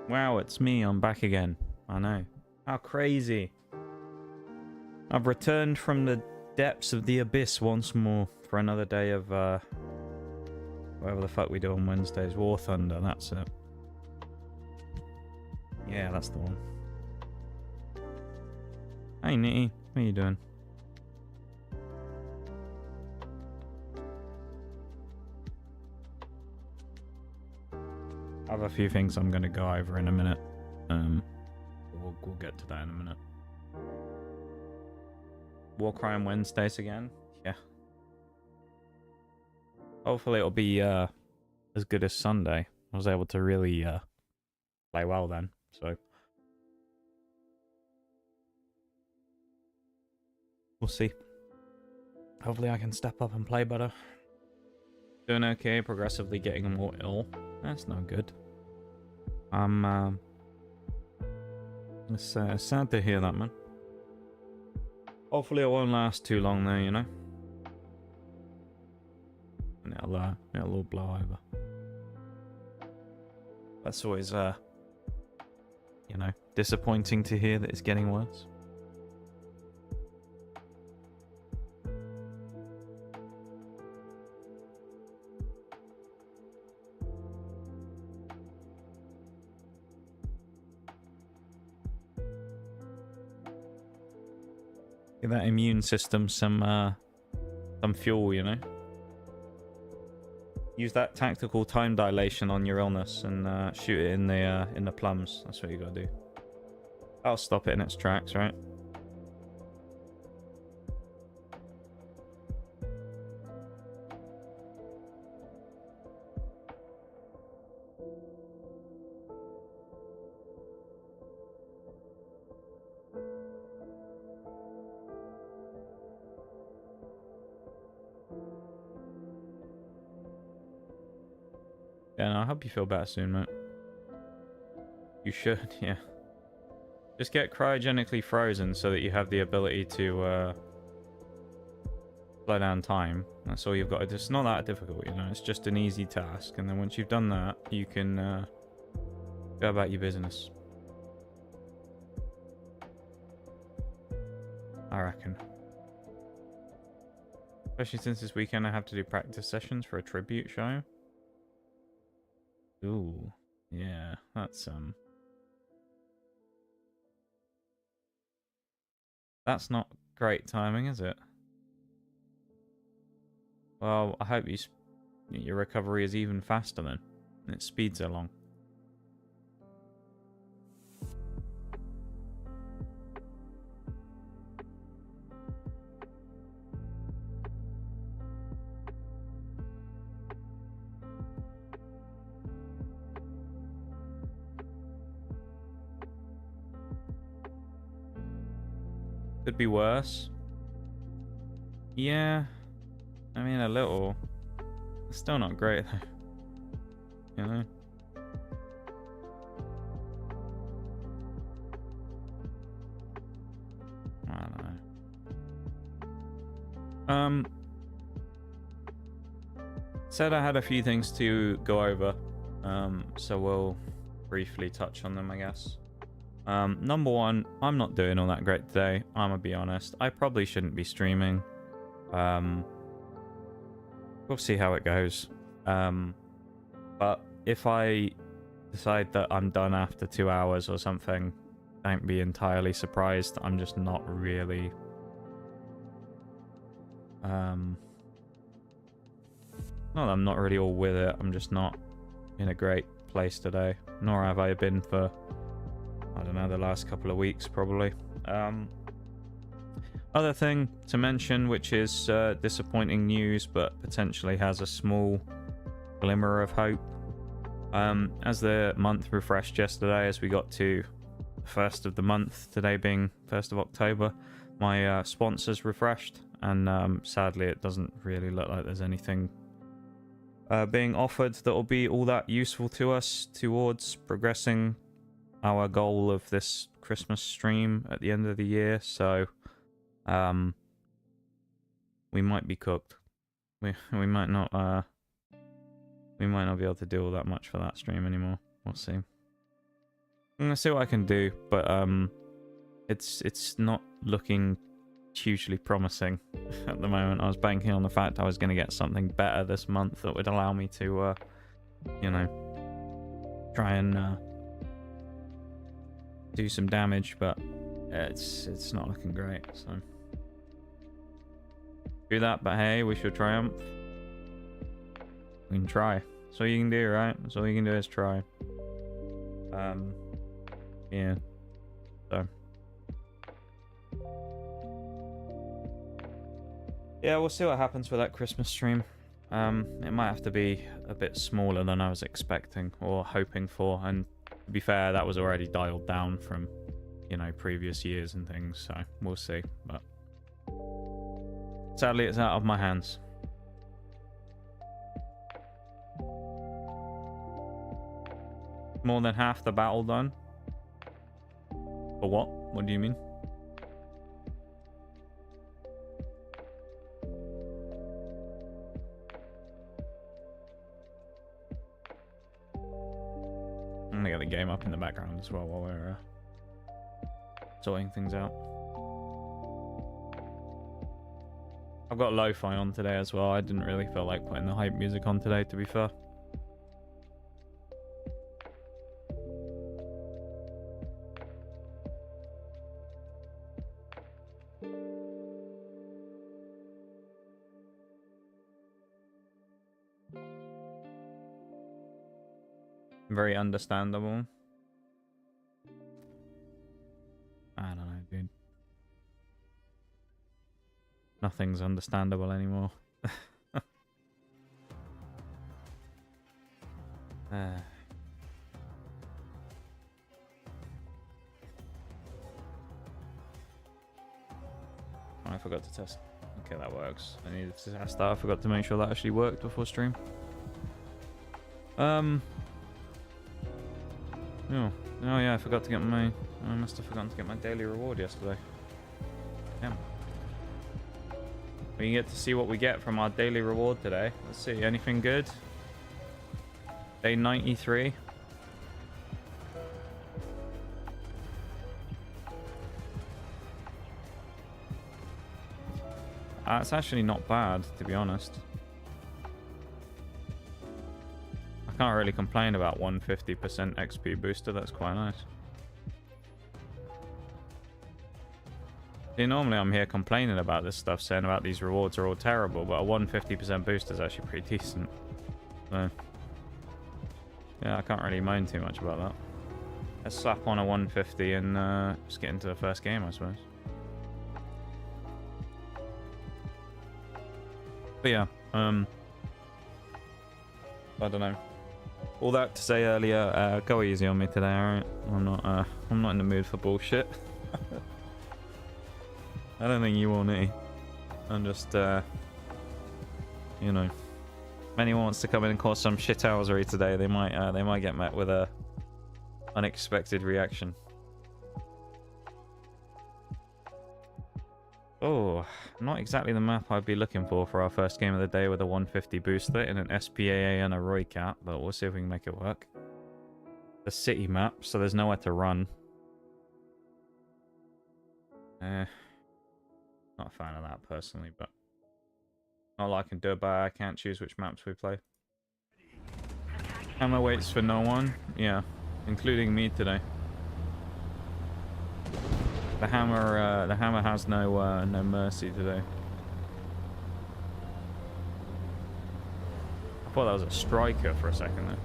Wow, it's me. I'm back again. I know. How crazy. I've returned from the depths of the abyss once more for another day of, whatever the fuck we do on Wednesdays. War Thunder, that's it. Yeah, that's the one. Hey, Nitty. What are you doing? I have a few things I'm going to go over in a minute. We'll get to that in a minute. War Crime Wednesdays again? Yeah. Hopefully it'll be as good as Sunday. I was able to really play well then, so we'll see. Hopefully I can step up and play better. Doing okay, progressively getting more ill. That's not good. It's sad to hear that, man. Hopefully it won't last too long though, you know? And it'll all blow over. That's always, you know, disappointing to hear that it's getting worse. Give that immune system some fuel, you know? Use that tactical time dilation on your illness and shoot it in the plums. That's what you gotta do. That'll stop it in its tracks, right? Yeah, no, I hope you feel better soon, mate. You should, yeah. Just get cryogenically frozen so that you have the ability to slow down time. That's all you've got to do. It's not that difficult, you know. It's just an easy task. And then once you've done that, you can go about your business. I reckon. Especially since this weekend I have to do practice sessions for a tribute show. Ooh, yeah, that's not great timing, is it? Well, I hope your recovery is even faster then. And it speeds along. Could be worse. Yeah. I mean, a little. It's still not great, though. You know? I don't know. Said I had a few things to go over. So we'll briefly touch on them, I guess. Number one, I'm not doing all that great today. I'm gonna be honest. I probably shouldn't be streaming. We'll see how it goes. But if I decide that I'm done after 2 hours or something, don't be entirely surprised. I'm just not really... not that I'm not really all with it. I'm just not in a great place today. Nor have I been for... I don't know, the last couple of weeks, probably. Other thing to mention, which is disappointing news, but potentially has a small glimmer of hope. As the month refreshed yesterday, as we got to the first of the month, today being 1st of October, my sponsors refreshed, and sadly it doesn't really look like there's anything being offered that will be all that useful to us towards progressing our goal of this Christmas stream at the end of the year. So we might be cooked. We might not be able to do all that much for that stream anymore. We'll see. I'm gonna see what I can do, but it's not looking hugely promising at the moment. I was banking on the fact I was gonna get something better this month that would allow me to, you know, try and do some damage, but it's not looking great. So do that, but hey, we should triumph. We can try. That's all you can do, right? That's all you can do is try. Yeah. So yeah, we'll see what happens with that Christmas stream. It might have to be a bit smaller than I was expecting or hoping for, and to be fair, that was already dialed down from, you know, previous years and things, so we'll see. But sadly, it's out of my hands. More than half the battle done? For what? What do you mean? I'm gonna get the game up in the background as well while we're sorting things out. I've got lo-fi on today as well. I didn't really feel like putting the hype music on today, to be fair. Very understandable. I don't know, dude. Nothing's understandable anymore. I forgot to test. Okay, that works. I needed to test that. I forgot to make sure that actually worked before stream. Oh yeah, I forgot to get my... I must have forgotten to get my daily reward yesterday. Damn. We get to see what we get from our daily reward today. Let's see, anything good? Day 93. It's actually not bad, to be honest. I can't really complain about 150% XP booster. That's quite nice. See, normally I'm here complaining about this stuff, saying about these rewards are all terrible, but a 150% booster is actually pretty decent. So, yeah, I can't really moan too much about that. Let's slap on a 150 and just get into the first game, I suppose. But yeah, I don't know. All that to say earlier, go easy on me today, alright? I'm not in the mood for bullshit. I don't think you will, need. I'm just, you know, if anyone wants to come in and cause some shithousery today, they might get met with a unexpected reaction. Oh, not exactly the map I'd be looking for our first game of the day with a 150 booster in an SPAA and a Roy cap, but we'll see if we can make it work. The city map, so there's nowhere to run. Not a fan of that personally, but all I can do about it, I can't choose which maps we play. Hammer waits for no one, yeah, including me today. The hammer has no mercy today. I thought that was a striker for a second there.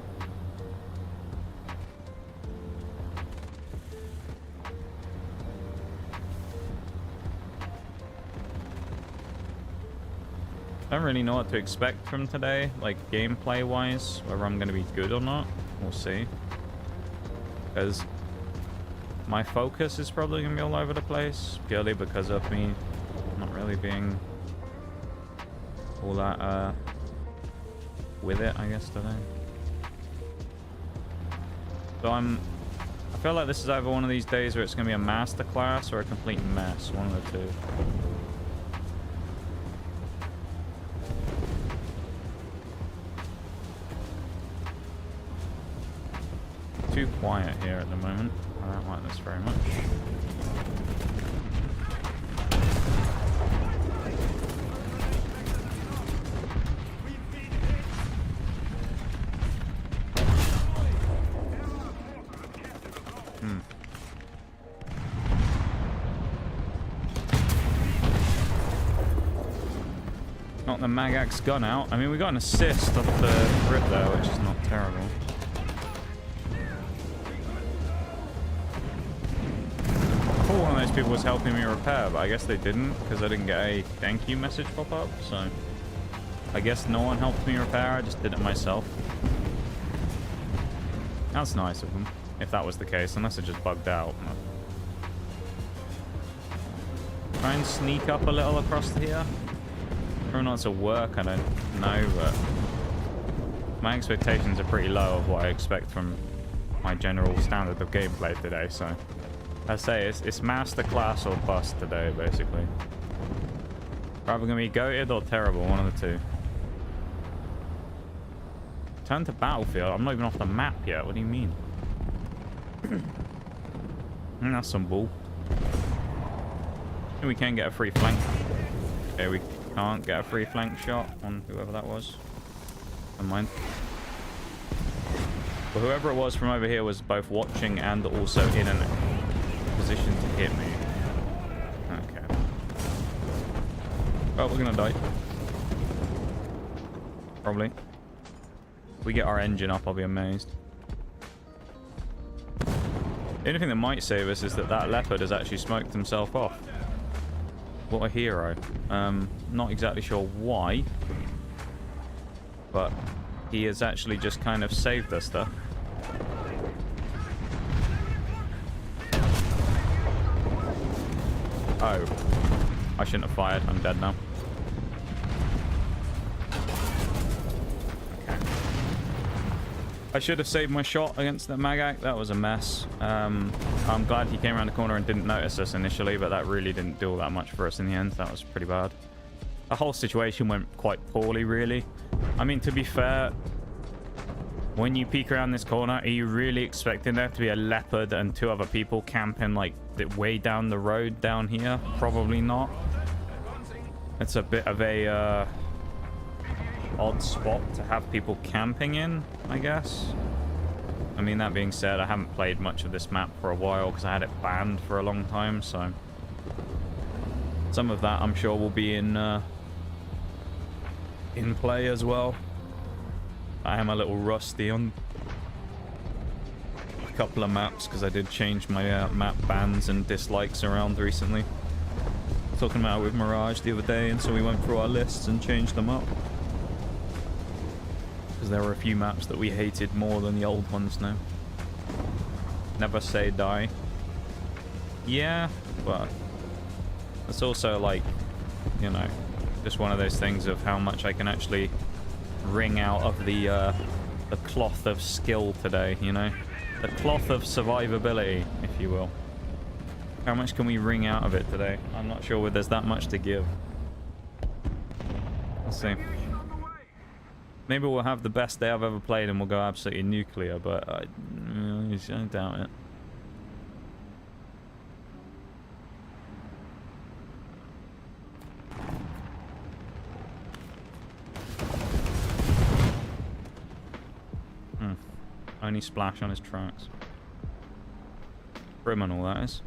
I don't really know what to expect from today, like gameplay wise, whether I'm going to be good or not. We'll see. Because my focus is probably going to be all over the place, purely because of me not really being all that with it, I guess, today. So I feel like this is either one of these days where it's going to be a masterclass or a complete mess, one of the two. too quiet here at the moment. I don't like this very much. Not the Magac's gun out. I mean, we got an assist off the grip there, which is not terrible. I thought one of those people was helping me repair, but I guess they didn't because I didn't get a thank you message pop up. So I guess no one helped me repair. I just did it myself. That's nice of them, if that was the case, unless it just bugged out. Try and sneak up a little across here. Whether or not it's a work, I don't know, but my expectations are pretty low of what I expect from my general standard of gameplay today, so I say it's masterclass or bust today, basically. Either gonna be goated or terrible, one of the two. Turn to battlefield. I'm not even off the map yet. What do you mean? That's some bull. I think we can get a free flank. Okay, we can't get a free flank shot on whoever that was. Never mind. But whoever it was from over here was both watching and also in a position to hit me. Okay. Oh, we're gonna die. Probably. If we get our engine up, I'll be amazed. The only thing that might save us is that that leopard has actually smoked himself off. What a hero. Not exactly sure why, but he has actually just kind of saved us there. Oh. I shouldn't have fired. I'm dead now. Okay. I should have saved my shot against the Magac. That was a mess. I'm glad he came around the corner and didn't notice us initially, but that really didn't do all that much for us in the end. That was pretty bad. The whole situation went quite poorly, really. I mean, to be fair, when you peek around this corner, are you really expecting there to be a leopard and two other people camping like way down the road down here? Probably not. It's a bit of a odd spot to have people camping in, I guess. I mean, that being said, I haven't played much of this map for a while because I had it banned for a long time, so some of that I'm sure will be in play as well. I am a little rusty on a couple of maps because I did change my map bans and dislikes around recently. Talking about it with Mirage the other day, and so we went through our lists and changed them up. Because there were a few maps that we hated more than the old ones now. Never say die. Yeah, but it's also like, you know, just one of those things of how much I can actually wring out of the cloth of skill today, you know? The cloth of survivability, if you will. How much can we wring out of it today? I'm not sure there's that much to give. Let's see. Maybe we'll have the best day I've ever played and we'll go absolutely nuclear, but I doubt it. Only splash on his tracks. Criminal, that is.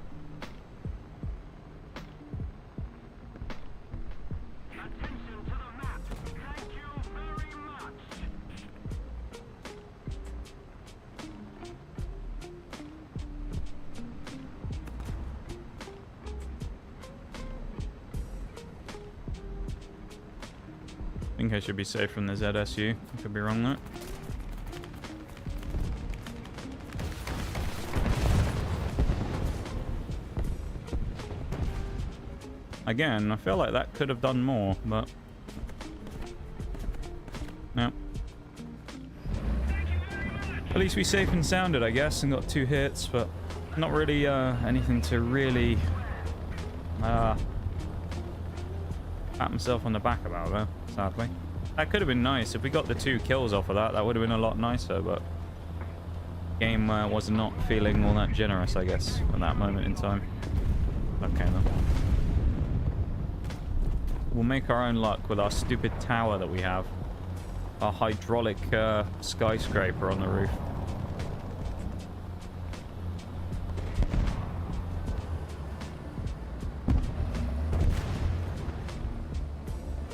I think I should be safe from the ZSU. I could be wrong there. Again, I feel like that could have done more, but no. At least we safe and sounded, I guess, and got 2 hits, but not really anything to really pat myself on the back about there, sadly. That could have been nice. If we got the 2 kills off of that, that would have been a lot nicer, but Game was not feeling all that generous, I guess, at that moment in time. Okay, then. We'll make our own luck with our stupid tower that we have. Our hydraulic skyscraper on the roof.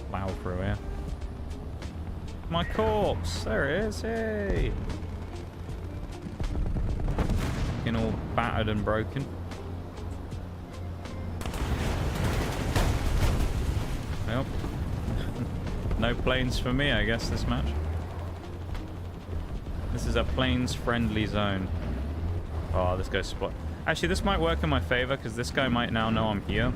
Plow through here. My corpse! There it is, hey! Looking all battered and broken. Well, no planes for me, I guess, this match. This is a planes-friendly zone. Oh, this guy's spot. Actually, this might work in my favor, because this guy might now know I'm here.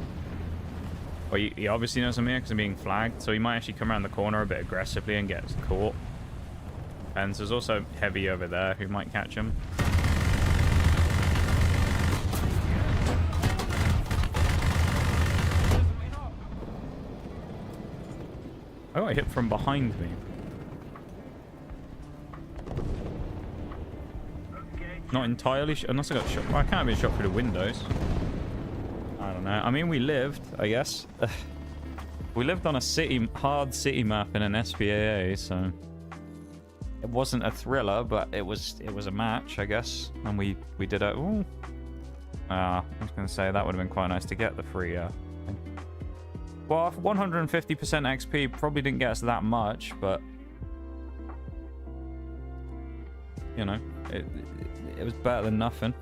Well, he obviously knows I'm here because I'm being flagged, so he might actually come around the corner a bit aggressively and get us caught. And there's also Heavy over there who might catch him. I got hit from behind me. Not entirely sure, unless I got shot. Well, I can't have been shot through the windows. I don't know. I mean, we lived, I guess. We lived on a hard city map in an SPAA, so it wasn't a thriller, but it was a match, I guess. And we did it. Ooh. I was gonna say that would have been quite nice to get the free thing. Well, 150% XP probably didn't get us that much, but you know, it was better than nothing.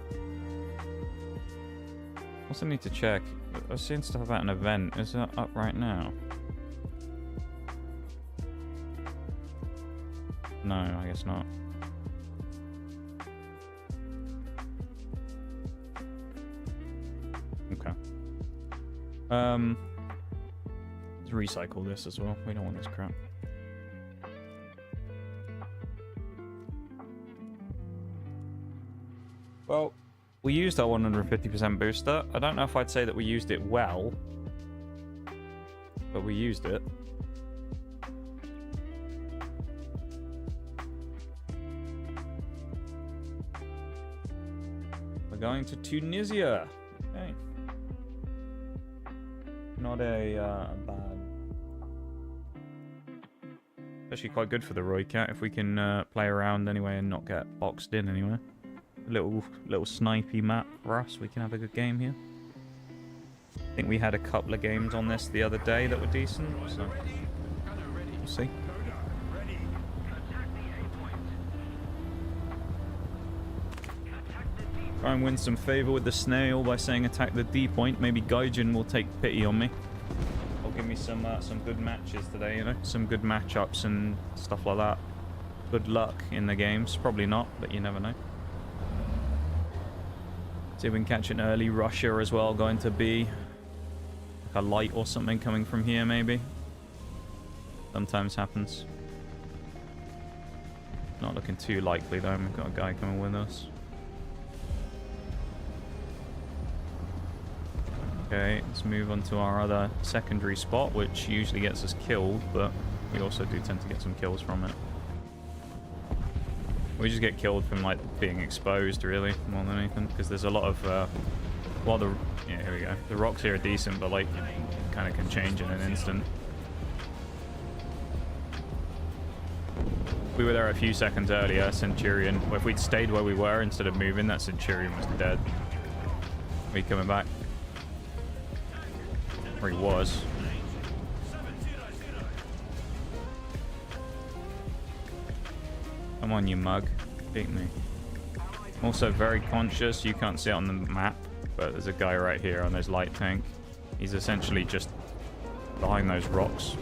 Also need to check. I was seeing stuff about an event. Is it up right now? No, I guess not. Okay. Let's recycle this as well. We don't want this crap. Well, we used our 150% booster. I don't know if I'd say that we used it well, but we used it. We're going to Tunisia. Okay. Not a bad. Actually quite good for the Roy Cat if we can play around anyway and not get boxed in anywhere. A little snipey map for us. We can have a good game here. I think we had a couple of games on this the other day that were decent, so we'll see. Try and win some favor with the snail by saying attack the D point. Maybe Gaijin will take pity on me. Or give me some good matches today, you know? Some good matchups and stuff like that. Good luck in the games. Probably not, but you never know. See if we can catch an early rusher as well, going to be like a light or something coming from here maybe. Sometimes happens. Not looking too likely though, we've got a guy coming with us. Okay, let's move on to our other secondary spot, which usually gets us killed, but we also do tend to get some kills from it. We just get killed from like being exposed, really, more than anything, because there's a lot of yeah, here we go. The rocks here are decent, but like kind of can change in an instant. We were there a few seconds earlier, Centurion. Well, if we'd stayed where we were instead of moving, that Centurion was dead. Are we coming back? Or he was. Come on, you mug. Beat me. I'm also very conscious. You can't see it on the map, but there's a guy right here on this light tank. He's essentially just behind those rocks.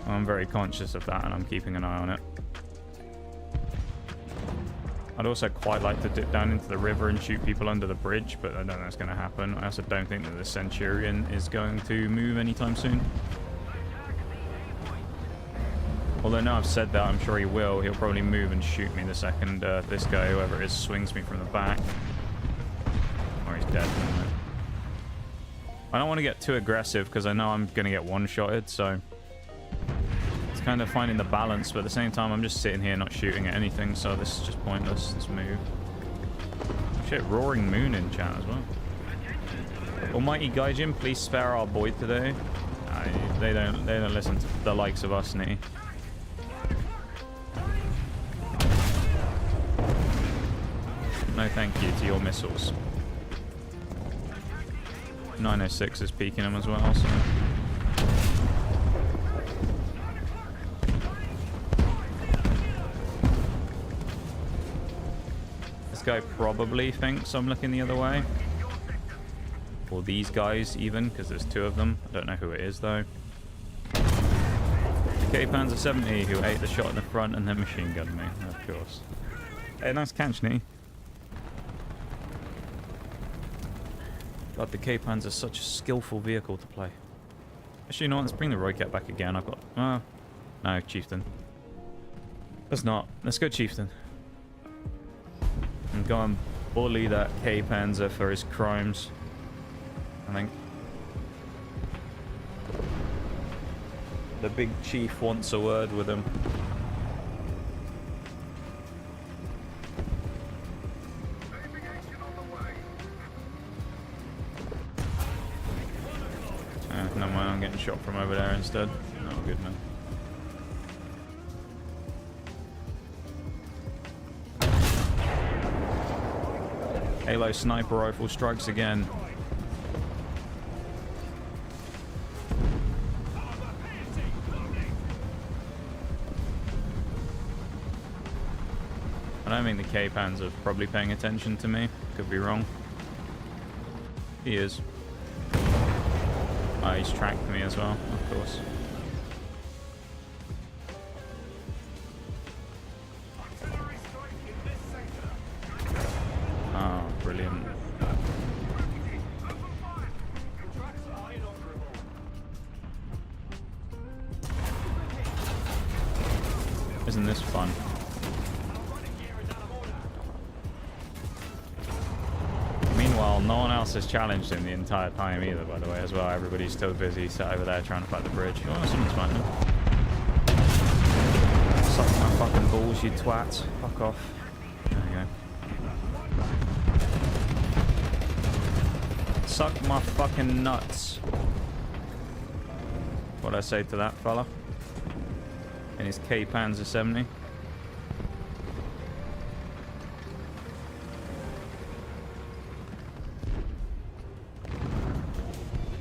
I'm very conscious of that, and I'm keeping an eye on it. I'd also quite like to dip down into the river and shoot people under the bridge, but I don't know if that's going to happen. I also don't think that the Centurion is going to move anytime soon. Although now I've said that, I'm sure he will. He'll probably move and shoot me the second this guy, whoever it is, swings me from the back. Or he's dead. I don't want to get too aggressive because I know I'm going to get one-shotted, so let's kind of finding the balance, but at the same time, I'm just sitting here not shooting at anything, so this is just pointless, this move. Shit, Roaring Moon in chat as well. Almighty Gaijin, please spare our boy today. They don't listen to the likes of us, Nitty. No thank you to your missiles. 906 is peeking him as well, so... This guy probably thinks I'm looking the other way. Or these guys even, because there's two of them. I don't know who it is though. K-Panzer 70 who ate the shot in the front and then machine gunned me, of course. Hey, nice catch, Nitty. God, the K-Panzer is such a skillful vehicle to play. Actually, you know what? Let's bring the Roycat back again. I've got... no, Chieftain. Let's not. Let's go Chieftain. And go and bully that K-Panzer for his crimes. I think. The big chief wants a word with him. Never mind, I'm getting shot from over there instead. No, good man. Halo sniper rifle strikes again. I don't think the K-Panzer are probably paying attention to me. Could be wrong. He is. Oh, he's tracked me as well, of course. Oh, brilliant. Isn't this fun? Meanwhile, no one else has challenged him the entire time either, by the way, as well. Everybody's still busy, sat over there trying to fight the bridge. Oh, someone's fighting him. Suck my fucking balls, you twat. Fuck off. There you go. Suck my fucking nuts. What'd I say to that fella? In his K-Panzer 70.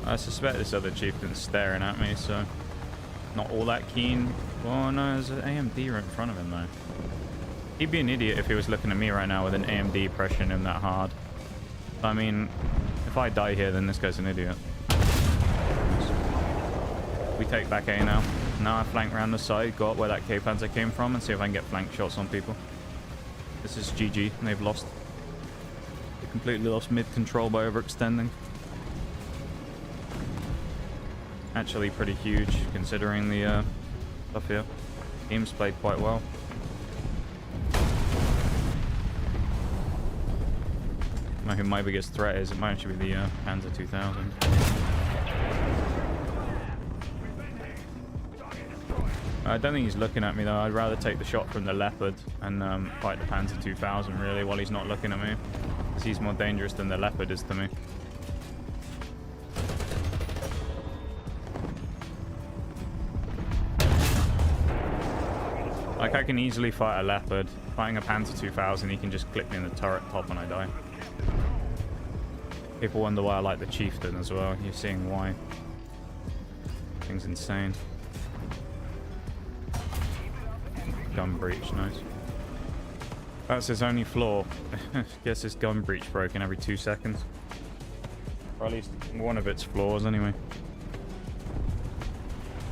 I suspect this other chieftain's staring at me, so not all that keen. Oh no, there's an AMD right in front of him though. He'd be an idiot if he was looking at me right now with an AMD pressuring him that hard. I mean, if I die here, then this guy's an idiot. We take back A now. Now I flank around the side, go up where that K-Panzer came from, and see if I can get flank shots on people. This is GG, and they've lost. They completely lost mid-control by overextending. Actually pretty huge, considering the stuff here. Team's played quite well. I don't know who my biggest threat is. It might actually be the Panzer 2000. I don't think he's looking at me though. I'd rather take the shot from the Leopard and fight the Panzer 2000 really while he's not looking at me. Because he's more dangerous than the Leopard is to me. Like, I can easily fight a Leopard. Fighting a Panzer 2000, he can just clip me in the turret top and I die. People wonder why I like the Chieftain as well. You're seeing why. Thing's insane. Gun breach, nice. That's his only flaw. Guess his gun breach broken every 2 seconds. Or at least one of its flaws, anyway.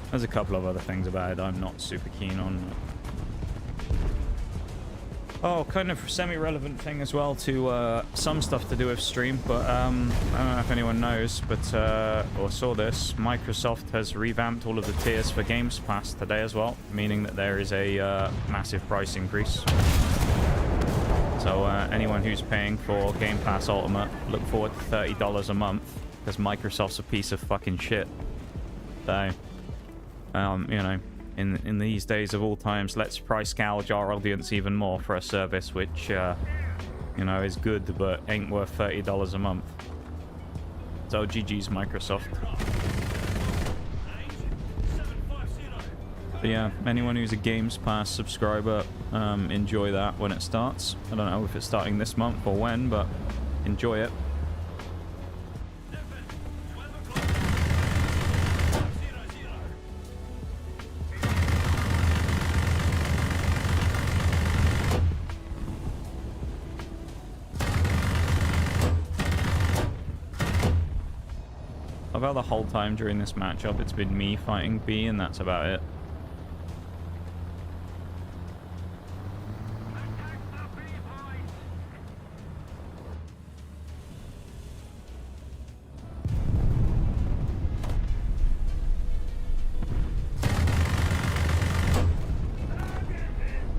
There's a couple of other things about it I'm not super keen on. Oh, kind of semi-relevant thing as well to some stuff to do with stream, but I don't know if anyone knows, but or saw this. Microsoft has revamped all of the tiers for Games Pass today as well, meaning that there is a massive price increase. So anyone who's paying for Game Pass Ultimate, look forward to $30 a month, because Microsoft's a piece of fucking shit. So, you know, in these days of all times, let's price gouge our audience even more for a service which, you know, is good but ain't worth $30 a month. So GG's Microsoft. But yeah, anyone who's a Games Pass subscriber, enjoy that when it starts. I don't know if it's starting this month or when, but enjoy it. About the whole time during this matchup, it's been me fighting B, and that's about it.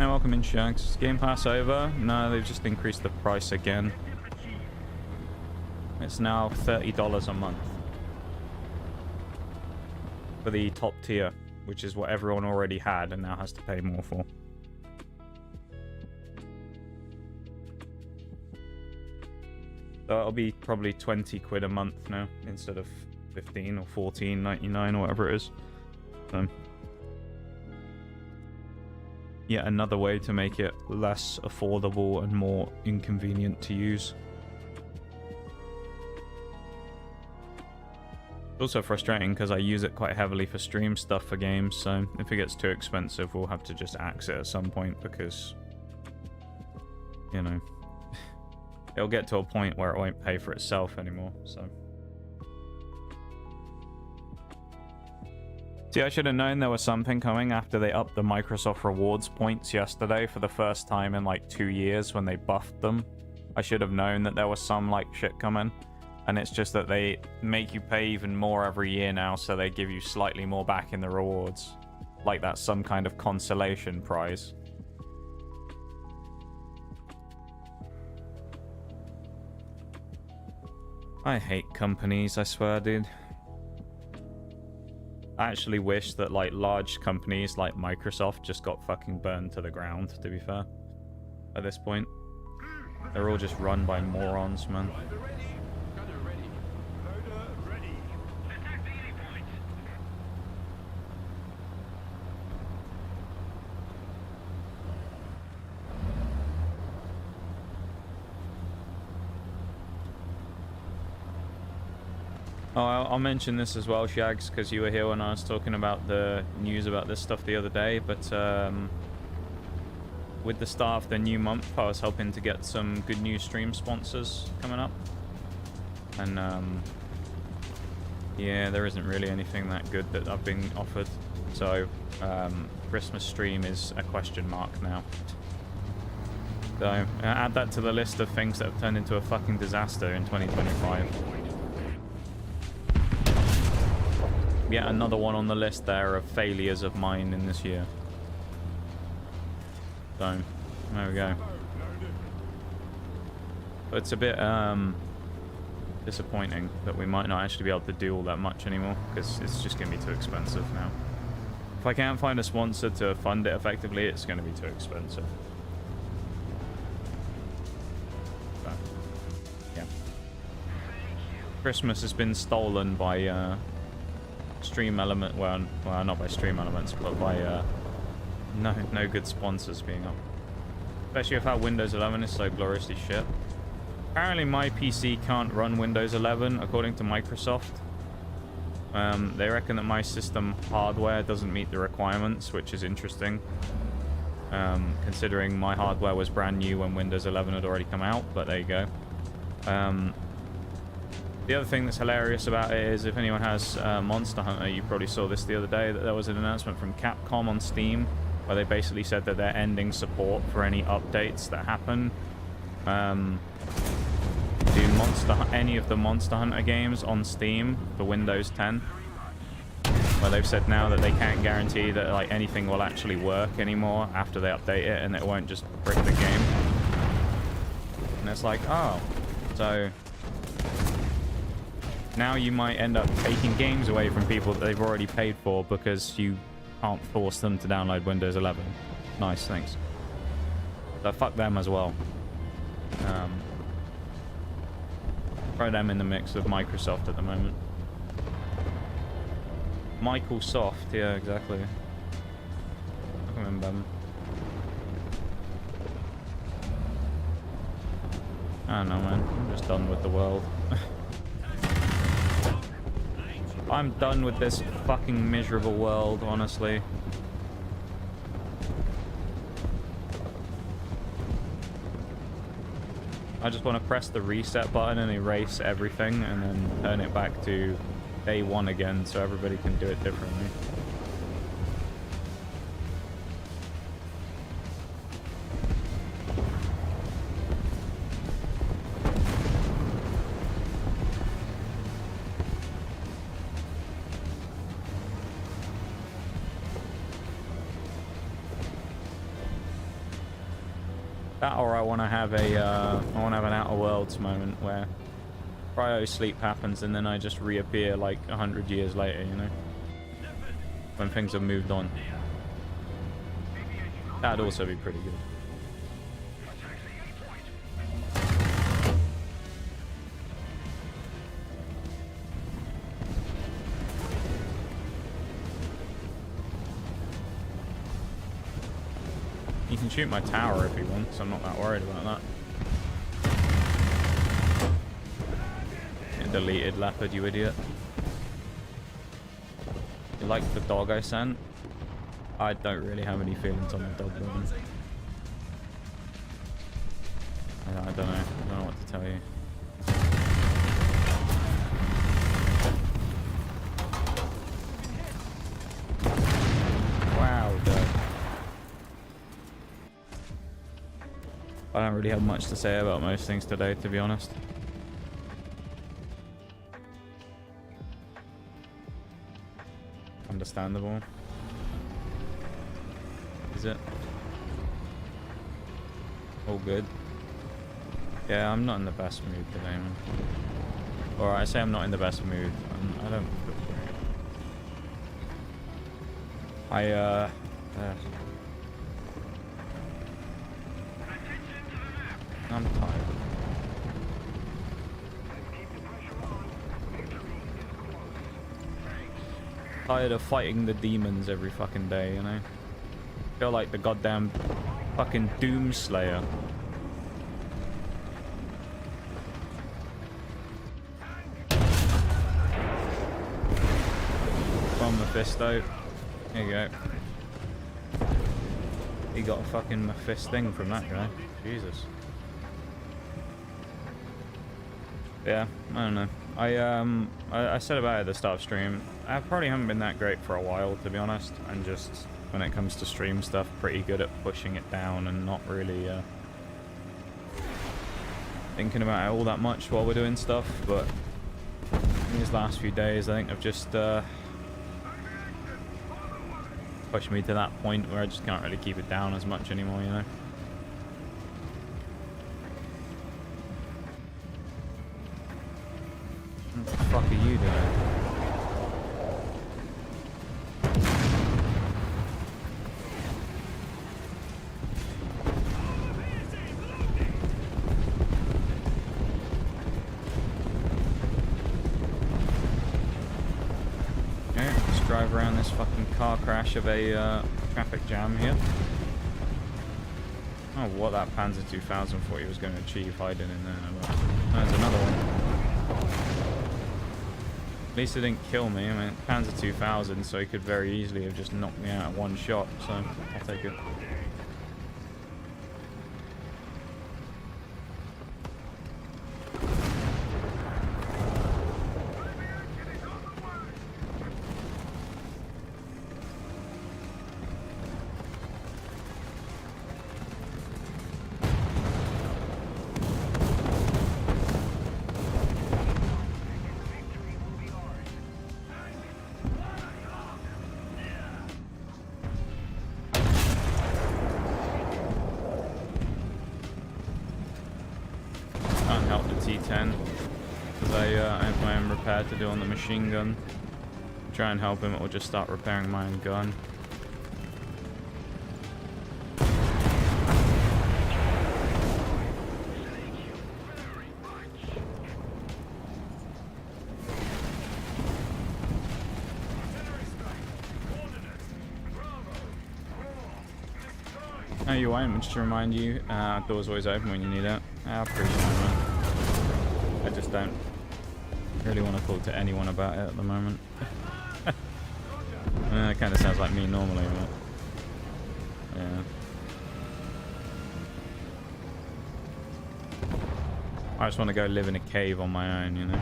Now, welcome in, Shags. Is Game Pass over? No, they've just increased the price again. It's now $30 a month for the top tier, which is what everyone already had and now has to pay more for. So it'll be probably 20 quid a month now instead of 15 or 14.99 or whatever it is. So yet another way to make it less affordable and more inconvenient to use. Also frustrating because I use it quite heavily for stream stuff for games, so if it gets too expensive we'll have to just axe it at some point because, you know, it'll get to a point where it won't pay for itself anymore. So see, I should have known there was something coming after they upped the Microsoft rewards points yesterday for the first time in like 2 years when they buffed them. I should have known that there was some like shit coming. And it's just that they make you pay even more every year now, so they give you slightly more back in the rewards. Like that's some kind of consolation prize. I hate companies, I swear, dude. I actually wish that like large companies like Microsoft just got fucking burned to the ground, to be fair. At this point. They're all just run by morons, man. Oh, I'll mention this as well, Shags, because you were here when I was talking about the news about this stuff the other day, but with the start of the new month, I was hoping to get some good new stream sponsors coming up. And yeah, there isn't really anything that good that I've been offered. So Christmas stream is a question mark now. So add that to the list of things that have turned into a fucking disaster in 2025. Yet another one on the list there of failures of mine in this year. So, there we go. But it's a bit disappointing that we might not actually be able to do all that much anymore, because it's just going to be too expensive now. If I can't find a sponsor to fund it effectively, it's going to be too expensive. So, yeah. Christmas has been stolen by Stream Element, well not by Stream Elements, but by no good sponsors being up. Especially if our Windows 11 is so gloriously shit. Apparently my PC can't run Windows 11 according to Microsoft. They reckon that my system hardware doesn't meet the requirements, which is interesting. Considering my hardware was brand new when Windows 11 had already come out, but there you go. The other thing that's hilarious about it is, if anyone has Monster Hunter, you probably saw this the other day, that there was an announcement from Capcom on Steam where they basically said that they're ending support for any updates that happen to any of the Monster Hunter games on Steam for Windows 10. Where they've said now that they can't guarantee that like anything will actually work anymore after they update it, and it won't just brick the game. And it's like, oh, so now you might end up taking games away from people that they've already paid for because you can't force them to download Windows 11. Nice, thanks. So fuck them as well. Throw them in the mix with Microsoft at the moment. Microsoft, yeah, exactly. I remember them. I don't know, man. I'm just done with the world. I'm done with this fucking miserable world, honestly. I just want to press the reset button and erase everything and then turn it back to day one again so everybody can do it differently. That, or I want to have a, an Outer Worlds moment where cryo sleep happens and then I just reappear like 100 years later, you know, when things have moved on. That'd also be pretty good. You can shoot my tower if you want, so I'm not that worried about that. Get deleted, Leopard, you idiot. You like the dog I sent? I don't really have any feelings on the dog, man. I don't know. I don't know what to tell you. Wow, dog. I don't really have much to say about most things today, to be honest. Understandable. Is it? All good. Yeah, I'm not in the best mood today, man. Or I say I'm not in the best mood. I don't feel great. I'm tired. Tired of fighting the demons every fucking day, you know? Feel like the goddamn fucking Doom Slayer. From Mephisto. Here you go. He got a fucking Mephisto thing from that guy. Jesus. Yeah, I don't know. I said about it at the start of stream. I probably haven't been that great for a while, to be honest. And just when it comes to stream stuff, pretty good at pushing it down and not really thinking about it all that much while we're doing stuff. But in these last few days, I think I've just pushed me to that point where I just can't really keep it down as much anymore, you know. What the fuck are you doing? Okay, let's drive around this fucking car crash of a traffic jam here. Oh, what that Panzer 2000 thought he was going to achieve hiding in there. But there's another one. At least it didn't kill me. I mean, Panzer 2000, so he could very easily have just knocked me out at one shot, so I'll take it. Because I have my own repair to do on the machine gun. Try and help him, or just start repairing my own gun. Oh, you won't, just to remind you, door's always open when you need it. I appreciate that. I just don't really want to talk to anyone about it at the moment. It kind of sounds like me normally, but yeah. I just want to go live in a cave on my own, you know.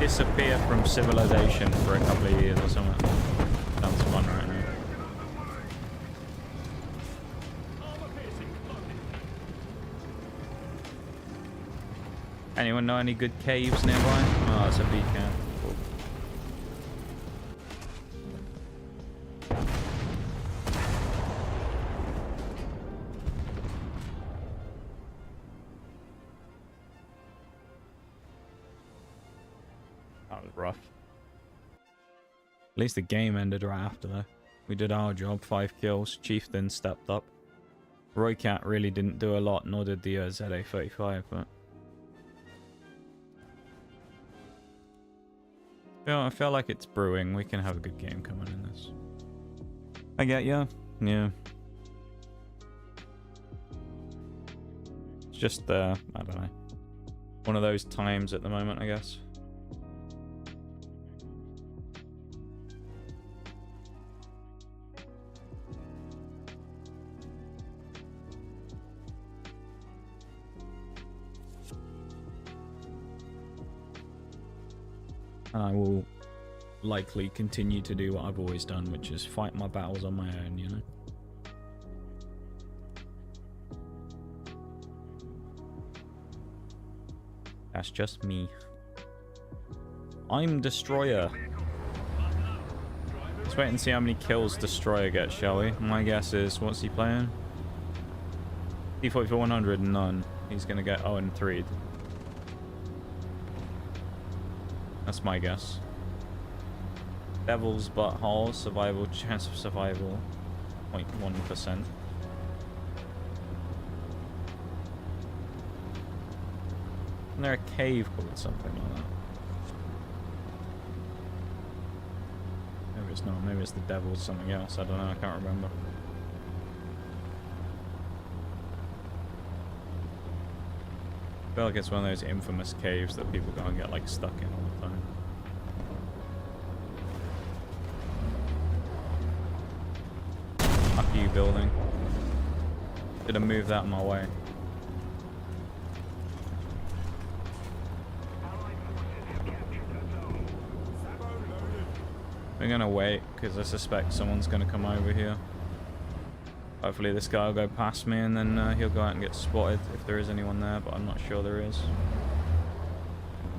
Disappear from civilization for a couple of years or something. Sounds fun right now. Anyone know any good caves nearby? Oh, it's a beacon. Cool. That was rough. At least the game ended right after though. We did our job, 5 kills. Chieftain stepped up. Roycat really didn't do a lot, nor did the ZA35, but... I feel like it's brewing. We can have a good game coming in this. I get ya. Yeah. It's just, I don't know. One of those times at the moment, I guess. I will likely continue to do what I've always done, which is fight my battles on my own, you know? That's just me. I'm Destroyer. Let's wait and see how many kills Destroyer gets, shall we? My guess is, what's he playing? T44 100, none. He's gonna get 0 and 3. That's my guess. Devil's Butthole, survival, chance of survival, 0.1%. Isn't there a cave called something like that? Maybe it's not, maybe it's the devil's something else, I don't know, I can't remember. I feel like it's one of those infamous caves that people go and get like stuck in all the time. Fuck you, building. Should have moved that my way. We're gonna wait because I suspect someone's gonna come over here. Hopefully this guy will go past me and then he'll go out and get spotted if there is anyone there, but I'm not sure there is.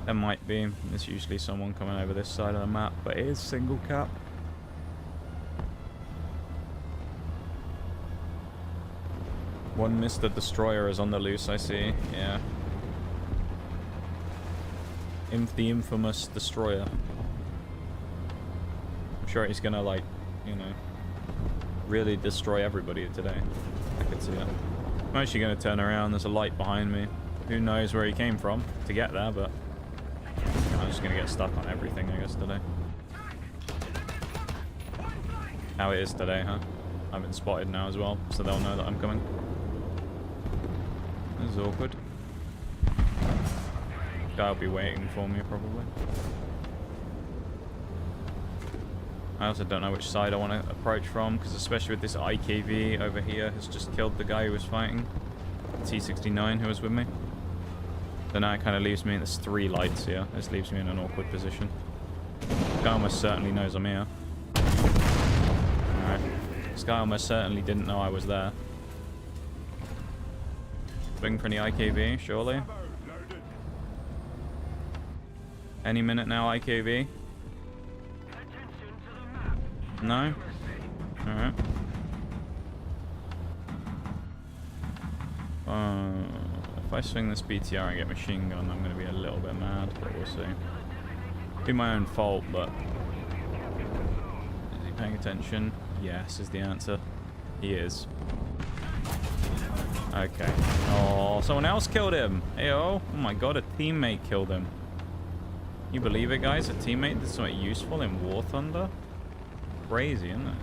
There might be. There's usually someone coming over this side of the map, but it is single cap. One Mr. Destroyer is on the loose, I see. Yeah. The infamous Destroyer. I'm sure he's gonna, like, you know, really destroy everybody today. I could see that. I'm actually going to turn around. There's a light behind me. Who knows where he came from to get there, but I'm just going to get stuck on everything, I guess, today. How it is today, huh? I've been spotted now as well, so they'll know that I'm coming. This is awkward. Guy'll be waiting for me, probably. I also don't know which side I want to approach from, because especially with this IKV over here has just killed the guy who was fighting. T69 who was with me. So now it kind of leaves me, there's 3 lights here. This leaves me in an awkward position. This guy almost certainly knows I'm here. Alright. This guy almost certainly didn't know I was there. Swing for the IKV, surely. Any minute now, IKV. No? Alright. If I swing this BTR and get machine gun, I'm going to be a little bit mad, but we'll see. Be my own fault, but... Is he paying attention? Yes, is the answer. He is. Okay. Oh, someone else killed him! Ayo! Oh my god, a teammate killed him. Can you believe it, guys? A teammate did something useful in War Thunder? Crazy, isn't it?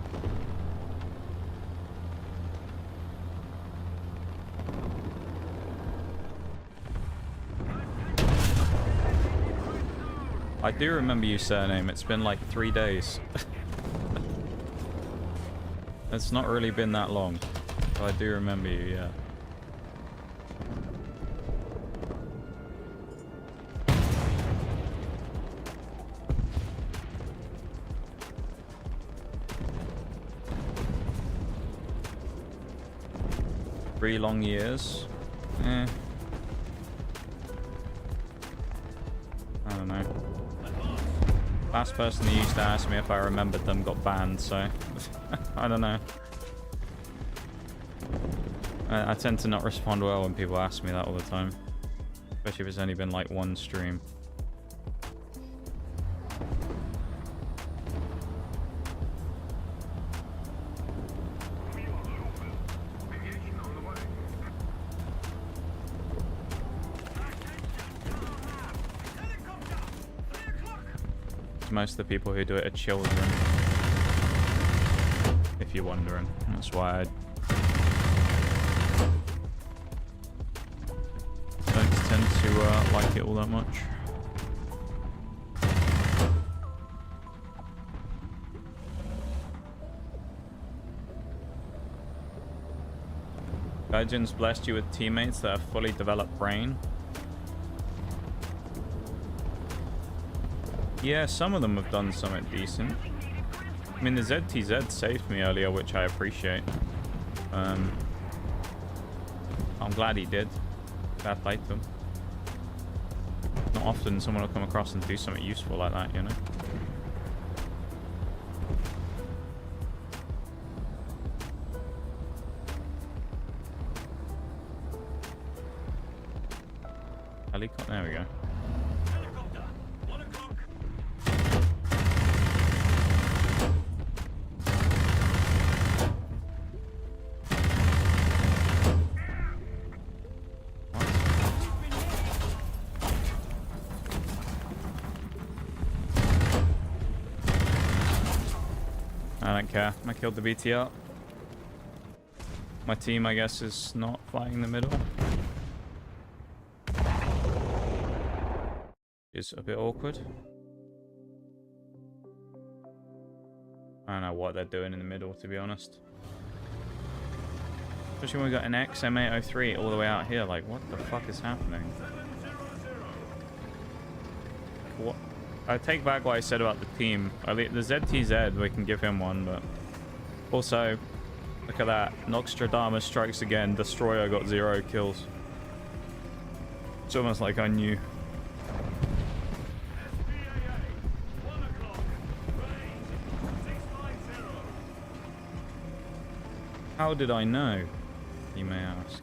I do remember your surname. It's been like 3 days. It's not really been that long. But I do remember you, yeah. Three long years. Eh. I don't know. Last person who used to ask me if I remembered them got banned, so I don't know. I tend to not respond well when people ask me that all the time, especially if it's only been like one stream. Most of the people who do it are children, if you're wondering. That's why I don't tend to like it all that much. Gaijin's blessed you with teammates that have fully developed brain. Yeah, some of them have done something decent. I mean, the ZTZ saved me earlier, which I appreciate. I'm glad he did. Fair play to him. Not often someone will come across and do something useful like that, you know? Helicopter, there we go. I don't care. I killed the BTR. My team, I guess, is not flying in the middle. It's a bit awkward. I don't know what they're doing in the middle, to be honest. Especially when we got an XM803 all the way out here. Like, what the fuck is happening? What? I take back what I said about the team. The ZTZ, we can give him one, but also, look at that. Nostradamus strikes again. Destroyer got 0 kills. It's almost like I knew. How did I know? You may ask.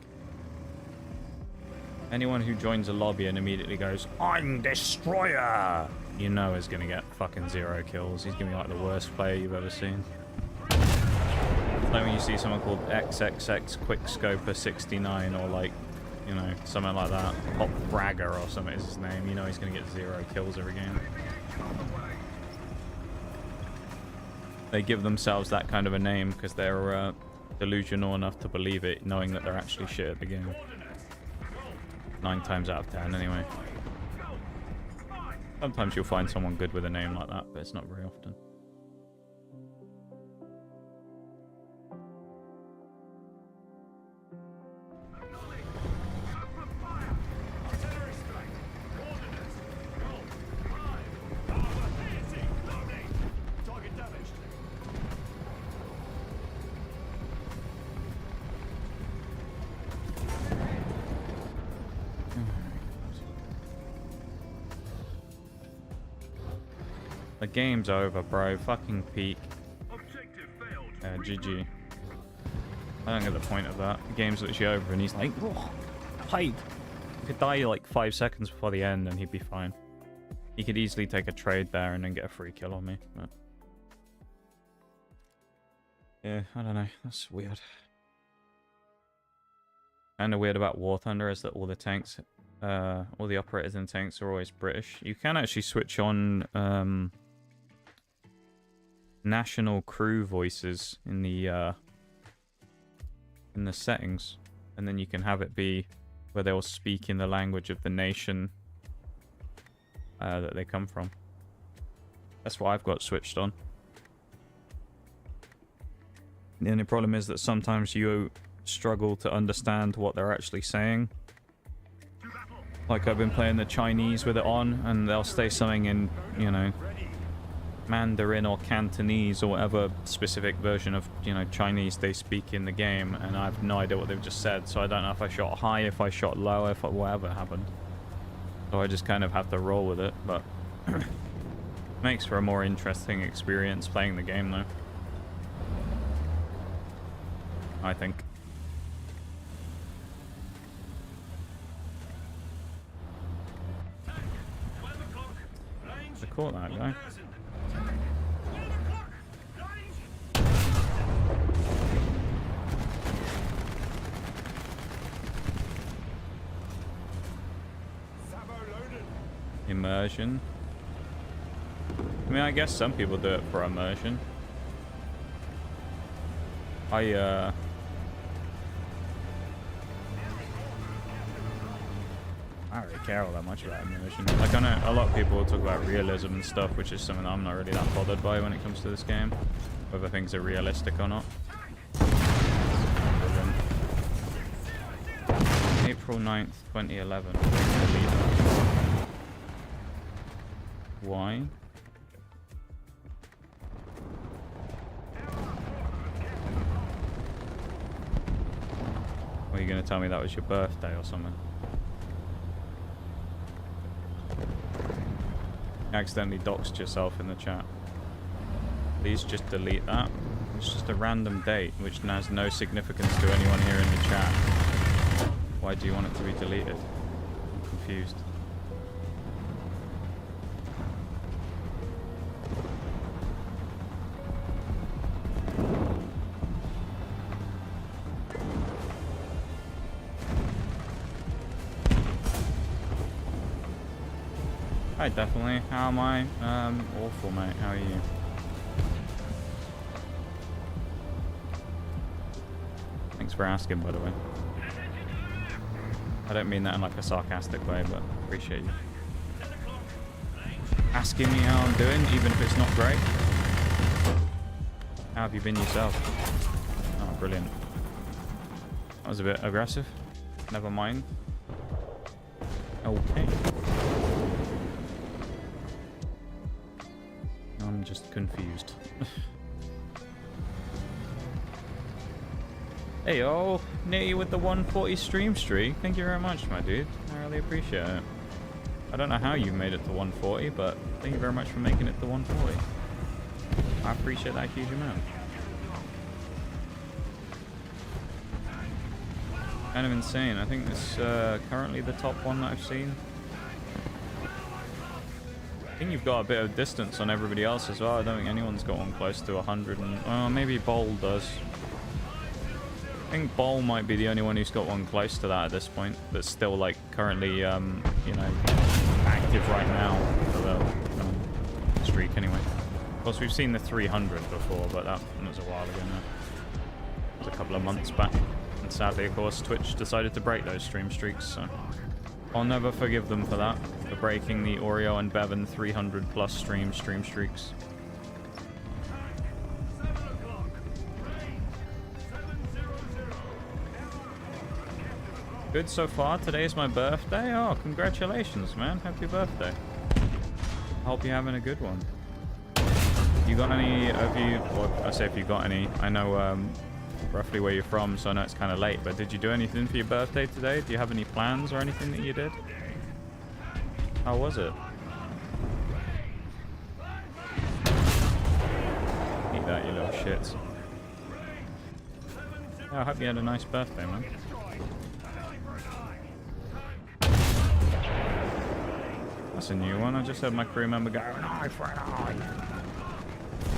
Anyone who joins a lobby and immediately goes, "I'm Destroyer," you know is going to get fucking 0 kills. He's going to be like the worst player you've ever seen. Like when you see someone called XXX Quickscoper 69 or like, you know, something like that. Pop Bragger or something is his name. You know he's going to get 0 kills every game. They give themselves that kind of a name because they're delusional enough to believe it, knowing that they're actually shit at the game. 9 times out of 10 anyway. Sometimes you'll find someone good with a name like that, but it's not very often. The game's over, bro. Fucking peak. GG. I don't get the point of that. The game's literally over and he's like, oh, played. He could die like 5 seconds before the end and he'd be fine. He could easily take a trade there and then get a free kill on me. But yeah, I don't know. That's weird. And the weird about War Thunder is that all the tanks, all the operators in tanks are always British. You can actually switch on national crew voices in the settings, and then you can have it be where they'll speak in the language of the nation that they come from. That's what I've got switched on. The only problem is that sometimes you struggle to understand what they're actually saying. Like, I've been playing the Chinese with it on, and they'll say something in, you know, Mandarin or Cantonese or whatever specific version of, you know, Chinese they speak in the game, and I have no idea what they've just said, so I don't know if I shot high, if I shot low, if whatever happened. So I just kind of have to roll with it, but makes for a more interesting experience playing the game, though. I think. I caught that guy. Immersion. I mean, I guess some people do it for immersion. I don't really care all that much about immersion. Like, I know a lot of people will talk about realism and stuff, which is something I'm not really that bothered by when it comes to this game, whether things are realistic or not. April 9th, 2011. Why? Are you going to tell me that was your birthday or something? You accidentally doxed yourself in the chat. Please just delete that. It's just a random date which has no significance to anyone here in the chat. Why do you want it to be deleted? I'm confused. Hi, definitely. How am I? Awful, mate. How are you? Thanks for asking, by the way. I don't mean that in like a sarcastic way, but appreciate you asking me how I'm doing, even if it's not great. How have you been yourself? Oh, brilliant. That was a bit aggressive. Never mind. Okay. I'm just confused. Hey yo, Nitty with the 140 stream streak. Thank you very much, my dude. I really appreciate it. I don't know how you made it to 140, but thank you very much for making it to 140. I appreciate that huge amount. Kind of insane. I think this is currently the top one that I've seen. I think you've got a bit of distance on everybody else as well. I don't think anyone's got one close to 100. And maybe Bowl does. I think Bowl might be the only one who's got one close to that at this point, but still, like, currently, you know, active right now for the streak anyway. Of course, we've seen the 300 before, but that was a while ago now. It was a couple of months back. And sadly, of course, Twitch decided to break those stream streaks, so I'll never forgive them for that, for breaking the Oreo and Bevan 300 plus stream streaks. Good so far. Today is my birthday. Oh, congratulations, man. Happy birthday. I hope you're having a good one. You got any of you, or I say if you got any, I know roughly where you're from, so I know it's kind of late, but did you do anything for your birthday today? Do you have any plans or anything that you did? How was it? Eat that, you little shits. Yeah, I hope you had a nice birthday, man. That's a new one. I just heard my crew member go, an eye for an eye.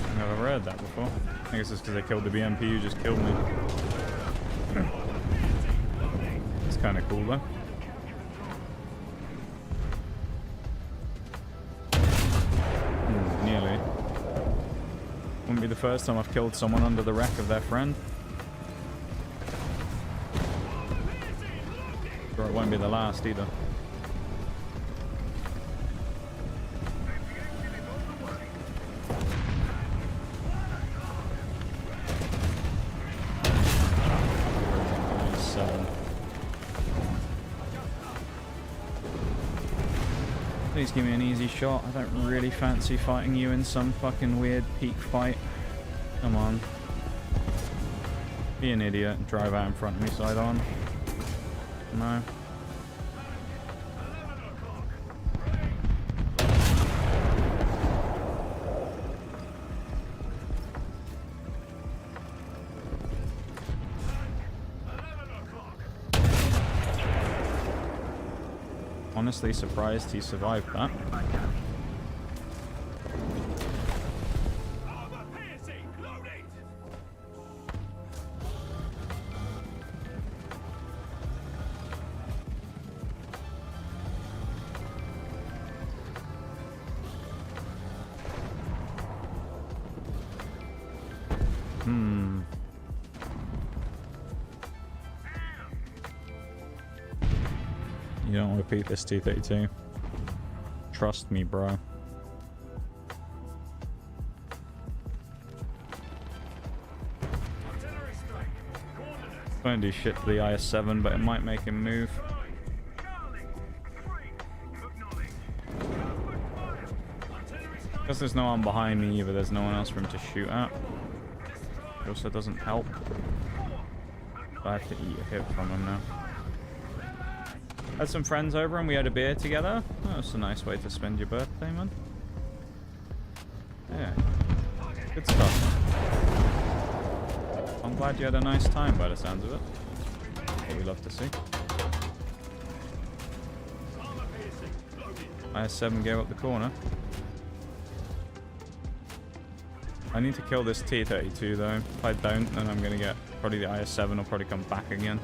I've never heard that before. I think it's just because they killed the BMP who just killed me. It's kind of cool though. Nearly. Wouldn't be the first time I've killed someone under the wreck of their friend. Sure, it won't be the last either. Please give me an easy shot. I don't really fancy fighting you in some fucking weird peak fight. Come on. Be an idiot and drive out in front of me side on. No. Honestly surprised he survived that. You don't repeat this, T-32. Trust me, bro. Won't do shit to the IS-7, but it might make him move. Because there's no one behind me either, there's no one else for him to shoot at. It also doesn't help. I have to eat a hit from him now. Had some friends over and we had a beer together. Oh, that's a nice way to spend your birthday, man. Yeah. Good stuff. I'm glad you had a nice time by the sounds of it. What we love to see. IS-7 gave up the corner. I need to kill this T-32 though. If I don't, then I'm gonna get... Probably the IS-7 will probably come back again.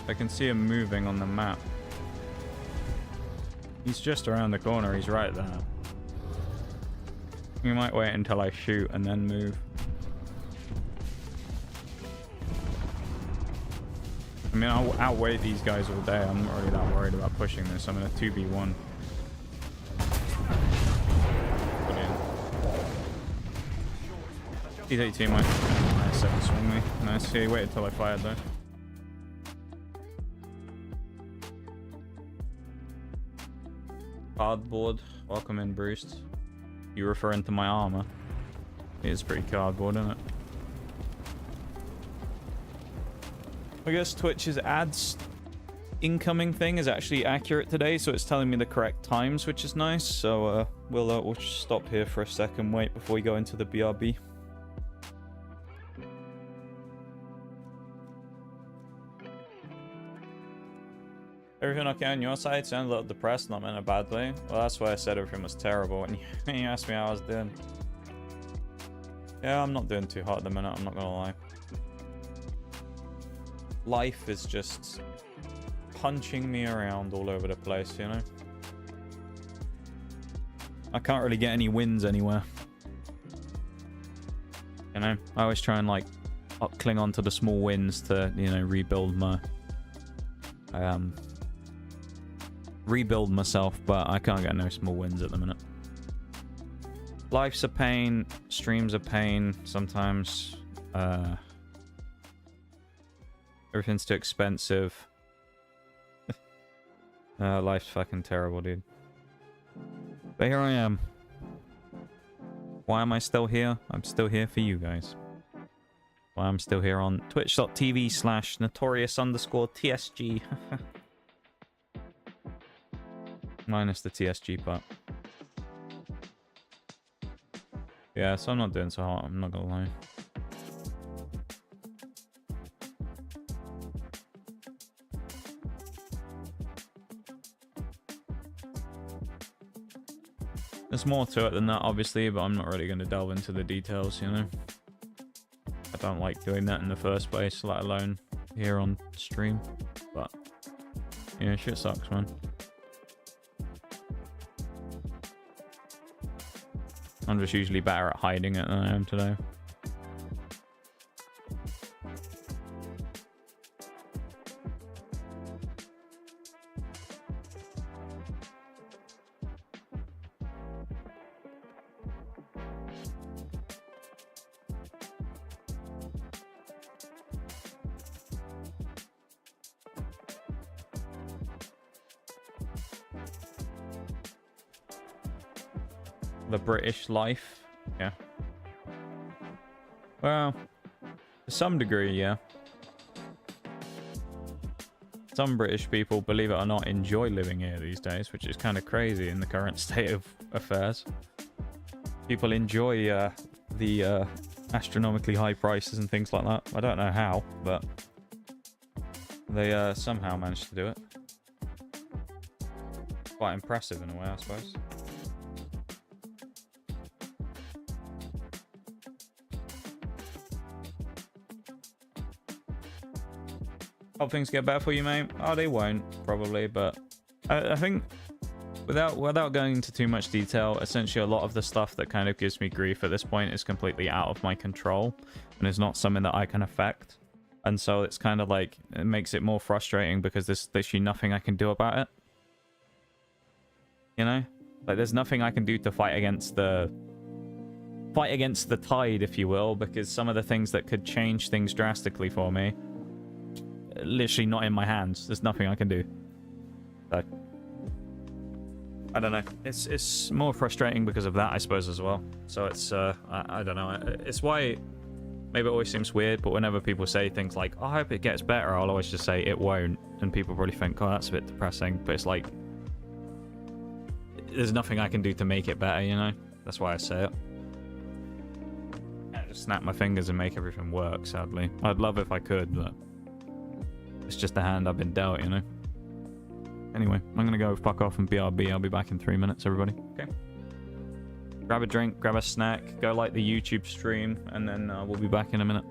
I can see him moving on the map. He's just around the corner. He's right there. We might wait until I shoot and then move. I mean, I'll outweigh these guys all day. I'm not really that worried about pushing this. I'm in a 2v1. T-32 might IS-7 swing me. Nice. He waited till I fired though. Cardboard. Welcome in, Bruce. You referring to my armor? It is pretty cardboard, isn't it? I guess Twitch's ads incoming thing is actually accurate today, so it's telling me the correct times, which is nice. So we'll stop here for a second, wait before we go into the BRB. Everything okay on your side? Sound a little depressed, not in a bad way. Well, that's why I said everything was terrible when you asked me how I was doing. Yeah, I'm not doing too hot at the minute, I'm not gonna lie. Life is just punching me around all over the place, you know? I can't really get any wins anywhere. You know? I always try and, like, cling on to the small wins to, you know, rebuild myself, but I can't get no small wins at the minute. Life's a pain, streams a pain, sometimes everything's too expensive. Life's fucking terrible, dude. But here I am. Why am I still here? I'm still here for you guys. Why I'm still here on twitch.tv/notorious_TSG. Minus the TSG part. Yeah, so I'm not doing so hot, I'm not gonna lie. There's more to it than that, obviously, but I'm not really going to delve into the details, you know? I don't like doing that in the first place, let alone here on stream. But, yeah, shit sucks, man. I'm just usually better at hiding it than I am today. the British life. Yeah. Well, to some degree, yeah. Some British people, believe it or not, enjoy living here these days, which is kind of crazy in the current state of affairs. People enjoy the astronomically high prices and things like that. I don't know how, but they somehow managed to do it. Quite impressive in a way, I suppose. Hope things get better for you, mate. Oh, they won't, probably, but I think without going into too much detail, essentially a lot of the stuff that kind of gives me grief at this point is completely out of my control and is not something that I can affect. And so it's kind of like, it makes it more frustrating because there's literally nothing I can do about it. You know? Like, there's nothing I can do to fight against the tide, if you will, because some of the things that could change things drastically for me literally not in my hands. There's nothing I can do. So I don't know. It's more frustrating because of that, I suppose, as well. So it's I don't know. It's why maybe it always seems weird, but whenever people say things like, oh, I hope it gets better, I'll always just say it won't, and people probably think, oh, that's a bit depressing, but it's like there's nothing I can do to make it better, you know? That's why I say it. I just snap my fingers and make everything work, sadly. I'd love if I could, but it's just the hand I've been dealt, you know? Anyway, I'm gonna go fuck off and BRB. I'll be back in 3 minutes, everybody. Okay. Grab a drink, grab a snack, go like the YouTube stream, and then we'll be back in a minute.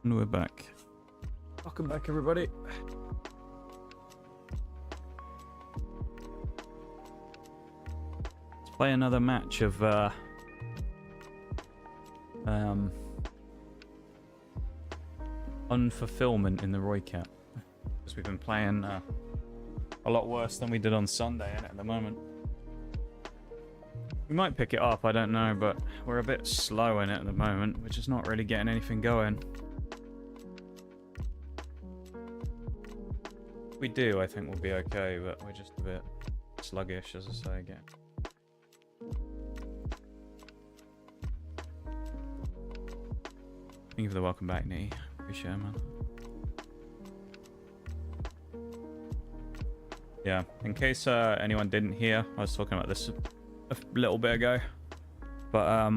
And we're back. Welcome back, everybody. Let's play another match of unfulfillment in the Roy Cap. Because we've been playing a lot worse than we did on Sunday at the moment. We might pick it up, I don't know, but we're a bit slow in it at the moment. We're just not really getting anything going. we do, I think we'll be okay, but we're just a bit sluggish, as I say again. Thank you for the welcome back, Nee. Appreciate it, man. Yeah, in case anyone didn't hear, I was talking about this a little bit ago, but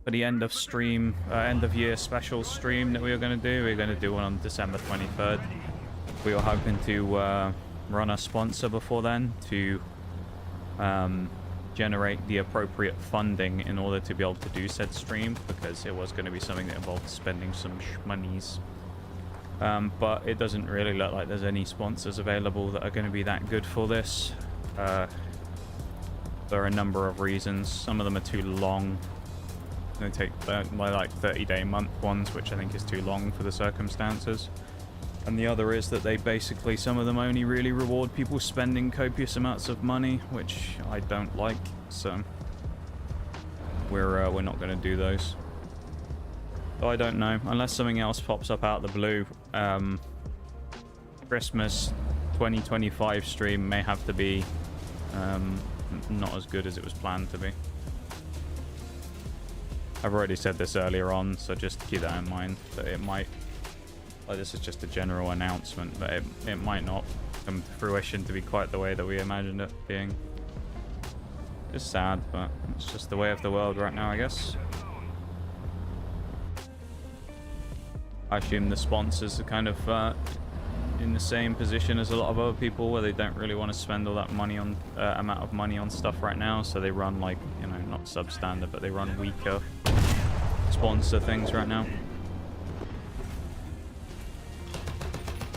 for the end of stream, end of year special stream that we were going to do one on December 23rd. We were hoping to run a sponsor before then to generate the appropriate funding in order to be able to do said stream, because it was going to be something that involved spending some monies. But it doesn't really look like there's any sponsors available that are going to be that good for this. There are a number of reasons. Some of them are too long. They take my like 30-day month ones, which I think is too long for the circumstances. And the other is that they basically, some of them only really reward people spending copious amounts of money, which I don't like. So we're not going to do those. Oh, I don't know. Unless something else pops up out of the blue. Christmas 2025 stream may have to be not as good as it was planned to be. I've already said this earlier on, so just keep that in mind. That it might... Like, this is just a general announcement, but it might not come to fruition to be quite the way that we imagined it being. It's sad, but it's just the way of the world right now, I guess. I assume the sponsors are kind of in the same position as a lot of other people, where they don't really want to spend all that money on amount of money on stuff right now, so they run like, you know, not substandard, but they run weaker sponsor things right now,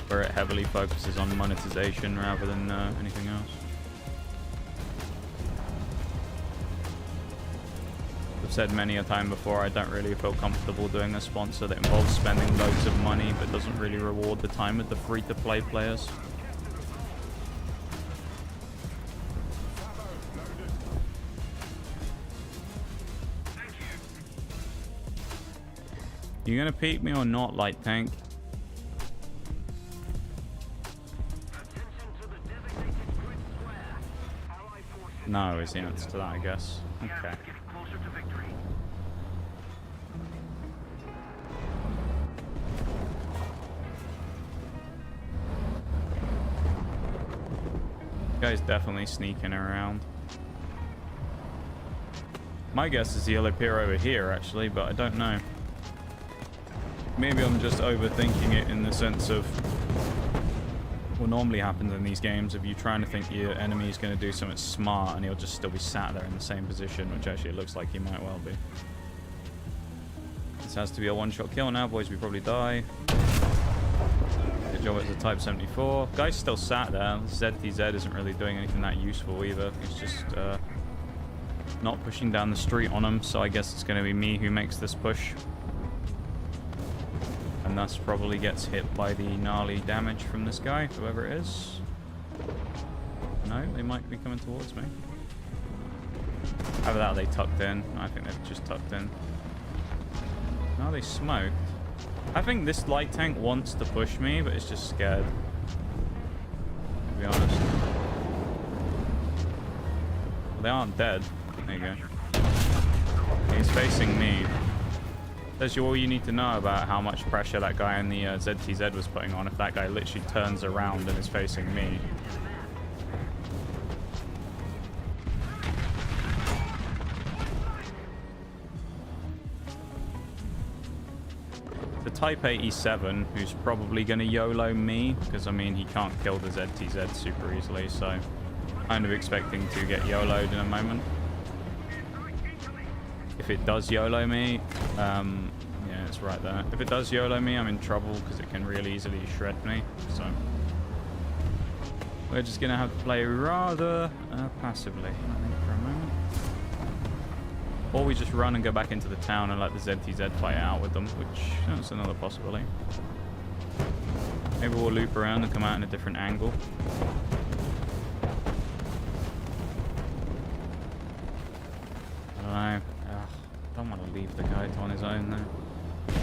where it heavily focuses on monetization rather than anything else. I've said many a time before, I don't really feel comfortable doing a sponsor that involves spending loads of money but doesn't really reward the time of the free-to-play players. You gonna peek me or not, light tank? No is the answer to that, I guess. Okay. Guy's definitely sneaking around. My guess is he'll appear over here, actually, but I don't know. Maybe I'm just overthinking it in the sense of what normally happens in these games. If you're trying to think your enemy is going to do something smart, and he'll just still be sat there in the same position, which actually it looks like he might well be. This has to be a one-shot kill now, boys. We probably die. Good job, it's a Type 74. Guy's still sat there. ZTZ isn't really doing anything that useful either. He's just not pushing down the street on him, so I guess it's going to be me who makes this push. And thus probably gets hit by the gnarly damage from this guy, whoever it is. No, they might be coming towards me. Either that or they tucked in. I think they've just tucked in. No, they smoked. I think this light tank wants to push me, but it's just scared. To be honest. Well, they aren't dead. There you go. He's facing me. That's all you need to know about how much pressure that guy in the ZTZ was putting on. If that guy literally turns around and is facing me. The Type 87, who's probably going to YOLO me, because I mean he can't kill the ZTZ super easily, so kind of expecting to get YOLO'd in a moment. If it does YOLO me, yeah, it's right there. If it does YOLO me, I'm in trouble because it can really easily shred me. So we're just gonna have to play rather passively, I think, for a moment. Or we just run and go back into the town and let the ZTZ fight out with them, which that's another possibility. Maybe we'll loop around and come out in a different angle. I don't know. I don't want to leave the guy on his own though.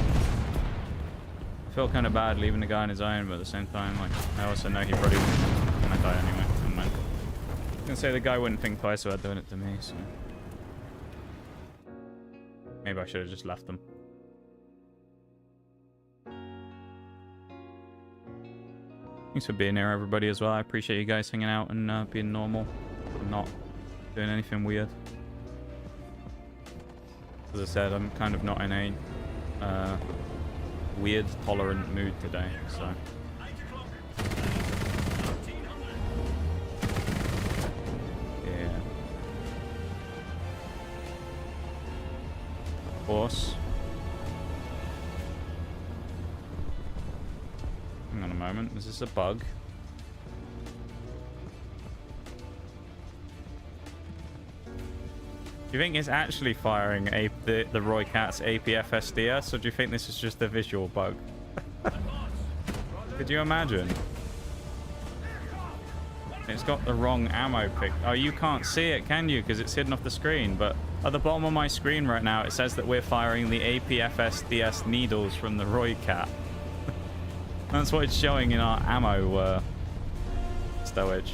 I felt kind of bad leaving the guy on his own, but at the same time, like, I also know he probably wouldn't gonna die anyway. I was gonna say the guy wouldn't think twice about doing it to me, so maybe I should have just left them. Thanks for being here, everybody, as well. I appreciate you guys hanging out and being normal and not doing anything weird. As I said, I'm kind of not in a weird, tolerant mood today, so. Yeah. Of course. Hang on a moment. Is this a bug? Do you think it's actually firing the Roy Cat's APF SDS, or do you think this is just a visual bug? Could you imagine? It's got the wrong ammo pick. Oh, you can't see it, can you? Because it's hidden off the screen. But at the bottom of my screen right now, it says that we're firing the APF SDS needles from the Roy Cat. That's what it's showing in our ammo stowage.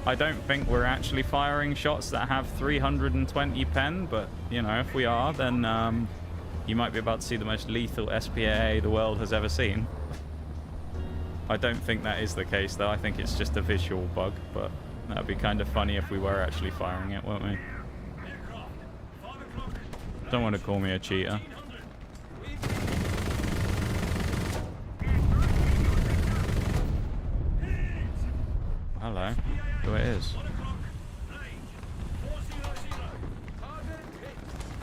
I don't think we're actually firing shots that have 320 pen, but, you know, if we are, then you might be about to see the most lethal SPAA the world has ever seen. I don't think that is the case, though. I think it's just a visual bug, but that'd be kind of funny if we were actually firing it, wouldn't we? Don't want to call me a cheater. Hello. Who it is?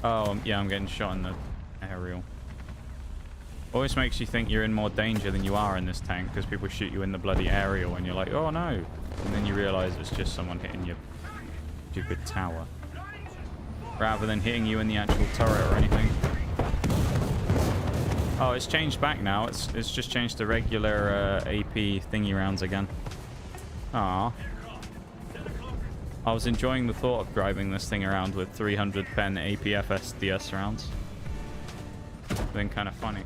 Oh, yeah, I'm getting shot in the aerial. Always makes you think you're in more danger than you are in this tank, because people shoot you in the bloody aerial and you're like, oh no. And then you realize it's just someone hitting your stupid tower. Rather than hitting you in the actual turret or anything. Oh, it's changed back now. It's just changed to regular AP thingy rounds again. Ah. I was enjoying the thought of driving this thing around with 300 pen APF SDS rounds. Been kind of funny.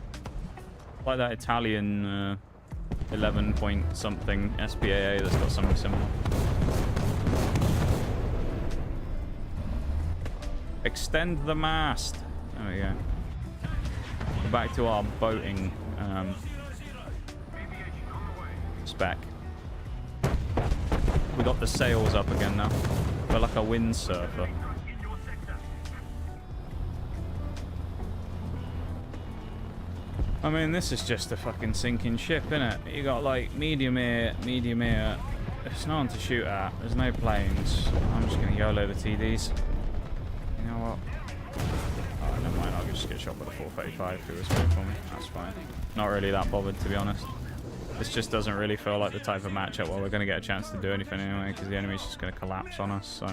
Like that Italian 11 point something SPAA that's got something similar. Extend the mast. There we go. Back to our boating spec. We got the sails up again now. We're like a windsurfer. I mean, this is just a fucking sinking ship, innit? You got like medium air. There's no one to shoot at. There's no planes. I'm just gonna YOLO the TDs. You know what? Oh, never mind. I'll just get shot by the 435 who was waiting for me. That's fine. Not really that bothered, to be honest. This just doesn't really feel like the type of matchup where we're going to get a chance to do anything anyway, because the enemy's just going to collapse on us, so...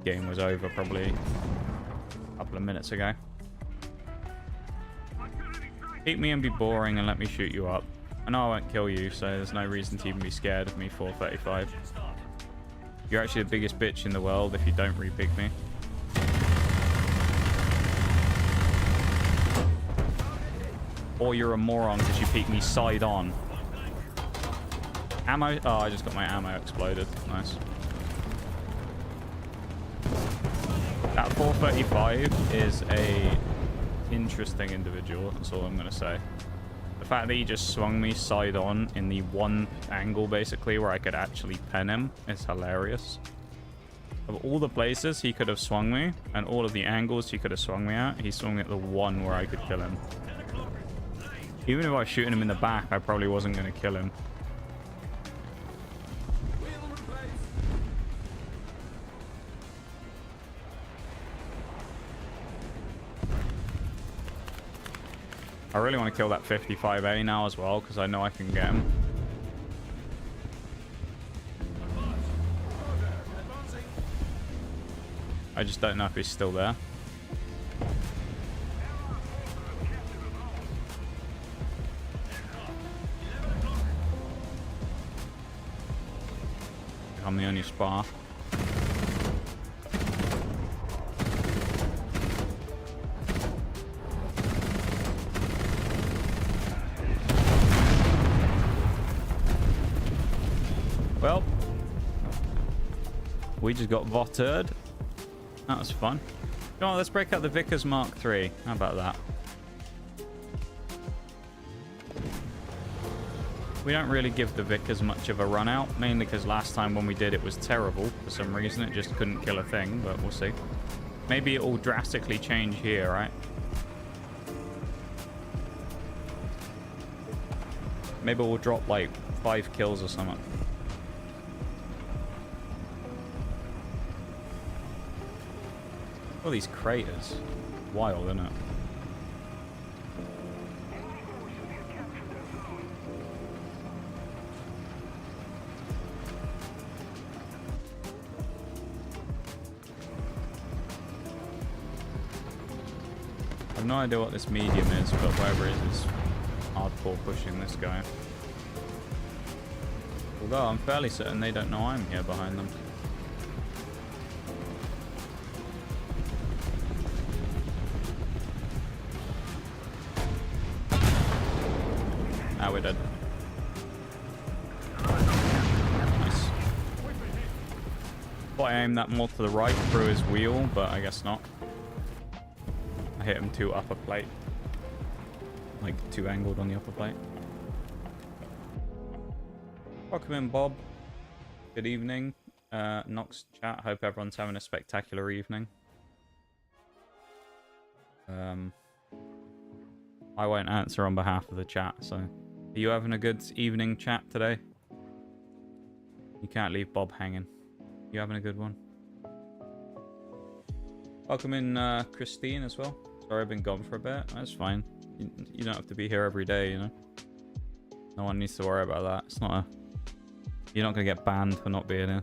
Game was over probably a couple of minutes ago. Keep me and be boring and let me shoot you up. I know I won't kill you, so there's no reason to even be scared of me 435. You're actually the biggest bitch in the world if you don't re-pick me. Or you're a moron because you peeked me side on. Ammo? Oh, I just got my ammo exploded. Nice. That 435 is a interesting individual. That's all I'm going to say. The fact that he just swung me side on in the one angle, basically, where I could actually pen him is hilarious. Of all the places he could have swung me, and all of the angles he could have swung me at, he swung me at the one where I could kill him. Even if I was shooting him in the back, I probably wasn't going to kill him. I really want to kill that 55A now as well, because I know I can get him. I just don't know if he's still there. I'm the only spar. We just got voted. That was fun. Come on, let's break out the Vickers Mark III. How about that? We don't really give the Vickers much of a run out, mainly because last time when we did it was terrible for some reason. It just couldn't kill a thing, but we'll see. Maybe it will drastically change here, right? Maybe we'll drop like 5 kills or something. All these craters. Wild, isn't it? I have no idea what this medium is, but whatever it is hardcore pushing this guy. Although I'm fairly certain they don't know I'm here behind them. Ah, we're dead. Nice. Thought I aimed that more to the right through his wheel, but I guess not. I hit him too upper plate. Like, too angled on the upper plate. Welcome in, Bob. Good evening. Nox chat. Hope everyone's having a spectacular evening. I won't answer on behalf of the chat, so... Are you having a good evening chat today? You can't leave Bob hanging. You having a good one? Welcome in, Christine, as well. Sorry I've been gone for a bit. That's fine. You don't have to be here every day, you know? No one needs to worry about that. It's not a... You're not going to get banned for not being here.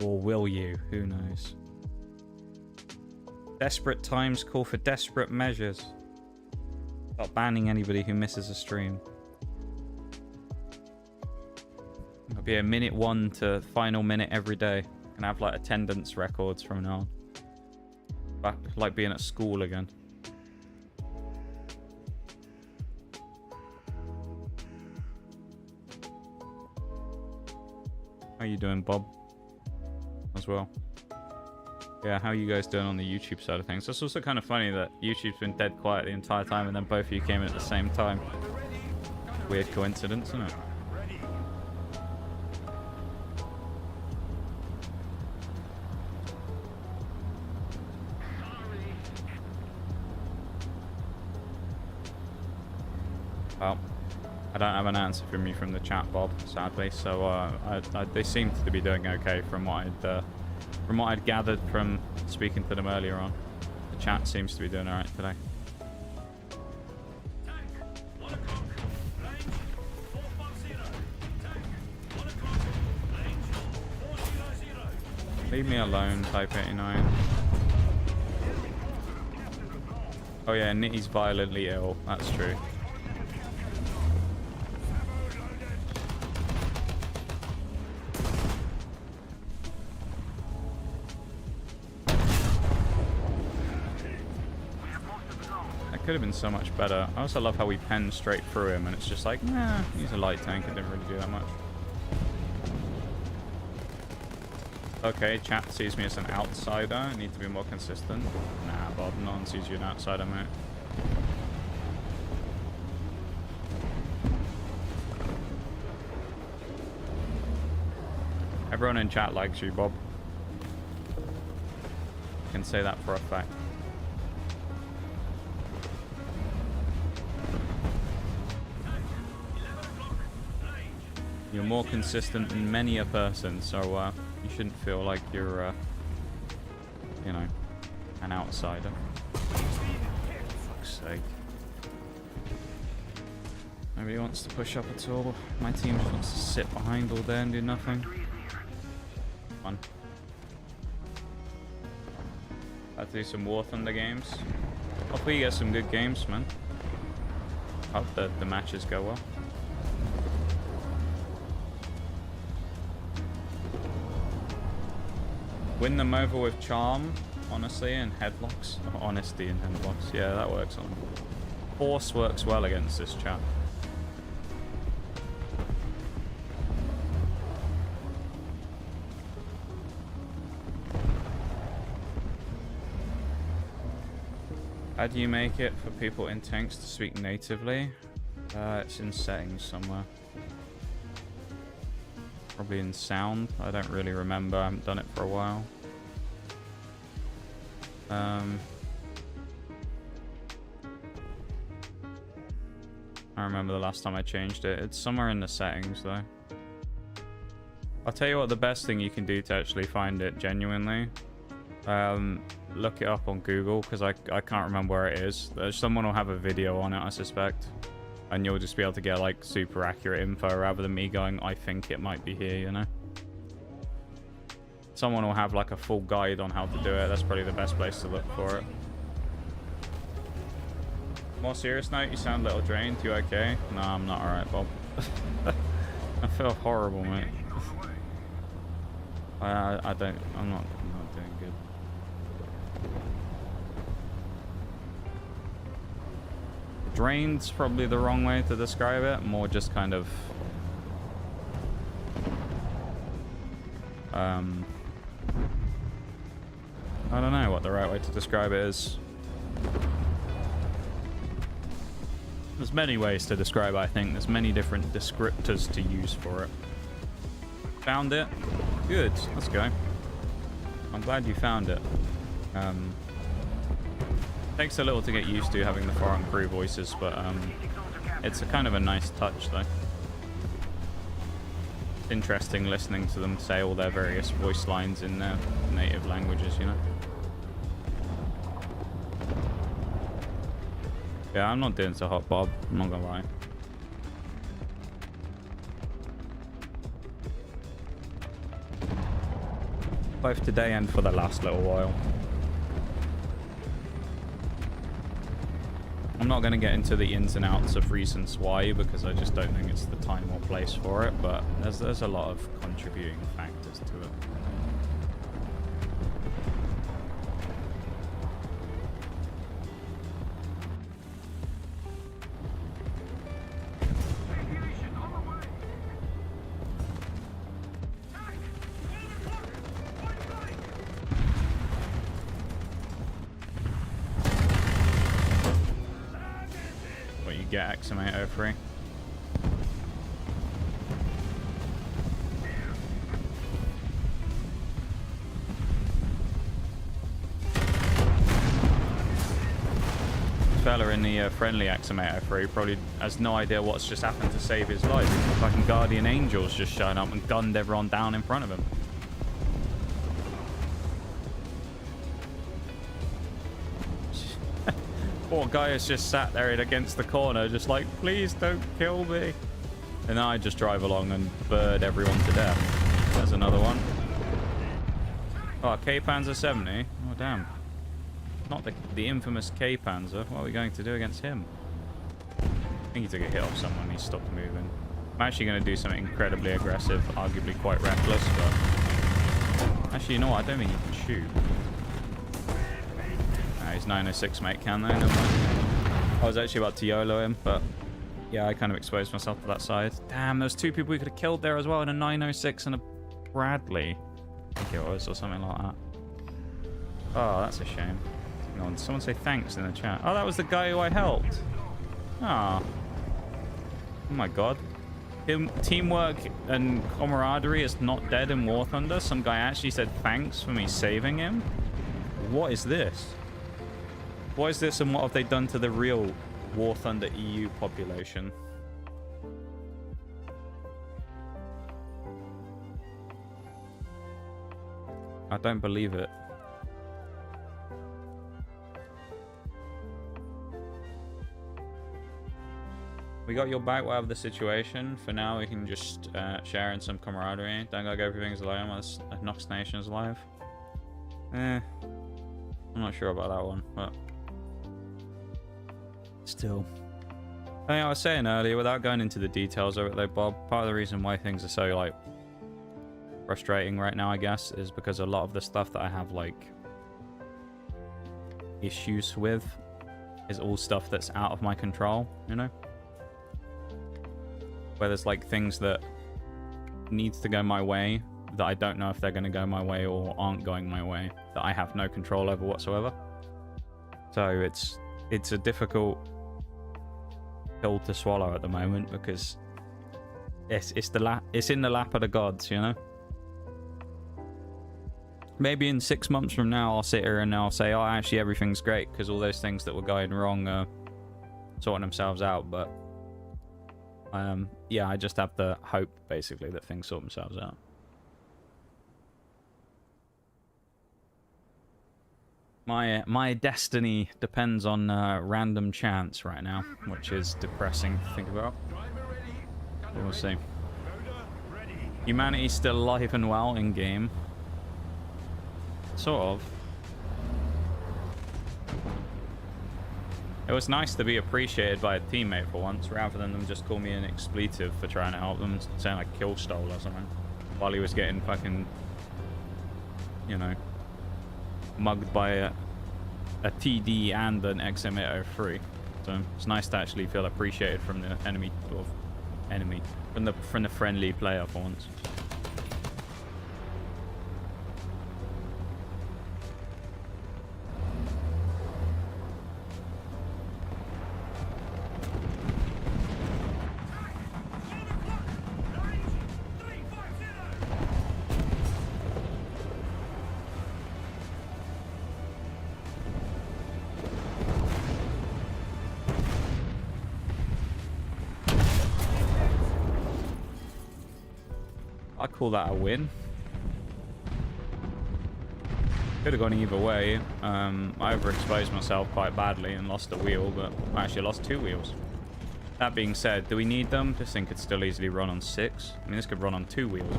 Or will you? Who knows? Desperate times call for desperate measures. Stop banning anybody who misses a stream. It'll be a minute 1 to final minute every day. Can have like attendance records from now on. Back like being at school again. How you doing, Bob? As well. Yeah, how are you guys doing on the YouTube side of things? It's also kind of funny that YouTube's been dead quiet the entire time and then both of you came in at the same time. Weird coincidence, isn't it? Well, I don't have an answer from you from the chat, Bob, sadly. So they seem to be doing okay from what I'd gathered from speaking to them earlier on. The chat seems to be doing alright today. Leave me alone, Type 89. Oh yeah, Nitty's violently ill. That's true. Could have been so much better. I also love how we pen straight through him and it's just like, nah, he's a light tank, it didn't really do that much. Okay, chat sees me as an outsider. I need to be more consistent. Nah, Bob, no one sees you an outsider, mate. Everyone in chat likes you, Bob. I can say that for a fact. You're more consistent than many a person, so you shouldn't feel like you're, you know, an outsider. For fuck's sake. Nobody wants to push up at all. My team just wants to sit behind all day and do nothing. Fun. Had to do some War Thunder games. Hopefully you get some good games, man. Hope the matches go well. Win them over with charm, honestly, and headlocks. Oh, honesty and headlocks. Yeah, that works on them. Force works well against this chat. How do you make it for people in tanks to speak natively? It's in settings somewhere. Probably in sound. I don't really remember. I haven't done it for a while. I remember the last time I changed it. It's somewhere in the settings though. I'll tell you what, the best thing you can do to actually find it genuinely. Look it up on Google, because I can't remember where it is. Someone will have a video on it, I suspect. And you'll just be able to get like super accurate info rather than me going, I think it might be here, you know? Someone will have like a full guide on how to do it. That's probably the best place to look for it. More serious note, you sound a little drained. You okay? No, I'm not alright, Bob. I feel horrible, mate. I'm not doing good. Drained's probably the wrong way to describe it. More just kind of I don't know what the right way to describe it is. There's many ways to describe it, I think. There's many different descriptors to use for it. Found it? Good. Let's go. I'm glad you found it. Takes a little to get used to having the foreign crew voices, but it's a kind of a nice touch, though. Interesting listening to them say all their various voice lines in their native languages, you know? Yeah, I'm not doing so hot, Bob. I'm not gonna lie. Both today and for the last little while. I'm not going to get into the ins and outs of reasons why, because I just don't think it's the time or place for it, but there's a lot of contributing factors to it. Get Axamato free. Fella in the friendly Axamato free probably has no idea what's just happened to save his life. Fucking guardian angels just shown up and gunned everyone down in front of him. Poor guy has just sat there against the corner, just like, please don't kill me. And then I just drive along and bird everyone to death. There's another one. Oh, K-Panzer 70. Oh, damn. Not the infamous K-Panzer. What are we going to do against him? I think he took a hit off someone. He stopped moving. I'm actually going to do something incredibly aggressive, arguably quite reckless, but... Actually, you know what? I don't think he can shoot. He's 906, mate. Can they? No. I was actually about to YOLO him, but yeah, I kind of exposed myself to that side. Damn, there's two people we could have killed there as well, in a 906 and a Bradley. I think it was, or something like that. Oh, that's a shame. Hang on, someone say thanks in the chat. Oh, that was the guy who I helped. Oh. Oh my god. Teamwork and camaraderie is not dead in War Thunder. Some guy actually said thanks for me saving him. What is this? What is this, and what have they done to the real War Thunder EU population? I don't believe it. We got your back, whatever the situation. For now, we can just share in some camaraderie. Don't go everything's alone while Nox Nation's alive. I'm not sure about that one, but... Still. I mean, I was saying earlier, without going into the details of it though, Bob, part of the reason why things are so, like, frustrating right now, I guess, is because a lot of the stuff that I have, like, issues with is all stuff that's out of my control, you know? Where there's, like, things that needs to go my way that I don't know if they're going to go my way or aren't going my way, that I have no control over whatsoever. So it's it's a difficult pill to swallow at the moment because it's in the lap of the gods, you know. Maybe in 6 months from now, I'll sit here and I'll say, oh, actually everything's great because all those things that were going wrong are sorting themselves out. But yeah, I just have the hope basically that things sort themselves out. My destiny depends on random chance right now, which is depressing to think about. But we'll see. Humanity's still alive and well in game. Sort of. It was nice to be appreciated by a teammate for once, rather than them just call me an expletive for trying to help them, saying like kill stole or something, while he was getting fucking, you know, mugged by a TD and an XM803. So it's nice to actually feel appreciated from the enemy, sort of enemy, from the friendly player for once. I call that a win. Could have gone either way. I overexposed myself quite badly and lost a wheel, but I actually lost 2 wheels. That being said, do we need them? This thing could still easily run on 6. I mean, this could run on 2 wheels.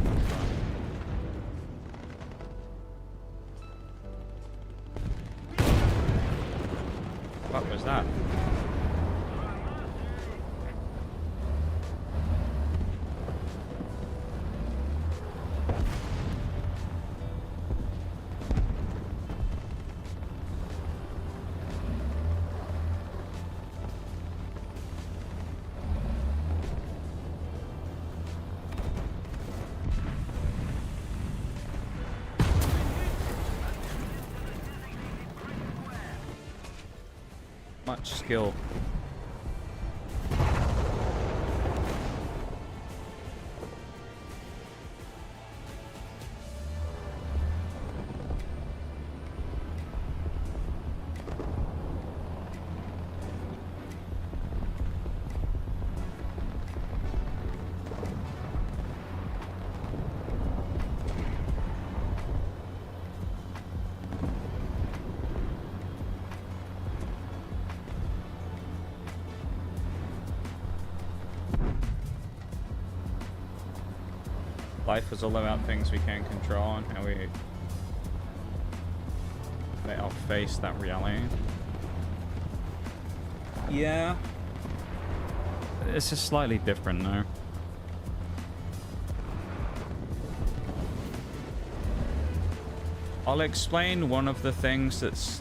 What was that? Much skill. Life is all about things we can control and how we let our face that reality. Yeah. It's just slightly different now. I'll explain one of the things that's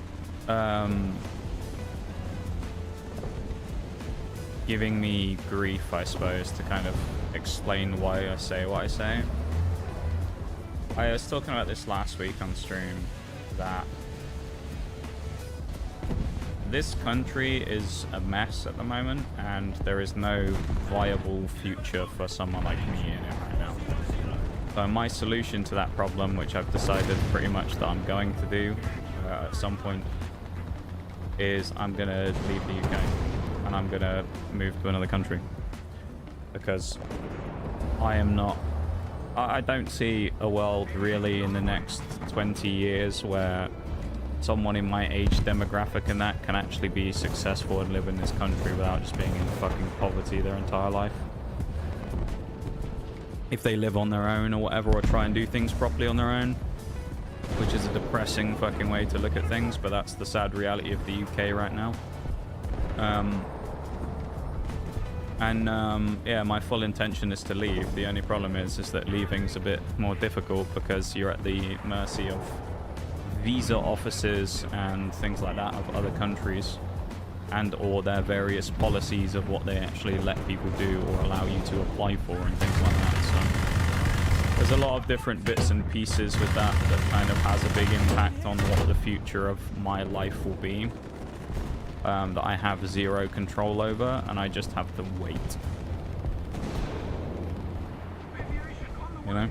giving me grief, I suppose, to kind of explain why I say what I say. I was talking about this last week on stream, that this country is a mess at the moment and there is no viable future for someone like me in it right now. So my solution to that problem, which I've decided pretty much that I'm going to do at some point, is I'm going to leave the UK and I'm going to move to another country. Because I don't see a world really in the next 20 years where someone in my age demographic and that can actually be successful and live in this country without just being in fucking poverty their entire life. If they live on their own or whatever, or try and do things properly on their own, which is a depressing fucking way to look at things, but that's the sad reality of the UK right now. Yeah, my full intention is to leave. The only problem is that leaving's a bit more difficult because you're at the mercy of visa offices and things like that of other countries, and or their various policies of what they actually let people do or allow you to apply for and things like that. So there's a lot of different bits and pieces with that kind of has a big impact on what the future of my life will be. that I have zero control over, and I just have to wait. You know?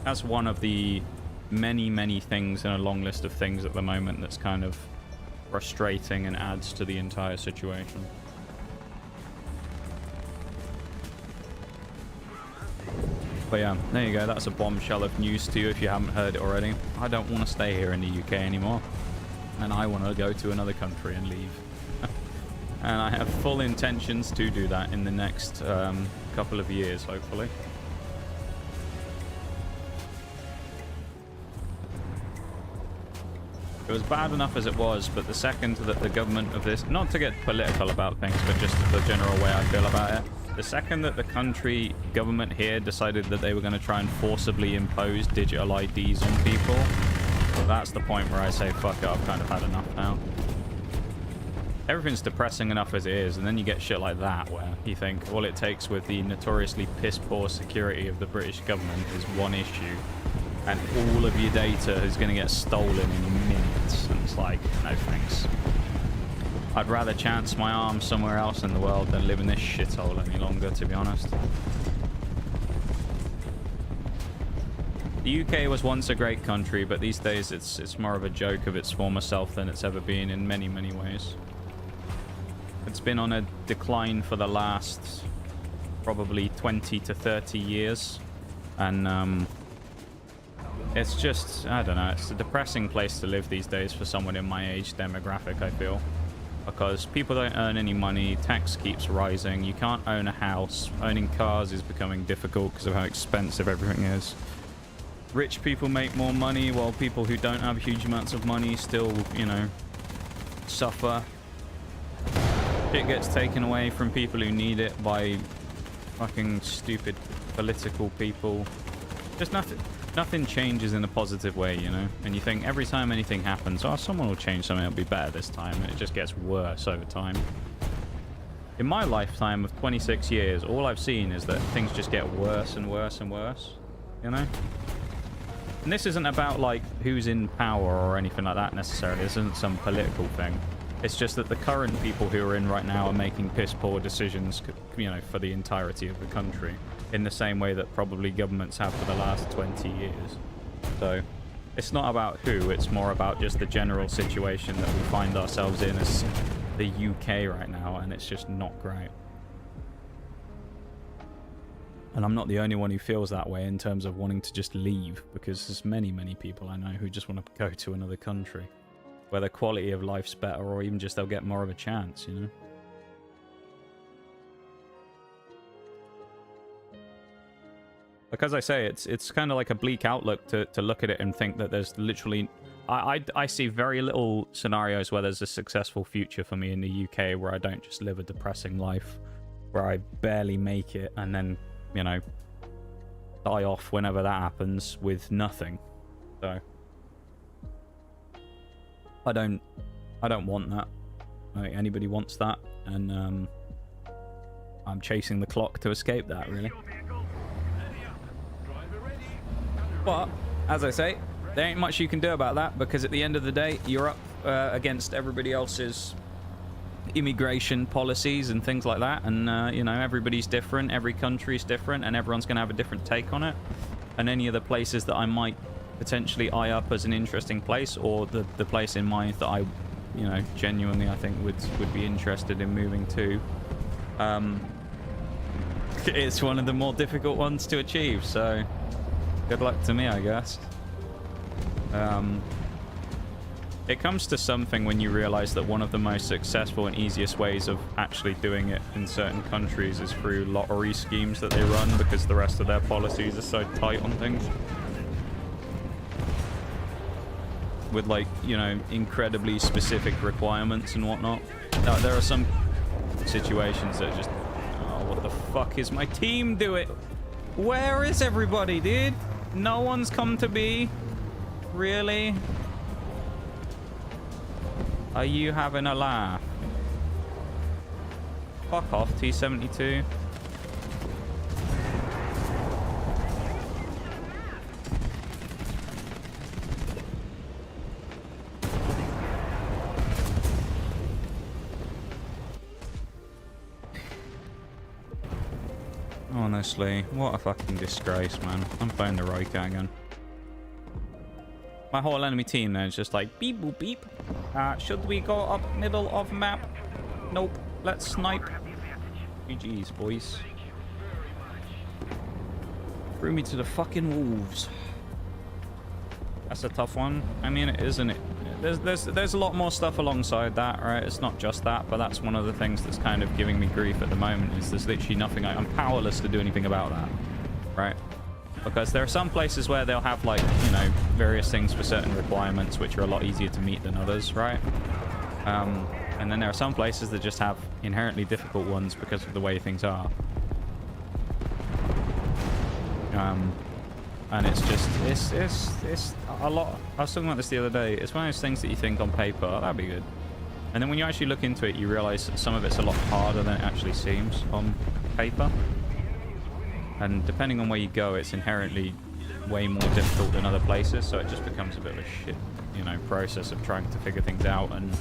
That's one of the many, many things in a long list of things at the moment that's kind of frustrating and adds to the entire situation. But yeah, there you go. That's a bombshell of news to you if you haven't heard it already. I don't want to stay here in the UK anymore. And I want to go to another country and leave. And I have full intentions to do that in the next couple of years, hopefully. It was bad enough as it was, but the second that the government of this, not to get political about things, but just the general way I feel about it, the second that the country government here decided that they were going to try and forcibly impose digital IDs on people, that's the point where I say, fuck it, I've kind of had enough now. Everything's depressing enough as it is, and then you get shit like that where you think all it takes with the notoriously piss-poor security of the British government is one issue, and all of your data is going to get stolen in minutes. And it's like, no thanks. I'd rather chance my arm somewhere else in the world than live in this shithole any longer, to be honest. The UK was once a great country, but these days it's more of a joke of its former self than it's ever been in many, many ways. It's been on a decline for the last probably 20 to 30 years. And it's just, I don't know, it's a depressing place to live these days for someone in my age demographic, I feel. Because people don't earn any money, tax keeps rising, you can't own a house, owning cars is becoming difficult because of how expensive everything is. Rich people make more money while people who don't have huge amounts of money still, you know, suffer. Shit gets taken away from people who need it by fucking stupid political people. Just nothing changes in a positive way, you know? And you think every time anything happens, oh, someone will change something, it'll be better this time. And it just gets worse over time. In my lifetime of 26 years, all I've seen is that things just get worse and worse and worse, you know? And this isn't about, like, who's in power or anything like that necessarily. This isn't some political thing. It's just that the current people who are in right now are making piss-poor decisions, you know, for the entirety of the country. In the same way that probably governments have for the last 20 years. So, it's not about who, it's more about just the general situation that we find ourselves in as the UK right now, and it's just not great. And I'm not the only one who feels that way in terms of wanting to just leave, because there's many, many people I know who just want to go to another country where the quality of life's better, or even just they'll get more of a chance, you know? Like, as I say, it's kind of like a bleak outlook to look at it and think that there's literally... I see very little scenarios where there's a successful future for me in the UK where I don't just live a depressing life, where I barely make it and then, you know, die off whenever that happens with nothing. So I don't want that. I don't think anybody wants that, and I'm chasing the clock to escape that, really. But as I say, there ain't much you can do about that, because at the end of the day, you're up against everybody else's immigration policies and things like that, and you know, everybody's different, every country's different, and everyone's going to have a different take on it. And any of the places that I might potentially eye up as an interesting place, or the place in mind that I, you know, genuinely I think would be interested in moving to, it's one of the more difficult ones to achieve. So good luck to me, I guess. It comes to something when you realize that one of the most successful and easiest ways of actually doing it in certain countries is through lottery schemes that they run, because the rest of their policies are so tight on things. With, like, you know, incredibly specific requirements and whatnot. Now, there are some situations that just... Oh, what the fuck is my team doing? Where is everybody, dude? No one's come to be. Really? Are you having a laugh? Fuck off, T-72. Honestly, what a fucking disgrace, man. I'm playing the Riker again. My whole enemy team then is just like, beep boop beep. Should we go up middle of map? Nope. Let's snipe. GG's, boys. Threw me to the fucking wolves. That's a tough one. I mean, it isn't it. There's a lot more stuff alongside that, right? It's not just that, but that's one of the things that's kind of giving me grief at the moment. Is there's literally nothing. I'm powerless to do anything about that, right? Because there are some places where they'll have, like, you know, various things for certain requirements which are a lot easier to meet than others, right? And then there are some places that just have inherently difficult ones because of the way things are. And it's just, it's a lot. I was talking about this the other day. It's one of those things that you think on paper, oh, that'd be good. And then when you actually look into it, you realize that some of it's a lot harder than it actually seems on paper. And depending on where you go, it's inherently way more difficult than other places. So it just becomes a bit of a shit, you know, process of trying to figure things out and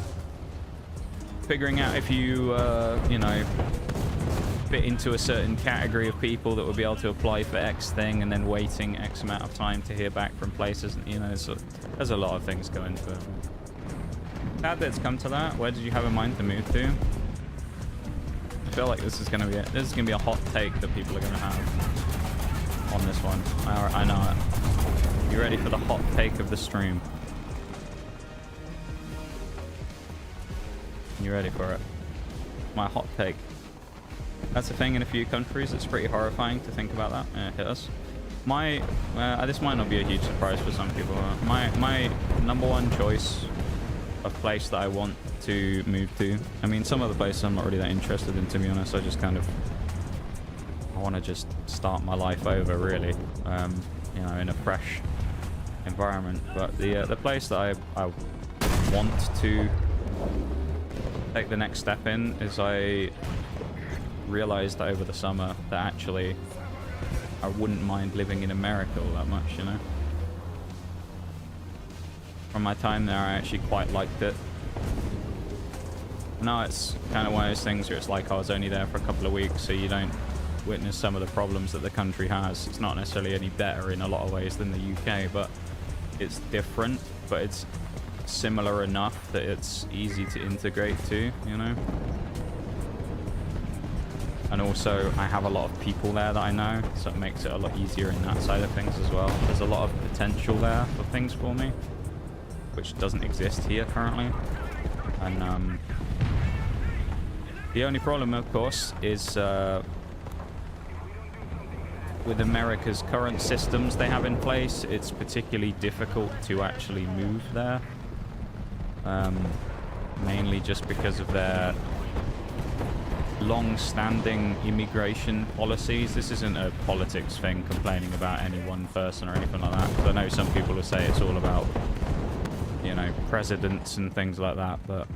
figuring out if you, you know, fit into a certain category of people that would be able to apply for X thing, and then waiting X amount of time to hear back from places. You know, there's a lot of things go into it. Sad that it's come to that. Where did you have in mind to move to? I feel like this is gonna be a hot take that people are gonna have on this one. I know it. You ready for the hot take of the stream? You ready for it? My hot take. That's a thing in a few countries. It's pretty horrifying to think about that. Yeah, it is. This might not be a huge surprise for some people. My number one choice of place that I want to move to. I mean, some other places I'm not really that interested in, to be honest. I want to just start my life over, really. You know, in a fresh environment. But the place that I want to take the next step in is I realized over the summer that actually I wouldn't mind living in America all that much, you know. From my time there, I actually quite liked it. Now it's kind of one of those things where it's like I was only there for a couple of weeks, so you don't witness some of the problems that the country has. It's not necessarily any better in a lot of ways than the UK, but it's different, but it's similar enough that it's easy to integrate to, you know. And also, I have a lot of people there that I know, so it makes it a lot easier in that side of things as well. There's a lot of potential there for things for me, which doesn't exist here currently. And the only problem, of course, is with America's current systems they have in place, it's particularly difficult to actually move there. Mainly just because of their long-standing immigration policies. This isn't a politics thing, complaining about any one person or anything like that. Because I know some people will say it's all about, you know, presidents and things like that. But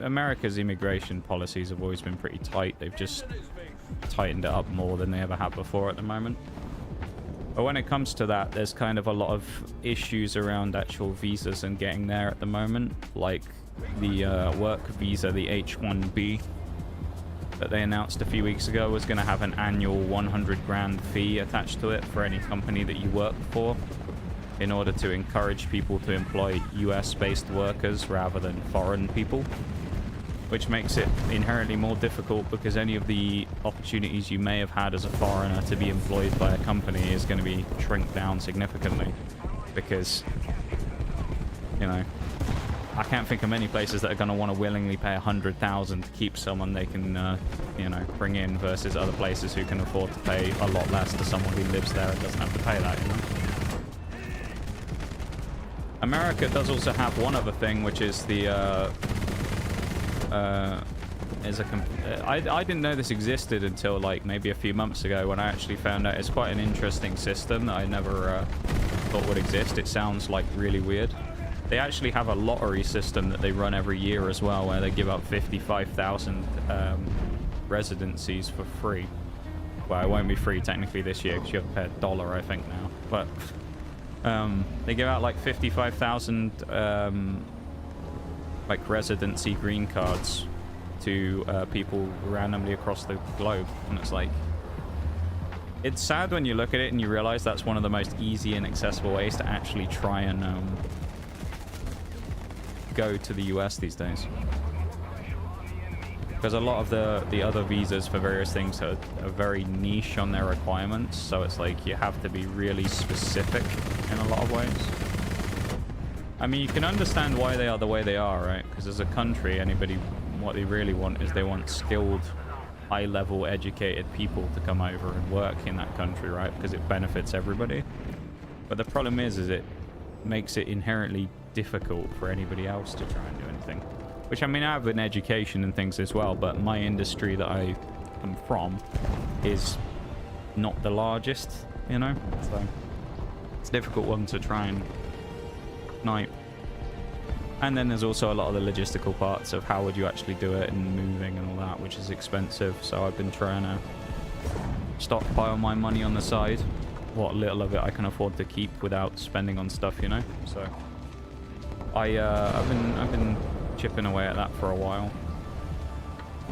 America's immigration policies have always been pretty tight. They've just tightened it up more than they ever have before at the moment. But when it comes to that, there's kind of a lot of issues around actual visas and getting there at the moment. Like the work visa, the H-1B, that they announced a few weeks ago was going to have an annual 100 grand fee attached to it for any company that you work for, in order to encourage people to employ US-based workers rather than foreign people, which makes it inherently more difficult because any of the opportunities you may have had as a foreigner to be employed by a company is going to be shrink down significantly, because, you know, I can't think of many places that are going to want to willingly pay $100,000 to keep someone they can, you know, bring in, versus other places who can afford to pay a lot less to someone who lives there and doesn't have to pay that, you know. America does also have one other thing, which is the I didn't know this existed until like maybe a few months ago, when I actually found out it's quite an interesting system that I never thought would exist. It sounds like really weird. They actually have a lottery system that they run every year as well, where they give out 55,000 residencies for free. Well, it won't be free technically this year because you have to pay $1, I think, now. But they give out like 55,000 like residency green cards to people randomly across the globe, and it's like, It's sad when you look at it and you realize that's one of the most easy and accessible ways to actually try and go to the US these days. Because a lot of the other visas for various things are very niche on their requirements, so it's like you have to be really specific in a lot of ways. I mean, you can understand why they are the way they are, right? Because as a country, what they really want is they want skilled, high-level educated people to come over and work in that country, right? Because it benefits everybody. But the problem is it makes it inherently difficult for anybody else to try and do anything. Which, I mean, I have an education and things as well, but my industry that I am from is not the largest, you know? So it's a difficult one to try and snipe. And then there's also a lot of the logistical parts of how would you actually do it and moving and all that, which is expensive. So I've been trying to stockpile my money on the side, what little of it I can afford to keep without spending on stuff, you know. So I've been chipping away at that for a while.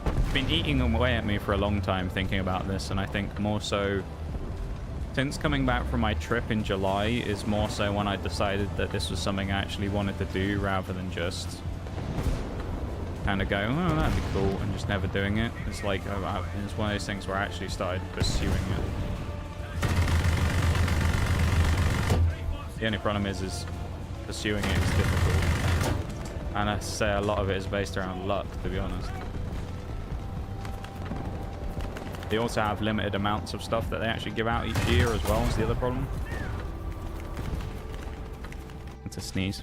It's been eating away at me for a long time thinking about this, and I think more so since coming back from my trip in July is more so when I decided that this was something I actually wanted to do rather than just kind of go, oh, that'd be cool, and just never doing it. It's like, it's one of those things where I actually started pursuing it. The only problem is pursuing it is difficult. And I say a lot of it is based around luck, to be honest. They also have limited amounts of stuff that they actually give out each year as well, is the other problem. It's a sneeze.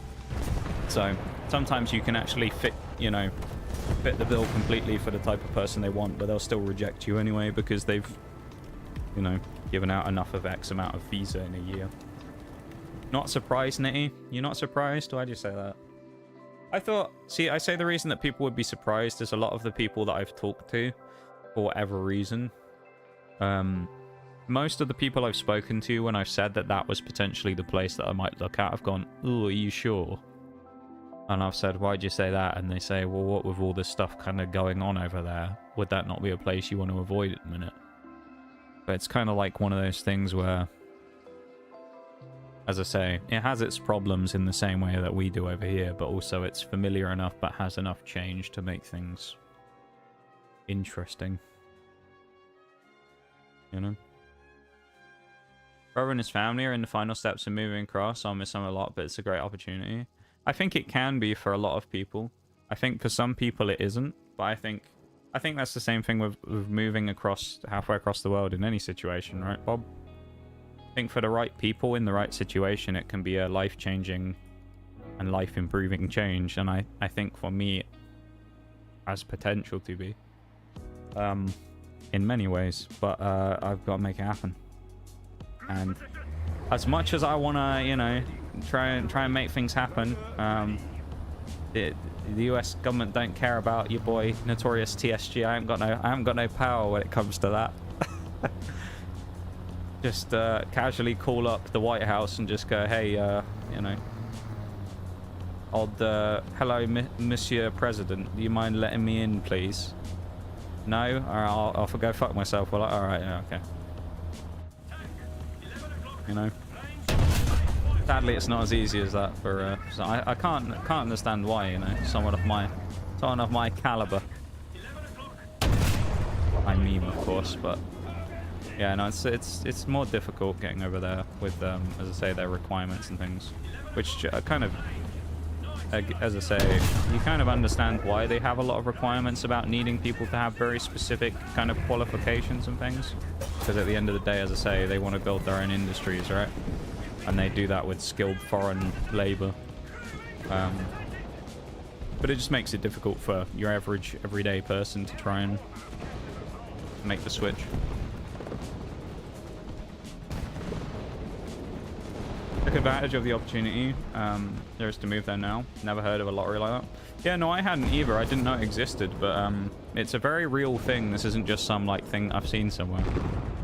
So sometimes you can actually fit the bill completely for the type of person they want, but they'll still reject you anyway because they've, given out enough of X amount of visa in a year. Not surprised, Nitty? You're not surprised? Why'd you say that? I say the reason that people would be surprised is a lot of the people that I've talked to, for whatever reason, most of the people I've spoken to when I've said that was potentially the place that I might look at, have gone, oh, are you sure? And I've said, why'd you say that? And they say, well, what with all this stuff kind of going on over there, would that not be a place you want to avoid at the minute? But it's kind of like one of those things where, as I say, it has its problems in the same way that we do over here, but also it's familiar enough but has enough change to make things interesting. Brother and his family are in the final steps of moving across. I'll miss them a lot, but it's a great opportunity. I think it can be for a lot of people. I think for some people it isn't, but I think that's the same thing with moving across halfway across the world in any situation, right, Bob? I think for the right people in the right situation, it can be a life-changing and life-improving change, and I think for me it has potential to be. In many ways, but I've got to make it happen. And as much as I want to, try and make things happen, the US government don't care about your boy Notorious TSG. I haven't got no power when it comes to that. Just casually call up the White House and just go, hey, hello, Monsieur President, do you mind letting me in, please? No? Alright, I'll go fuck myself. Well, alright, yeah, okay. Sadly, it's not as easy as that for, so I can't understand why, someone of my caliber. I mean, of course, but yeah, no, it's more difficult getting over there with, as I say, their requirements and things, which kind of, as I say, you kind of understand why they have a lot of requirements about needing people to have very specific kind of qualifications and things. Because at the end of the day, as I say, they want to build their own industries, right? And they do that with skilled foreign labor. But it just makes it difficult for your average, everyday person to try and make the switch. Took advantage of the opportunity there is to move there now. Never heard of a lottery like that. Yeah, no, I hadn't either. I didn't know it existed, but it's a very real thing. This isn't just some thing I've seen somewhere.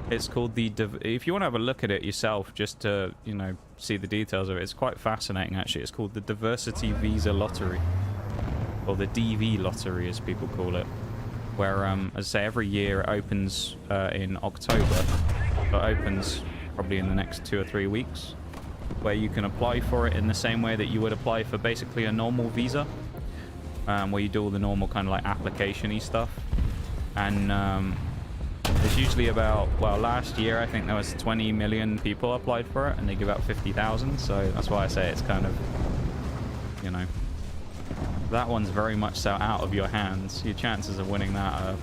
It's called the if you want to have a look at it yourself, just to see the details of it, it's quite fascinating actually. It's called the Diversity Visa Lottery, or the DV Lottery as people call it, where as I say, every year it opens in October. So it opens probably in the next 2 or 3 weeks, where you can apply for it in the same way that you would apply for basically a normal visa, where you do all the normal kind of like application-y stuff. And there's usually about, well, last year I think there was 20 million people applied for it, and they give out 50,000. So that's why I say it's kind of, you know, that one's very much so out of your hands. Your chances of winning that are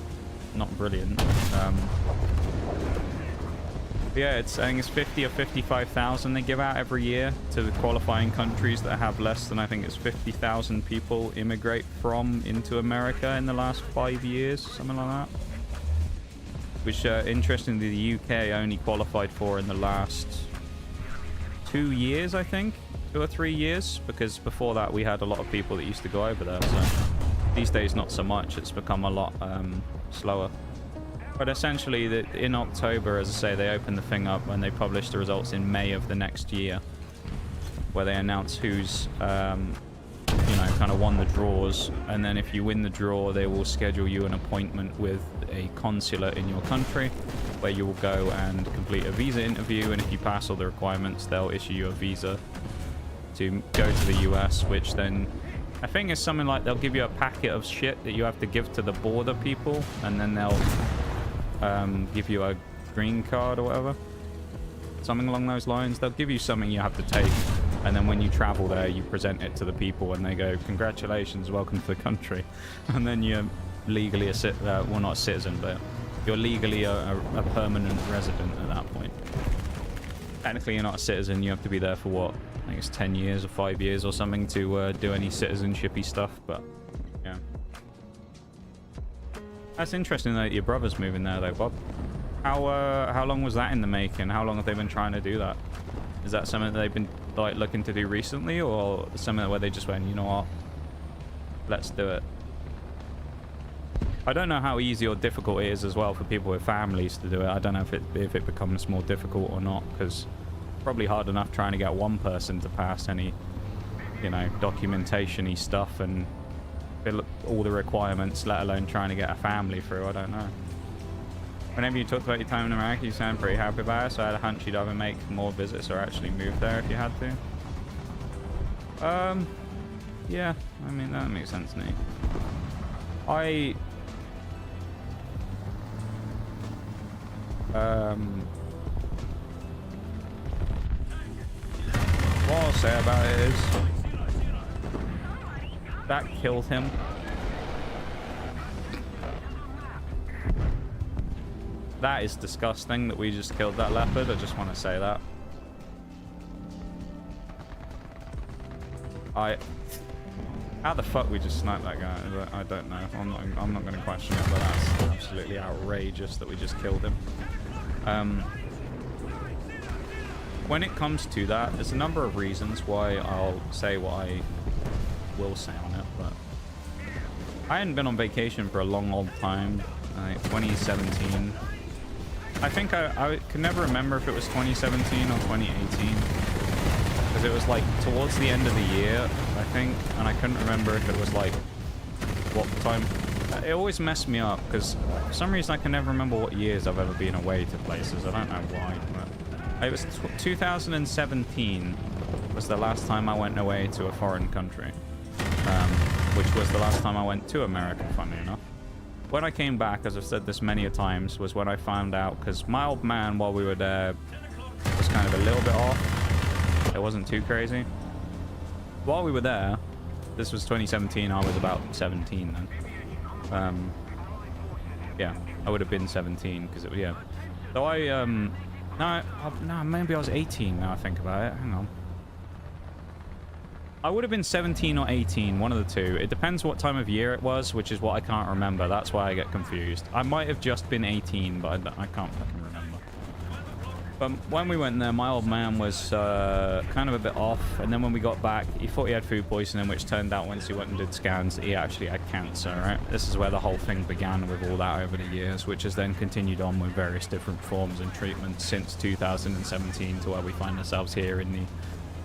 not brilliant. Yeah, I think it's 50 or 55,000 they give out every year to the qualifying countries that have less than, I think it's 50,000 people immigrate from into America in the last 5 years, something like that. Which, interestingly, the UK only qualified for in the last 2 years, I think. 2 or 3 years, because before that we had a lot of people that used to go over there. So these days, not so much. It's become a lot slower. But essentially, in October, as I say, they opened the thing up and they published the results in May of the next year, where they announce who's, you know, kind of won the draws. And then if you win the draw, they will schedule you an appointment with a consulate in your country, where you will go and complete a visa interview. And if you pass all the requirements, they'll issue you a visa to go to the US, which then I think is something like they'll give you a packet of shit that you have to give to the border people, and then they'll give you a green card or whatever, something along those lines. They'll give you something you have to take, and then when you travel there, you present it to the people, and they go, "Congratulations, welcome to the country," and then you're legally well, not a citizen, but you're legally a permanent resident at that point. Technically, you're not a citizen. You have to be there for what? I think it's 10 years or 5 years or something to do any citizenship-y stuff, but yeah. That's interesting that your brother's moving there, though, Bob. How long was that in the making? How long have they been trying to do that? Is that something that they've been like looking to do recently, or something where they just went, you know what, let's do it? I don't know how easy or difficult it is as well for people with families to do it. I don't know if it becomes more difficult or not, because probably hard enough trying to get one person to pass any, you know, documentation-y stuff and fill all the requirements, let alone trying to get a family through. I don't know. Whenever you talked about your time in America, you sound pretty happy about it, so I had a hunch you'd either make more visits or actually move there if you had to. Yeah, I mean, that makes sense to me. What I'll say about it is that killed him. That is disgusting that we just killed that leopard. I just want to say that. How the fuck we just sniped that guy? I don't know. I'm not going to question it, but that's absolutely outrageous that we just killed him. When it comes to that, there's a number of reasons why I'll say what I will say on it, but I hadn't been on vacation for a long old time. 2017. I think I can never remember if it was 2017 or 2018, because it was like towards the end of the year, I think, and I couldn't remember if it was like what time. It always messed me up because for some reason I can never remember what years I've ever been away to places. I don't know why, but it was 2017 was the last time I went away to a foreign country, which was the last time I went to America, funny enough. When I came back, as I've said this many a times, was when I found out, because my old man, while we were there, was kind of a little bit off. It wasn't too crazy. While we were there, this was 2017, I was about 17 then. Yeah, I would have been 17, because it was, yeah. So no, maybe I was 18 now I think about it. Hang on. I would have been 17 or 18, one of the two. It depends what time of year it was, which is what I can't remember. That's why I get confused. I might have just been 18, but I can't fucking remember. But when we went there, my old man was kind of a bit off. And then when we got back, he thought he had food poisoning, which turned out once he went and did scans, he actually had cancer, right? This is where the whole thing began with all that over the years, which has then continued on with various different forms and treatments since 2017 to where we find ourselves here in the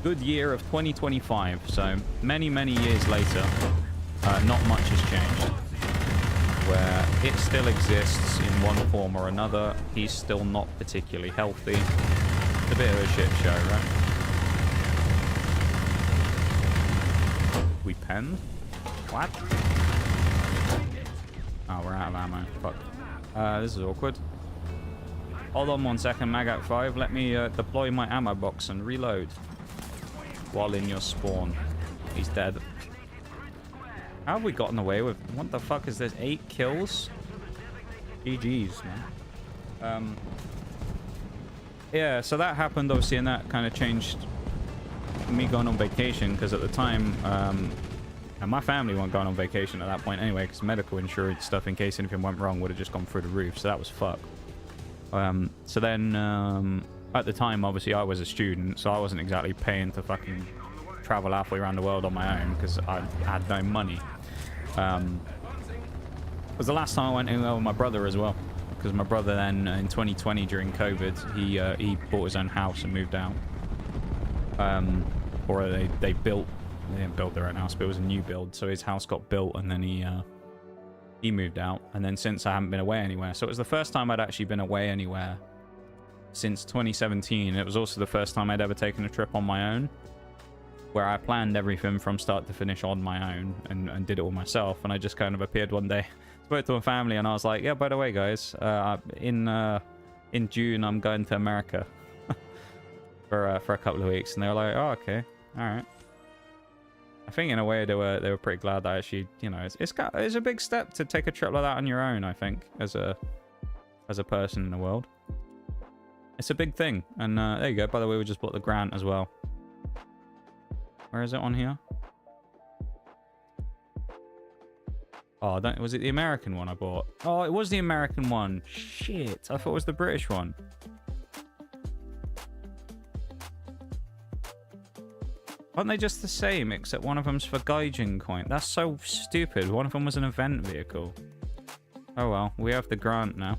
good year of 2025. So many years later, not much has changed. where it still exists in one form or another. He's still not particularly healthy. It's a bit of a shit show, right? We penned? What? Oh, we're out of ammo. Fuck. This is awkward. Hold on 1 second, Mag 5. Let me deploy my ammo box and reload. While in your spawn. He's dead. How have we gotten away with... What the fuck is this? 8 kills? GG's, man. Yeah, so that happened, obviously, and that kind of changed me going on vacation, because at the time, and my family weren't going on vacation at that point anyway, because medical insurance stuff, in case anything went wrong, would have just gone through the roof, so that was fucked. So then, at the time, obviously, I was a student, so I wasn't exactly paying to fucking travel halfway around the world on my own, because I had no money. It was the last time I went anywhere with my brother as well, because my brother then, in 2020, during COVID, he bought his own house and moved out. Or they didn't build their own house, but it was a new build, so his house got built, and then he moved out, and then since I haven't been away anywhere. So it was the first time I'd actually been away anywhere since 2017. It was also the first time I'd ever taken a trip on my own, where I planned everything from start to finish on my own and did it all myself. And I just kind of appeared one day, spoke to my family, and I was like, yeah, by the way, guys, in June I'm going to America for a couple of weeks. And they were like, oh, okay, all right. I think in a way they were pretty glad that I actually, you know, it's a big step to take a trip like that on your own, I think, as a person in the world. It's a big thing. And there you go. By the way, we just bought the Grant as well. Where is it on here? Oh, was it the American one I bought? Oh, it was the American one. Shit, I thought it was the British one. Aren't they just the same, except one of them's for Gaijin coin? That's so stupid. One of them was an event vehicle. Oh well, we have the Grant now.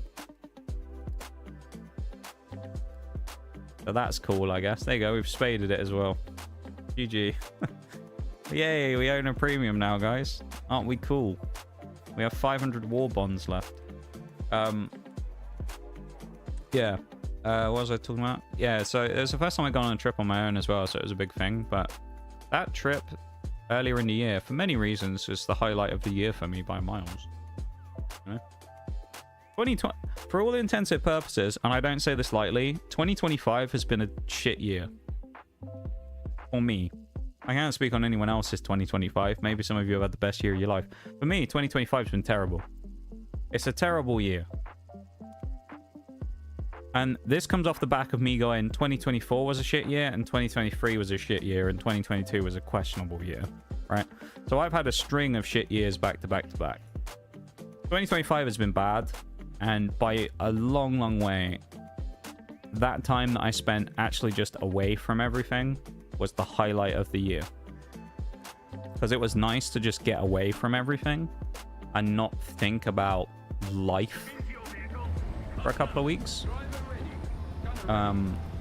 So that's cool, I guess. There you go, we've spaded it as well. GG. Yay, we own a premium now, guys. Aren't we cool? We have 500 war bonds left. Yeah. What was I talking about? Yeah, so it was the first time I'd gone on a trip on my own as well, so it was a big thing. But that trip earlier in the year, for many reasons, was the highlight of the year for me by miles. You know? 2020, for all intensive purposes, and I don't say this lightly, 2025 has been a shit year. For me. I can't speak on anyone else's 2025. Maybe some of you have had the best year of your life. For me, 2025 has been terrible. It's a terrible year. And this comes off the back of me going, 2024 was a shit year, and 2023 was a shit year, and 2022 was a questionable year, right? So I've had a string of shit years back to back to back. 2025 has been bad, and by a long, long way, that time that I spent actually just away from everything was the highlight of the year. Because it was nice to just get away from everything and not think about life for a couple of weeks.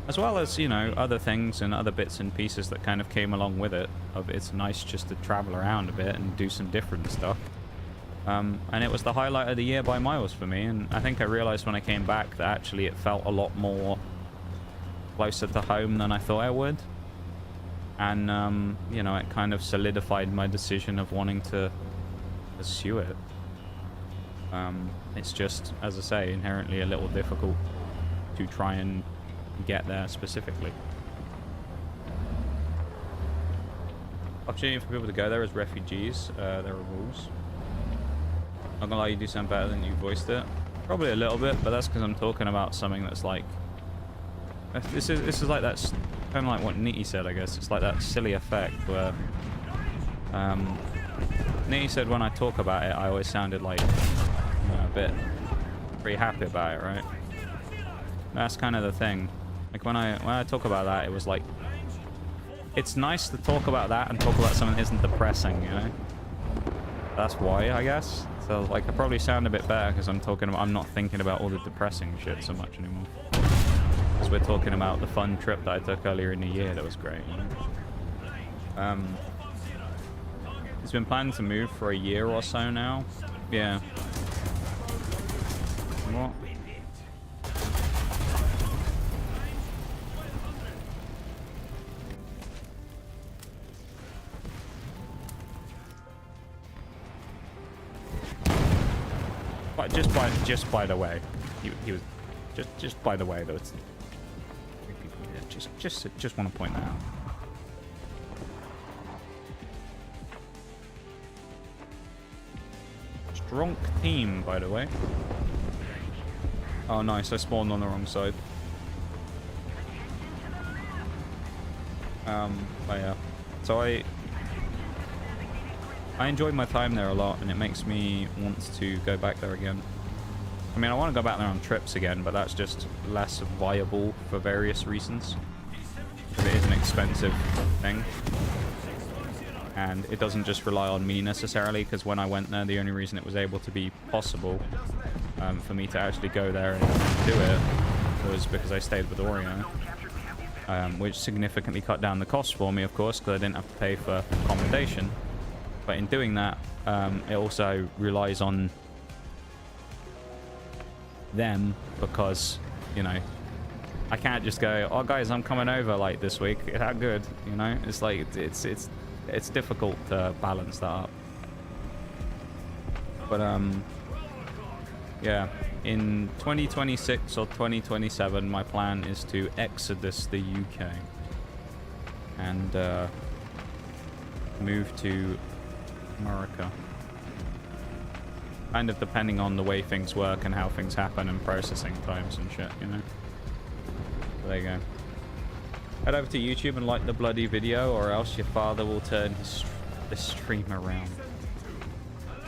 As well as, you know, other things and other bits and pieces that kind of came along with it. It's nice just to travel around a bit and do some different stuff. And it was the highlight of the year by miles for me. And I think I realized when I came back that actually it felt a lot more closer to home than I thought I would. And, you know, it kind of solidified my decision of wanting to pursue it. It's just, as I say, inherently a little difficult to try and get there specifically. Opportunity for people to go there as refugees. There are rules. Not gonna lie, you do sound better than you voiced it. Probably a little bit, but that's because I'm talking about something that's like... This is like that... Kind of like what Nitty said, I guess. It's like that silly effect where... Nitty said when I talk about it, I always sounded like... You know, a bit... pretty happy about it, right? That's kind of the thing. Like when I talk about that, it was like... It's nice to talk about that and talk about something that isn't depressing, you know? That's why, I guess. So, like, I probably sound a bit better because I'm not thinking about all the depressing shit so much anymore. Because we're talking about the fun trip that I took earlier in the year that was great, you know? It's been planning to move for a year or so now. Yeah. just by the way, he was just by the way though. It's just want to point that out. Strong team, by the way. Oh, nice. I spawned on the wrong side. But yeah. So I enjoyed my time there a lot, and it makes me want to go back there again. I mean, I want to go back there on trips again, but that's just less viable for various reasons. It is an expensive thing. And it doesn't just rely on me necessarily, because when I went there, the only reason it was able to be possible for me to actually go there and do it was because I stayed with Oreo, which significantly cut down the cost for me, of course, because I didn't have to pay for accommodation. But in doing that, it also relies on them, because, you know, I can't just go, oh guys, I'm coming over like this week. How good, you know? It's like it's difficult to balance that up. But yeah, in 2026 or 2027, my plan is to exodus the UK and move to America. Kind of depending on the way things work and how things happen and processing times and shit, you know. So there you go. Head over to YouTube and like the bloody video, or else your father will turn the stream around.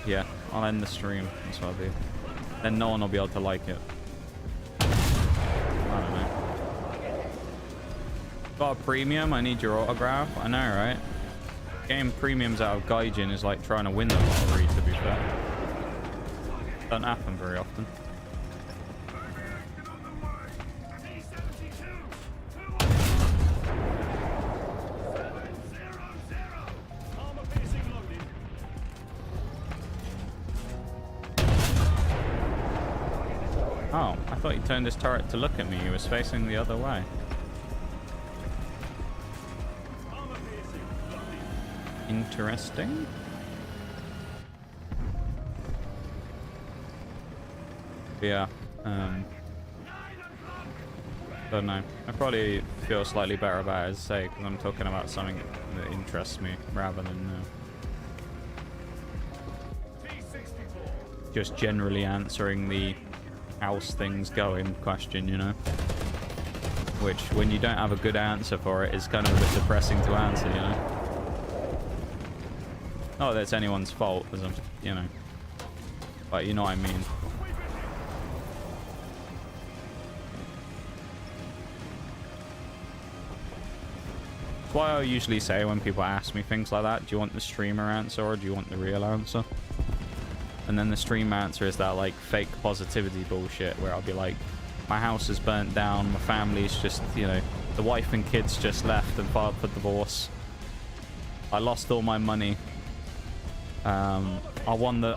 Yeah, I'll end the stream. That's what I'll do. Then no one will be able to like it. I don't know. Got a premium? I need your autograph? I know, right? Getting premiums out of Gaijin is like trying to win the lottery, to be fair. Doesn't happen very often. Oh, I thought he turned his turret to look at me. He was facing the other way. Interesting. Yeah, don't know. I probably feel slightly better about it, as I say, because I'm talking about something that interests me rather than just generally answering the how's things going question, you know? Which, when you don't have a good answer for it, is kind of a bit depressing to answer, you know? Not that it's anyone's fault, as I'm, you know, but you know what I mean. That's why I usually say when people ask me things like that, do you want the streamer answer or do you want the real answer? And then the stream answer is that like fake positivity bullshit where I'll be like, my house is burnt down, my family's just, you know, the wife and kids just left and filed for divorce. I lost all my money. I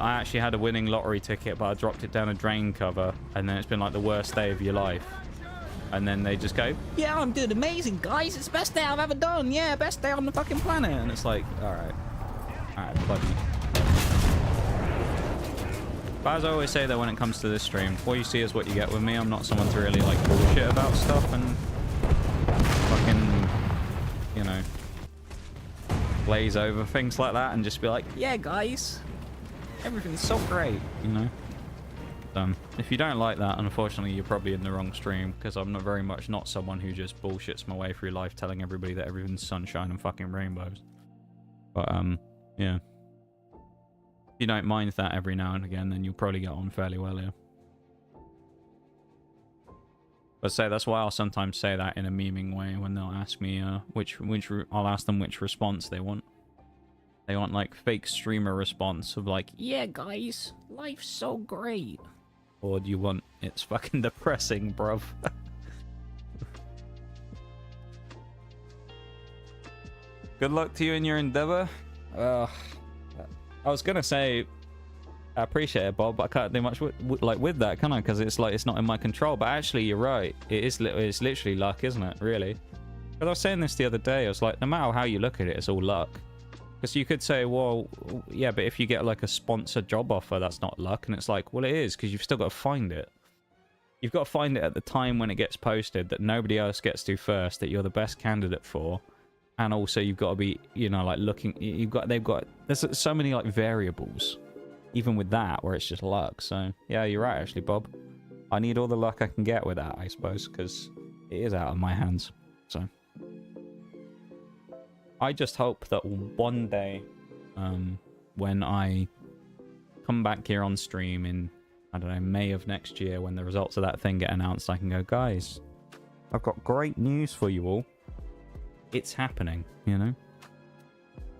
actually had a winning lottery ticket, but I dropped it down a drain cover, and then it's been like the worst day of your life. And then they just go, yeah, I'm doing amazing, guys. It's the best day I've ever done. Yeah, best day on the fucking planet. And it's like, alright, buddy. But as I always say, though, when it comes to this stream, what you see is what you get with me. I'm not someone to really, like, bullshit about stuff and fucking, you know, glaze over things like that and just be like, yeah, guys, everything's so great, you know? If you don't like that, unfortunately, you're probably in the wrong stream, because I'm very much not someone who just bullshits my way through life telling everybody that everything's sunshine and fucking rainbows. But, yeah. If you don't mind that every now and again, then you'll probably get on fairly well here. But say that's why I'll sometimes say that in a memeing way when they'll ask me I'll ask them which response they want. They want like fake streamer response of like, yeah guys, life's so great. Or do you want it's fucking depressing, bruv? Good luck to you in your endeavor. I was gonna say I appreciate it, Bob, but I can't do much with that, can I? Because it's like it's not in my control. But actually, you're right. It's literally luck, isn't it? Really. Because I was saying this the other day. I was like, no matter how you look at it, it's all luck. Because you could say, well, yeah, but if you get like a sponsored job offer, that's not luck. And it's like, well, it is, because you've still got to find it. You've got to find it at the time when it gets posted that nobody else gets to first, that you're the best candidate for. And also you've got to be, you know, like looking, there's so many like variables, even with that, where it's just luck. So yeah, you're right, actually, Bob. I need all the luck I can get with that, I suppose, because it is out of my hands. So I just hope that one day, when I come back here on stream in, I don't know, May of next year, when the results of that thing get announced, I can go, guys, I've got great news for you all. It's happening, you know?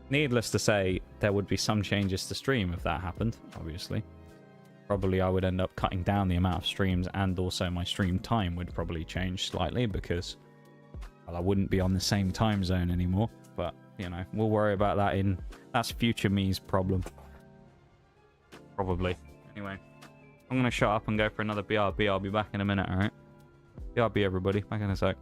Needless to say, there would be some changes to stream if that happened, obviously. Probably I would end up cutting down the amount of streams, and also my stream time would probably change slightly because, well, I wouldn't be on the same time zone anymore. But, you know, we'll worry about that that's future me's problem. Probably. Anyway, I'm going to shut up and go for another BRB. I'll be back in a minute, alright? BRB, everybody. Back in a sec.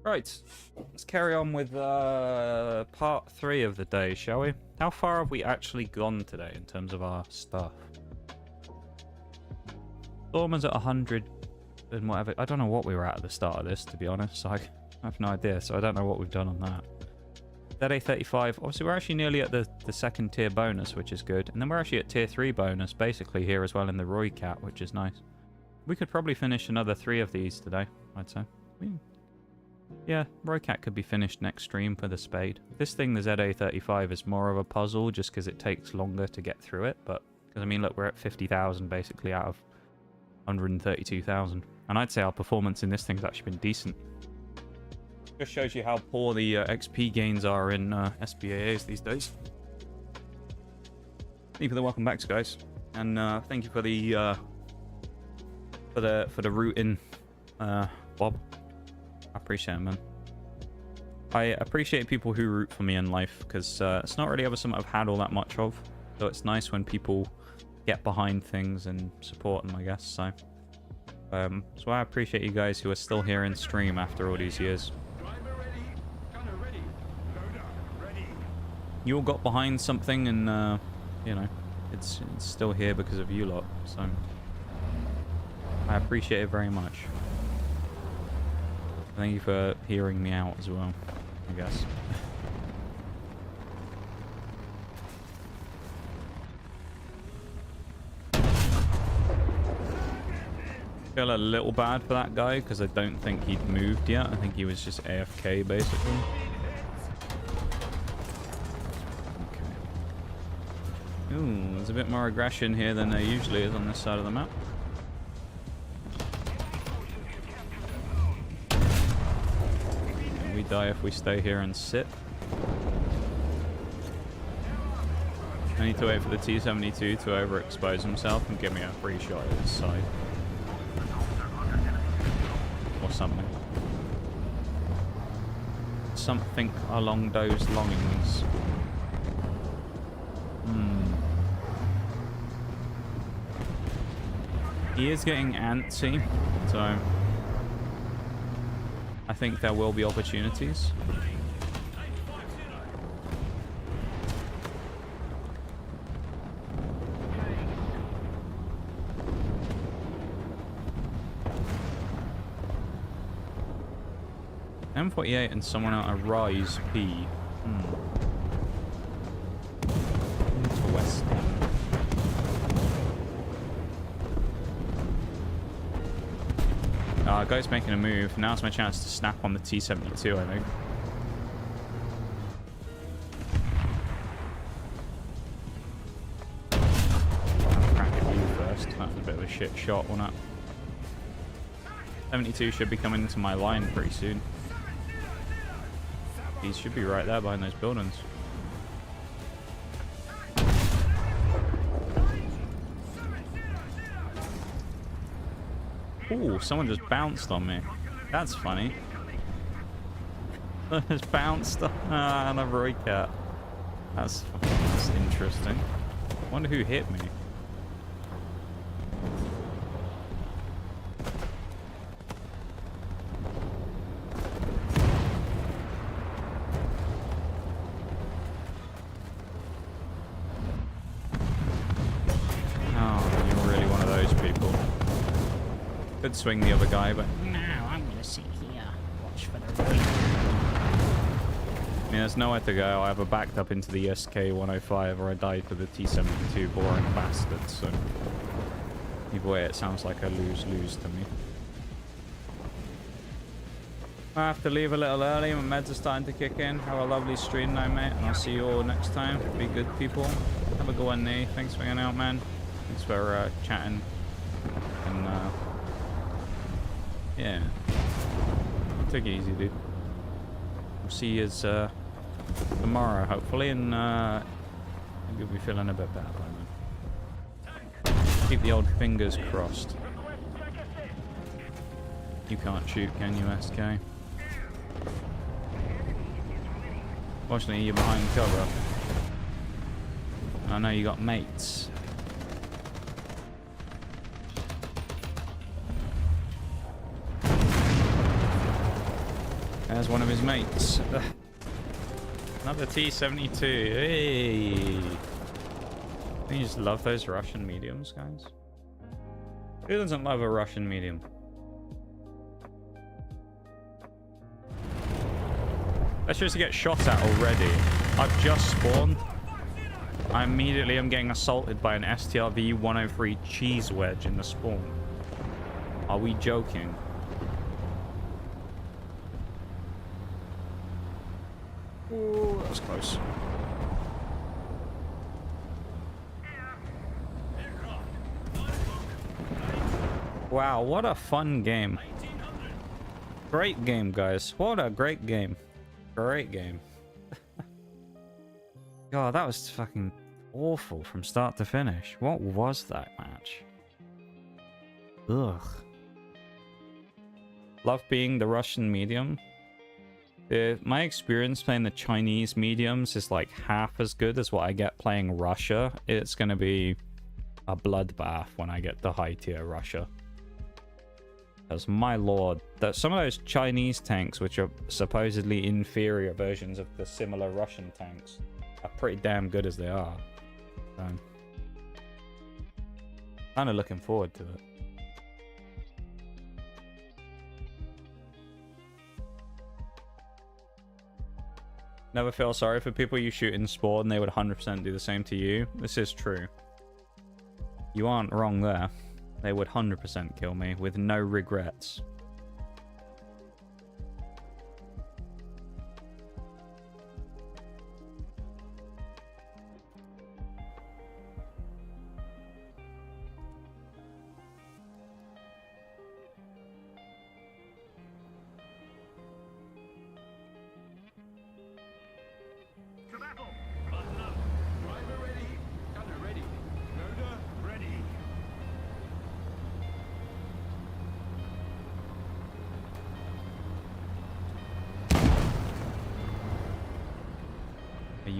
Right, let's carry on with part 3 of the day, shall we? How far have we actually gone today in terms of our stuff? Stormer's at 100 and whatever. I don't know what we were at the start of this, to be honest. So I have no idea, so I don't know what we've done on that. That A35, obviously we're actually nearly at the second tier bonus, which is good. And then we're actually at tier 3 bonus, basically here as well in the Roy Cat, which is nice. We could probably finish another 3 of these today, I'd say. Yeah, Roy Cat could be finished next stream for the spade. This thing, the ZA35, is more of a puzzle just because it takes longer to get through it. But, because I mean, look, we're at 50,000 basically out of 132,000. And I'd say our performance in this thing's actually been decent. Just shows you how poor the XP gains are in SBAAs these days. Thank you for the welcome backs, guys, and thank you for the rooting, Bob. I appreciate it, man. I appreciate people who root for me in life because it's not really ever something I've had all that much of. So it's nice when people get behind things and support them, I guess. So I appreciate you guys who are still here in stream after all these years. You all got behind something, and you know, it's still here because of you lot. So I appreciate it very much. Thank you for hearing me out as well, I guess. Feel a little bad for that guy because I don't think he'd moved yet. I think he was just AFK basically. Okay. Ooh, there's a bit more aggression here than there usually is on this side of the map. We die if we stay here and sit. I need to wait for the T-72 to overexpose himself and give me a free shot at his side. Or something. Something along those lines. He is getting antsy, so I think there will be opportunities. M48 and someone out of Rise P. To West. Guy's making a move. Now's my chance to snap on the T-72, I think. I'll crack at you first. That was a bit of a shit shot, wasn't it? 72 should be coming into my line pretty soon. He should be right there behind those buildings. Ooh, someone just bounced on me. That's funny. Just bounced on a Roy Cat. That's interesting. I wonder who hit me. Could swing the other guy, but no, I'm gonna sit here, watch for the rain. I mean, there's nowhere to go. I either backed up into the SK-105 or I died to the T-72 boring bastard, so either way it sounds like a lose-lose to me. I have to leave a little early. My meds are starting to kick in. Have a lovely stream now, mate, and I'll see you all next time. Be good, people. Have a good one, Nee. Thanks for hanging out, man. Thanks for chatting. And yeah, take it easy, dude. We'll see you tomorrow, hopefully, and you'll be feeling a bit better by then. Keep the old fingers crossed. You can't shoot, can you, SK? Fortunately, you're behind cover. I know you got mates. There's one of his mates. Ugh. Another T-72. Hey! Don't you just love those Russian mediums, guys? Who doesn't love a Russian medium? Let's just get shot at already. I've just spawned. I immediately am getting assaulted by an STRV 103 cheese wedge in the spawn. Are we joking? Oh, that was close. Wow, what a fun game. Great game, guys. What a great game. Great game. God, that was fucking awful from start to finish. What was that match? Ugh. Love being the Russian medium. My experience playing the Chinese mediums is like half as good as what I get playing Russia. It's going to be a bloodbath when I get the high tier Russia. Because my lord, that some of those Chinese tanks, which are supposedly inferior versions of the similar Russian tanks, are pretty damn good as they are. So, kind of looking forward to it. Never feel sorry for people you shoot in spawn, they would 100% do the same to you. This is true. You aren't wrong there. They would 100% kill me with no regrets.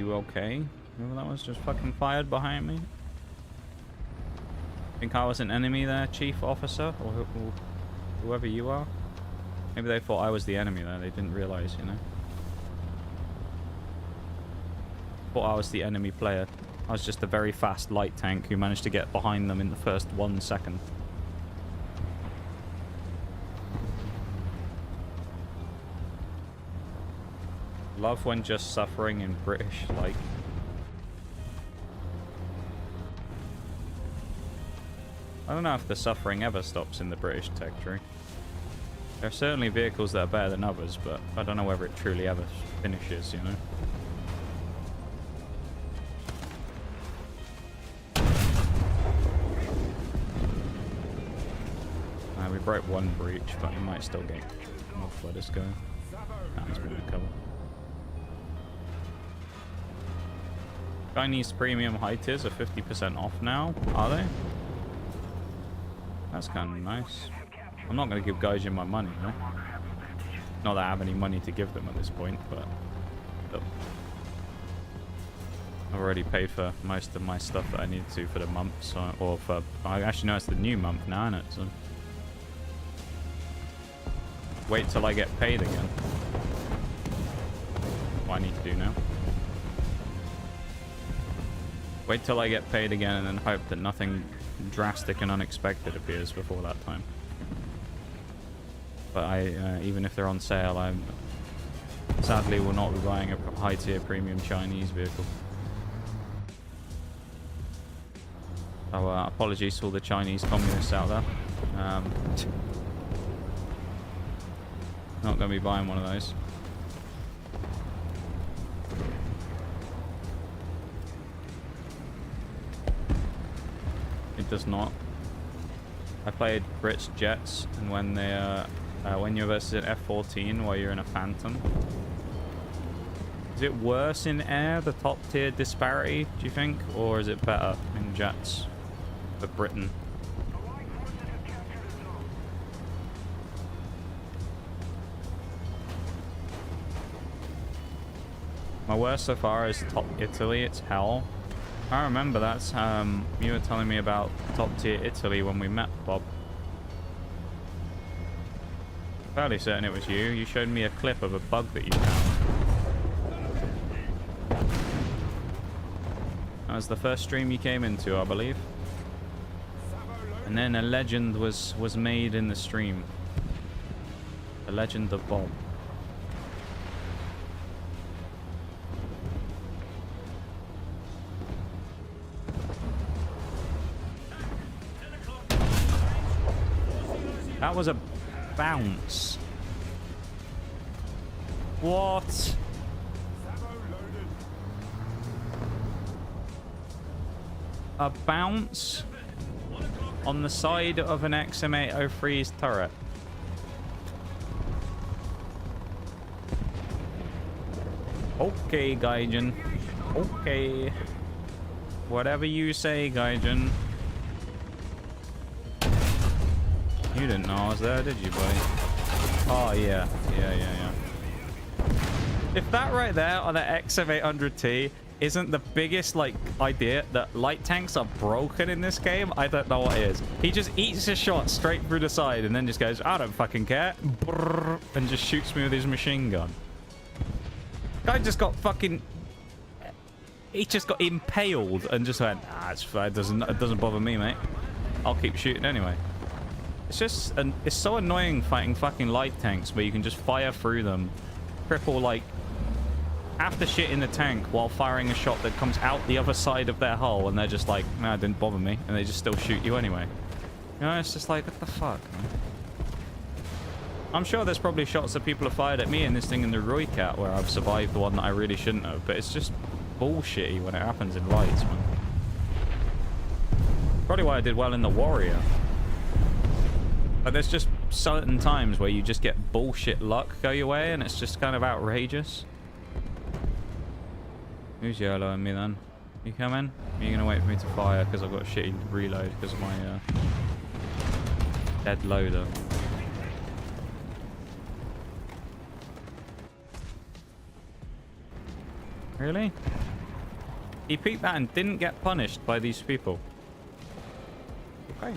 Okay, whoever that was just fucking fired behind me. Think I was an enemy there, chief officer, or whoever you are. Maybe they thought I was the enemy there, they didn't realize, you know. Thought I was the enemy player. I was just a very fast light tank who managed to get behind them in the first 1 second. Love when just suffering in British, like. I don't know if the suffering ever stops in the British tech tree. There are certainly vehicles that are better than others, but I don't know whether it truly ever finishes, you know? We broke one breach, but we might still get more flooders going. He's been recovered. Chinese premium high tiers are 50% off now, are they? That's kind of nice. I'm not going to give Gaijin my money, though. Not that I have any money to give them at this point, but I've already paid for most of my stuff that I need to for the month, so, or for, I actually know it's the new month now, isn't it? So wait till I get paid again. What I need to do now. Wait till I get paid again and then hope that nothing drastic and unexpected appears before that time. But even if they're on sale, I sadly will not be buying a high tier premium Chinese vehicle. So apologies to all the Chinese communists out there. Not going to be buying one of those. It does not. I played Brits Jets, and when they when you're versus an F-14 while you're in a Phantom. Is it worse in air, the top tier disparity, do you think? Or is it better in jets for Britain? My worst so far is top Italy, it's hell. I remember that's, you were telling me about top tier Italy when we met, Bob. Fairly certain it was you. You showed me a clip of a bug that you found. That was the first stream you came into, I believe. And then a legend was made in the stream. The legend of Bob. That was a bounce. What? A bounce on the side of an XM803's turret. Okay, Gaijin. Okay. Whatever you say, Gaijin. You didn't know I was there, did you, buddy? Oh, yeah. Yeah. If that right there on the XM800T isn't the biggest, like, idea that light tanks are broken in this game, I don't know what is. He just eats a shot straight through the side and then just goes, I don't fucking care, and just shoots me with his machine gun. Guy just got fucking... He just got impaled and just went, it's fine, it doesn't bother me, mate. I'll keep shooting anyway. It's just, it's so annoying fighting fucking light tanks where you can just fire through them, cripple like half the shit in the tank while firing a shot that comes out the other side of their hull, and they're just like, nah, it didn't bother me, and they just still shoot you anyway. You know, it's just like, what the fuck, man? I'm sure there's probably shots that people have fired at me in this thing in the Roy Cat where I've survived the one that I really shouldn't have, but it's just bullshitty when it happens in lights, man. Probably why I did well in the Warrior. But there's just certain times where you just get bullshit luck go your way, and it's just kind of outrageous. Who's YOLOing me then? You coming? Are you gonna wait for me to fire because I've got a shitty reload because of my dead loader? Really? He peeked that and didn't get punished by these people. Okay.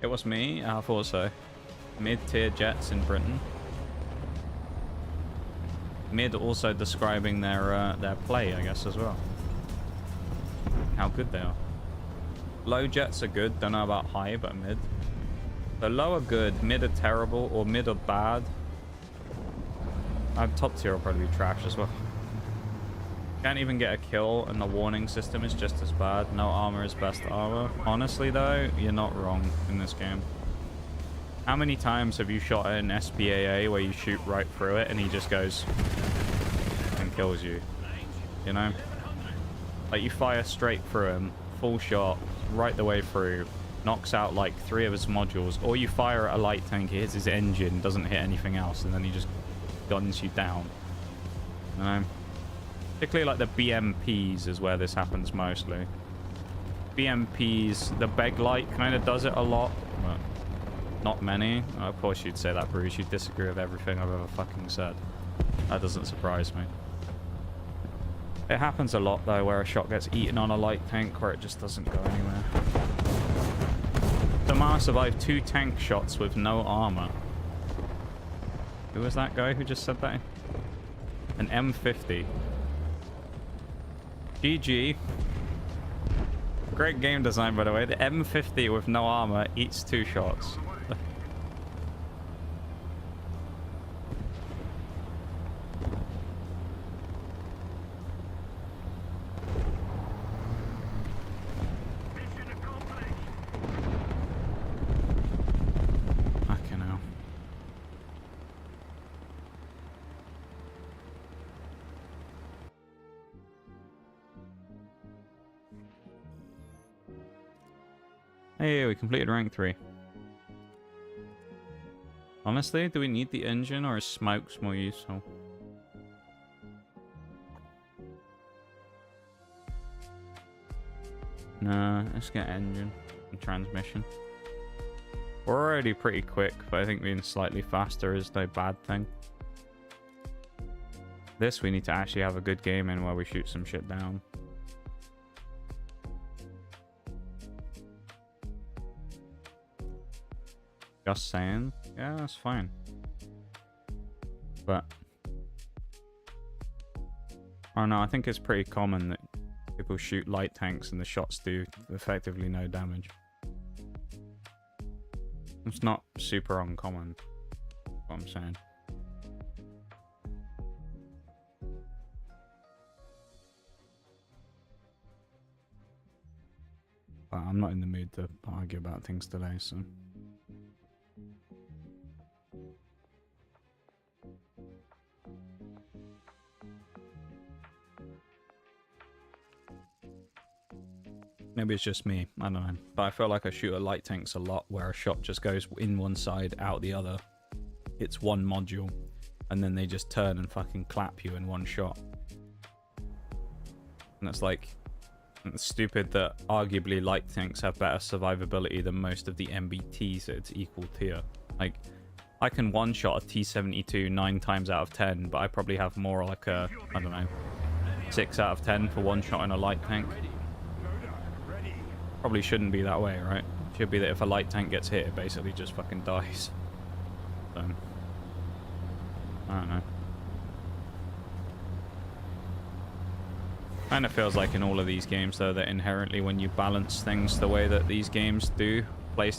It was me? I thought so. Mid-tier jets in Britain. Mid also describing their play, I guess, as well. How good they are. Low jets are good. Don't know about high, but mid. So low are good, mid are terrible, or mid are bad. Top tier will probably be trash as well. Can't even get a kill, and the warning system is just as bad. No armor is best armor. Honestly, though, you're not wrong in this game. How many times have you shot at an SPAA where you shoot right through it and he just goes and kills you? You know? Like, you fire straight through him, full shot, right the way through, knocks out like 3 of his modules, or you fire at a light tank, it hits his engine, doesn't hit anything else, and then he just guns you down. You know? Particularly like the BMPs is where this happens mostly. BMPs, the Beg light kind of does it a lot, but not many. Of course you'd say that, Bruce. You'd disagree with everything I've ever fucking said. That doesn't surprise me. It happens a lot though, where a shot gets eaten on a light tank where it just doesn't go anywhere. Damar survived 2 tank shots with no armor. Who was that guy who just said that? An M50. GG. Great game design, by the way. The M50 with no armor eats 2 shots. Fucking hell. Hey, we completed rank 3. Honestly, do we need the engine, or is smokes more useful? Nah, let's get engine and transmission. We're already pretty quick, but I think being slightly faster is no bad thing. This, we need to actually have a good game in where we shoot some shit down. Just saying. Yeah, that's fine. But I don't know, I think it's pretty common that people shoot light tanks and the shots do effectively no damage. It's not super uncommon, what I'm saying. But I'm not in the mood to argue about things today, so... Maybe it's just me, I don't know. But I feel like I shoot at light tanks a lot where a shot just goes in one side, out the other. It's one module. And then they just turn and fucking clap you in one shot. And it's like... It's stupid that arguably light tanks have better survivability than most of the MBTs at its equal tier. Like, I can one-shot a T-72 9 times out of 10, but I probably have more like a, I don't know, 6 out of 10 for one-shot in a light tank. Probably shouldn't be that way, right? Should be that if a light tank gets hit, it basically just fucking dies. So, I don't know. Kind of feels like in all of these games, though, that inherently when you balance things the way that these games do,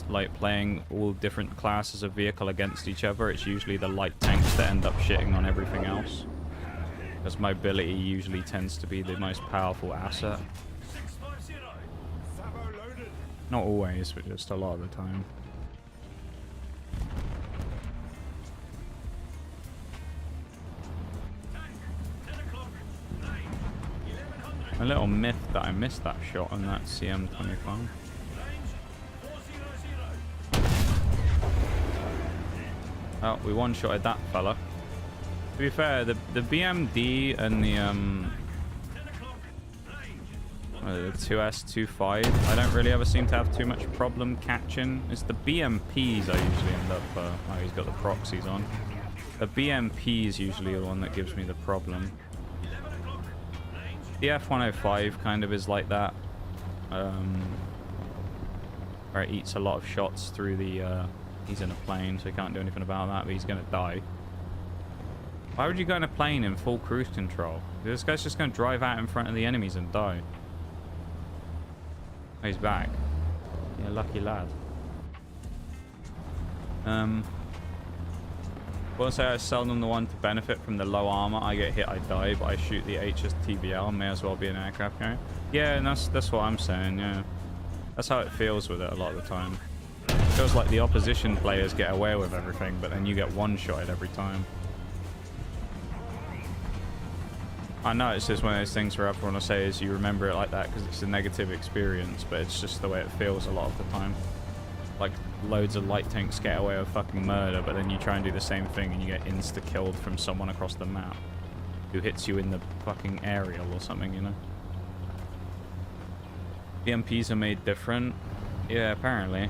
like playing all different classes of vehicle against each other, it's usually the light tanks that end up shitting on everything else. Because mobility usually tends to be the most powerful asset. Not always, but just a lot of the time. A little myth that I missed that shot on that CM25. Oh, we one-shotted that fella. To be fair, the BMD and the 2S25, I don't really ever seem to have too much problem catching. It's the BMPs I usually end up... oh, he's got the proxies on. The BMP is usually the one that gives me the problem. The F105 kind of is like that. Where it eats a lot of shots through the... he's in a plane, so he can't do anything about that, but he's going to die. Why would you go in a plane in full cruise control? This guy's just going to drive out in front of the enemies and die. Oh, he's back. Yeah, lucky lad. Will say I seldom the one to benefit from the low armor. I get hit, I die, but I shoot the HSTBL. May as well be an aircraft carrier. Yeah, and that's what I'm saying. Yeah, that's how it feels with it a lot of the time. It feels like the opposition players get away with everything, but then you get one-shotted every time. I know it's just one of those things where everyone will say is you remember it like that because it's a negative experience, but it's just the way it feels a lot of the time. Like, loads of light tanks get away with fucking murder, but then you try and do the same thing and you get insta-killed from someone across the map who hits you in the fucking aerial or something, you know? The MPs are made different. Yeah, apparently.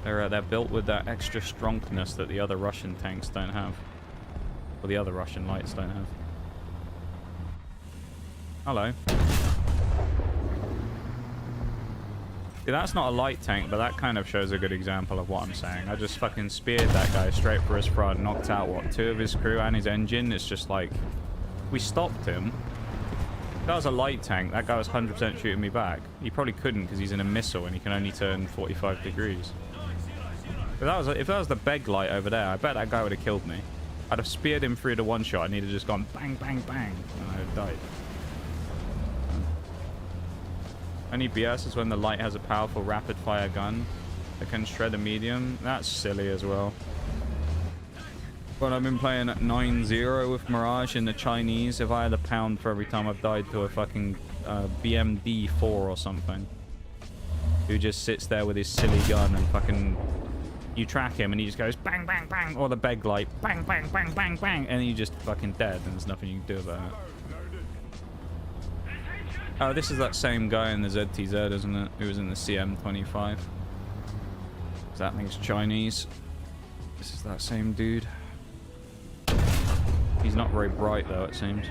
They're built with that extra strongness that the other Russian tanks don't have. Or the other Russian lights don't have. Hello. See, that's not a light tank, but that kind of shows a good example of what I'm saying. I just fucking speared that guy straight for his front, knocked out, what, 2 of his crew and his engine. It's just like, we stopped him. If that was a light tank, that guy was 100% shooting me back. He probably couldn't because he's in a missile and he can only turn 45 degrees. If that was the beg light over there, I bet that guy would have killed me. I'd have speared him through the one shot and he'd have just gone bang, bang, bang, and I'd have died. Only BS is when the light has a powerful rapid-fire gun that can shred a medium. That's silly as well. But I've been playing at 9-0 with Mirage in the Chinese. If I had a pound for every time I've died to a fucking BMD-4 or something, who just sits there with his silly gun and fucking... You track him and he just goes bang, bang, bang, or the beg light, bang, bang, bang, bang, bang, and you're just fucking dead and there's nothing you can do about it. Oh, this is that same guy in the ZTZ, isn't it? Who was in the CM25. That thing's Chinese. This is that same dude. He's not very bright though, it seems.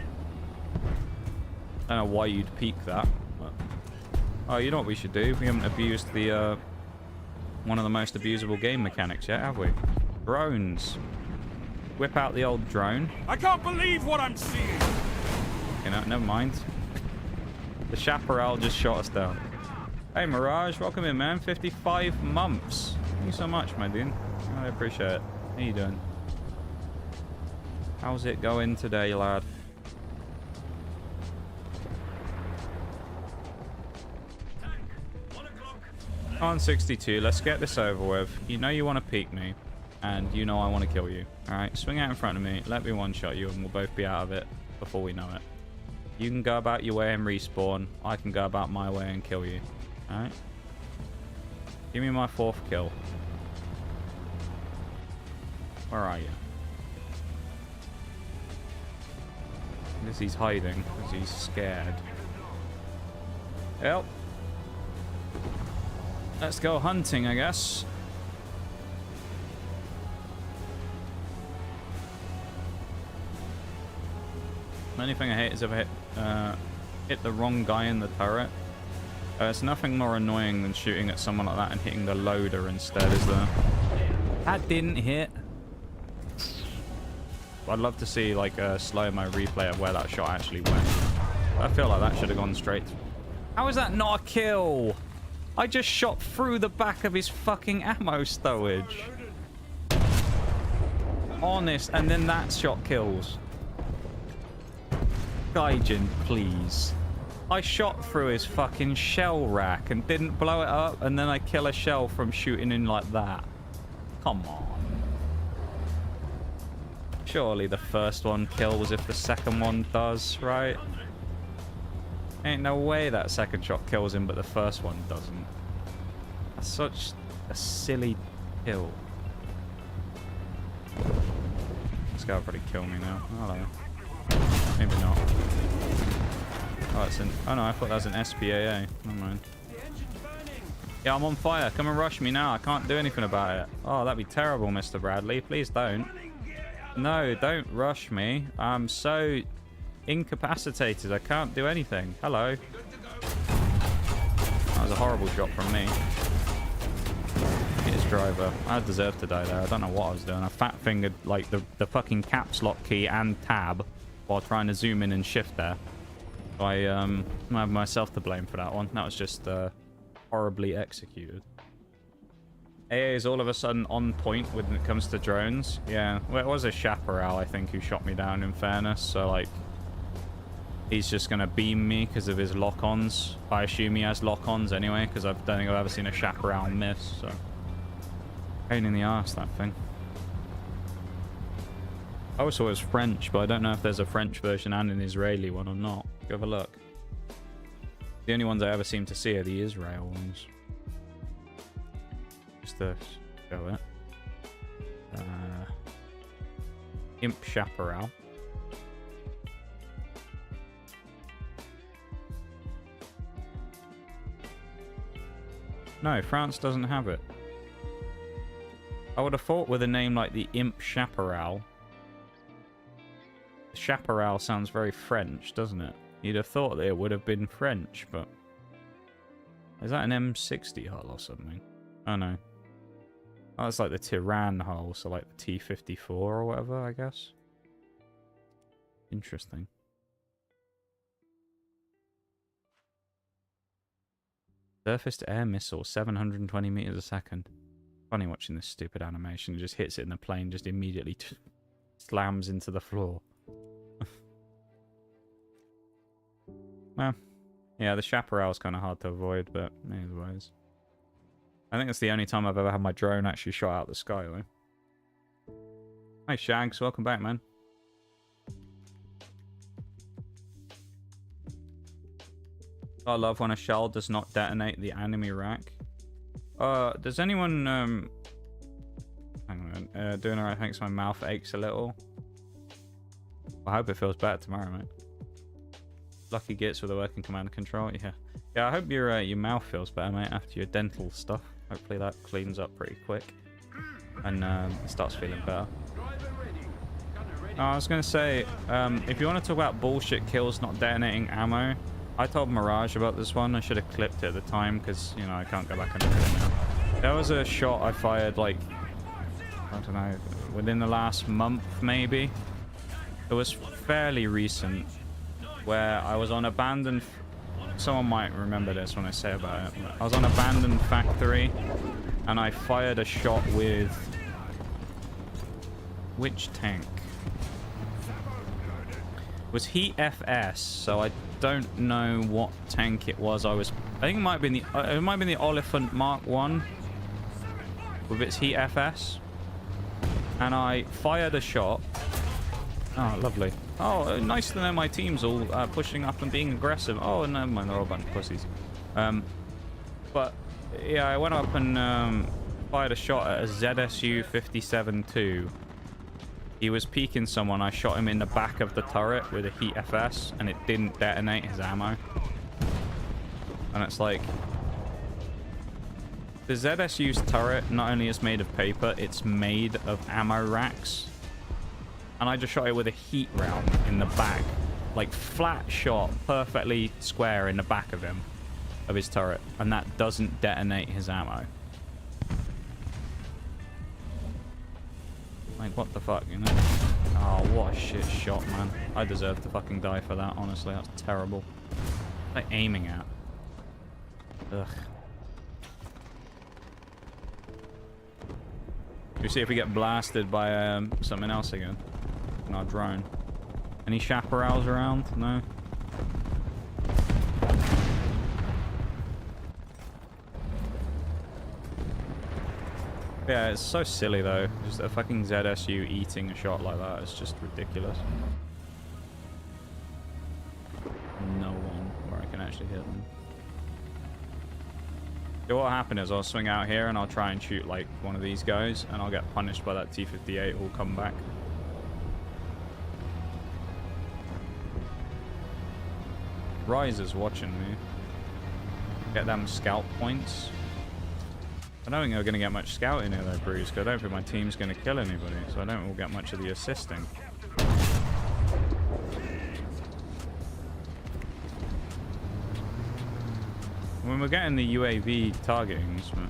I don't know why you'd peek that. But... Oh, you know what we should do? We haven't abused the one of the most abusable game mechanics yet, have we? Drones. Whip out the old drone. I can't believe what I'm seeing. You know, never mind. The chaparral just shot us down. Hey, Mirage, welcome in, man. 55 months. Thank you so much, my dude. I appreciate it. How you doing? How's it going today, lad? On 62, let's get this over with. You know you want to peek me, and you know I want to kill you. Alright, swing out in front of me, let me one-shot you, and we'll both be out of it before we know it. You can go about your way and respawn. I can go about my way and kill you. Alright? Give me my 4th kill. Where are you? I guess he's hiding because he's scared. Well, let's go hunting, I guess. The only thing I hate is if I hit the wrong guy in the turret. It's nothing more annoying than shooting at someone like that and hitting the loader instead, is there? That didn't hit. I'd love to see like a slow-mo replay of where that shot actually went. I feel like that should have gone straight. How is that not a kill? I just shot through the back of his fucking ammo stowage. Honest, and then that shot kills. Gaijin, please. I shot through his fucking shell rack and didn't blow it up, and then I kill a shell from shooting in like that. Come on. Surely the first one kills if the second one does, right? Ain't no way that second shot kills him, but the first one doesn't. That's such a silly kill. This guy will probably kill me now. Hello. Maybe not. Oh, it's an... Oh no, I thought that was an SPAA. Never mind. Yeah, I'm on fire. Come and rush me now. I can't do anything about it. Oh, that'd be terrible, Mr. Bradley. Please don't. No, don't rush me. I'm so incapacitated. I can't do anything. Hello. That was a horrible shot from me. Hit his driver. I deserve to die there. I don't know what I was doing. I fat-fingered like the fucking caps lock key and tab while trying to zoom in and shift there. So I have myself to blame for that one. That was just horribly executed. AA is all of a sudden on point when it comes to drones. Yeah, well, it was a chaparral, I think, who shot me down, in fairness. So, like, he's just going to beam me because of his lock-ons. I assume he has lock-ons anyway, because I don't think I've ever seen a chaparral miss, so... Pain in the arse, that thing. I also was French, but I don't know if there's a French version and an Israeli one or not. Go have a look. The only ones I ever seem to see are the Israel ones. Just to show it. Imp Chaparral. No, France doesn't have it. I would have thought with a name like the Imp Chaparral. Chaparral sounds very French, doesn't it? You'd have thought that it would have been French, but... Is that an M60 hull or something? Oh no. Oh, it's like the Tyran hull, so like the T-54 or whatever, I guess. Interesting. Surface-to-air missile, 720 meters a second. Funny watching this stupid animation. It just hits it in the plane, just immediately slams into the floor. Well, yeah, the chaparral's kind of hard to avoid, but anyways. I think that's the only time I've ever had my drone actually shot out the sky, though. Hi, Shags. Welcome back, man. I love when a shell does not detonate the enemy rack. Does anyone, hang on, doing alright? Thanks, my mouth aches a little. I hope it feels better tomorrow, mate. Lucky gets with a working command and control, yeah. Yeah, I hope your mouth feels better, mate, after your dental stuff. Hopefully that cleans up pretty quick. And starts feeling better. I was going to say, if you want to talk about bullshit kills not detonating ammo, I told Mirage about this one. I should have clipped it at the time, because, you know, I can't go back and look at it now. There was a shot I fired, like, I don't know, within the last month, maybe. It was fairly recent, where I was on abandoned... Someone might remember this when I say about it. I was on abandoned factory, and I fired a shot with... Which tank? It was Heat FS, so I don't know what tank it was. I think it might have been the Oliphant Mark 1 with its Heat FS, and I fired a shot. Oh, lovely. Oh, nice to know my team's all pushing up and being aggressive. Oh, never mind, they're all a bunch of pussies. But yeah, I went up and fired a shot at a ZSU 57-2. He was peeking someone. I shot him in the back of the turret with a Heat FS, and it didn't detonate his ammo. And it's like, the ZSU's turret not only is made of paper, it's made of ammo racks. And I just shot it with a heat round in the back. Like, flat shot, perfectly square in the back of him, of his turret. And that doesn't detonate his ammo. Like, what the fuck, you know? Oh, what a shit shot, man. I deserve to fucking die for that, honestly. That's terrible. What are they aiming at? Ugh. We see if we get blasted by something else again. In our drone. Any chaparrals around? No? Yeah, it's so silly though. Just a fucking ZSU eating a shot like that is just ridiculous. No one where I can actually hit them. So what happened is I'll swing out here and I'll try and shoot like one of these guys and I'll get punished by that T-58 who'll come back. Rise is watching me. Get them scout points. I don't think we're going to get much scouting here though, Bruce, because I don't think my team's going to kill anybody, so I don't think we'll get much of the assisting. When we're getting the UAV targetings, but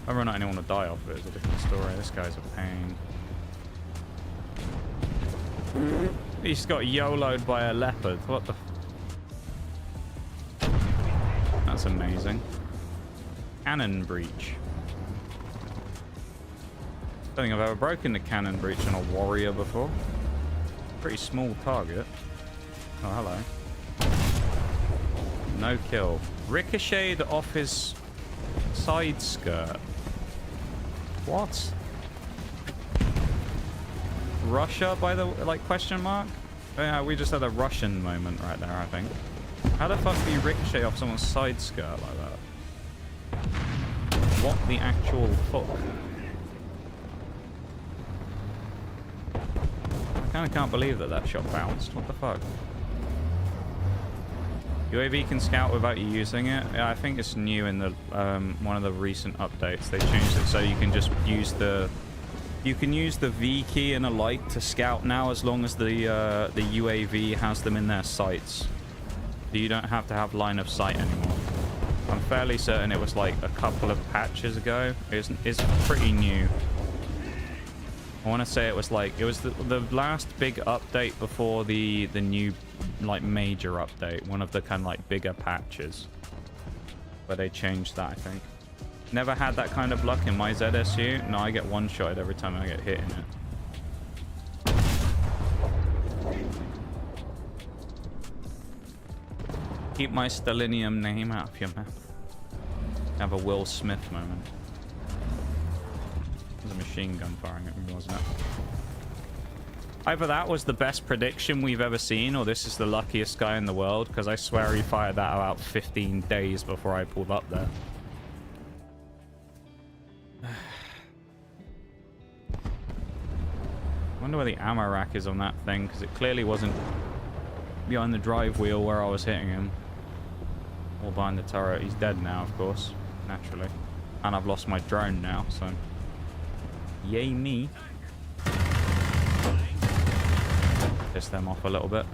whether or not anyone will die off it is a different story. This guy's a pain. He's got YOLO'd by a leopard. What the... That's amazing. Cannon breach. Don't think I've ever broken the cannon breach on a warrior before. Pretty small target. Oh, hello. No kill. Ricocheted off his side skirt. What? Russia by the, like, question mark? Oh, yeah, we just had a Russian moment right there, I think. How the fuck do you ricochet off someone's side skirt like that? What the actual fuck? I kind of can't believe that that shot bounced. What the fuck? UAV can scout without you using it. Yeah, I think it's new in the one of the recent updates. They changed it so you can just use the V key and a light to scout now, as long as the UAV has them in their sights. So you don't have to have line of sight anymore. I'm fairly certain it was like a couple of patches ago. It's pretty new. I want to say it was the last big update before the new like major update. One of the kind of like bigger patches where they changed that, I think. Never had that kind of luck in my ZSU. No, I get one-shotted every time I get hit in it. Keep my Stalinium name out of your mouth. Have a Will Smith moment. There's a machine gun firing at me, wasn't it? Either that was the best prediction we've ever seen, or this is the luckiest guy in the world, because I swear he fired that about 15 days before I pulled up there. I wonder where the ammo rack is on that thing, because it clearly wasn't behind the drive wheel where I was hitting him. Or behind the turret. He's dead now, of course. Naturally. And I've lost my drone now, so... Yay me. Piss them off a little bit.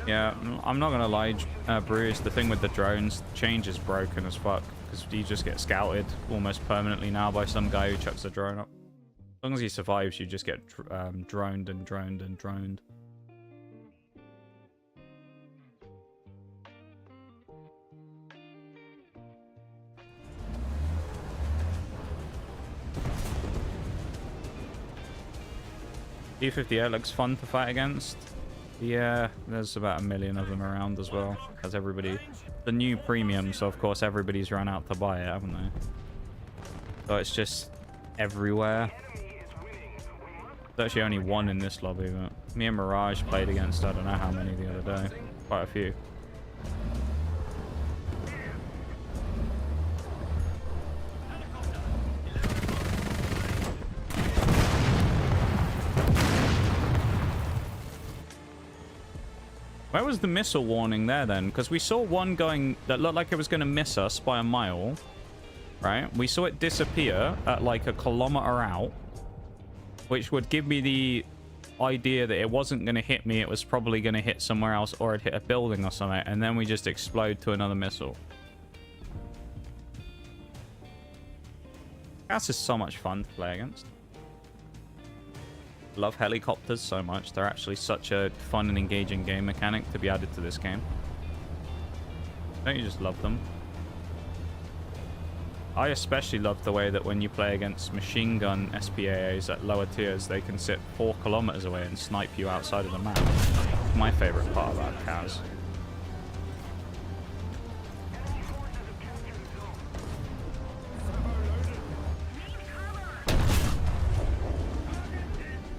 Yeah, I'm not gonna lie, Bruce. The thing with the drones, change is broken as fuck because you just get scouted almost permanently now by some guy who chucks a drone up. As long as he survives, you just get droned and droned and droned. T-58 looks fun to fight against. Yeah, there's about 1 million of them around as well. Because everybody... The new premium, so of course everybody's run out to buy it, haven't they? So it's just everywhere. There's actually only one in this lobby, but me and Mirage played against I don't know how many the other day. Quite a few. Where was the missile warning there then? Because we saw one going that looked like it was going to miss us by a mile. Right? We saw it disappear at like a kilometer out. Which would give me the idea that it wasn't going to hit me. It was probably going to hit somewhere else or it hit a building or something. And then we just explode to another missile. Gas is so much fun to play against. Love helicopters so much. They're actually such a fun and engaging game mechanic to be added to this game. Don't you just love them? I especially love the way that when you play against machine gun SPAAs at lower tiers, they can sit 4 kilometers away and snipe you outside of the map. It's my favorite part about CAS.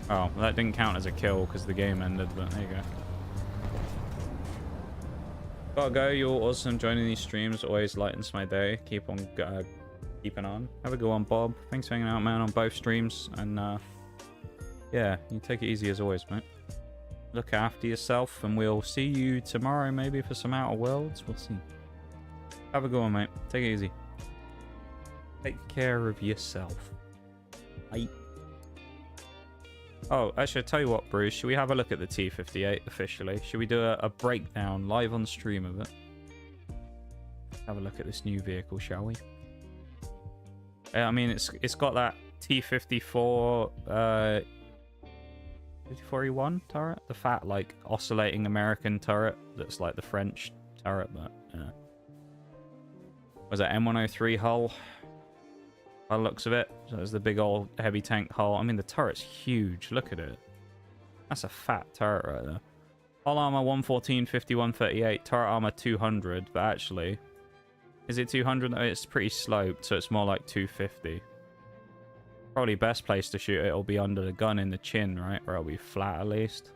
Oh, well, that didn't count as a kill because the game ended, but there you go. Gotta go, you're awesome. Joining these streams always lightens my day. Keep on keeping on. Have a good one, Bob. Thanks for hanging out, man, on both streams. And yeah, you take it easy as always, mate. Look after yourself, and we'll see you tomorrow maybe for some Outer Worlds. We'll see. Have a good one, mate. Take it easy. Take care of yourself. Bye. Oh, actually, I'll tell you what, Bruce. Should we have a look at the T-58 officially? Should we do a breakdown live on stream of it? Have a look at this new vehicle, shall we? I mean, it's got that T-54 54E1 turret, the fat like oscillating American turret that's like the French turret, but yeah. Was that M103 hull? By the looks of it, so there's the big old heavy tank hull. I mean, the turret's huge. Look at it. That's a fat turret right there. Hull armor 114, 51, 38. Turret armor 200, but actually, is it 200? It's pretty sloped, so it's more like 250. Probably best place to shoot it will be under the gun in the chin, right? Or it'll be flat at least.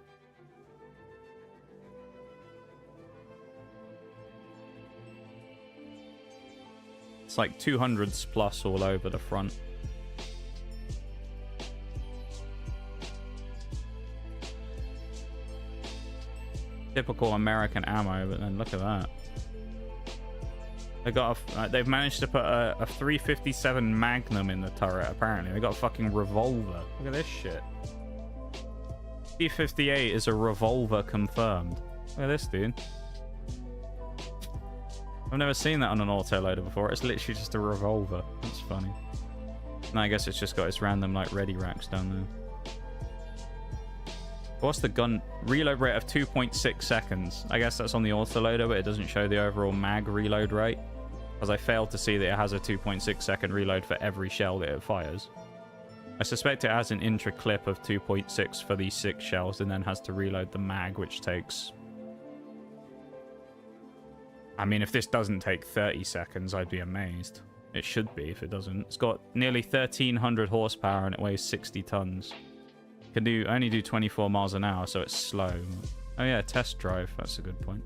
It's like 200s plus all over the front. Typical American ammo, but then look at that. They got they've managed to put a 357 Magnum in the turret, apparently. They got a fucking revolver. Look at this shit. T-58 is a revolver confirmed. Look at this, dude. I've never seen that on an autoloader before. It's literally just a revolver. That's funny. And I guess it's just got its random, like, ready racks down there. What's the gun? Reload rate of 2.6 seconds. I guess that's on the autoloader, but it doesn't show the overall mag reload rate. Because I failed to see that it has a 2.6 second reload for every shell that it fires. I suspect it has an intra clip of 2.6 for these 6 shells, and then has to reload the mag, which takes... I mean, if this doesn't take 30 seconds, I'd be amazed. It should be if it doesn't. It's got nearly 1,300 horsepower and it weighs 60 tons. It can only do 24 miles an hour, so it's slow. Oh yeah, test drive. That's a good point.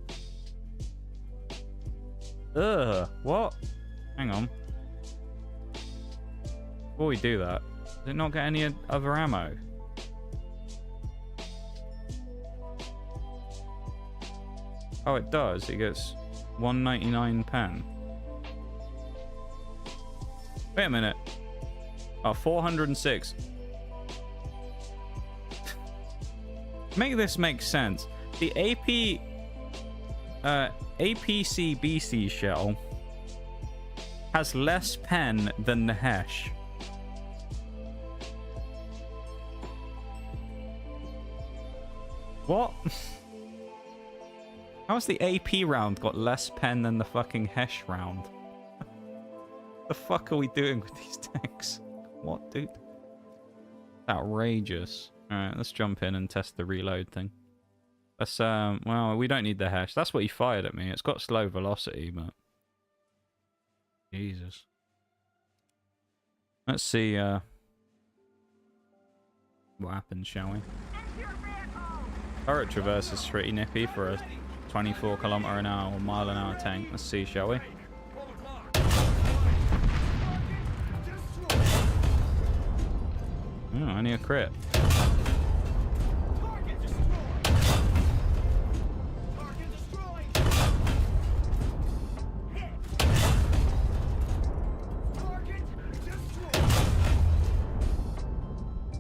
Ugh, what? Hang on. Before we do that, does it not get any other ammo? Oh, it does. It gets 199 pen. Wait a minute. Oh, 406. Make this make sense. The AP APC-BC shell has less pen than the Hesh. What? How's the AP round got less pen than the fucking Hesh round? The fuck are we doing with these tanks? What, dude? Outrageous. Alright, let's jump in and test the reload thing. Let's, well, we don't need the Hesh. That's what he fired at me. It's got slow velocity, but... Jesus. Let's see, what happens, shall we? Turret traverse is pretty nippy for a 24 kilometer an hour or mile an hour tank. Let's see, shall we? Oh, only a crit.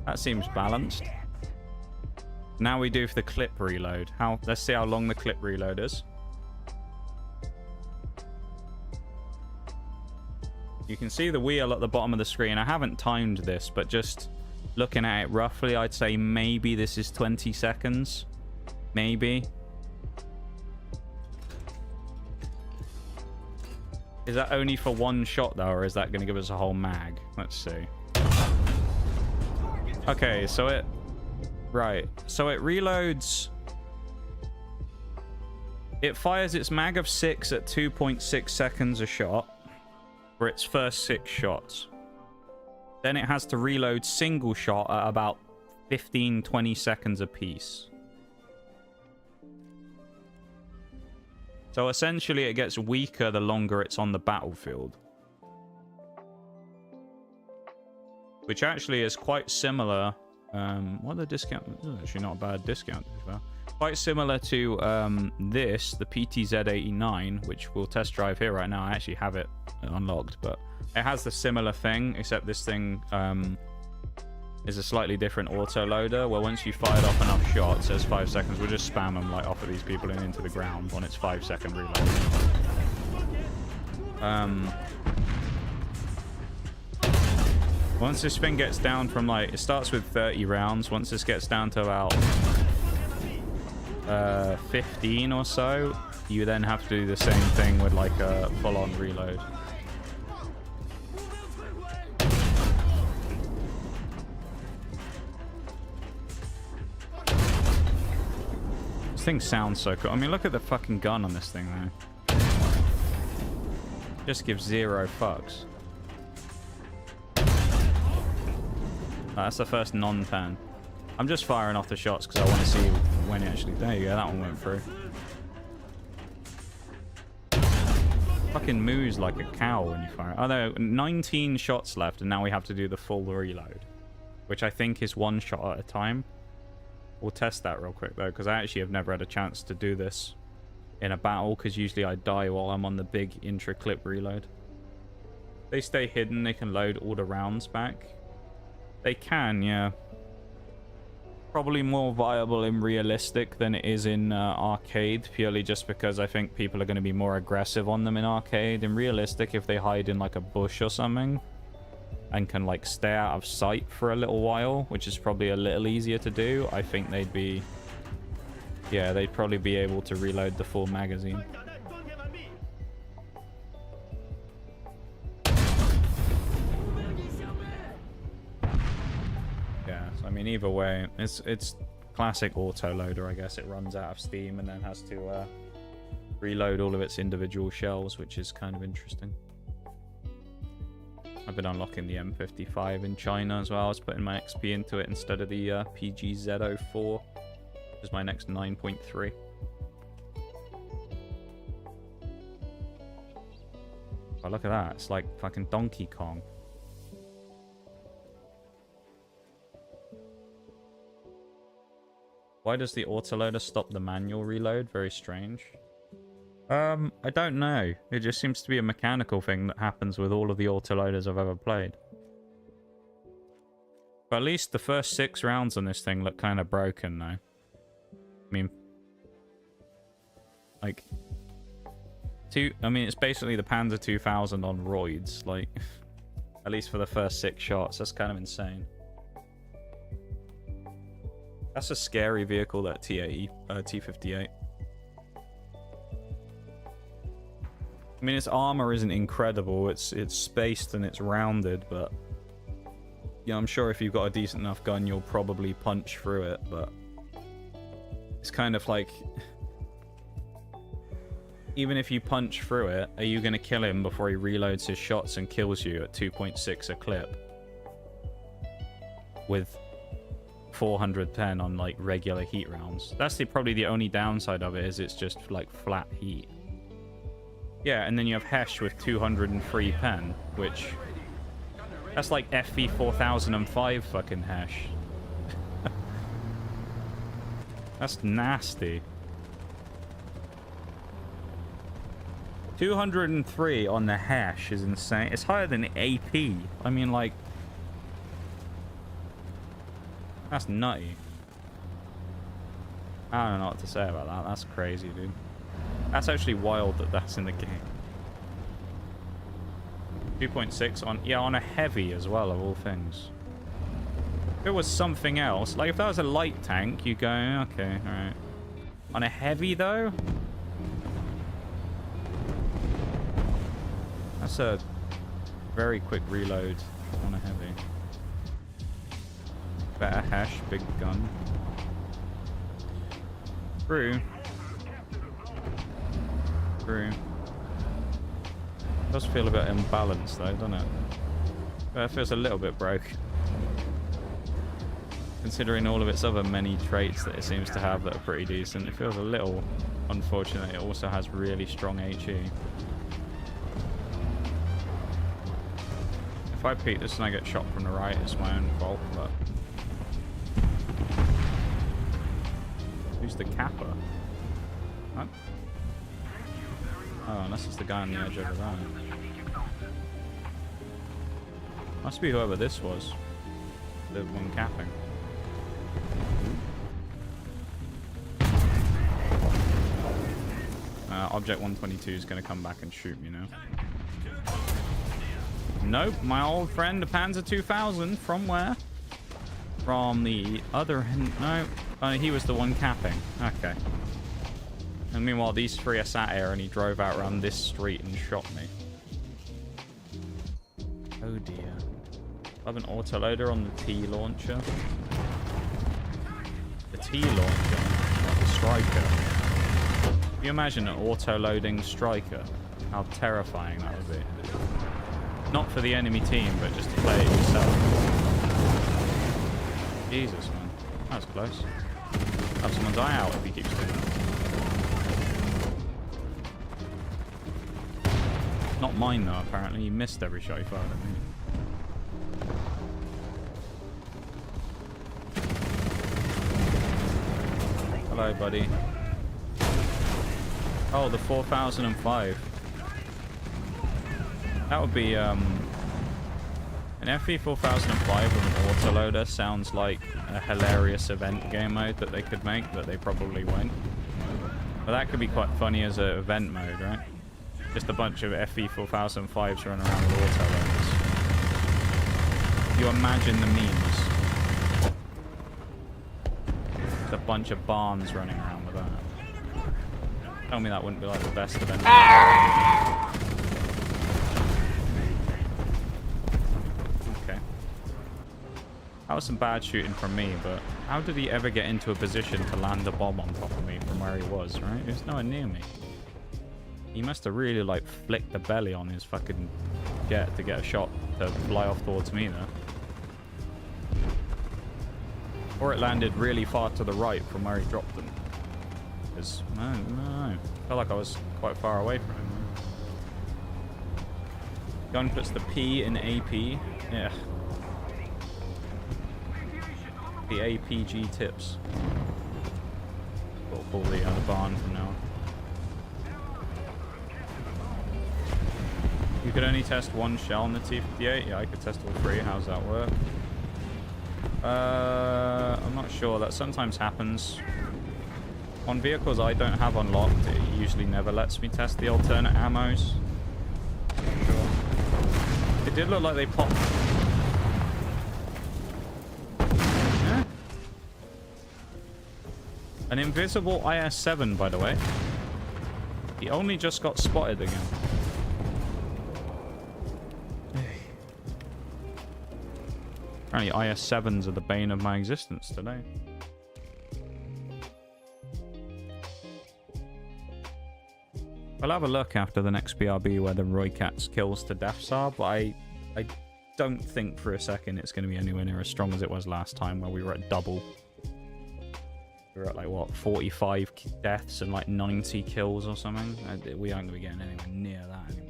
That seems balanced. Now we do for the clip reload. Let's see how long the clip reload is. You can see the wheel at the bottom of the screen. I haven't timed this, but just looking at it roughly, I'd say maybe this is 20 seconds. Maybe. Is that only for one shot though, or is that going to give us a whole mag? Let's see. Okay, so it... Right, so it reloads... It fires its mag of 6 at 2.6 seconds a shot for its first 6 shots. Then it has to reload single shot at about 15-20 seconds a piece. So essentially it gets weaker the longer it's on the battlefield. Which actually is quite similar. What are the discount? This is actually not a bad discount. Quite similar to this, the PTZ89, which we'll test drive here right now. I actually have it unlocked, but it has the similar thing, except this thing is a slightly different auto loader, where once you fired off enough shots, there's 5 seconds. We'll just spam them like off of these people and into the ground on its 5-second reload. Once this thing gets down from like, it starts with 30 rounds. Once this gets down to about 15 or so, you then have to do the same thing with like a full-on reload. This thing sounds so cool. I mean, look at the fucking gun on this thing though. Just gives 0 fucks. That's the first non-pen. I'm just firing off the shots because I want to see when it actually... There you go, that one went through. Fucking moves like a cow when you fire it. Oh no, 19 shots left and now we have to do the full reload. Which I think is 1 shot at a time. We'll test that real quick though, because I actually have never had a chance to do this in a battle, because usually I die while I'm on the big intra-clip reload. They stay hidden, they can load all the rounds back. They can, yeah. Probably more viable in realistic than it is in arcade, purely just because I think people are going to be more aggressive on them in arcade. In realistic, if they hide in like a bush or something and can like stay out of sight for a little while, which is probably a little easier to do, I think they'd be... Yeah, they'd probably be able to reload the full magazine. I mean, either way, it's classic auto loader, I guess. It runs out of steam and then has to reload all of its individual shells, which is kind of interesting. I've been unlocking the M55 in China as well. I was putting my XP into it instead of the PGZ04, which is my next 9.3. Oh, look at that. It's like fucking Donkey Kong. Why does the autoloader stop the manual reload? Very strange. I don't know. It just seems to be a mechanical thing that happens with all of the autoloaders I've ever played. But at least the first 6 rounds on this thing look kind of broken, though. I mean... Like, I mean, it's basically the Panzer 2000 on roids. Like, at least for the first 6 shots. That's kind of insane. That's a scary vehicle, that T58. I mean, its armor isn't incredible. It's spaced and it's rounded, but yeah, I'm sure if you've got a decent enough gun, you'll probably punch through it. But it's kind of like, even if you punch through it, are you going to kill him before he reloads his shots and kills you at 2.6 a clip with 410 on like regular heat rounds? That's probably the only downside of it, is it's just like flat heat. Yeah, and then you have Hesh with 203 pen, which that's like FV 4005 fucking Hesh. That's nasty. 203 on the Hesh is insane. It's higher than AP. I mean, like, that's nutty. I don't know what to say about that. That's crazy, dude. That's actually wild that that's in the game. 2.6 on, yeah, on a heavy as well, of all things. If it was something else, like if that was a light tank, you go, okay, alright. On a heavy, though? That's a very quick reload on a heavy. Better Hesh, big gun. True. Does feel a bit imbalanced though, doesn't it? But it feels a little bit broke. Considering all of its other many traits that it seems to have that are pretty decent, it feels a little unfortunate. It also has really strong HE. If I peek this and I get shot from the right, it's my own fault, but... Who's the capper? What? Oh, unless it's the guy on the edge over there. Must be whoever this was. The one capping. Object 122 is going to come back and shoot me now. Nope, my old friend, the Panzer 2000. From where? From the other end. No, he was the one capping. Okay. And meanwhile, these three are sat here, and he drove out around this street and shot me. Oh dear. I have an autoloader on the T launcher. The T launcher, not the striker. Can you imagine an auto-loading striker? How terrifying that would be. Not for the enemy team, but just to play it yourself. Jesus, man. That was close. Have someone's eye out if he keeps doing that. Not mine, though, apparently. He missed every shot he fired at me. Hello, buddy. Oh, the 4005. That would be, an FE 4005 with an autoloader sounds like a hilarious event game mode that they could make, but they probably won't. But that could be quite funny as an event mode, right? Just a bunch of FE 4005s running around with autoloaders. You imagine the memes. Just a bunch of barns running around with that. Tell me that wouldn't be like the best event. Okay. That was some bad shooting from me, but how did he ever get into a position to land a bomb on top of me from where he was, right? He was nowhere near me. He must have really, like, flicked the belly on his fucking jet to get a shot to fly off towards me, though. Or it landed really far to the right from where he dropped them. Because, no. I felt like I was quite far away from him. Gun puts the P in AP. Yeah. The APG tips. We'll pull the other barn from now on. You could only test one shell on the T58? Yeah, I could test all three. How's that work? I'm not sure. That sometimes happens. On vehicles I don't have unlocked, it usually never lets me test the alternate ammos. Sure. It did look like they popped. Yeah. An invisible IS-7, by the way. He only just got spotted again. Apparently IS-7s are the bane of my existence today. I'll have a look after the next BRB where the Roycat's kills to deaths are, but I don't think for a second it's going to be anywhere near as strong as it was last time where we were at double. We were at like, what, 45 deaths and like 90 kills or something? We aren't going to be getting anywhere near that anymore.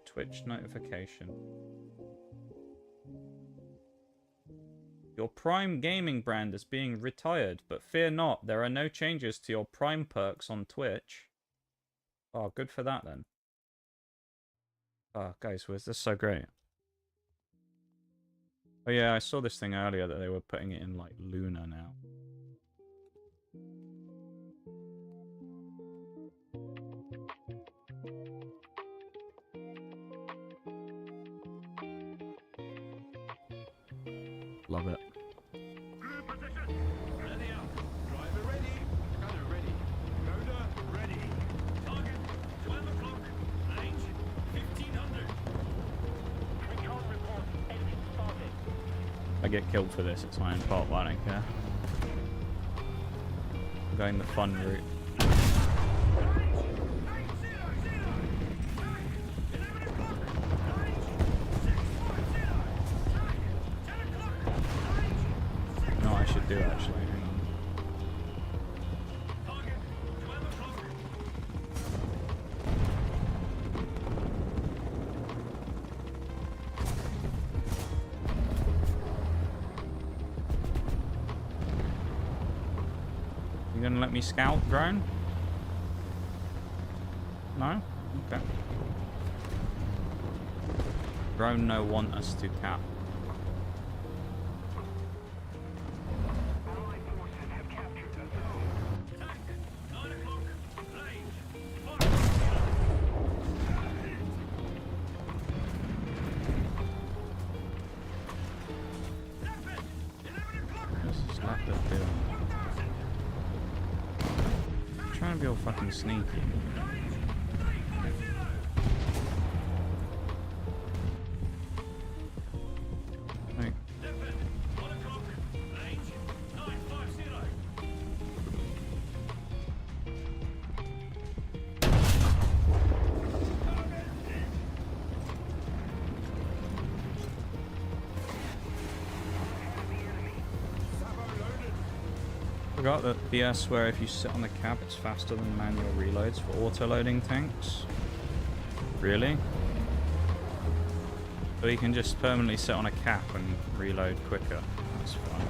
Twitch notification. Your Prime gaming brand is being retired, but fear not, there are no changes to your Prime perks on Twitch. Oh, good for that then. Oh, guys, was this so great? Oh yeah, I saw this thing earlier that they were putting it in like Luna now. Love it. Ready up. Driver ready. Gunner ready. Loader ready. Target 12 o'clock. Range 1500. Recon report. Engine started. I get killed for this, it's my own fault, I don't care. I'm going the fun route. Do actually. You gonna let me scout, drone? No? Okay. Drone no want us to cap. Sneaky. Right. Forgot that BS where if you sit on the cab it's faster than manual reloads for auto-loading tanks. Really? So you can just permanently sit on a cap and reload quicker. That's fun.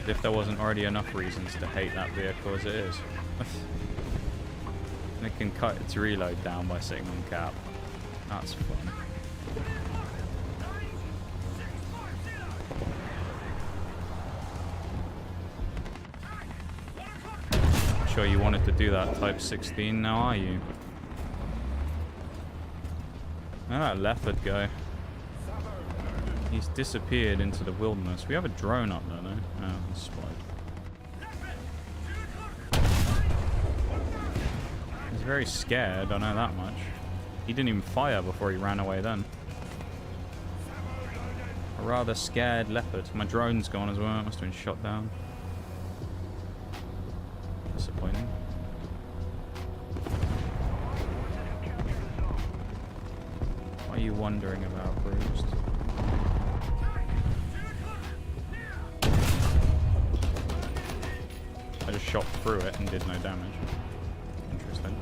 As if there wasn't already enough reasons to hate that vehicle as it is. And it can cut its reload down by sitting on cap. That's fun. Sure you wanted to do that type 16 now, are you? Where'd that leopard go? He's disappeared into the wilderness. We have a drone up there though. Oh, he's spotted. He's very scared, I know that much. He didn't even fire before he ran away then. A rather scared leopard. My drone's gone as well, it must have been shot down. Disappointing. What are you wondering about, Bruised? I just shot through it and did no damage. Interesting.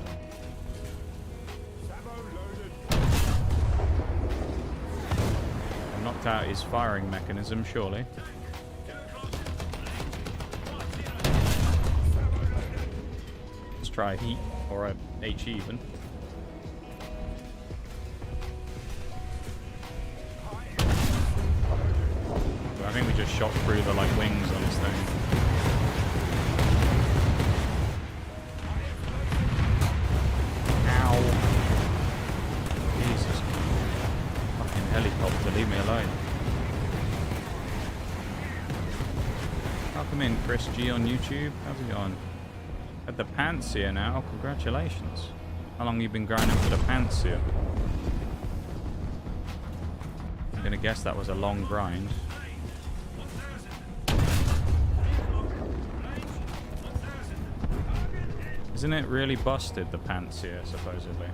I'm not out his firing mechanism, surely. Let's try a heat or a H even. I think we just shot through the like wings on this thing. Ow. Jesus. Fucking helicopter, leave me alone. Welcome in, Chris G on YouTube. How's it going? At the Pantsir now, congratulations. How long you been grinding for the Pantsir? I'm gonna guess that was a long grind. Isn't it really busted, the Pantsir, supposedly?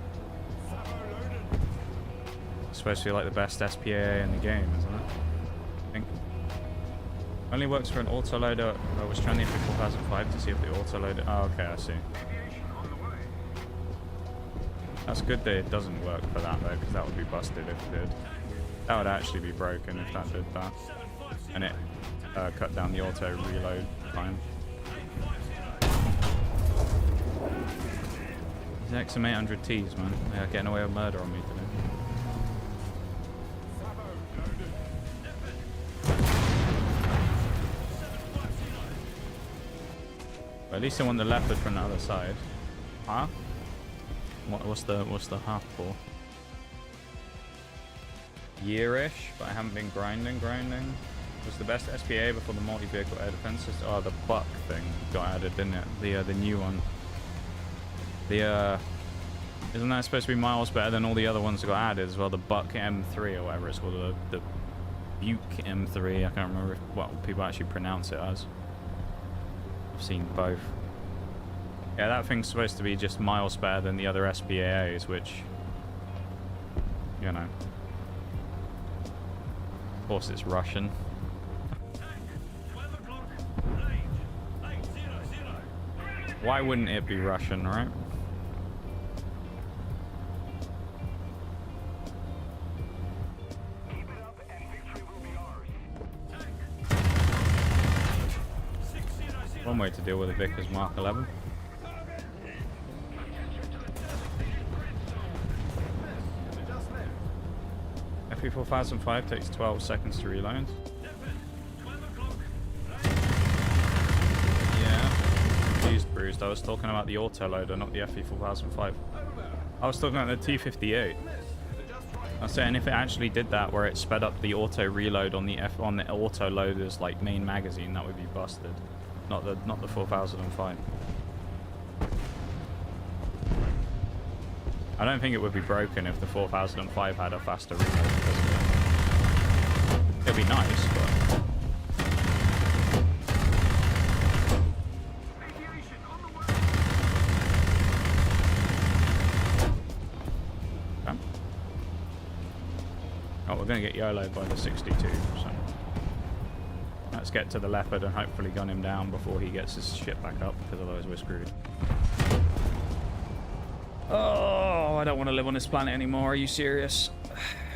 It's supposed to be like the best SPA in the game, isn't it? I think. Only works for an autoloader. I was trying the F4005 to see if the autoloader... Oh, okay, I see. That's good that it doesn't work for that, though, because that would be busted if it did. That would actually be broken if that did that. And it cut down the auto reload time. These XM 800Ts, man. They are getting away with murder on me today. But at least I want the leopard from the other side. Huh? What's the huh for? Yearish, but I haven't been grinding. Was the best SPA before the multi-vehicle air defense system? Oh, the buck thing got added, didn't it? The new one. Isn't that supposed to be miles better than all the other ones that got added as well? The Buck M3 or whatever it's called, the Buke M3. I can't remember what people actually pronounce it as. I've seen both. Yeah, that thing's supposed to be just miles better than the other SPAAs, which, you know, of course it's Russian. Why wouldn't it be Russian, right? One way to deal with a Vickers Mark 11. FE4005 takes 12 seconds to reload. Yeah. Confused, bruised. I was talking about the autoloader, not the FE4005. I was talking about the T58. I was saying if it actually did that, where it sped up the auto reload on the autoloader's like main magazine, that would be busted. Not the 4005. I don't think it would be broken if the 4005 had a faster reload. It'd be nice, but okay. Oh, we're gonna get YOLO'd by the 62. So. Let's get to the leopard and hopefully gun him down before he gets his shit back up, because otherwise we're screwed. Oh, I don't want to live on this planet anymore. Are you serious?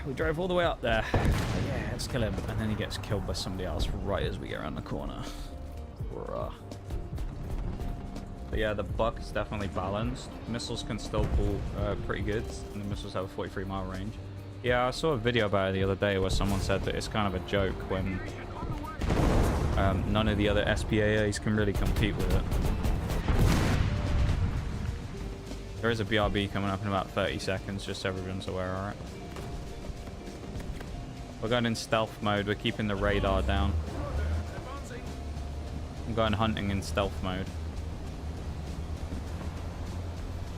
We drove all the way up there. Yeah, let's kill him. And then he gets killed by somebody else right as we get around the corner. But yeah, the Buck is definitely balanced. Missiles can still pull pretty good, and the missiles have a 43-mile range. Yeah, I saw a video about it the other day where someone said that it's kind of a joke when none of the other SPAAs can really compete with it. There is a BRB coming up in about 30 seconds, just so everyone's aware, alright? We're going in stealth mode, we're keeping the radar down. I'm going hunting in stealth mode.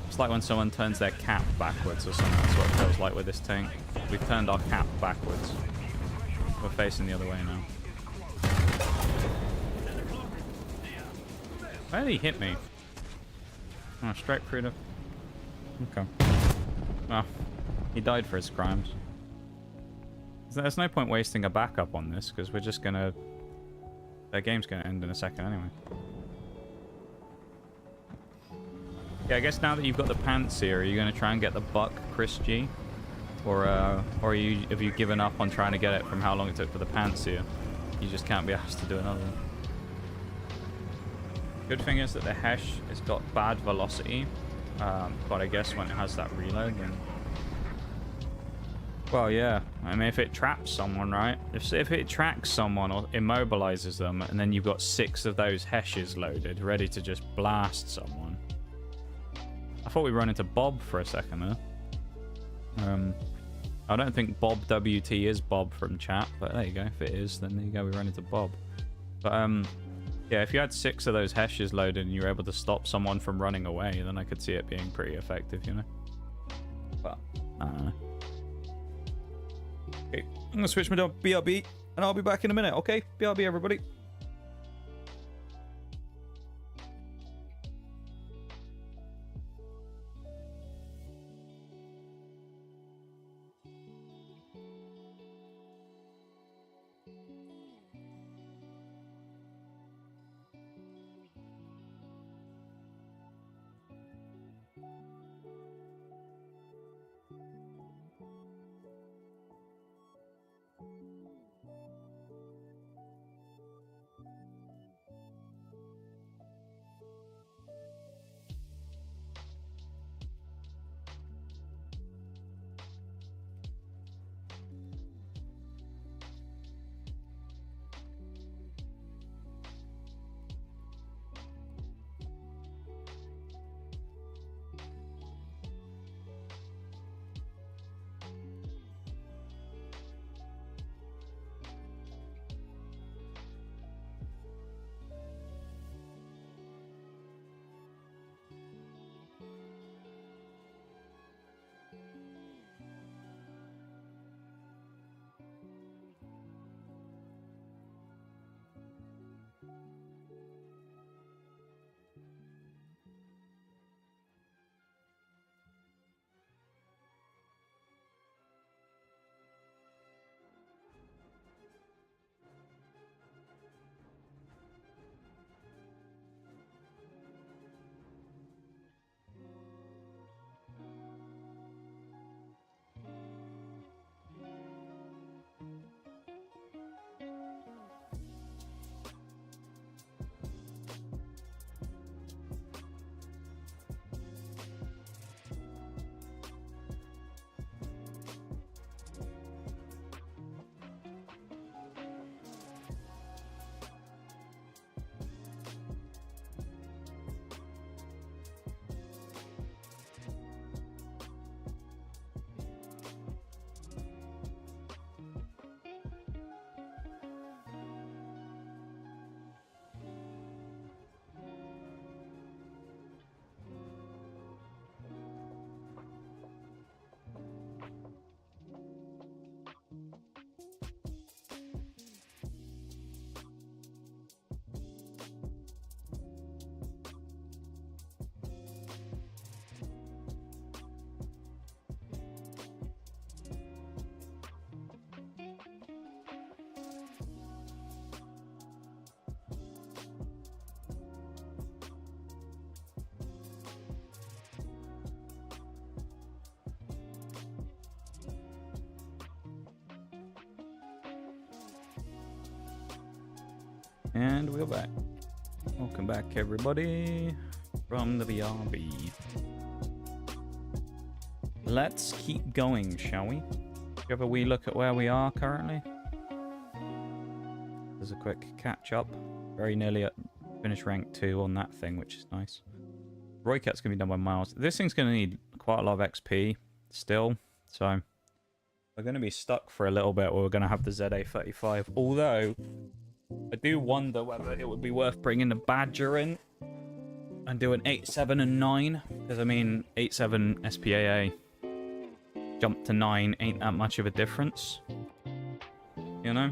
It's like when someone turns their cap backwards or something, that's what it feels like with this tank. We've turned our cap backwards. We're facing the other way now. Where did he hit me? Oh, straight through the... Okay. Well, he died for his crimes. There's no point wasting a backup on this, because we're just gonna... Their game's gonna end in a second anyway. Yeah, I guess now that you've got the Pantsir, are you gonna try and get the Buck, Chris G? Or have you given up on trying to get it from how long it took for the pantsuit? You just can't be asked to do another one. Good thing is that the Hesh has got bad velocity, but I guess when it has that reload, then... Well, yeah. I mean, if it traps someone, right? If it tracks someone or immobilizes them, and then you've got 6 of those Heshes loaded, ready to just blast someone. I thought we run into Bob for a second there. I don't think Bob WT is Bob from chat, but there you go. If it is, then there you go. We run into Bob. But yeah, if you had 6 of those Heshes loaded and you were able to stop someone from running away, then I could see it being pretty effective, you know. But I don't know. Okay, I'm gonna switch my to BRB, and I'll be back in a minute. Okay, BRB, everybody. And we're back. Welcome back, everybody, from the BRB. Let's keep going, shall we? Have a wee look at where we are currently. There's a quick catch up. Very nearly at finish rank 2 on that thing, which is nice. Roycat's going to be done by Miles. This thing's going to need quite a lot of XP still, so we're going to be stuck for a little bit where we're going to have the ZA35. Although, I do wonder whether it would be worth bringing the Badger in and doing 8, 7, and 9. Because, I mean, 8, 7 SPAA jump to 9 ain't that much of a difference. You know?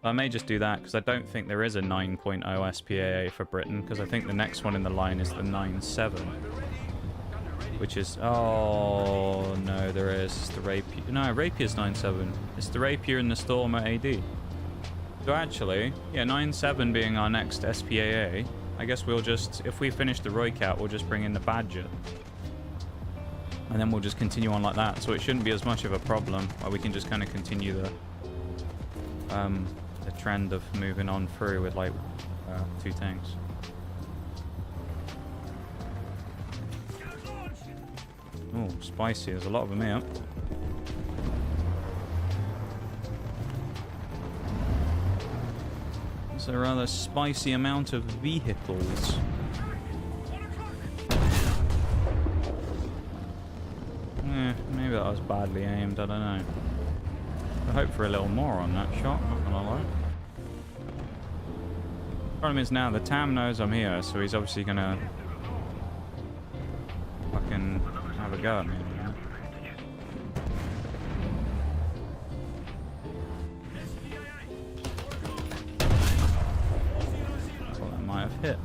I may just do that because I don't think there is a 9.0 SPAA for Britain. Because I think the next one in the line is the 9.7. Which is... Oh, no, there is. It's the Rapier. No, Rapier's 9.7. It's the Rapier and the Stormer AD. So actually, yeah, 9.7 being our next SPAA, I guess we'll just, if we finish the Roycat, we'll just bring in the Badger. And then we'll just continue on like that. So it shouldn't be as much of a problem. Or we can just kind of continue the trend of moving on through with like 2 tanks. Oh, spicy. There's a lot of them here. It's a rather spicy amount of vehicles. Maybe that was badly aimed, I don't know. I hope for a little more on that shot, not gonna lie. Problem is now, the Tam knows I'm here, so he's obviously gonna fucking have a go at me. You know? I thought that might have hit.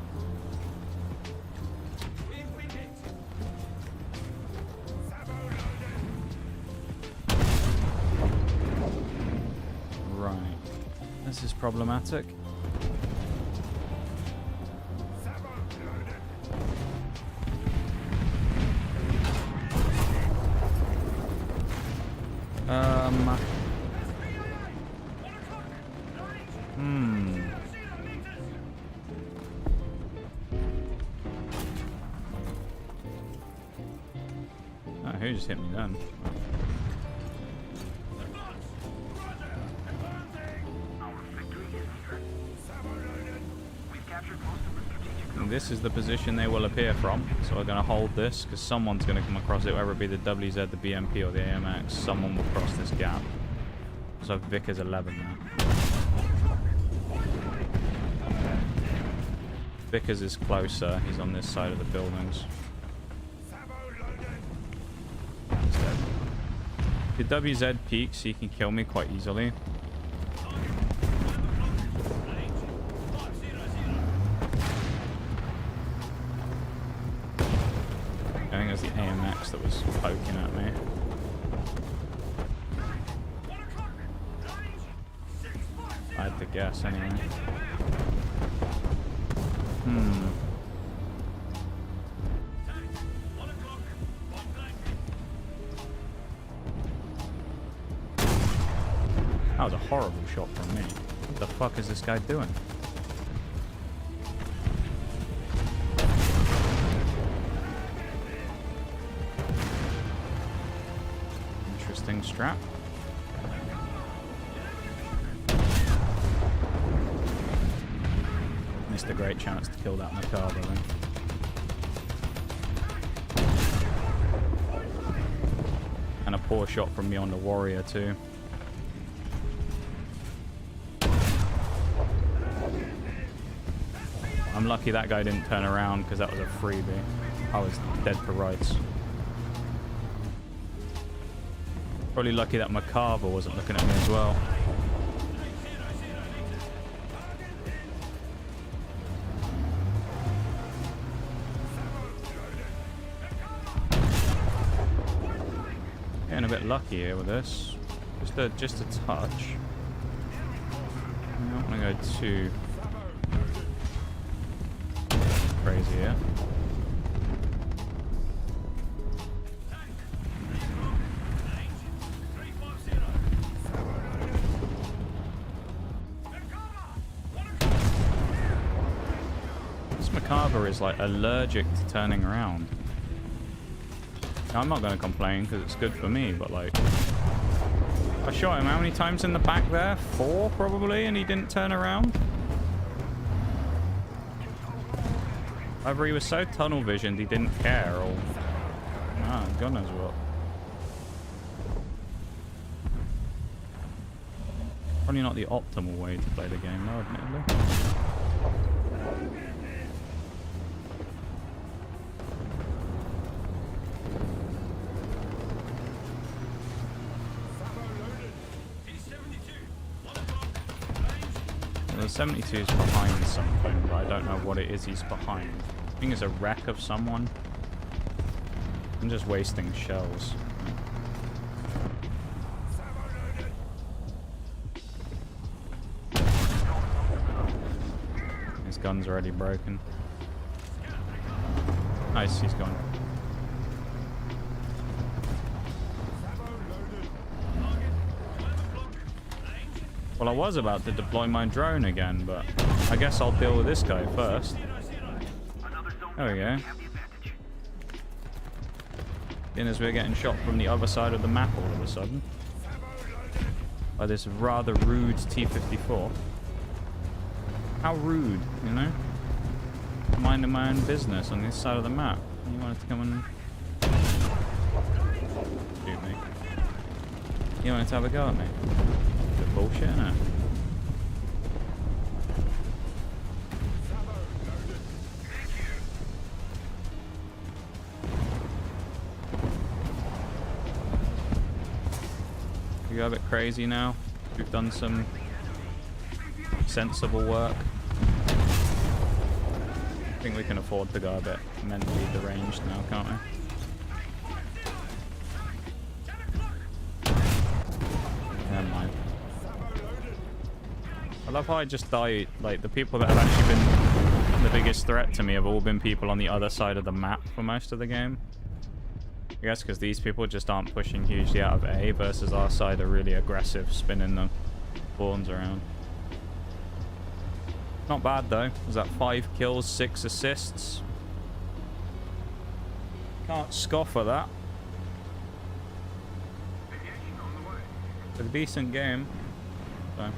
Right. This is problematic. Oh, who just hit me then? And this is the position they will appear from, so we're going to hold this because someone's going to come across it, whether it be the WZ, the BMP, or the AMX. Someone will cross this gap. So Vic is 11 now. Vickers is closer. He's on this side of the buildings. He's dead. The WZ peaks, he can kill me quite easily. I think it was the AMX that was poking at me. I had to guess anyway. That was a horrible shot from me. What the fuck is this guy doing? Interesting strap. Missed a great chance to kill that Macabre then. And a poor shot from me on the Warrior too. I'm lucky that guy didn't turn around because that was a freebie. I was dead for rights. Probably lucky that Macabre wasn't looking at me as well. Getting a bit lucky here with this. Just a touch. I don't want to go too crazy here. This Macabre is like allergic to turning around. Now, I'm not going to complain because it's good for me, but like, I shot him how many times in the back there? 4 probably, and he didn't turn around. Either he was so tunnel visioned he didn't care, or God knows what. Probably not the optimal way to play the game, though, admittedly. The 72 is behind something, but I don't know what it is he's behind. I think it's a wreck of someone. I'm just wasting shells. His gun's already broken. Nice, he's gone. Well, I was about to deploy my drone again, but I guess I'll deal with this guy first. There we go. Seeing as we're getting shot from the other side of the map all of a sudden. By this rather rude T-54. How rude, you know? Minding my own business on this side of the map. You wanted to come and shoot me. You wanted to have a go at me. Bit bullshit, innit? We go a bit crazy now. We've done some sensible work. I think we can afford to go a bit mentally deranged now, can't we? Never mind. I love how I just die. Like, the people that have actually been the biggest threat to me have all been people on the other side of the map for most of the game. I guess because these people just aren't pushing hugely out of A versus our side are really aggressive, spinning the spawns around. Not bad though. Was that 5 kills, 6 assists? Can't scoff at that. It's a decent game. So.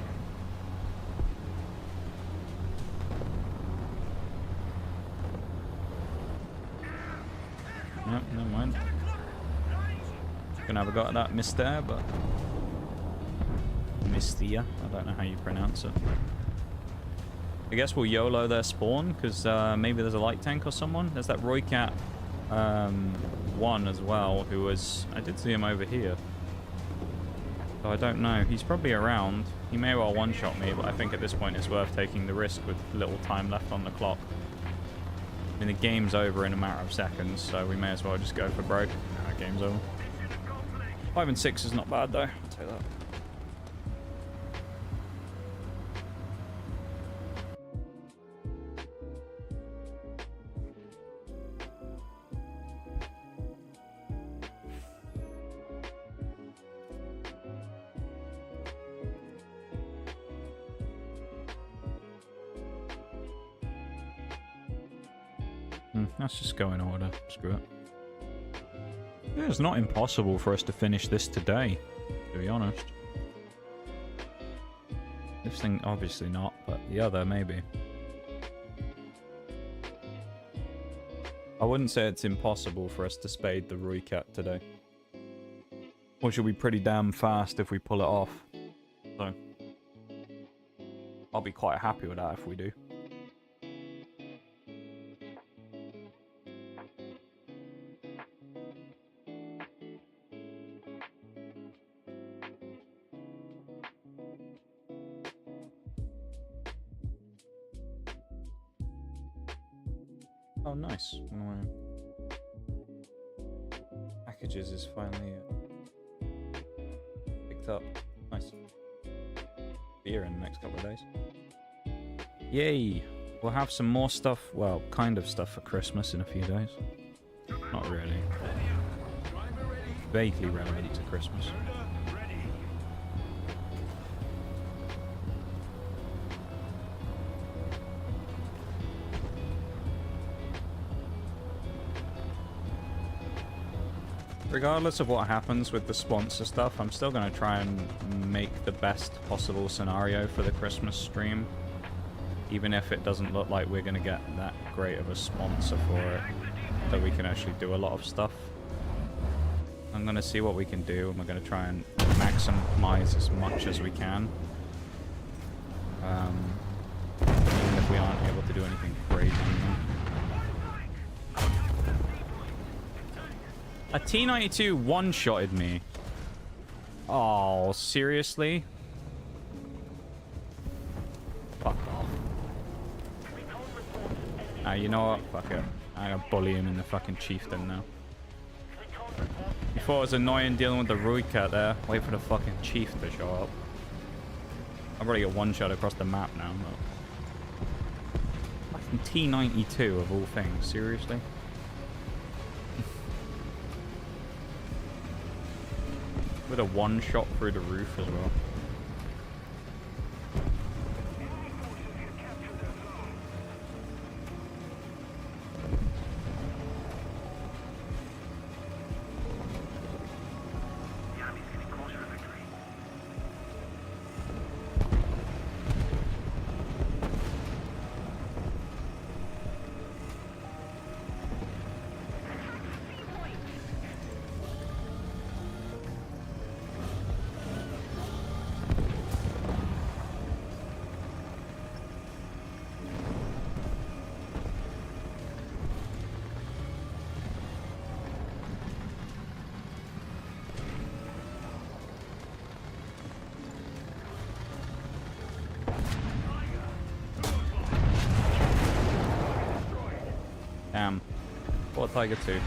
Yep, never mind. Gonna have a go at that Mister, but Mistia, I don't know how you pronounce it. I guess we'll YOLO their spawn, because maybe there's a light tank or someone. There's that Roycat 1 as well, who was... I did see him over here. So I don't know. He's probably around. He may well one-shot me, but I think at this point it's worth taking the risk with little time left on the clock. I mean, the game's over in a matter of seconds, so we may as well just go for broke. Game's over. 5 and 6 is not bad, though. I'll tell you that. Let's just go in order. Screw it. Yeah, it's not impossible for us to finish this today, to be honest. This thing, obviously not, but the other, maybe. I wouldn't say it's impossible for us to spade the Roycat today. Which will be pretty damn fast if we pull it off. So, I'll be quite happy with that if we do. Oh, nice. Packages is finally picked up. Nice. Beer in the next couple of days. Yay! We'll have some more stuff, well, kind of stuff for Christmas in a few days. Not really. Vaguely relevant to Christmas. Regardless of what happens with the sponsor stuff, I'm still going to try and make the best possible scenario for the Christmas stream. Even if it doesn't look like we're going to get that great of a sponsor for it. So we can actually do a lot of stuff. I'm going to see what we can do, and we're going to try and maximize as much as we can. Even if we aren't able to do anything crazy. A T-92 one-shotted me. Oh, seriously? Fuck off. Ah, you know what? Fuck it. I'm gonna bully him in the fucking chieftain now. Before it was annoying dealing with the Roycat there. Wait for the fucking chief to show up. I've already got one shot across the map now. But... fucking T-92 of all things. Seriously? With a one shot through the roof as well. Tiger 2.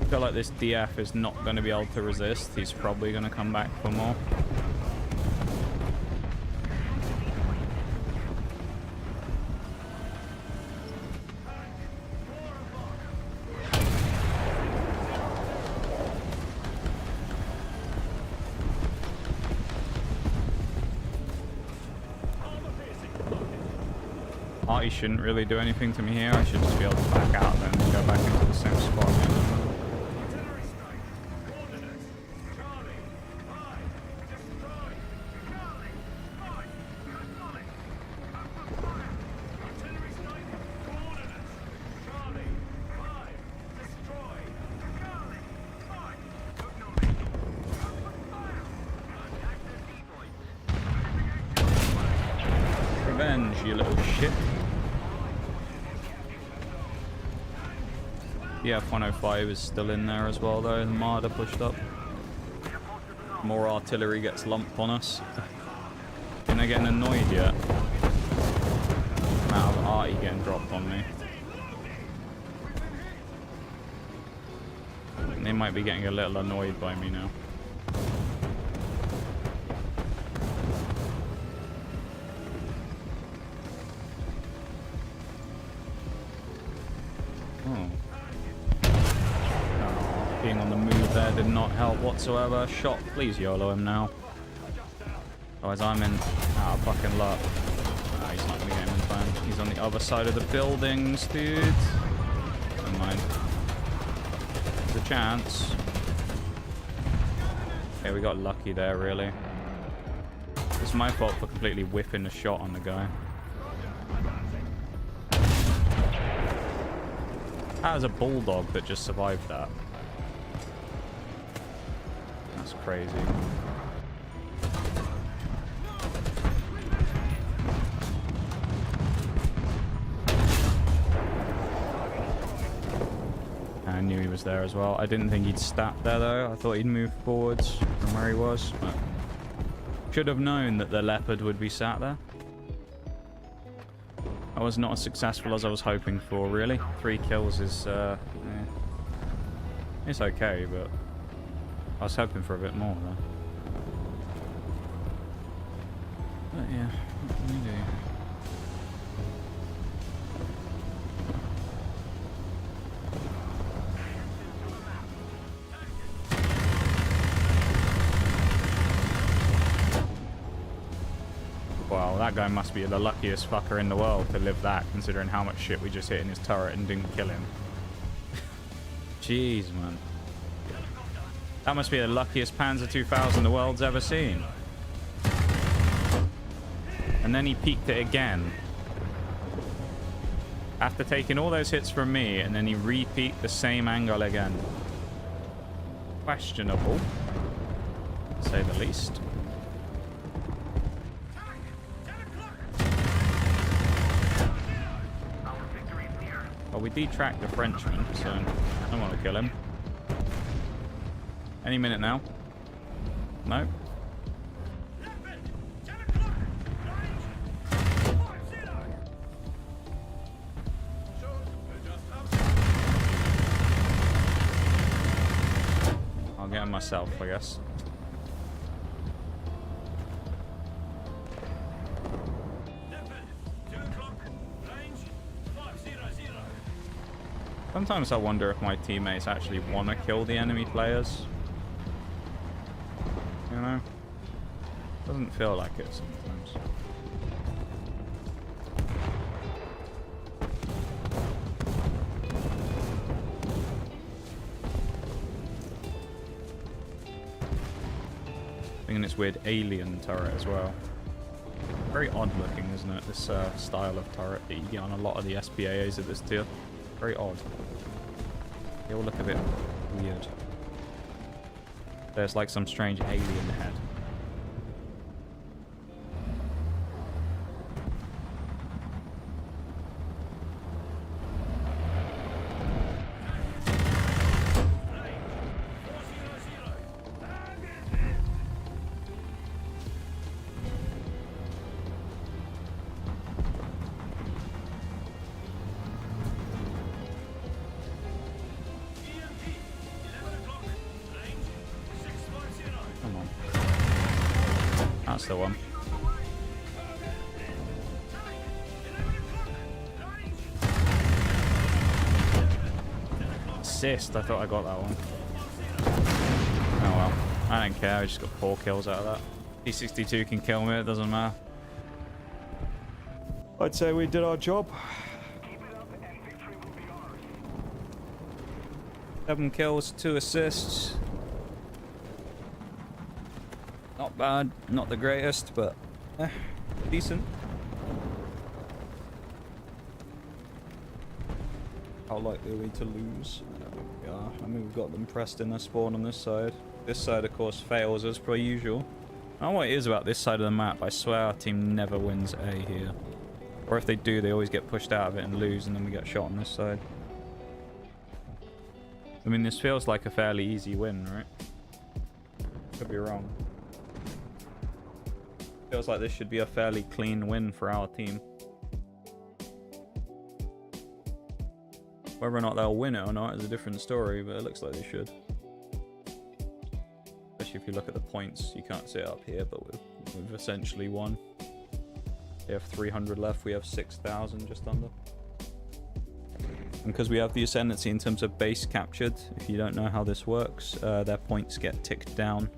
I feel like this DF is not going to be able to resist. He's probably going to come back for more. Artie shouldn't really do anything to me here. I should just be able to back out then and go back into the same spot again. Artillery strike. Coordinates. Charlie. 5. Destroy. Charlie. 5. Acknowledge. Open fire. Artillery strike. Coordinates. Charlie. 5. Destroy. Charlie. 5. Acknowledge. Open fire. Contact the depots. Revenge, you little shit. The F-105 is still in there as well though. The Marder pushed up. More artillery gets lumped on us. And they're getting annoyed yet. Amount of arty getting dropped on me. And they might be getting a little annoyed by me now. Being on the move there did not help whatsoever. Shot, please YOLO him now. Otherwise I'm in fucking luck. He's not gonna get him in time. He's on the other side of the buildings, dude. Never mind. There's a chance. Okay, we got lucky there, really. It's my fault for completely whiffing a shot on the guy. That was a bulldog that just survived that. That's crazy. I knew he was there as well. I didn't think he'd stat there though. I thought he'd move forwards from where he was. But should have known that the leopard would be sat there. I was not as successful as I was hoping for, really. 3 kills is, it's okay, but I was hoping for a bit more, though. But yeah, what can you do? Wow, that guy must be the luckiest fucker in the world to live that, considering how much shit we just hit in his turret and didn't kill him. Jeez, man. That must be the luckiest Panzer 2000 the world's ever seen. And then he peeked it again. After taking all those hits from me, and then he repeat the same angle again. Questionable, to say the least. Well, we detracked the Frenchman, so I don't want to kill him. Any minute now. No. I'll get him myself, I guess. Sometimes I wonder if my teammates actually want to kill the enemy players. You know? Doesn't feel like it sometimes. Thinking it's weird alien turret as well. Very odd looking, isn't it? This style of turret that you get on a lot of the SPAAs of this tier. Very odd. They all look a bit weird. There's like some strange alien head. that's the one. Assist, I thought I got that one. Oh well, I don't care, I just got 4 kills out of that. P62 can kill me, it doesn't matter. I'd say we did our job. 7 kills, 2 assists. Not bad, not the greatest, but decent. How likely are we to lose? Yeah, I mean, we've got them pressed in their spawn on this side. This side, of course, fails as per usual. I don't know what it is about this side of the map. I swear our team never wins A here. Or if they do, they always get pushed out of it and lose, and then we get shot on this side. I mean, this feels like a fairly easy win, right? Could be wrong. Feels like this should be a fairly clean win for our team. Whether or not they'll win it or not is a different story, but it looks like they should. Especially if you look at the points. You can't see it up here, but we've essentially won. They have 300 left, we have 6,000 just under. And because we have the ascendancy in terms of base captured, if you don't know how this works, their points get ticked down.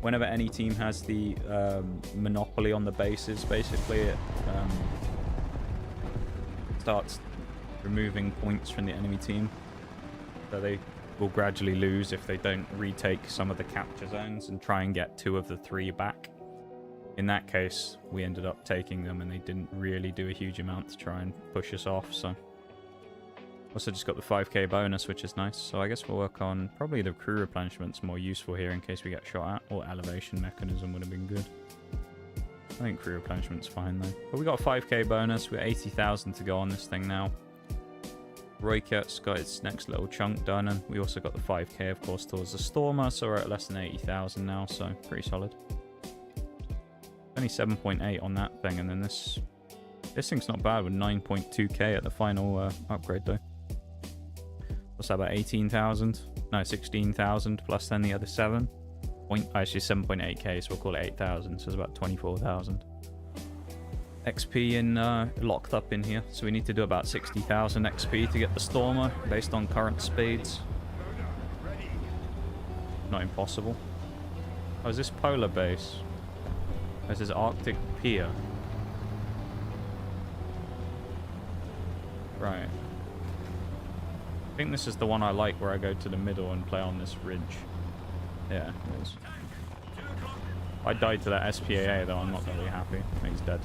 Whenever any team has the monopoly on the bases, basically it starts removing points from the enemy team. So they will gradually lose if they don't retake some of the capture zones and try and get 2 of the 3 back. In that case, we ended up taking them and they didn't really do a huge amount to try and push us off, so... Also just got the 5k bonus, which is nice, so I guess we'll work on probably the crew replenishment's more useful here in case we get shot at, or elevation mechanism would have been good. I think crew replenishment's fine though. But we got a 5k bonus, we're 80,000 to go on this thing now. Royket's got its next little chunk done, and we also got the 5k of course towards the Stormer, so we're at less than 80,000 now, so pretty solid. Only 7.8 on that thing, and then this thing's not bad with 9.2k at the final upgrade though. What's that, about 18,000? No, 16,000 plus then the other 7. Actually 7.8k, so we'll call it 8,000, so it's about 24,000. XP in locked up in here, so we need to do about 60,000 XP to get the Stormer based on current spades. Not impossible. Oh, is this Polar Base? This is Arctic Pier. Right. I think this is the one I like, where I go to the middle and play on this ridge. Yeah, it is. If I died to that SPAA though, I'm not really happy. I think he's dead.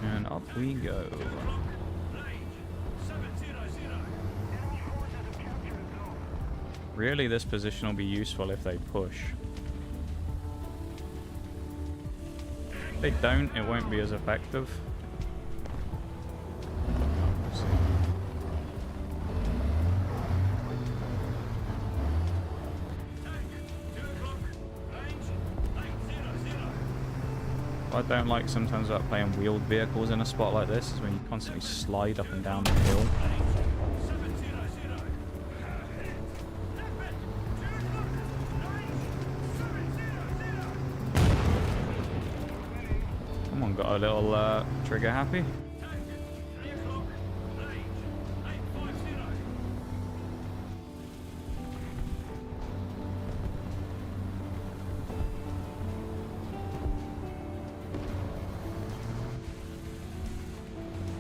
And up we go. Really, this position will be useful if they push. If they don't, it won't be as effective. Let's see. What I don't like sometimes about playing wheeled vehicles in a spot like this is when you constantly slide up and down the hill. Come on, got a little trigger happy.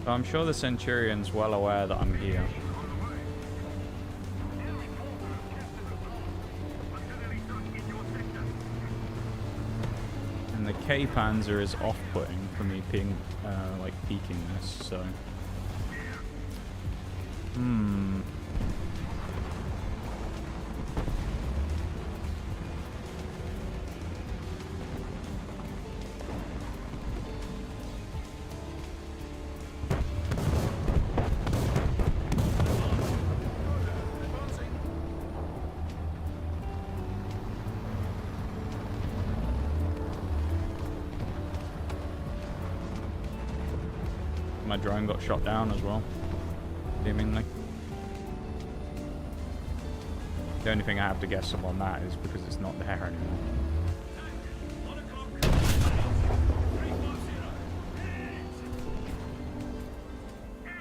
I'm sure the Centurion's well aware that I'm here. And the K-Panzer is off-putting for me being, like, peeking this, so... My drone got shot down as well, seemingly. The only thing I have to guess on that is because it's not there anymore.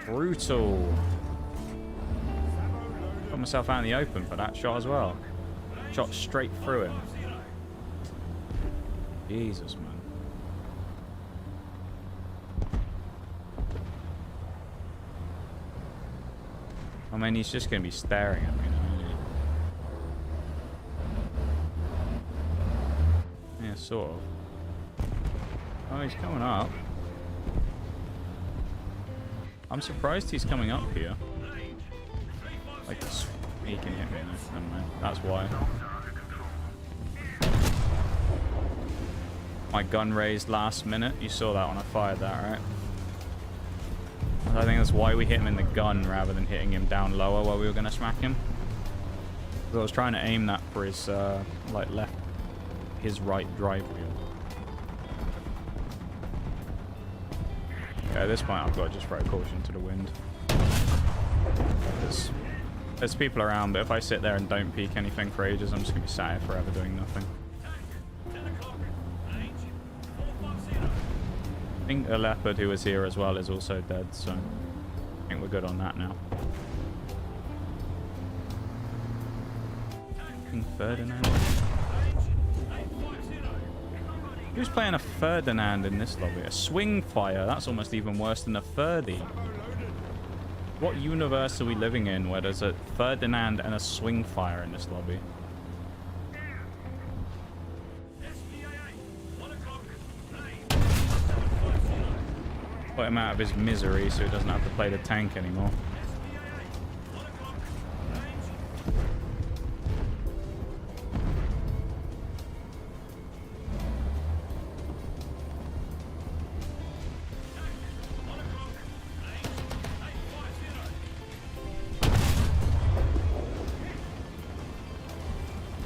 Brutal. Put myself out in the open for that shot as well. Shot straight through him. Jesus, man. I mean, he's just going to be staring at me now, isn't he? Yeah, sort of. Oh, he's coming up. I'm surprised he's coming up here. Like, he can hit me. No, never mind. That's why. My gun raised last minute. You saw that when I fired that, right? I think that's why we hit him in the gun rather than hitting him down lower while we were going to smack him. Because I was trying to aim that for his, like, his right drive wheel. Okay, at this point I've got to just throw caution to the wind. There's people around, but if I sit there and don't peek anything for ages, I'm just going to be sat here forever doing nothing. I think the leopard who was here as well is also dead, so I think we're good on that now. Ferdinand. Who's playing a Ferdinand in this lobby? A swing fire? That's almost even worse than a Ferdy. What universe are we living in where there's a Ferdinand and a swing fire in this lobby? Put him out of his misery so he doesn't have to play the tank anymore.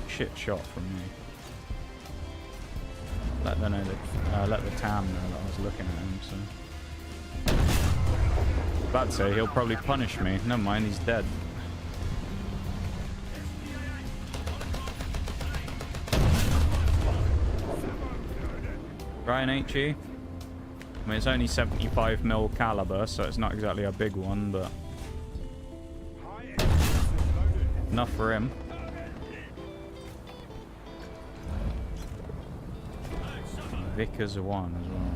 Shit shot from me. Let the Tam know that I was looking at him, so. About to say, he'll probably punish me. Never mind, he's dead. Ryan HE. I mean, it's only 75mm caliber, so it's not exactly a big one, but enough for him. Vickers one as well.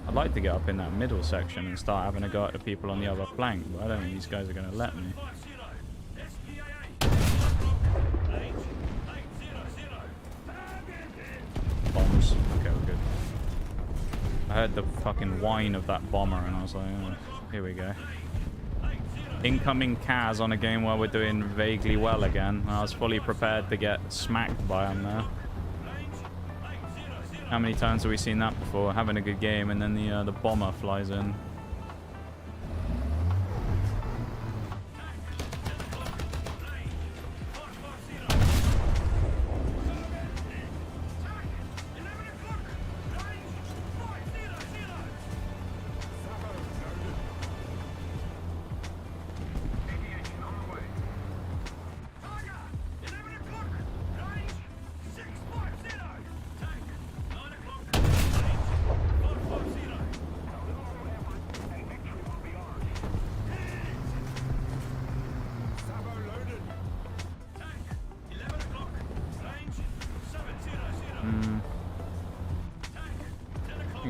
I'd like to get up in that middle section and start having a go at the people on the other flank, but I don't think these guys are going to let me. Bombs. Okay, we're good. I heard the fucking whine of that bomber and I was like, oh, here we go. Incoming Kaz on a game where we're doing vaguely well again. I was fully prepared to get smacked by him there. How many times have we seen that before? Having a good game and then the bomber flies in.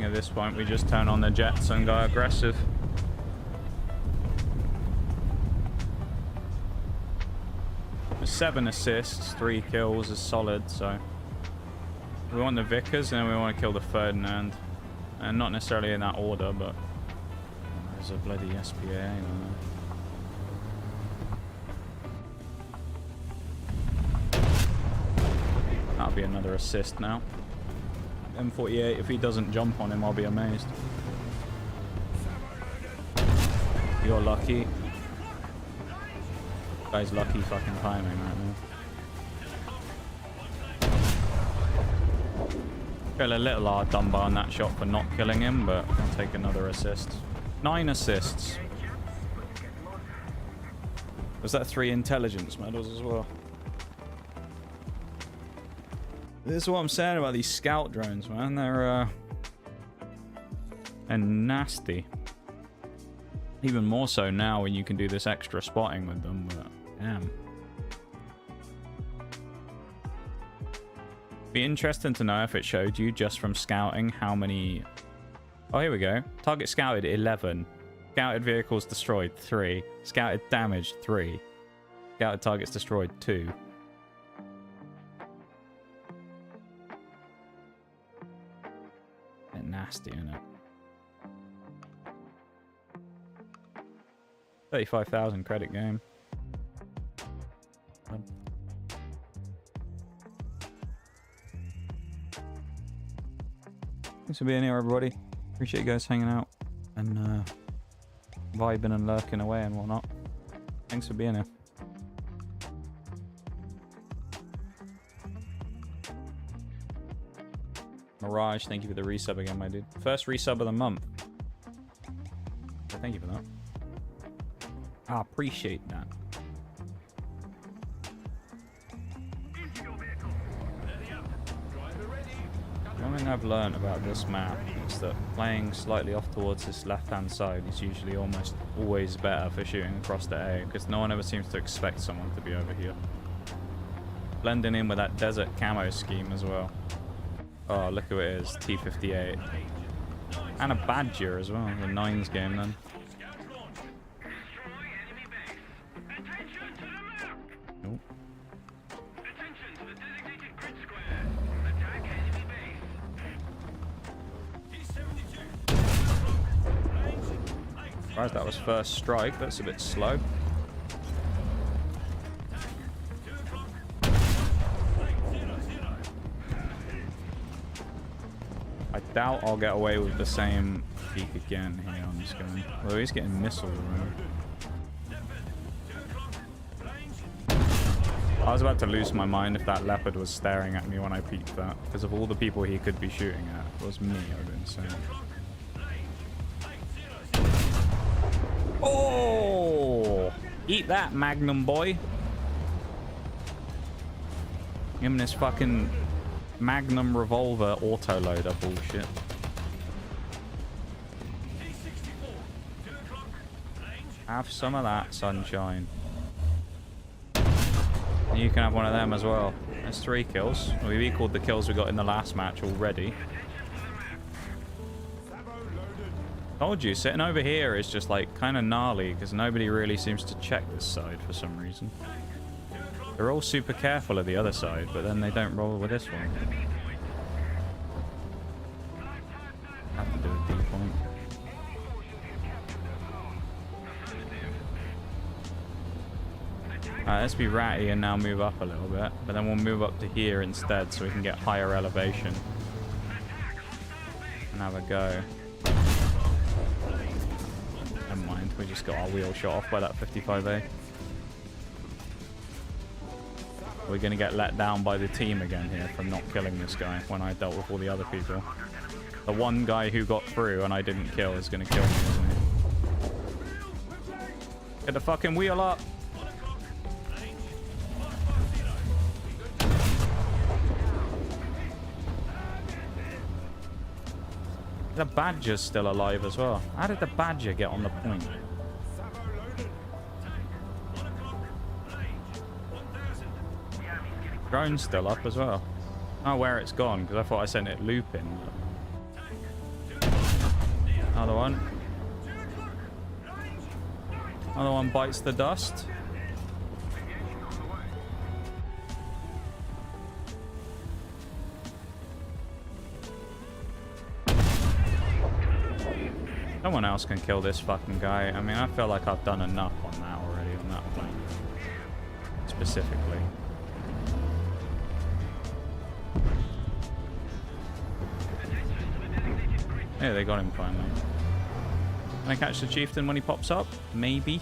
At this point we just turn on the jets and go aggressive. With 7 assists, 3 kills is solid, so we want the Vickers and then we want to kill the Ferdinand, and not necessarily in that order, but there's a bloody SPA anyway. That'll be another assist now. M48, if he doesn't jump on him, I'll be amazed. You're lucky. Guy's lucky fucking timing right now. Feel a little hard done by on that shot for not killing him, but I'll take another assist. 9 assists. Was that 3 intelligence medals as well? This is what I'm saying about these scout drones, man. They're nasty. Even more so now when you can do this extra spotting with them, but damn. Be interesting to know if it showed you just from scouting how many... Oh, here we go. Target scouted 11. Scouted vehicles destroyed 3. Scouted damaged 3. Scouted targets destroyed 2. Bit nasty, isn't it? 35,000 credit game. Thanks for being here, everybody. Appreciate you guys hanging out and vibing and lurking away and whatnot. Thanks for being here. Mirage, thank you for the resub again, my dude. First resub of the month. So thank you for that. I appreciate that. One thing I've learned about this map is that playing slightly off towards this left-hand side is usually almost always better for shooting across the A, because no one ever seems to expect someone to be over here. Blending in with that desert camo scheme as well. Oh, look who it is, T-58. And a Badger as well, the 9s game then. Nope. Surprised that was first strike, that's a bit slow. I doubt I'll get away with the same peak again here on this guy. Well, he's getting missiled around. I was about to lose my mind if that leopard was staring at me when I peeked that. Because of all the people he could be shooting at, if it was me, I would have been insane. Oh! Eat that, Magnum boy. Him and his fucking Magnum revolver autoloader bullshit. Have some of that, sunshine. You can have one of them as well. That's 3 kills. We've equaled the kills we got in the last match already. Told you, sitting over here is just like kind of gnarly because nobody really seems to check this side for some reason. They're all super careful of the other side, but then they don't roll with this one. Have to do a D-point. Alright, let's be ratty and now move up a little bit. But then we'll move up to here instead so we can get higher elevation. And have a go. Never mind, we just got our wheel shot off by that 55A. We're going to get let down by the team again here from not killing this guy when I dealt with all the other people. The one guy who got through and I didn't kill is going to kill me, isn't he? Get the fucking wheel up! The Badger's still alive as well. How did the Badger get on the point? Drone's still up as well. Oh, where it's gone, because I thought I sent it looping. Another one. Another one bites the dust. Someone else can kill this fucking guy. I mean, I feel like I've done enough on that already, on that plane. Specifically. Yeah, they got him finally. Can I catch the chieftain when he pops up? Maybe.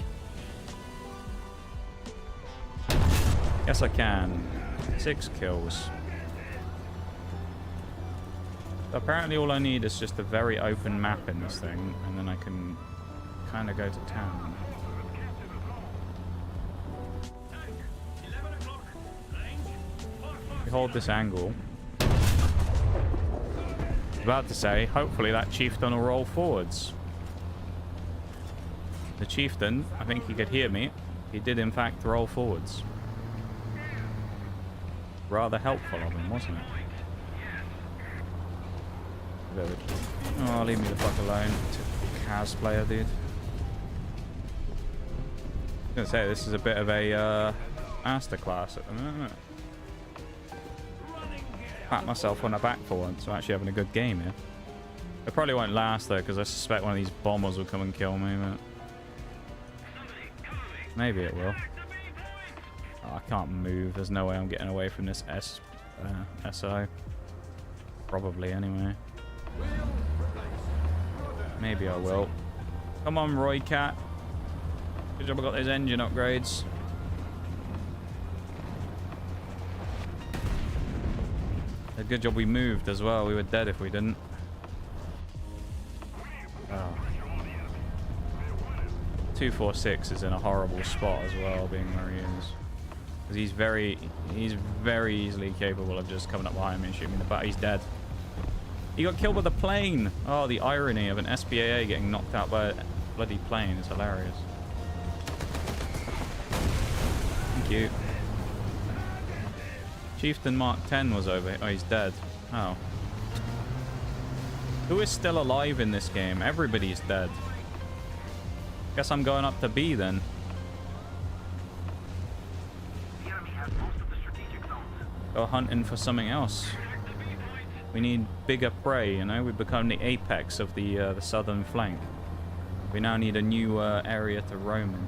Yes, I can. 6 kills. Apparently all I need is just a very open map in this thing, and then I can kind of go to town. We hold this angle. About to say, hopefully that chieftain will roll forwards. The chieftain, I think he could hear me. He did in fact roll forwards. Rather helpful of him, wasn't it? Oh, leave me the fuck alone. Kaz player, dude. I was gonna say, this is a bit of a masterclass at the moment. Pat myself on the back for once. I'm actually having a good game here. It probably won't last though, because I suspect one of these bombers will come and kill me, but maybe it will. Oh, I can't move. There's no way I'm getting away from this SO. Probably, anyway. Maybe I will. Come on, Roy Cat. Good job I got those engine upgrades. A good job we moved as well. We were dead if we didn't. Oh. 246 is in a horrible spot as well, being where he is. Because he's very easily capable of just coming up behind me and shooting me in the back. He's dead. He got killed by the plane. Oh, the irony of an SPAA getting knocked out by a bloody plane is hilarious. Thank you. Chieftain Mark 10 was over here. Oh, he's dead. Oh. Who is still alive in this game? Everybody's dead. Guess I'm going up to B then. Go hunting for something else. We need bigger prey, you know? We've become the apex of the southern flank. We now need a new area to roam in.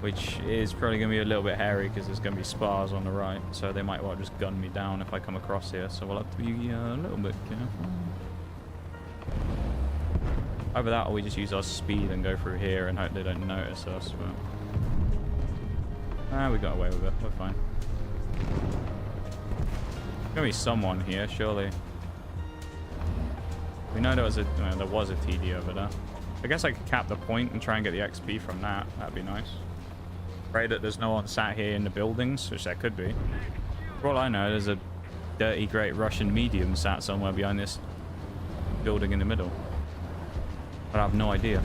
Which is probably going to be a little bit hairy because there's going to be spars on the right. So they might well just gun me down if I come across here. So we'll have to be a little bit careful. Either that or we just use our speed and go through here and hope they don't notice us. But we got away with it. We're fine. There's going to be someone here, surely. We know there was a TD over there. I guess I could cap the point and try and get the XP from that. That'd be nice. Pray that there's no one sat here in the buildings, which there could be. For all I know, there's a dirty great Russian medium sat somewhere behind this building in the middle. But I have no idea.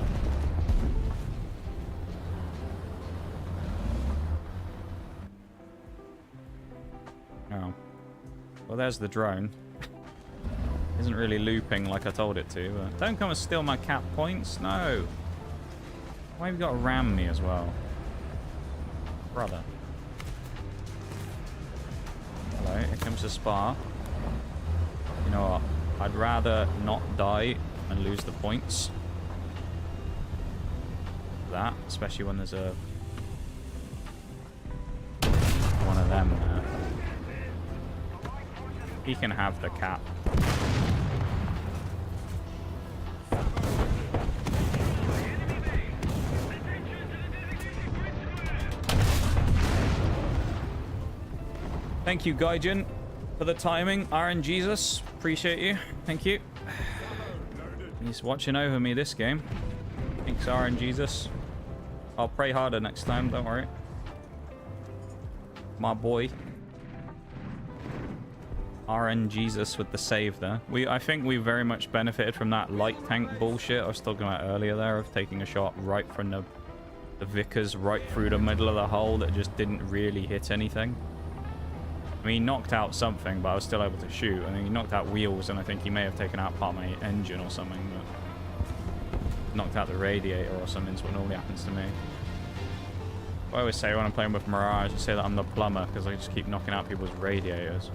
Oh. Well, there's the drone. Isn't really looping like I told it to. But don't come and steal my cap points. No. Why have you got to ram me as well? Brother. Hello, here comes the spar. You know what? I'd rather not die and lose the points. That, especially when there's a one of them there. He can have the cap. Thank you, Gaijin, for the timing. RN Jesus, appreciate you. Thank you. He's watching over me this game. Thanks, RN Jesus. I'll pray harder next time, don't worry. My boy. RN Jesus with the save there. I think we very much benefited from that light tank bullshit I was talking about earlier there, of taking a shot right from the Vickers right through the middle of the hull that just didn't really hit anything. I mean, he knocked out something, but I was still able to shoot. I mean, he knocked out wheels, and I think he may have taken out part of my engine or something, but knocked out the radiator or something is what normally happens to me. I always say when I'm playing with Mirage, I say that I'm the plumber, because I just keep knocking out people's radiators.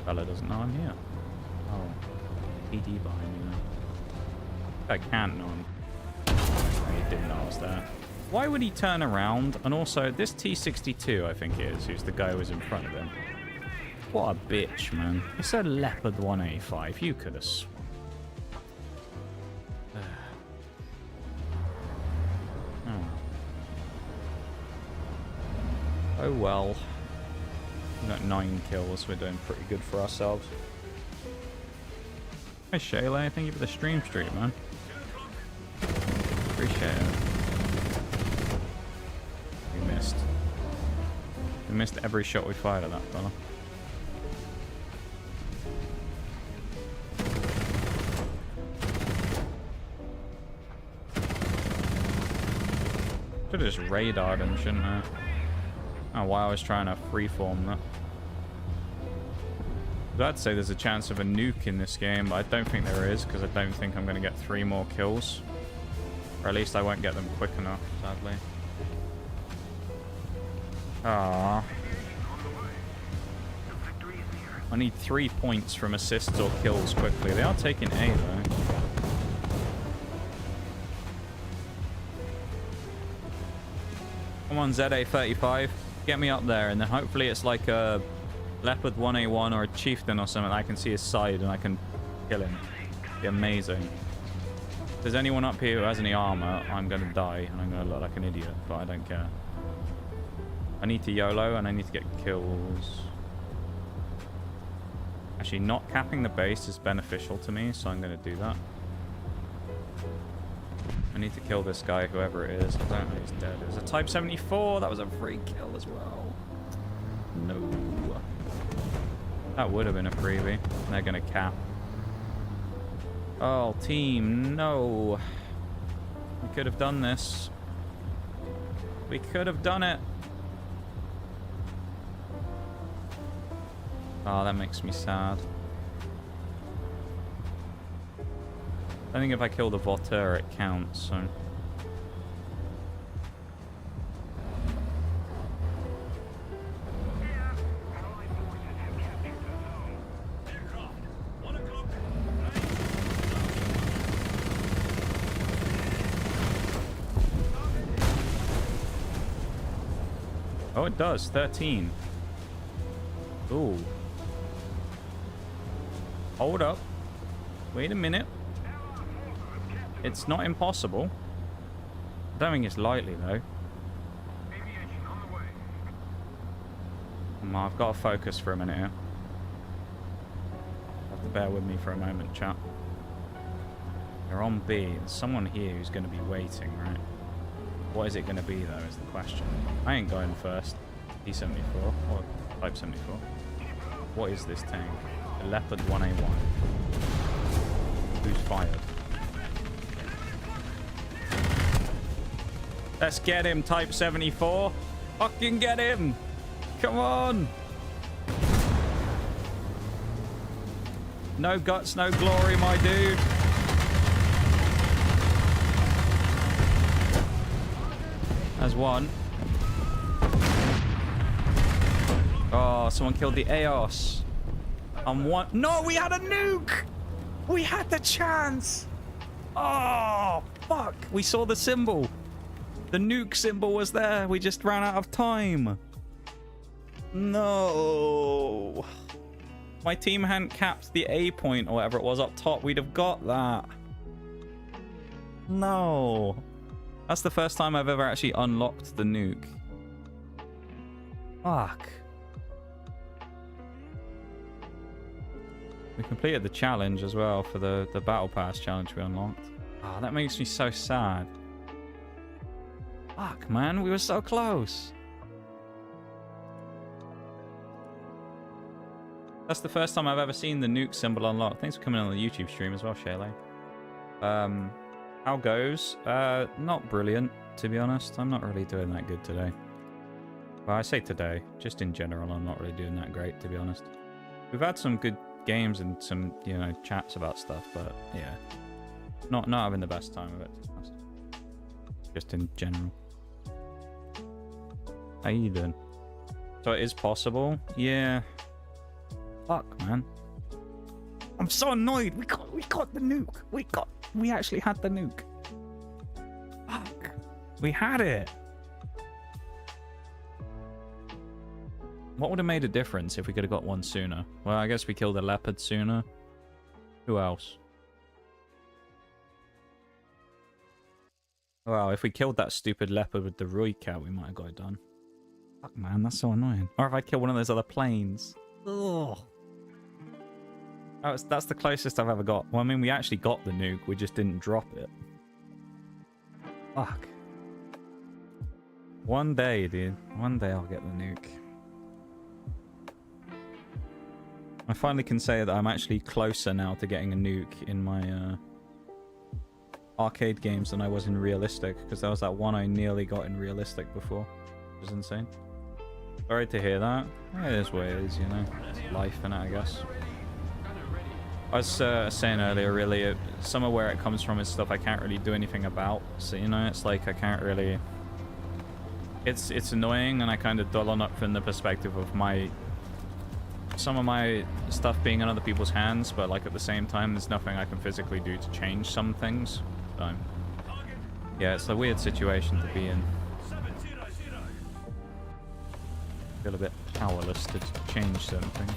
Fella doesn't know I'm here. Oh, PD behind me now. I can't know him. He didn't know I was there. Why would he turn around? And also, this T-62, I think it is, who's the guy who was in front of him. What a bitch, man. It's a Leopard 185. You could have... Oh. Oh well. We got 9 kills. We're doing pretty good for ourselves. Hey Shayla, thank you for the stream man. Appreciate it. We missed. We missed every shot we fired at that fella. Should have just radared him, shouldn't I? Oh, why I was trying to freeform that. I'd say there's a chance of a nuke in this game, but I don't think there is, because I don't think I'm going to get 3 more kills. Or at least I won't get them quick enough, sadly. Ah. I need 3 points from assists or kills quickly. They are taking A, though. Come on, ZA35. Get me up there, and then hopefully it's like a Leopard 1A1 or a Chieftain or something. I can see his side and I can kill him. Be amazing. If there's anyone up here who has any armor, I'm going to die and I'm going to look like an idiot, but I don't care. I need to YOLO and I need to get kills. Actually, not capping the base is beneficial to me, so I'm going to do that. I need to kill this guy, whoever it is. I don't know he's dead. It was a Type 74. That was a free kill as well. No. That would have been a freebie. They're going to cap. Oh, team, no. We could have done this. We could have done it. Oh, that makes me sad. I think if I kill the Voteur, it counts, so... Oh, it does. 13. Ooh. Hold up. Wait a minute. It's not impossible. I don't think it's likely, though. I've got to focus for a minute here. You have to bear with me for a moment, chat. They're on B. There's someone here who's going to be waiting, right? What is it going to be, though, is the question. I ain't going first. D74. Or Type 74. What is this tank? The Leopard 1A1. Who's fired? Let's get him, Type 74. Fucking get him! Come on! No guts, no glory, my dude. There's one. Oh, someone killed the EOS. I'm one. No, we had a nuke! We had the chance! Oh, fuck. We saw the symbol. The nuke symbol was there. We just ran out of time. No. My team hadn't capped the A point or whatever it was up top. We'd have got that. No. That's the first time I've ever actually unlocked the nuke. Fuck. We completed the challenge as well for the Battle Pass challenge we unlocked. Ah, that makes me so sad. Fuck, man. We were so close. That's the first time I've ever seen the nuke symbol unlocked. Thanks for coming on the YouTube stream as well, Shayla. How goes? Not brilliant, to be honest. I'm not really doing that good today. Well, I say today. Just in general, I'm not really doing that great, to be honest. We've had some good games and some, you know, chats about stuff, but yeah. Not having the best time of it, to be honest. Just in general. How you doing? So it is possible? Yeah. Fuck, man. I'm so annoyed. We got the nuke. We actually had the nuke. Fuck. We had it. What would have made a difference if we could have got one sooner? Well, I guess we killed a leopard sooner. Who else? Well, if we killed that stupid leopard with the Roy cat, we might have got it done. Fuck, man, that's so annoying. Or if I kill one of those other planes. Ugh. That's the closest I've ever got. Well, I mean, we actually got the nuke. We just didn't drop it. Fuck. One day, dude. One day I'll get the nuke. I finally can say that I'm actually closer now to getting a nuke in my arcade games than I was in realistic, because there was that one I nearly got in realistic before. It was insane. Sorry to hear that. It is what it is, you know. It's life in it, I guess. I was saying earlier, really, some of where it comes from is stuff I can't really do anything about. So, you know, it's like I can't really... It's annoying, and I kind of dwell on it from the perspective of some of my stuff being in other people's hands, but like at the same time, there's nothing I can physically do to change some things. So, yeah, it's a weird situation to be in. I feel a bit powerless to change certain things.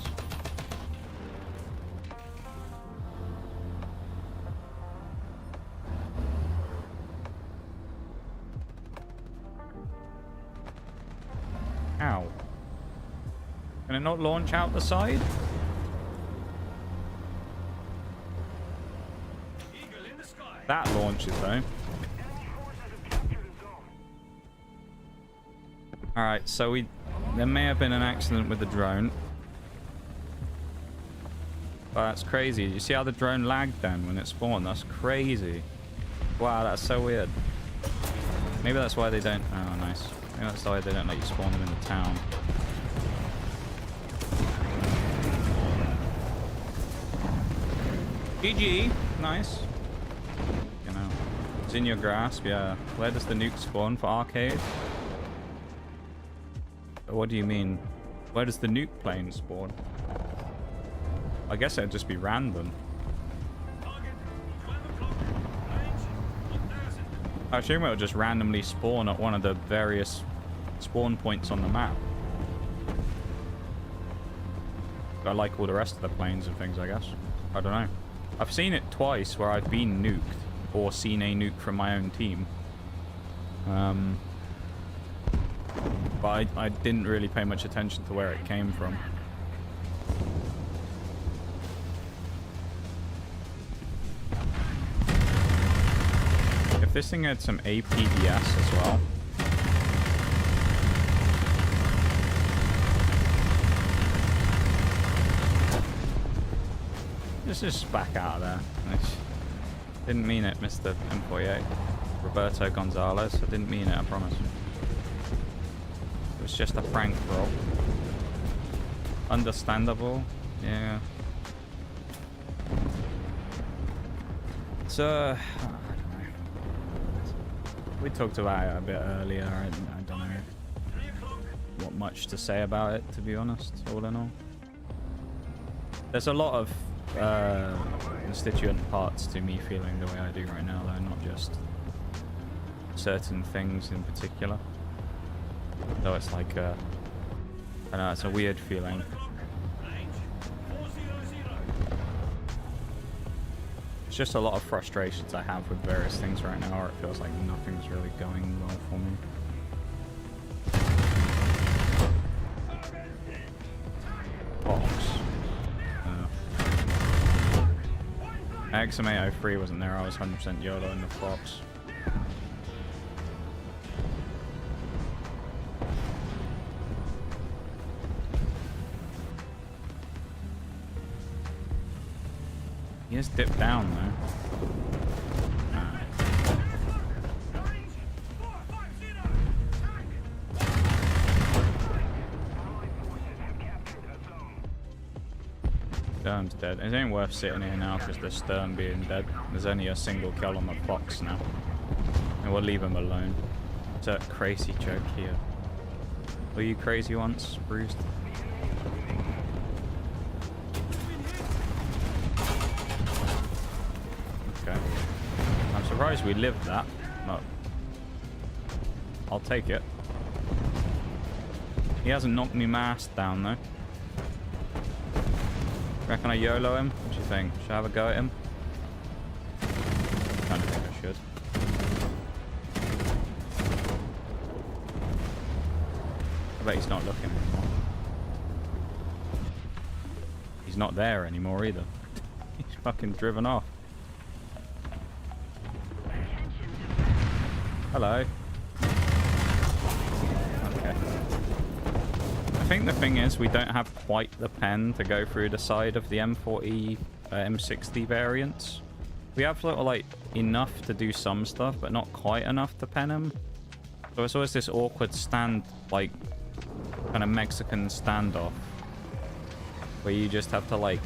Ow. Can it not launch out the side? That launches though. Alright, so there may have been an accident with the drone. But that's crazy. You see how the drone lagged then when it spawned? That's crazy. Wow, that's so weird. Maybe that's why they don't... Oh, nice. Maybe that's why they don't let you spawn them in the town. GG. Nice. You know, it's in your grasp, yeah. Where does the nuke spawn for arcade? What do you mean? Where does the nuke plane spawn? I guess it'd just be random. I assume it'll just randomly spawn at one of the various spawn points on the map. I like all the rest of the planes and things, I guess. I don't know. I've seen it twice where I've been nuked or seen a nuke from my own team. But I didn't really pay much attention to where it came from. If this thing had some APDS as well. Let's just back out of there. Didn't mean it, Mr. M48. Roberto Gonzalez. I didn't mean it, I promise. It was just a prank, bro. Understandable. Yeah. So, I don't know. We talked about it a bit earlier. I don't know what much to say about it, to be honest, all in all. There's a lot of constituent parts to me feeling the way I do right now, though, not just certain things in particular. Though it's like, I don't know, it's a weird feeling. It's just a lot of frustrations I have with various things right now, or it feels like nothing's really going well for me. Box. XM803 wasn't there, I was 100% YOLO in the Fox. He just dipped down though. Stern's dead. It ain't worth sitting here now because the Stern being dead. There's only a single kill on the Fox now. And we'll leave him alone. It's a crazy joke here. Were you crazy once, Bruised? Okay. I'm surprised we lived that, but I'll take it. He hasn't knocked me mast down though. Reckon I YOLO him? What do you think? Should I have a go at him? Kinda think I should. I bet he's not looking anymore. He's not there anymore either. He's fucking driven off. Hello. Okay. I think the thing is we don't have quite the pen to go through the side of the M40, M60 variants. We have sort of like enough to do some stuff, but not quite enough to pen them. So it's always this awkward stand, like, kind of Mexican standoff, where you just have to like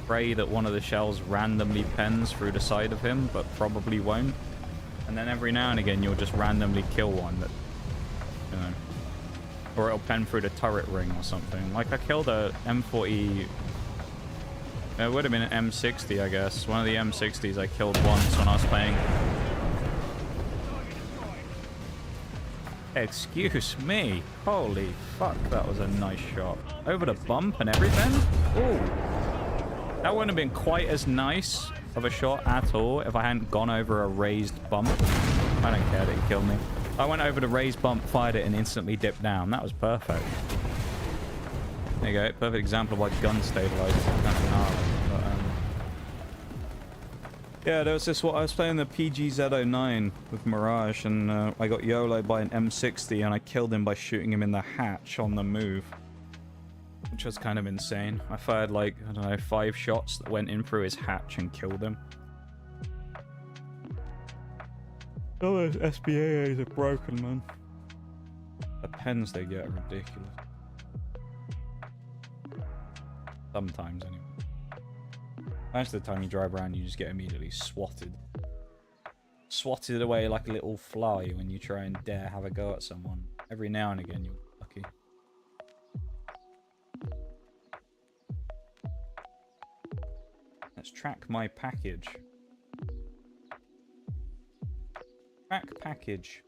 pray that one of the shells randomly pens through the side of him, but probably won't. And then every now and again you'll just randomly kill one that, you know, or it'll pen through the turret ring or something. Like I killed a M40, it would have been an M60 I guess. One of the M60s I killed once when I was playing. Excuse me. Holy fuck, that was a nice shot. Over the bump and everything? Ooh. That wouldn't have been quite as nice of a shot at all if I hadn't gone over a raised bump. I don't care that he killed me. I went over the raised bump, fired it, and instantly dipped down. That was perfect. There you go. Perfect example of why gun stabilizers are kind of hard. But, yeah, there was this what I was playing the PGZ09 with Mirage, and I got YOLO by an M60, and I killed him by shooting him in the hatch on the move, which was kind of insane. I fired like, I don't know, 5 shots that went in through his hatch and killed him. Oh, those SBAAs are broken, man. The pens they get are ridiculous. Sometimes, anyway. Most of the time you drive around, you just get immediately swatted. Swatted away like a little fly when you try and dare have a go at someone. Every now and again, you're lucky. Let's track my package. Track package.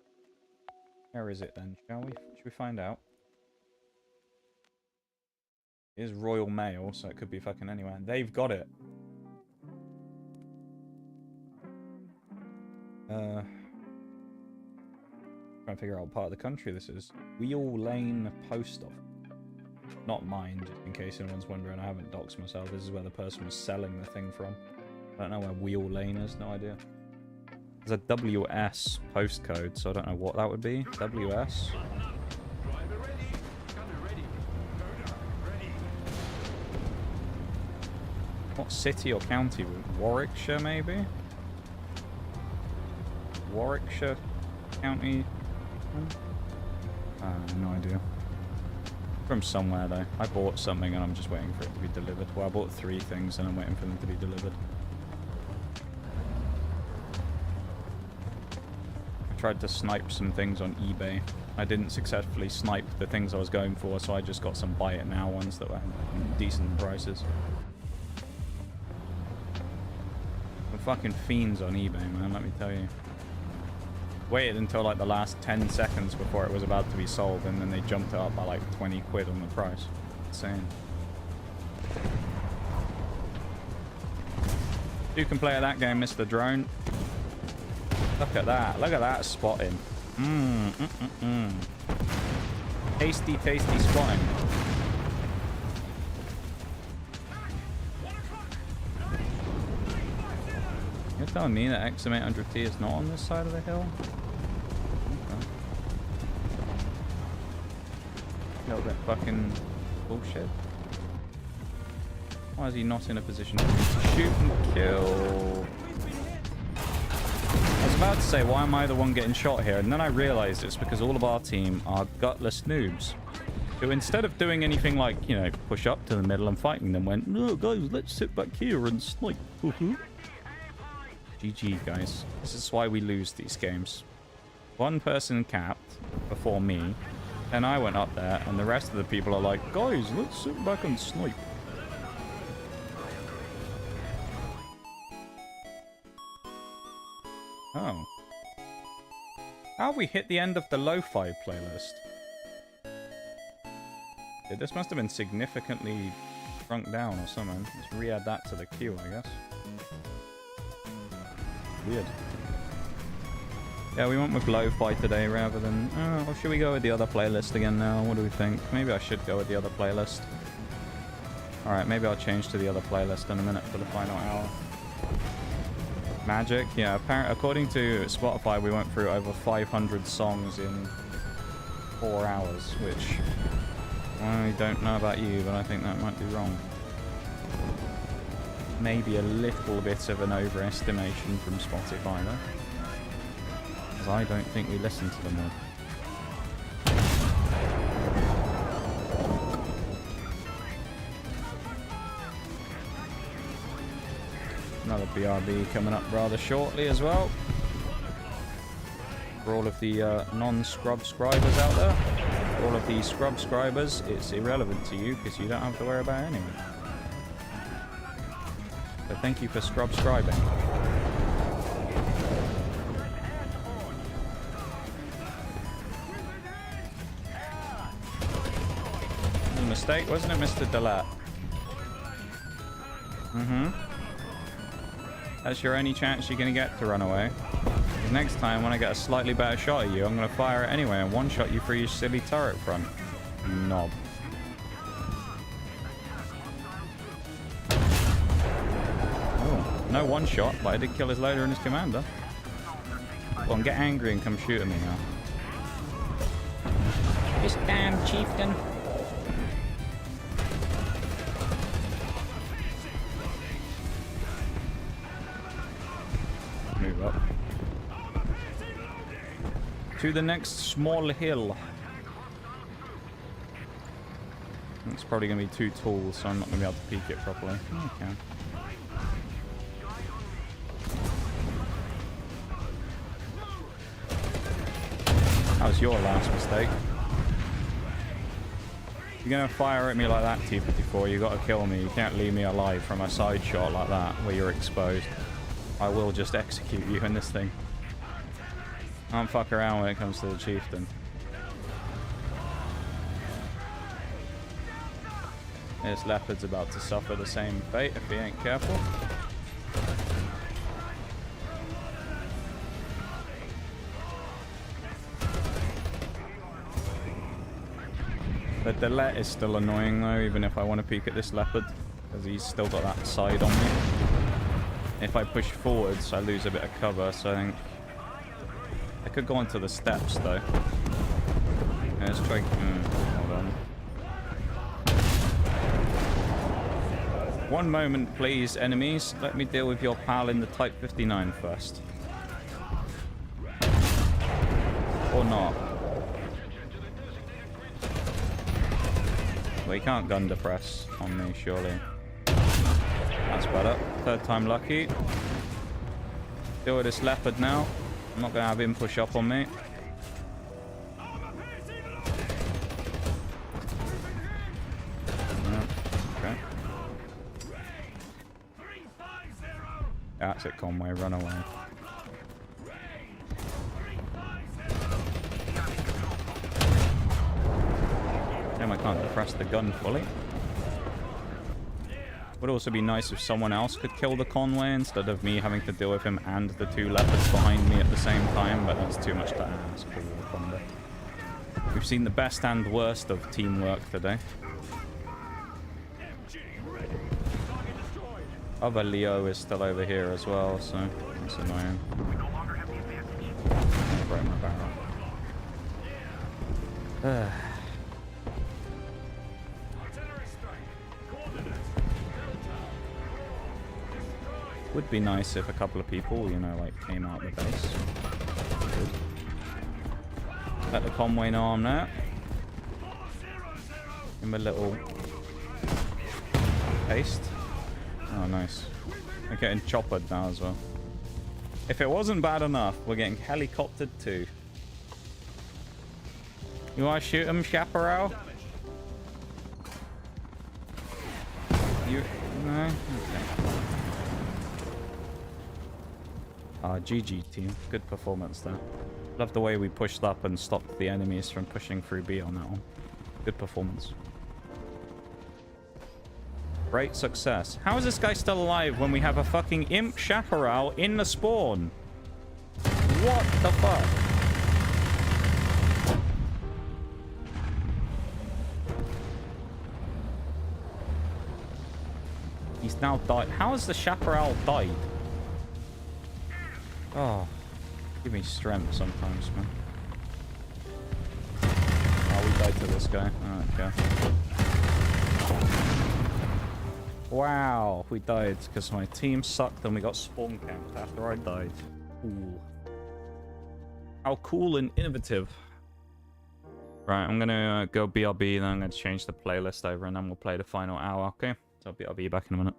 Where is it then, shall we? Should we find out? It is Royal Mail, so it could be fucking anywhere. They've got it. Trying to figure out what part of the country this is. Wheel Lane Post Office. Not mine, just in case anyone's wondering. I haven't doxed myself. This is where the person was selling the thing from. I don't know where Wheel Lane is. No idea. There's a WS postcode, so I don't know what that would be. WS? What city or county? Warwickshire, maybe? Warwickshire County? No idea. From somewhere, though. I bought something and I'm just waiting for it to be delivered. Well, I bought 3 things and I'm waiting for them to be delivered. I tried to snipe some things on eBay. I didn't successfully snipe the things I was going for, so I just got some buy it now ones that were decent prices. The fucking fiends on eBay, man, let me tell you. Waited until like the last 10 seconds before it was about to be sold, and then they jumped it up by like 20 quid on the price. Insane. You can play at that game, Mr. Drone. Look at that. Look at that spotting. Tasty, tasty spotting. You're telling me that XM800T is not on this side of the hill? Okay. A little bit fucking bullshit. Why is he not in a position to shoot and kill? I was about to say, why am I the one getting shot here? And then I realized it's because all of our team are gutless noobs who, instead of doing anything like, you know, push up to the middle and fighting them, went, no, guys, let's sit back here and snipe. GG, guys. This is why we lose these games. One person capped before me, and I went up there, and the rest of the people are like, guys, let's sit back and snipe. Oh. How have we hit the end of the lo-fi playlist? Yeah, this must have been significantly shrunk down or something. Let's re-add that to the queue, I guess. Weird. Yeah, we went with lo-fi today rather than... or should we go with the other playlist again now? What do we think? Maybe I should go with the other playlist. Alright, maybe I'll change to the other playlist in a minute for the final hour. Magic? Yeah, according to Spotify, we went through over 500 songs in 4 hours, which... I don't know about you, but I think that might be wrong. Maybe a little bit of an overestimation from Spotify, though. Because I don't think we listen to them all. Another BRB coming up rather shortly as well. For all of the non-scrub scribers out there. For all of the scrub scribers, it's irrelevant to you because you don't have to worry about it anyway. So thank you for scrub scribing. It was a mistake, wasn't it, Mr. Delat? That's your only chance you're going to get to run away. Because next time when I get a slightly better shot at you, I'm going to fire it anyway and one-shot you through your silly turret front. You knob. Oh, no one-shot, but I did kill his loader and his commander. Go on, get angry and come shoot at me now. This damn chieftain. Move up. To the next small hill. It's probably going to be too tall, so I'm not going to be able to peek it properly. Okay. That was your last mistake. If you're going to fire at me like that, T-54, you got to kill me. You can't leave me alive from a side shot like that, where you're exposed. I will just execute you in this thing. I don't fuck around when it comes to the chieftain. This leopard's about to suffer the same fate if he ain't careful. The Delet is still annoying though, even if I want to peek at this leopard, because he's still got that side on me. If I push forwards, I lose a bit of cover, so I think I could go onto the steps though. Yeah, let's try. Hold on. One moment, please, enemies. Let me deal with your pal in the Type 59 first. Or not. Well, he can't gun depress on me, surely. That's better. Third time lucky. Deal with this leopard now. I'm not going to have him push up on me. Okay. That's it, Conway. Run away. Damn, I can't depress the gun fully. Would also be nice if someone else could kill the Conway instead of me having to deal with him and the two leopards behind me at the same time, but that's too much to ask for War Thunder. We've seen the best and worst of teamwork today. Other Leo is still over here as well, so that's annoying. Break my barrel. Would be nice if a couple of people, you know, like came out of the base. Good. Let the Conway know I'm there. Give him a little paste. Oh, nice. We're getting choppered now as well. If it wasn't bad enough, we're getting helicoptered too. You want to shoot him, Chaparral? You... No? Okay. GG team. Good performance there. Love the way we pushed up and stopped the enemies from pushing through B on that one. Good performance. Great success. How is this guy still alive when we have a fucking imp chaparral in the spawn? What the fuck? He's now died. How has the chaparral died? Oh, give me strength sometimes, man. Oh, we died to this guy. Alright, okay. Wow, we died because my team sucked and we got spawn camped after I died. Cool. How cool and innovative. Right, I'm gonna go BRB, then I'm gonna change the playlist over, and then we'll play the final hour, okay? So I'll be back in a minute.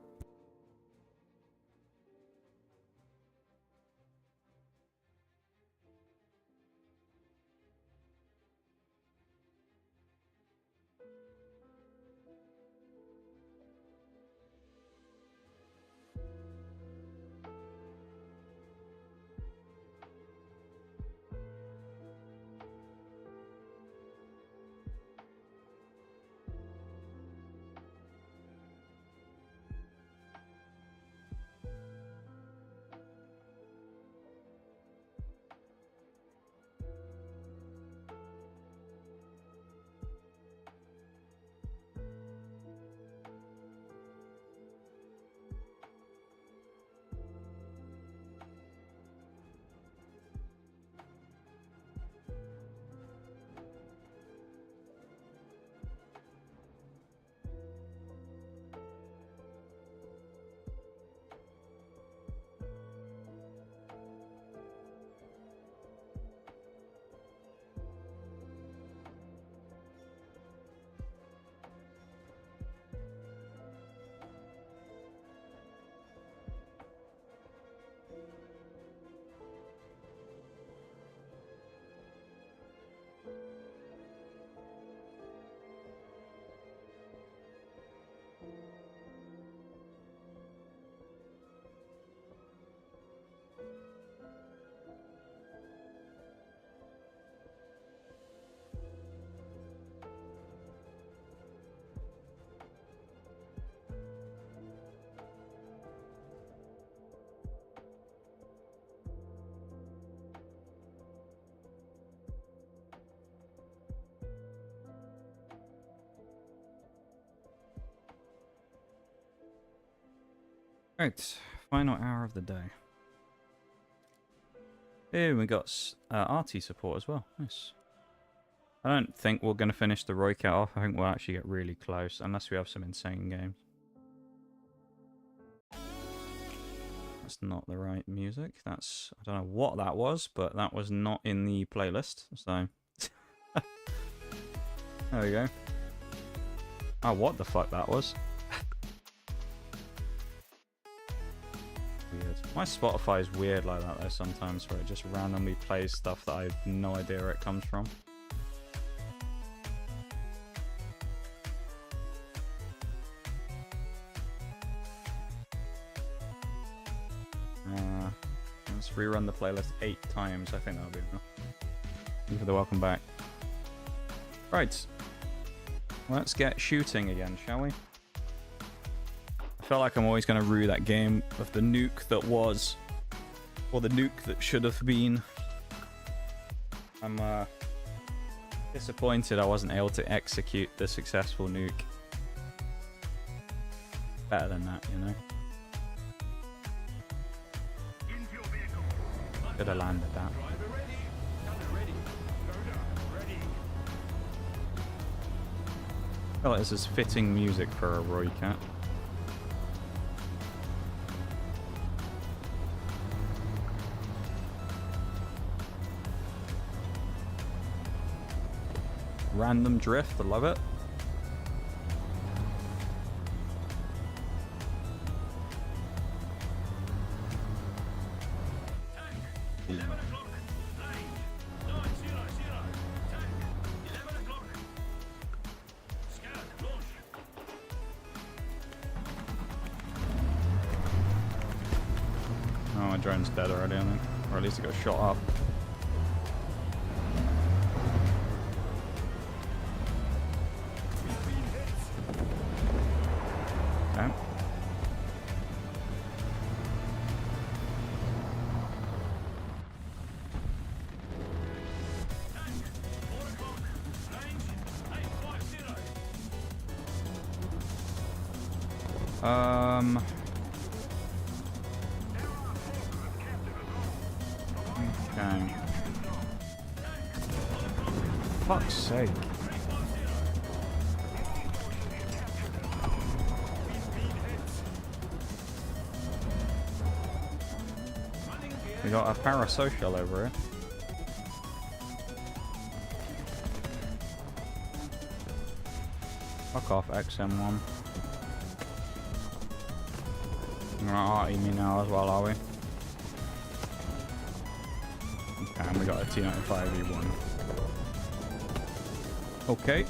Right, final hour of the day. Here we got RT support as well. Nice. I don't think we're going to finish the Roy Cat off. I think we'll actually get really close, unless we have some insane games. That's not the right music. That's... I don't know what that was, but that was not in the playlist, so... There we go. Oh, what the fuck that was. Weird. My Spotify is weird like that though sometimes, where it just randomly plays stuff that I have no idea where it comes from. Let's rerun the playlist 8 times. I think that'll be enough. Thank you for the welcome back. Right. Let's get shooting again, shall we? I feel like I'm always going to rue that game of the nuke that was, or the nuke that should have been. I'm disappointed I wasn't able to execute the successful nuke. Better than that, you know. Could have landed that. I feel like this is fitting music for a Roy Cat. Random drift, I love it. Oh, my drone's dead already, I think. Or at least it got shot up. Okay. Okay. Fuck's sake. We got a parasocial over here. Fuck off, XM1. You're not arting me now as well, are we? Okay, and we got a T95E1. Okay.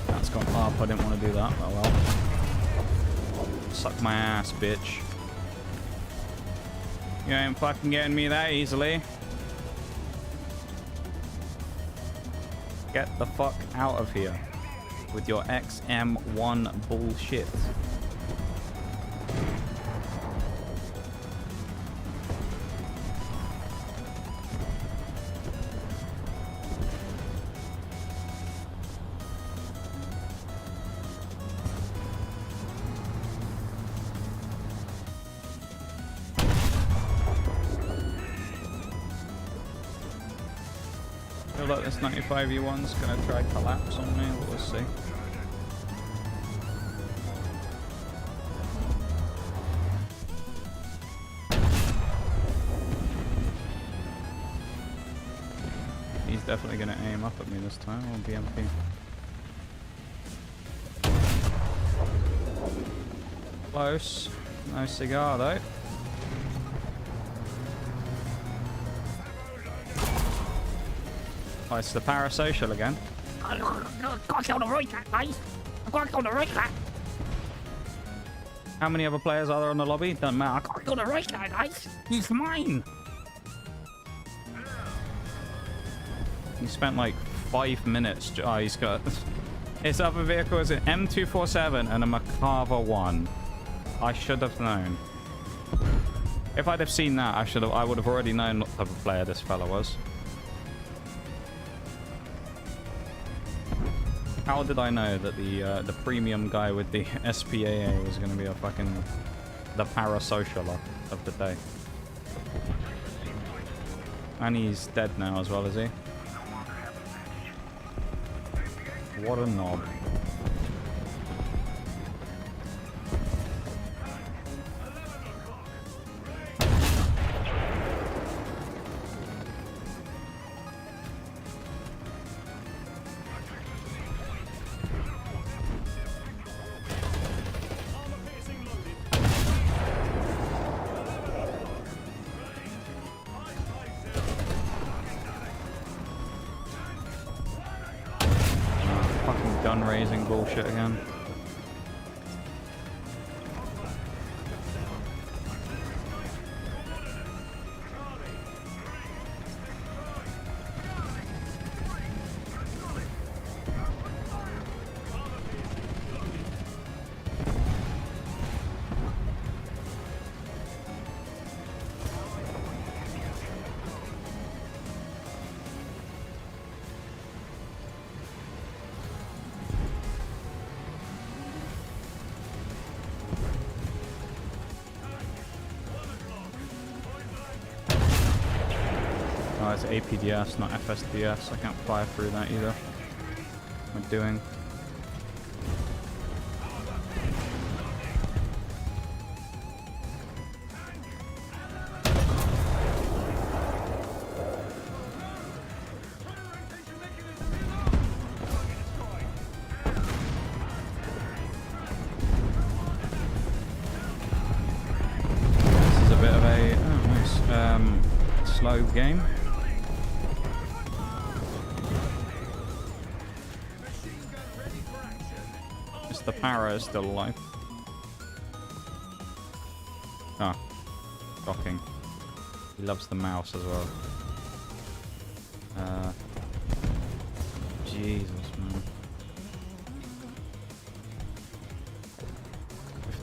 That's gone up. I didn't want to do that. Oh well. Suck my ass, bitch. You ain't fucking getting me that easily. Get the fuck out of here with your XM1 bullshit. I feel like this 95E1's gonna try collapse on me, but we'll see. He's definitely gonna aim up at me this time, or BMP. Close. No cigar though. Oh, it's the parasocial again. I've got to kill the right cat, guys. I've got to kill the right cat. How many other players are there in the lobby? Doesn't matter. I've got to kill the right cat, guys. He's mine. He spent like 5 minutes. Oh, he's got... His other vehicle is an M247 and a Macarva 1. I should have known. If I'd have seen that, I would have already known what type of player this fella was. How did I know that the premium guy with the SPAA was going to be a fucking... the parasocialer of the day? And he's dead now as well, is he? What a knob. Gun raising bullshit again. Oh, it's APDS, not FSDS. I can't fire through that either. What am I doing? This is a bit of a slow game. The para is still alive. Ah, shocking. He loves the mouse as well. Jesus, man.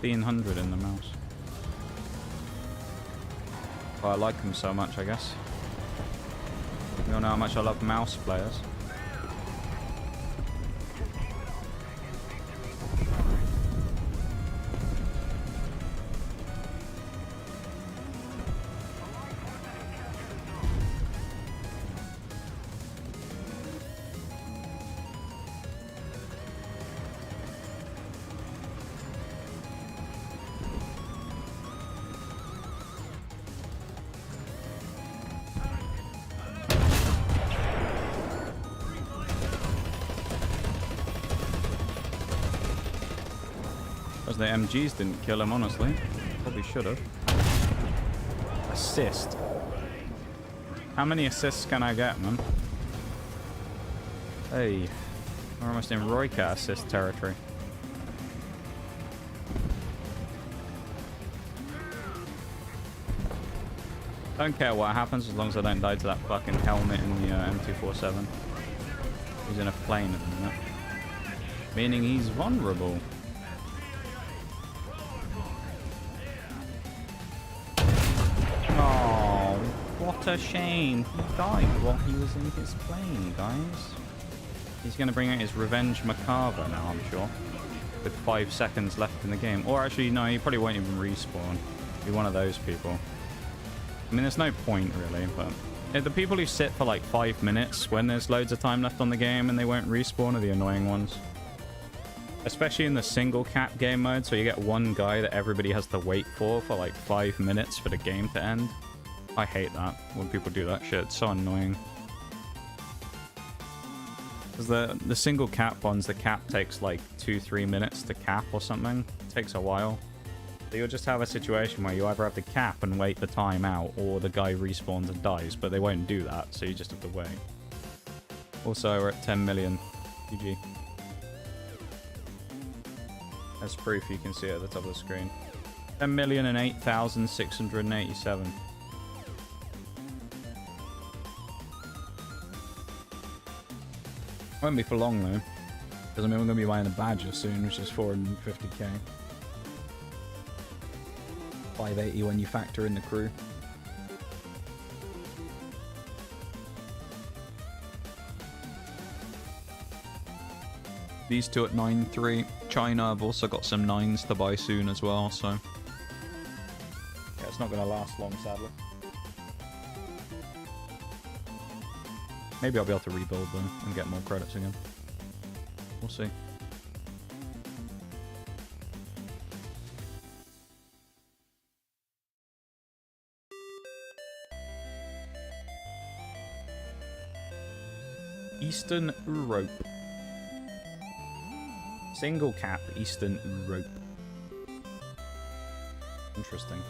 1500 in the mouse. Well, I like him so much, I guess. You all know how much I love mouse players. surprised the MGs didn't kill him, honestly. Probably should have. Assist. How many assists can I get, man? Hey. We're almost in Roycat assist territory. Don't care what happens as long as I don't die to that fucking helmet in the M247. He's in a plane at the minute. Meaning he's vulnerable. Oh, what a shame. He died while he was in his plane, guys. He's going to bring out his Revenge Macabre now, I'm sure. With 5 seconds left in the game. Or actually, no, he probably won't even respawn. Be one of those people. I mean, there's no point, really, but... the people who sit for, like, 5 minutes when there's loads of time left on the game and they won't respawn are the annoying ones. Especially in the single cap game mode, so you get one guy that everybody has to wait for like 5 minutes for the game to end. I hate that when people do that shit. It's so annoying. Because the single cap ones, the cap takes like 2-3 minutes to cap or something. It takes a while. So you'll just have a situation where you either have to cap and wait the time out, or the guy respawns and dies, but they won't do that, so you just have to wait. Also, we're at 10 million. GG. As proof, you can see it at the top of the screen. 10,008,687. Won't be for long though, because I mean we're going to be buying a badger soon, which is 450k. 580 when you factor in the crew. These two at 9.3. China, I've also got some 9s to buy soon as well, so... yeah, it's not going to last long, sadly. Maybe I'll be able to rebuild them and get more credits again. We'll see. Eastern Europe. Single cap Eastern Europe. Interesting.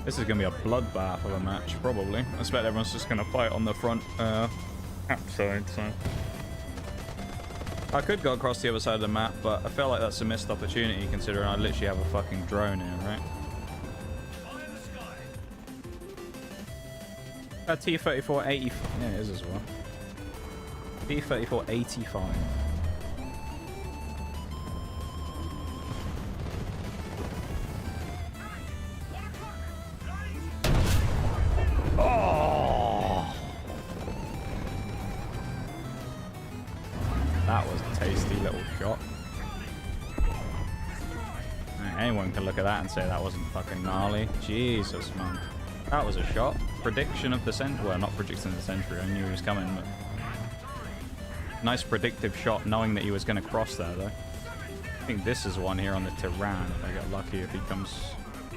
This is going to be a bloodbath of a match, probably. I expect everyone's just going to fight on the front cap side, so... I could go across the other side of the map, but I feel like that's a missed opportunity considering I literally have a fucking drone here, right? T-34-80... yeah, it is as well. T-34-85. Oh! That was a tasty little shot. Anyone can look at that and say that wasn't fucking gnarly. Jesus, man. That was a shot. Prediction of the century. Well, not prediction of the century. I knew he was coming, but... nice predictive shot, knowing that he was going to cross there, though. I think this is one here on the Tehran, if I get lucky, if he comes... I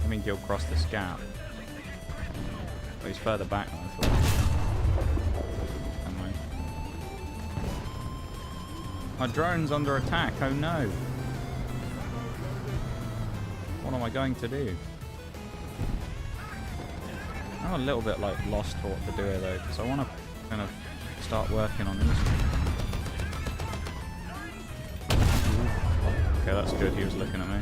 think he'll cross this gap. But he's further back than I thought. Never mind. My drone's under attack, oh no! What am I going to do? I'm a little bit like lost for what to do here though, because I want to kind of start working on these. Okay, that's good, he was looking at me.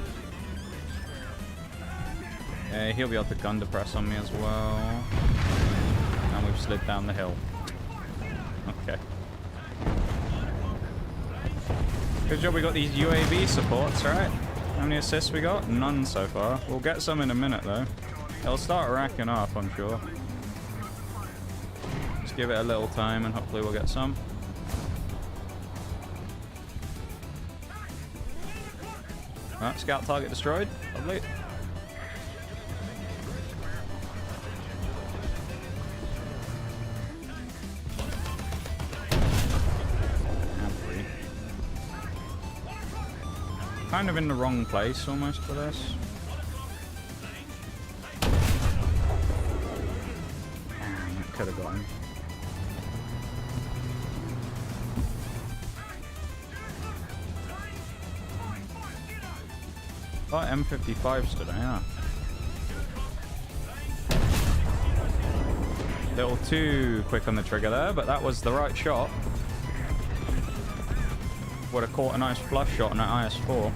Yeah, he'll be able to gun depress on me as well. And we've slid down the hill. Okay. Good job we got these UAV supports, right? How many assists we got? None so far. We'll get some in a minute though. It'll start racking up, I'm sure. Just give it a little time and hopefully we'll get some. Alright, scout target destroyed. Lovely. Kind of in the wrong place almost for this. Could have got him. Oh, M55s today, yeah. Little too quick on the trigger there, but that was the right shot. Would have caught a nice flush shot on that IS-4.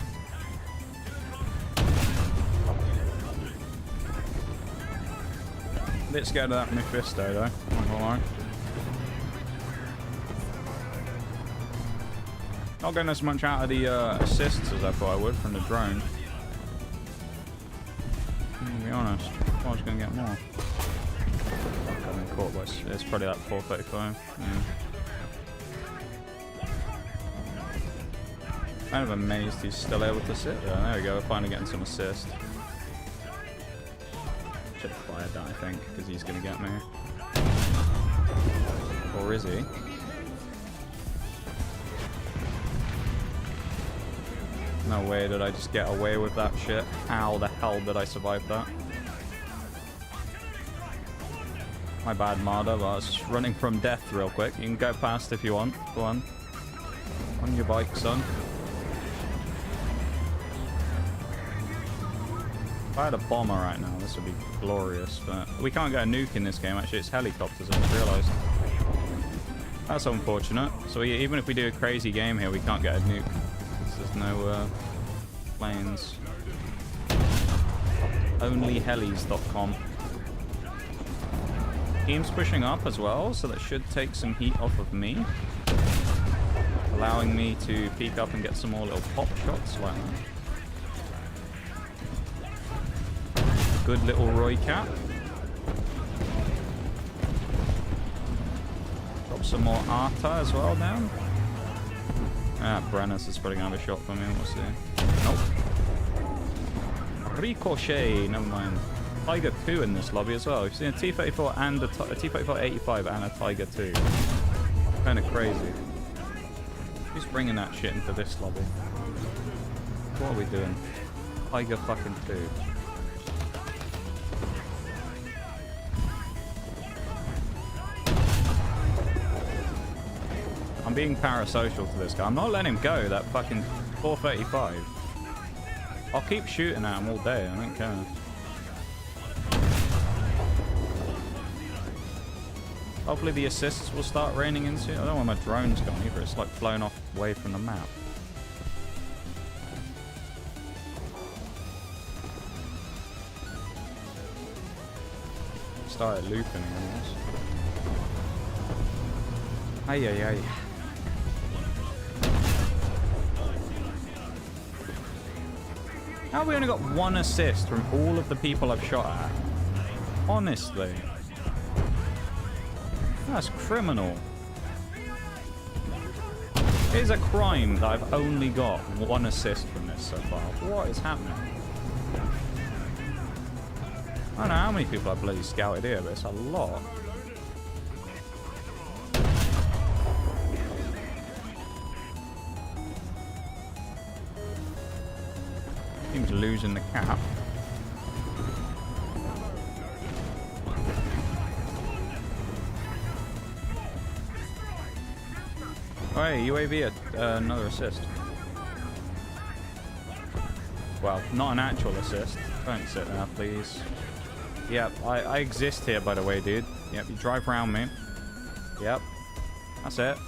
Bit scared of that Mephisto though, not gonna lie. Not getting as much out of the assists as I thought I would from the drone. To be honest, I thought I was going to get more. I've been caught by... It's probably that 435. Yeah. Kind of amazed he's still able to sit there. There we go, we're finally getting some assist. Should have fired that, I think, because he's going to get me. Or is he? No way did I just get away with that shit. How the hell did I survive that? My bad, Marder, but I was just running from death real quick. You can go past if you want. Go on. On your bike, son. If I had a bomber right now, this would be glorious, but we can't get a nuke in this game, actually. It's helicopters, I just realised. That's unfortunate. So even if we do a crazy game here, we can't get a nuke. There's no planes. Onlyhelis.com. Team's pushing up as well, so that should take some heat off of me. Allowing me to peek up and get some more little pop shots like that. Good little Roy cap. Drop some more Arta as well down. Ah, Brennus is probably going to have a shot for me. We'll see. Nope. Ricochet. Never mind. Tiger 2 in this lobby as well. We've seen a T-34 and a T-34-85 and a Tiger 2. Kind of crazy. Who's bringing that shit into this lobby? What are we doing? Tiger fucking 2. I'm being parasocial to this guy. I'm not letting him go, that fucking 435. I'll keep shooting at him all day, I don't care. Hopefully the assists will start raining in soon. I don't know where my drone's gone either. It's like flown off away from the map. Started looping almost. Ay ay ay. How have we only got one assist from all of the people I've shot at? Honestly. That's criminal. It is a crime that I've only got one assist from this so far. What is happening? I don't know how many people I've bloody scouted here, but it's a lot. Seems losing the cap. Oh, hey, UAV another assist. Well, not an actual assist. Don't sit there, please. Yep, I exist here, by the way, dude. Yep, you drive around me. Yep, that's it.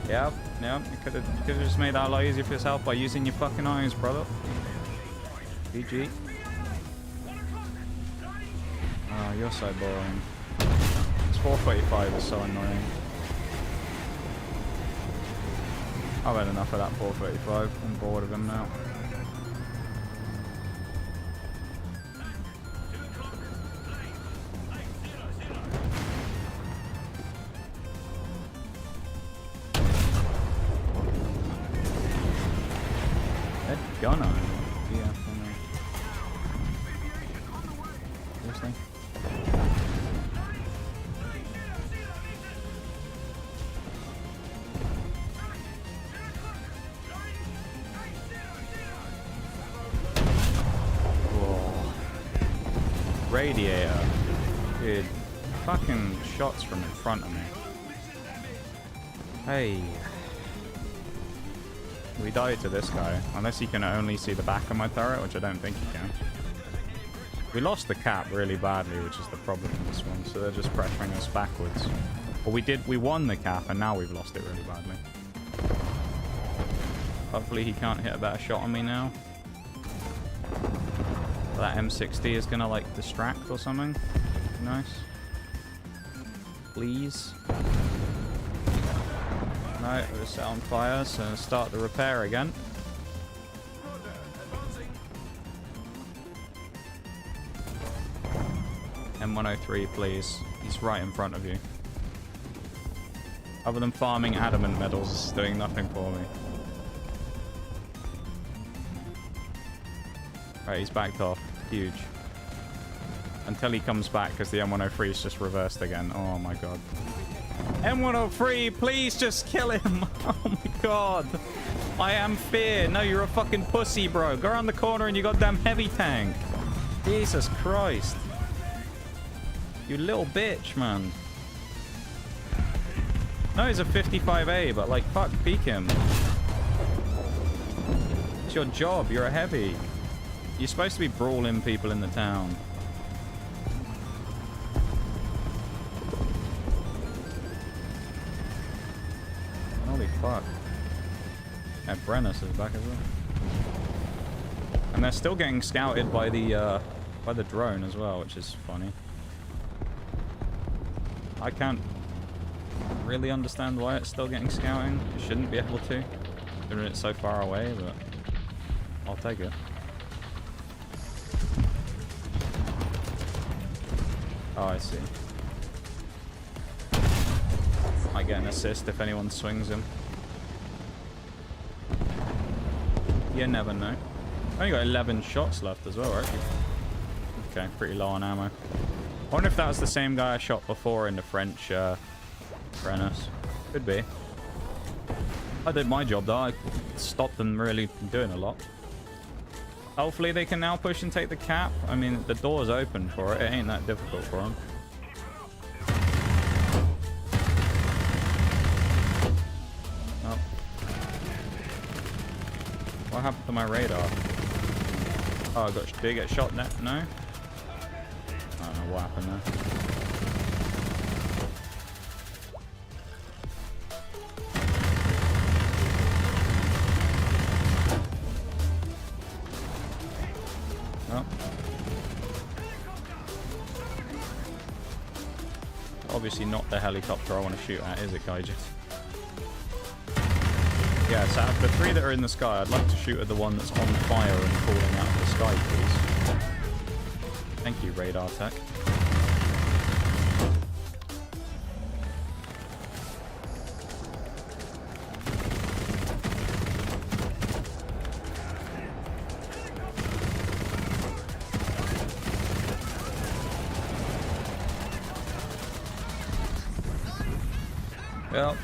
Yep, yep. You could have just made that a lot easier for yourself by using your fucking eyes, brother. GG. Oh, you're so boring. This 445 is so annoying. I've had enough of that 435. I'm bored of him now. That gunner. Yeah, I know. Seriously? Radiator. Dude, fucking shots from in front of me. Hey. We died to this guy. Unless he can only see the back of my turret, which I don't think he can. We lost the cap really badly, which is the problem in this one. So they're just pressuring us backwards. But we won the cap, and now we've lost it really badly. Hopefully he can't hit a better shot on me now. That M60 is gonna like distract or something. Nice. Please. No, we're set on fire, so start the repair again. M103, please. He's right in front of you. Other than farming adamant medals, it's doing nothing for me. Right, he's backed off. Huge. Until he comes back, because the M103 is just reversed again. Oh my god. M103, please just kill him. Oh my god. I am fear. No, you're a fucking pussy, bro. Go around the corner and you goddamn heavy tank. Jesus Christ. You little bitch, man. No, he's a 55A, but like, fuck, peek him. It's your job. You're a heavy. You're supposed to be brawling people in the town. Holy fuck. Yeah, Brennus is back as well. And they're still getting scouted by the drone as well, which is funny. I can't really understand why it's still getting scouting. It shouldn't be able to, considering it's so far away, but I'll take it. Oh, I see. Might get an assist if anyone swings him. You never know. Only got 11 shots left as well, right? Okay, pretty low on ammo. I wonder if that was the same guy I shot before in the French Brennus. Could be. I did my job though. I stopped them really doing a lot. Hopefully they can now push and take the cap. I mean, the door's open for it. It ain't that difficult for them. Oh. What happened to my radar? Oh, did it get shot now? No? I don't know what happened there. Oh. Obviously not the helicopter I want to shoot at, is it, Kaiju? Yeah, so out of the three that are in the sky, I'd like to shoot at the one that's on fire and falling out of the sky, please. Thank you, radar tech. Well,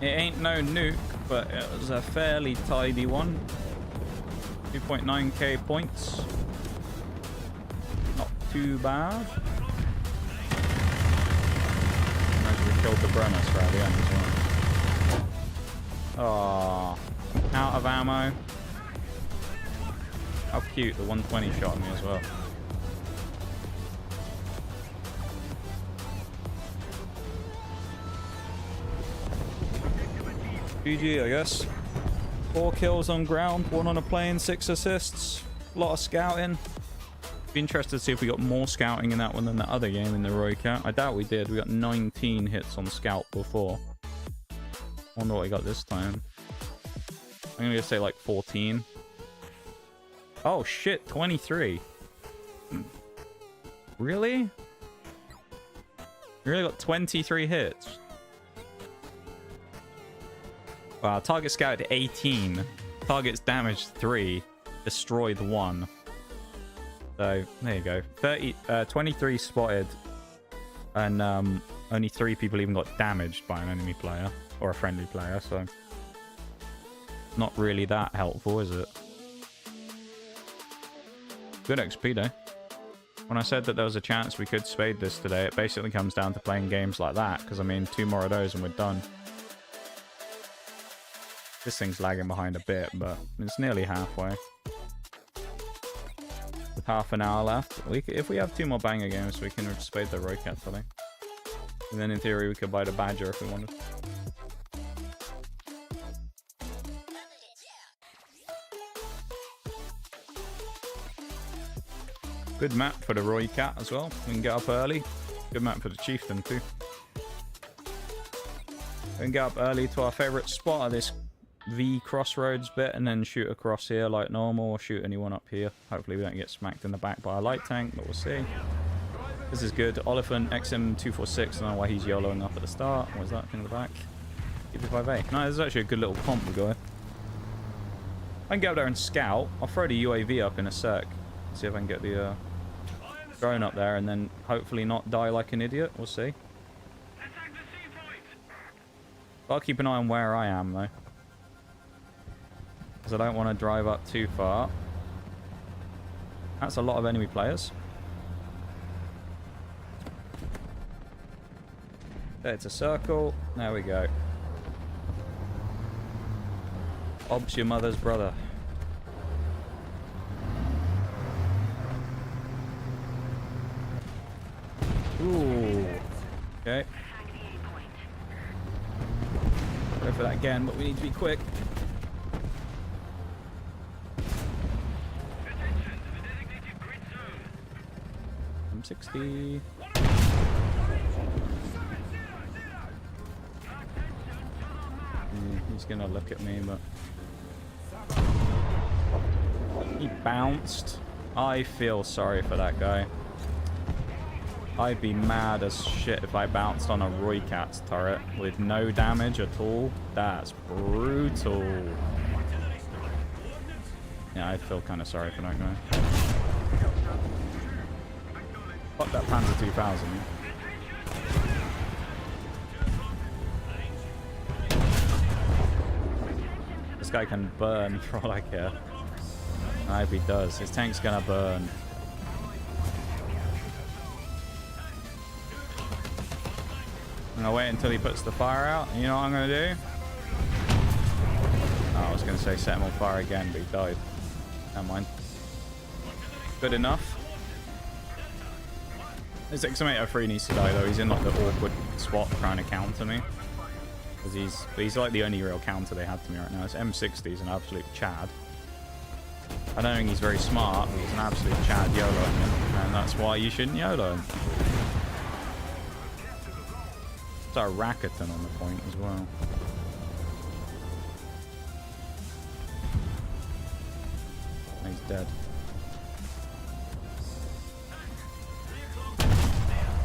it ain't no nuke, but it was a fairly tidy one. 2.9k points. Not too bad. Imagine we killed the Brennus right at the end as well. Aww. Out of ammo. How cute, the 120 shot at me as well. GG, I guess. 4 kills on ground, 1 on a plane, 6 assists. A lot of scouting. Be interested to see if we got more scouting in that one than the other game in the Roy Cat. I doubt we did. We got 19 hits on scout before. Wonder what we got this time. I'm gonna say like 14. Oh shit, 23. Really? You really got 23 hits? Wow, target scouted 18. Targets damaged 3. Destroyed 1. So, there you go. 23 spotted. And only 3 people even got damaged by an enemy player. Or a friendly player, so... Not really that helpful, is it? Good XP, though. When I said that there was a chance we could spade this today, it basically comes down to playing games like that. Because, I mean, 2 more of those and we're done. This thing's lagging behind a bit, but it's nearly halfway. With half an hour left, if we have 2 more banger games, we can spade the Roycat fully. And then in theory, we could buy the Badger if we wanted. Good map for the Roycat as well. We can get up early. Good map for the Chieftain too. We can get up early to our favourite spot of this V crossroads bit and then shoot across here like normal, or shoot anyone up here. Hopefully we don't get smacked in the back by a light tank, but we'll see. This is good. Oliphant XM246, I don't know why he's YOLOing up at the start. What was that thing in the back? EP5A. No, this is actually a good little comp we got. I can get up there and scout. I'll throw the UAV up in a sec. See if I can get the drone up there and then hopefully not die like an idiot. We'll see. I'll keep an eye on where I am though, because I don't want to drive up too far. That's a lot of enemy players. It's a circle. There we go. Ob's your mother's brother. Ooh. Okay. Go for that again, but we need to be quick. I'm 60. He's gonna look at me, but he bounced. I feel sorry for that guy. I'd be mad as shit if I bounced on a Roycat's turret with no damage at all. That's brutal. Yeah, I feel kind of sorry for that guy. Fuck that Panzer 2000. This guy can burn for all I care. I hope he does. His tank's gonna burn. I'm gonna wait until he puts the fire out. And you know what I'm gonna do? Oh, I was gonna say set him on fire again, but he died. Never mind. Good enough. This Exterminator 3 needs to die though. He's in like the awkward spot trying to counter me. Because he's like the only real counter they have to me right now. It's M60, he's an absolute Chad. I don't think he's very smart, but he's an absolute Chad YOLOing him. And that's why you shouldn't YOLO him. There's our Rakuten on the point as well. He's dead.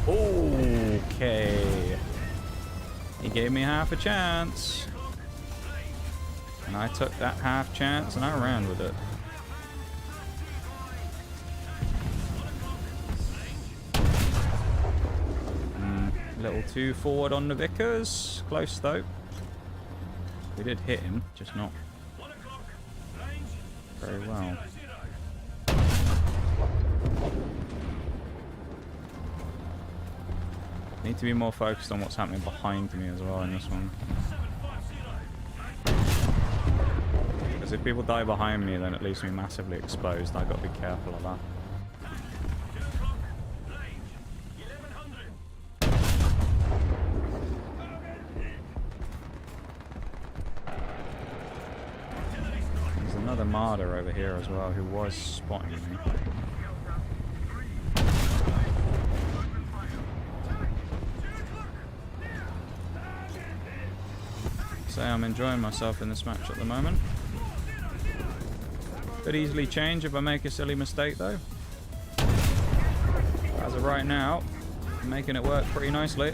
Okay. He gave me half a chance. And I took that half chance and I ran with it. A little too forward on the Vickers. Close though. We did hit him, just not very well. Need to be more focused on what's happening behind me as well in this one. Because if people die behind me, then it leaves me massively exposed. I've got to be careful of that. There's another martyr over here as well who was spotting me. So I'm enjoying myself in this match at the moment. Could easily change if I make a silly mistake though. As of right now, I'm making it work pretty nicely.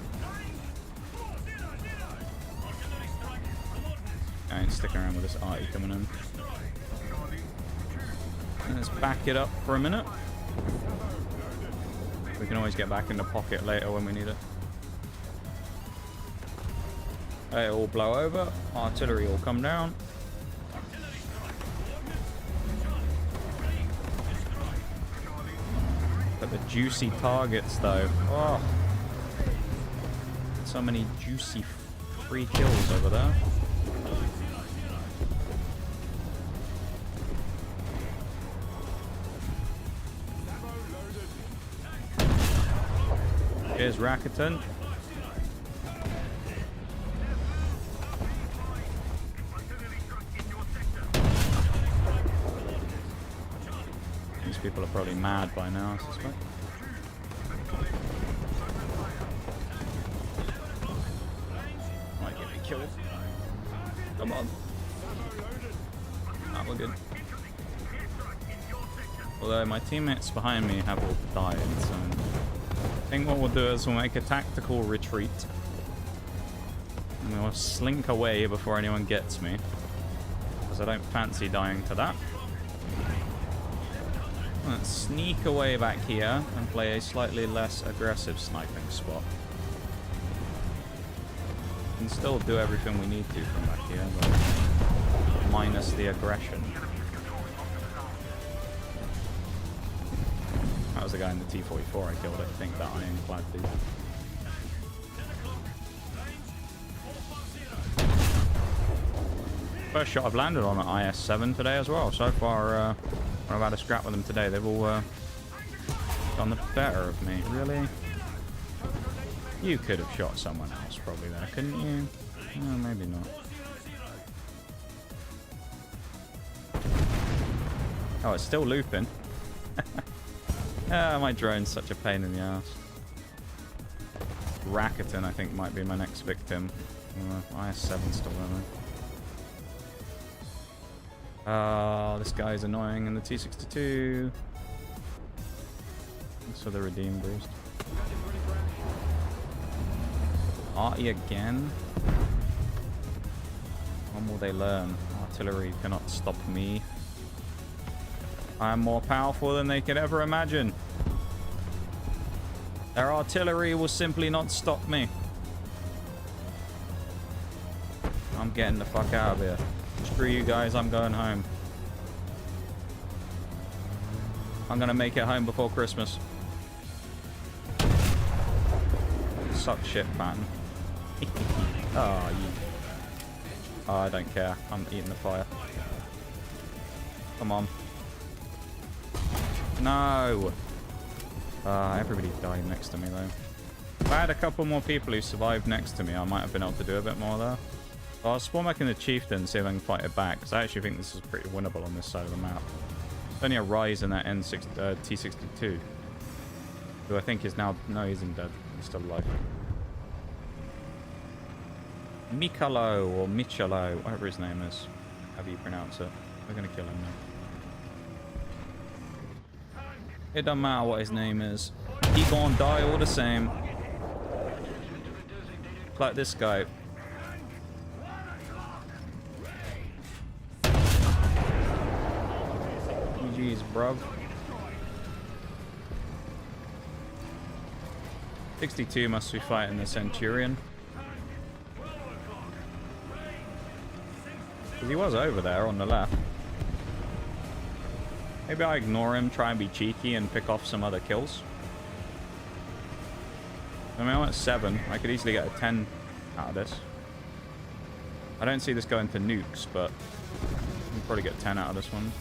I ain't sticking around with this arty coming in. Let's back it up for a minute. We can always get back in the pocket later when we need it. It'll all blow over. Artillery will come down. But the juicy targets though. Oh. So many juicy free kills over there. Here's Rakuten. These people are probably mad by now, I suspect. Might get me killed. Come on. Ah, we're good. Although my teammates behind me have all died, so I think what we'll do is we'll make a tactical retreat. And we'll slink away before anyone gets me. Because I don't fancy dying to that. Let's sneak away back here and play a slightly less aggressive sniping spot. We can still do everything we need to from back here, but minus the aggression. That was the guy in the T-44 I killed, I think, that ironclad dude. First shot I've landed on an IS-7 today as well. So far, when I've had a scrap with them today, they've all done the better of me. Really? You could have shot someone else probably there, couldn't you? Oh, maybe not. Oh, it's still looping. Ah, my drone's such a pain in the ass. Rakuten, I think, might be my next victim. IS-7 still running. This guy's annoying in the T-62. Thanks for the redeem boost. Arty again? When will they learn? Artillery cannot stop me. I am more powerful than they could ever imagine. Their artillery will simply not stop me. I'm getting the fuck out of here. Screw you guys, I'm going home. I'm gonna make it home before Christmas. Suck shit, pattern. Oh, you. Oh, I don't care. I'm eating the fire. Come on. No! Everybody died next to me, though. If I had a couple more people who survived next to me, I might have been able to do a bit more there. So I'll spawn back in the Chieftain and see if I can fight it back, because I actually think this is pretty winnable on this side of the map. There's only a rise in that T-62. Who I think is now... No, he's dead. He's still alive. Mikalo, or Michalo, whatever his name is. However you pronounce it. We're going to kill him now. It doesn't matter what his name is. He gonna die all the same. Like this guy. GG's, bruv. 62 must be fighting the Centurion. Because he was over there on the left. Maybe I ignore him, try and be cheeky, and pick off some other kills. I mean, I'm at 7. I could easily get a 10 out of this. I don't see this going to nukes, but I can probably get 10 out of this one.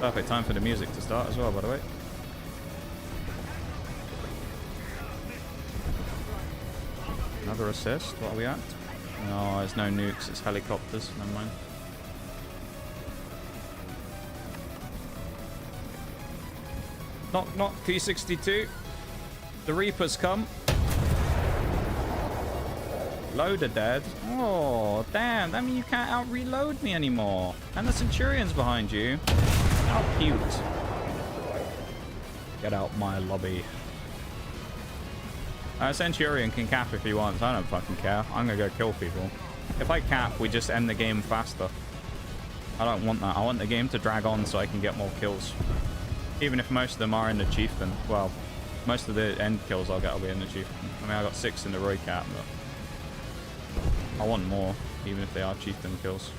Perfect time for the music to start as well, by the way. Another assist. What are we at? No, there's no nukes. It's helicopters. Never mind. Knock, knock, T-62. The Reapers come. Loader dead. Oh, damn. That means you can't out-reload me anymore. And the Centurion's behind you. How cute. Get out my lobby. Centurion can cap if he wants. I don't fucking care. I'm gonna go kill people. If I cap, we just end the game faster. I don't want that. I want the game to drag on so I can get more kills. Even if most of them are in the Chieftain. Well, most of the end kills I'll get will be in the Chieftain. I mean, I got 6 in the Roy Cat, but I want more, even if they are Chieftain kills.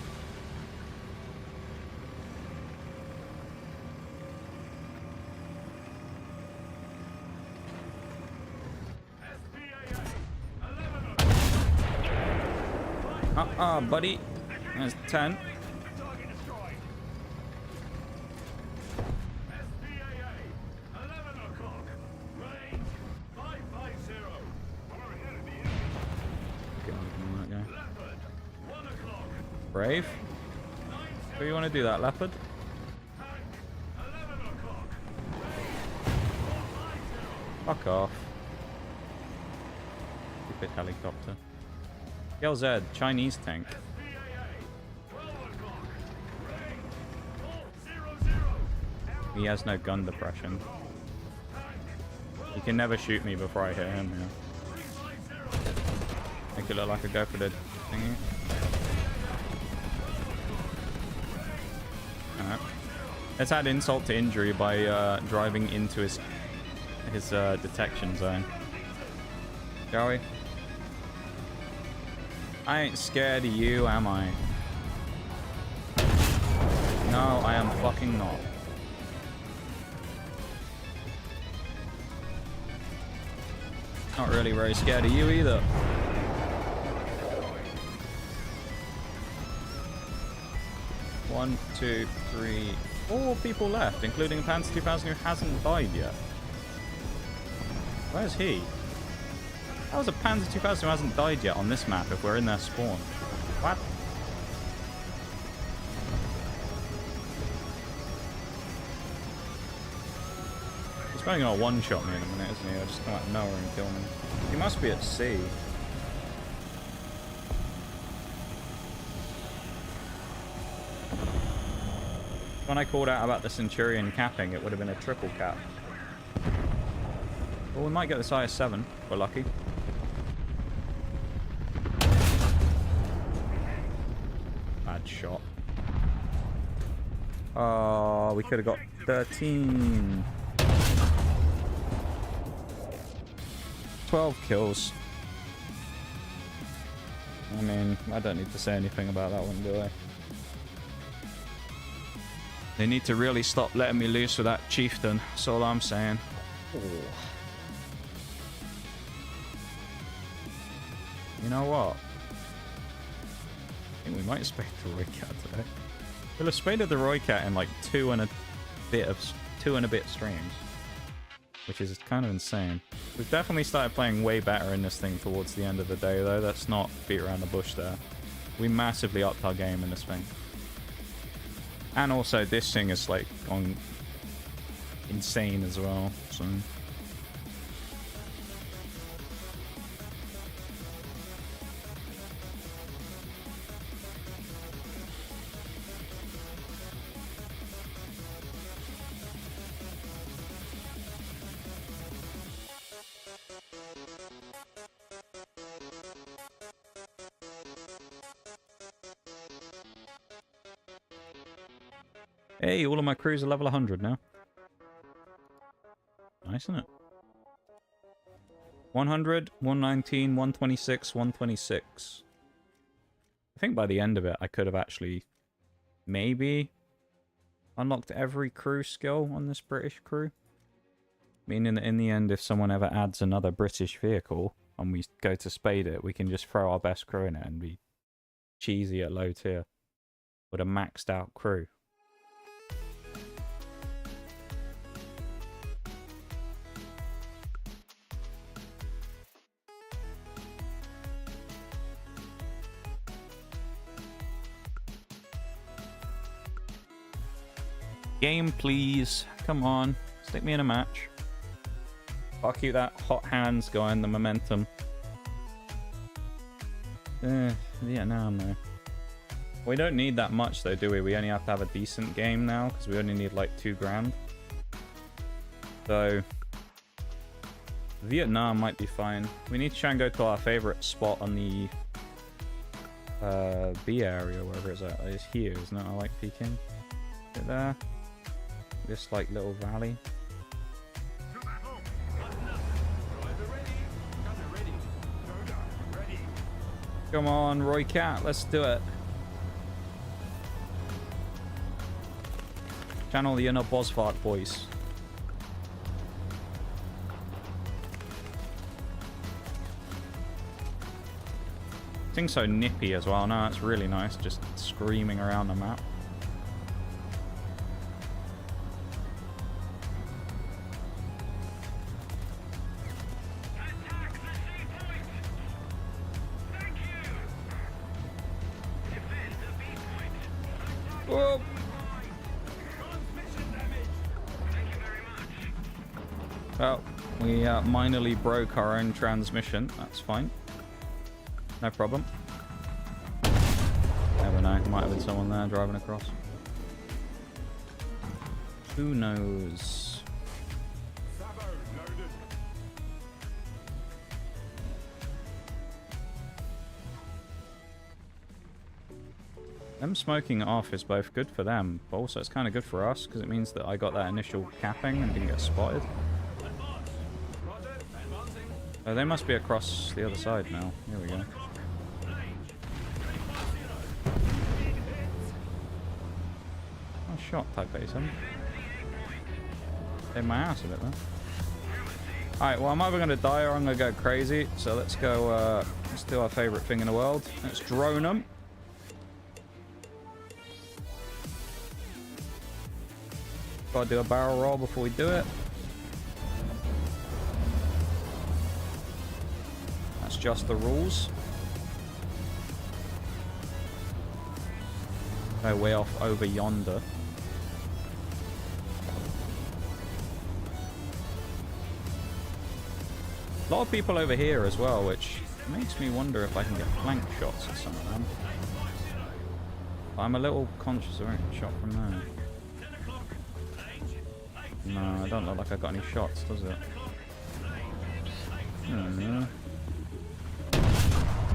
Buddy. There's 10. Brave. Do you want to do that, Leopard? Fuck off. Stupid helicopter. LZ, Chinese tank. He has no gun depression. He can never shoot me before I hit him, yeah. Make it look like I go for the thingy. Alright. Let's add insult to injury by driving into his detection zone. Shall we? I ain't scared of you, am I? No, I am fucking not. Not really very scared of you either. 1, 2, 3, 4 people left, including Panzer 2000 who hasn't died yet. Where's he? How is a Panzer 2000 who hasn't died yet on this map if we're in their spawn? What? He's probably gonna one-shot me in a minute, isn't he? I'll just come out of nowhere and kill me. He must be at sea. When I called out about the Centurion capping, it would have been a triple cap. Well, we might get this IS-7. If we're lucky. Bad shot. Oh, we could have got 13. 12 kills. I mean, I don't need to say anything about that one, do I? They need to really stop letting me loose with that chieftain. That's all I'm saying. Oh. You know what? I think we might spade the Roy Cat today. We'll have spaded the Roy Cat in like 2 and a bit streams. Which is kind of insane. We've definitely started playing way better in this thing towards the end of the day though. Let's not beat around the bush there. We massively upped our game in this thing. And also this thing is like on insane as well, so hey, all of my crews are level 100 now. Nice, isn't it? 100, 119, 126, 126. I think by the end of it, I could have actually maybe unlocked every crew skill on this British crew. Meaning that in the end, if someone ever adds another British vehicle and we go to spade it, we can just throw our best crew in it and be cheesy at low tier with a maxed out crew. Game, please. Come on. Stick me in a match. I'll keep that hot hands going, the momentum. Vietnam, though. We don't need that much, though, do we? We only have to have a decent game now, because we only need, like, 2 grand. So, Vietnam might be fine. We need to try and go to our favorite spot on the B area, wherever it's at. It's here, isn't it? I like peeking. Is it there? This like little valley. Come on, Roy Cat, let's do it. Channel the inner Bosfart voice. Thing's so nippy as well. No, it's really nice, just screaming around the map. Whoa. Well, we minorly broke our own transmission. That's fine. No problem. Never know. Might have been someone there driving across. Who knows? Them smoking off is both good for them, but also it's kind of good for us because it means that I got that initial capping and didn't get spotted. Oh, they must be across the other side now. Here we go. Oh, shot Type 87. Saved my ass a bit there. Alright, well, I'm either going to die or I'm going to go crazy. So let's go, let's do our favourite thing in the world. Let's drone them. Gotta do a barrel roll before we do it. That's just the rules. Go way off over yonder. A lot of people over here as well, which makes me wonder if I can get flank shots at some of them. I'm a little conscious of getting shot from there. No, I don't look like I got any shots, does it? No.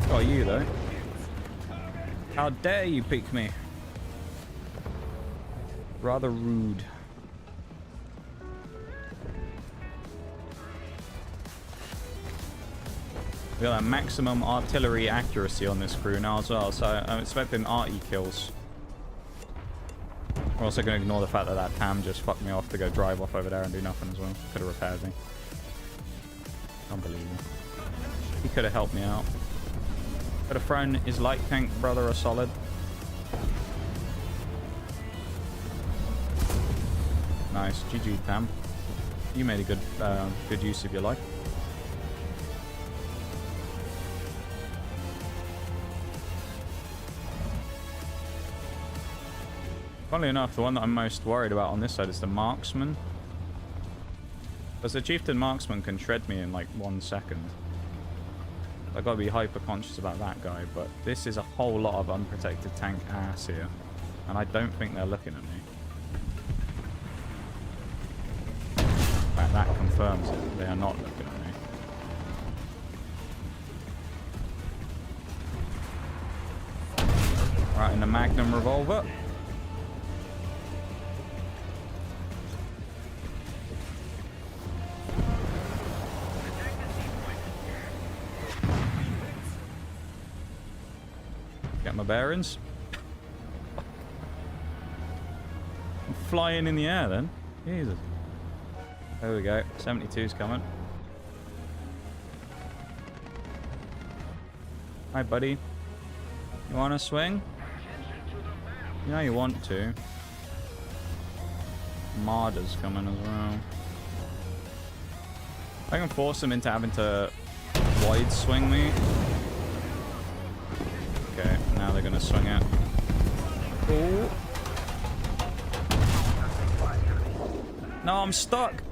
Got you though. How dare you peek me? Rather rude. We got that maximum artillery accuracy on this crew now as well, so I'm expecting arty kills. We're also going to ignore the fact that that Tam just fucked me off to go drive off over there and do nothing as well. Could have repaired me. Unbelievable. He could have helped me out. Could have thrown his light tank brother a solid. Nice. GG, Tam. You made a good use of your life. Funnily enough, the one that I'm most worried about on this side is the marksman. Because the chieftain marksman can shred me in like 1 second. I've got to be hyper conscious about that guy, but this is a whole lot of unprotected tank ass here. And I don't think they're looking at me. In fact, that confirms it. They are not looking at me. Right, in the Magnum revolver. Get my bearings. I'm flying in the air then. Jesus. There we go. 72's coming. Hi, buddy. You want to swing? You know you want to. Marder's coming as well. I can force them into having to wide swing me. Okay, now they're gonna swing it. Ooh. No, I'm stuck.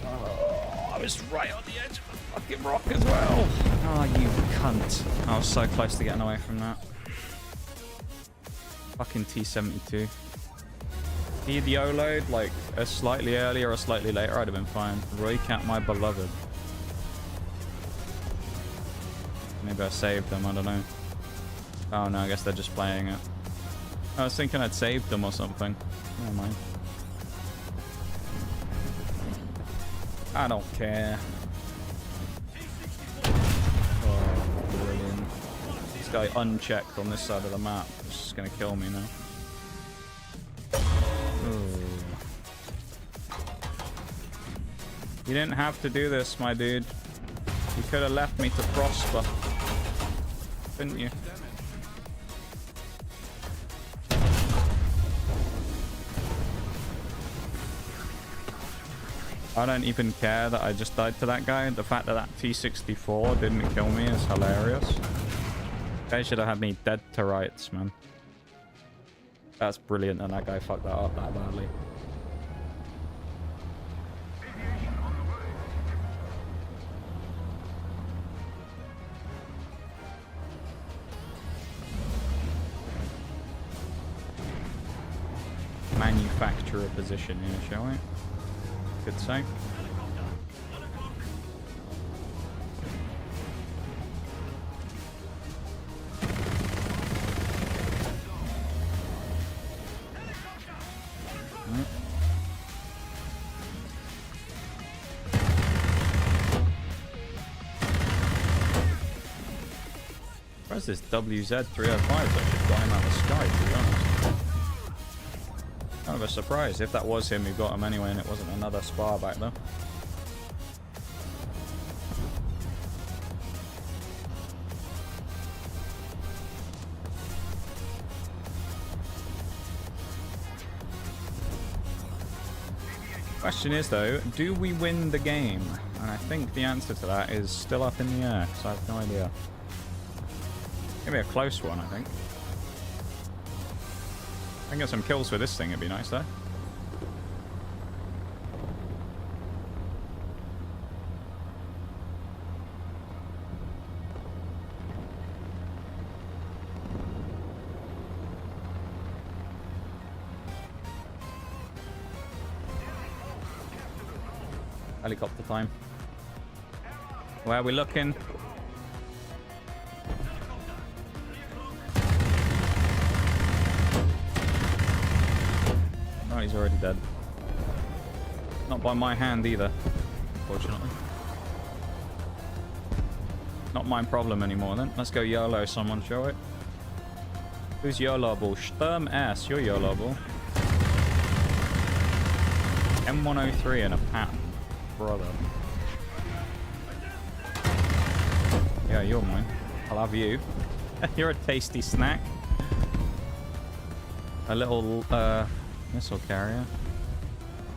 Oh, I was right on the edge of the fucking rock as well. Oh, you cunt. I was so close to getting away from that. Fucking T-72. He'd YOLO'd like a slightly earlier or slightly later, I'd have been fine. Roycat, my beloved. Maybe I saved them, I don't know. Oh no, I guess they're just playing it. I was thinking I'd saved them or something. Never mind. I don't care. Oh, brilliant. This guy unchecked on this side of the map. It's just gonna kill me now. Ooh. You didn't have to do this, my dude. You could have left me to prosper. Couldn't you? I don't even care that I just died to that guy. The fact that that T-64 didn't kill me is hilarious. They should have had me dead to rights, man. That's brilliant, and that guy fucked that up that badly. Manufacturer position here, shall we? Good say. Where's this WZ305 that just got him out of the sky, to be honest? Kind of a surprise. If that was him, we got him anyway and it wasn't another spar back there. Question is though, do we win the game? And I think the answer to that is still up in the air, because I have no idea. Maybe a close one, I think. I can get some kills for this thing, it'd be nice though. Helicopter time. Where are we looking? Oh, he's already dead. Not by my hand either, fortunately. Not my problem anymore then. Let's go YOLO someone, shall we? Who's YOLOable? Sturm S, you're YOLOable. M103 and a pattern. Brother. Yeah, you're mine. I'll have you. You're a tasty snack. A little missile carrier.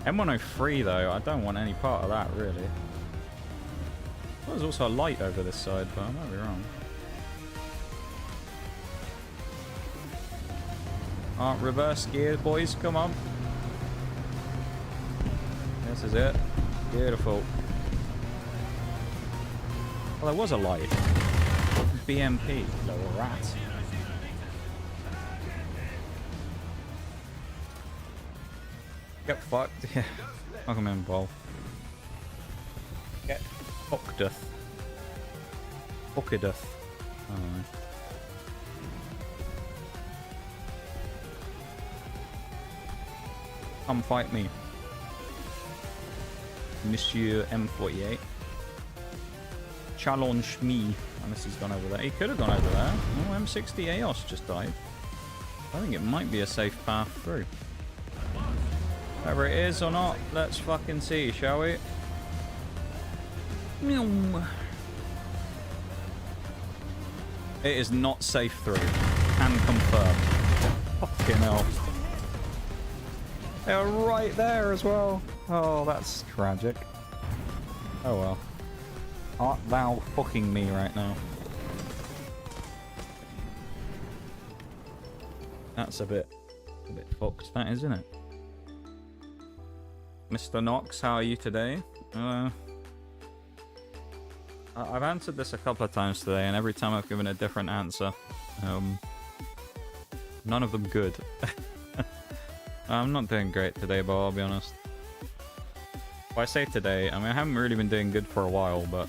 M103 though, I don't want any part of that really. Well, there's also a light over this side, but I might be wrong. Alright, reverse gear, boys, come on. This is it. Beautiful. Well, there was a light. BMP, little rat. Get fucked. Yeah. Welcome in, Bol. Get fuckedeth. Fuckedeth. Alright. Come fight me. Monsieur M48. Challenge me. Unless he's gone over there. He could have gone over there. Oh, M60 Aos just died. I think it might be a safe path through. Whether it is or not, let's fucking see, shall we? It is not safe through. Can confirm. Fucking hell. They were right there as well. Oh, that's tragic. Oh well. Art thou fucking me right now? That's a bit fucked, that isn't it? Mr. Knox, how are you today? I've answered this a couple of times today, and every time I've given a different answer. None of them good. I'm not doing great today, but I'll be honest. Well, I say today, I mean, I haven't really been doing good for a while, but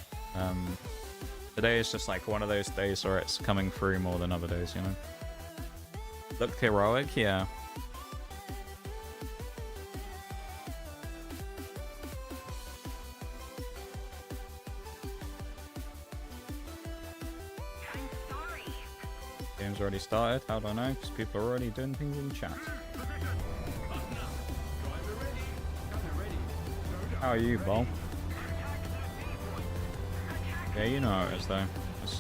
today is just like one of those days where it's coming through more than other days, you know? Looked heroic, yeah. Game's already started, how do I know? Because people are already doing things in chat. How are you, Bol? Yeah, you know how it is though. It's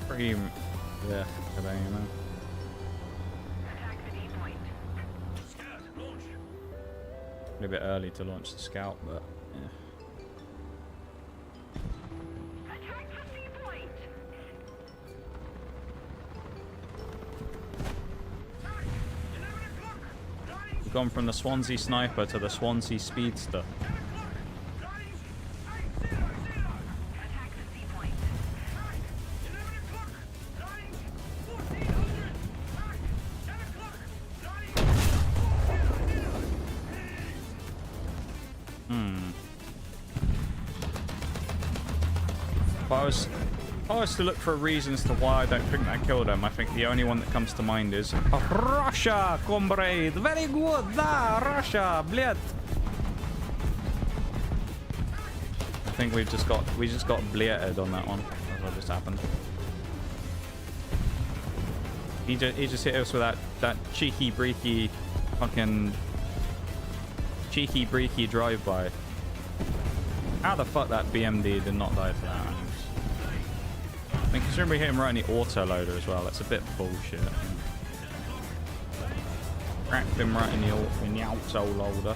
pretty yeah today, you know. A bit early to launch the scout, but yeah. We've gone from the Swansea Sniper to the Swansea Speedster. If I was to look for reasons to why I don't think that killed him, I think the only one that comes to mind is Russia, comrade. Very good, da, Russia, bled. I think we just got bleated on that one. That's what just happened. He just hit us with that cheeky breaky fucking cheeky breaky drive-by. How the fuck that BMD did not die to that? I mean, considering we hit him right in the auto loader as well, that's a bit bullshit. Cracked him right in the auto loader.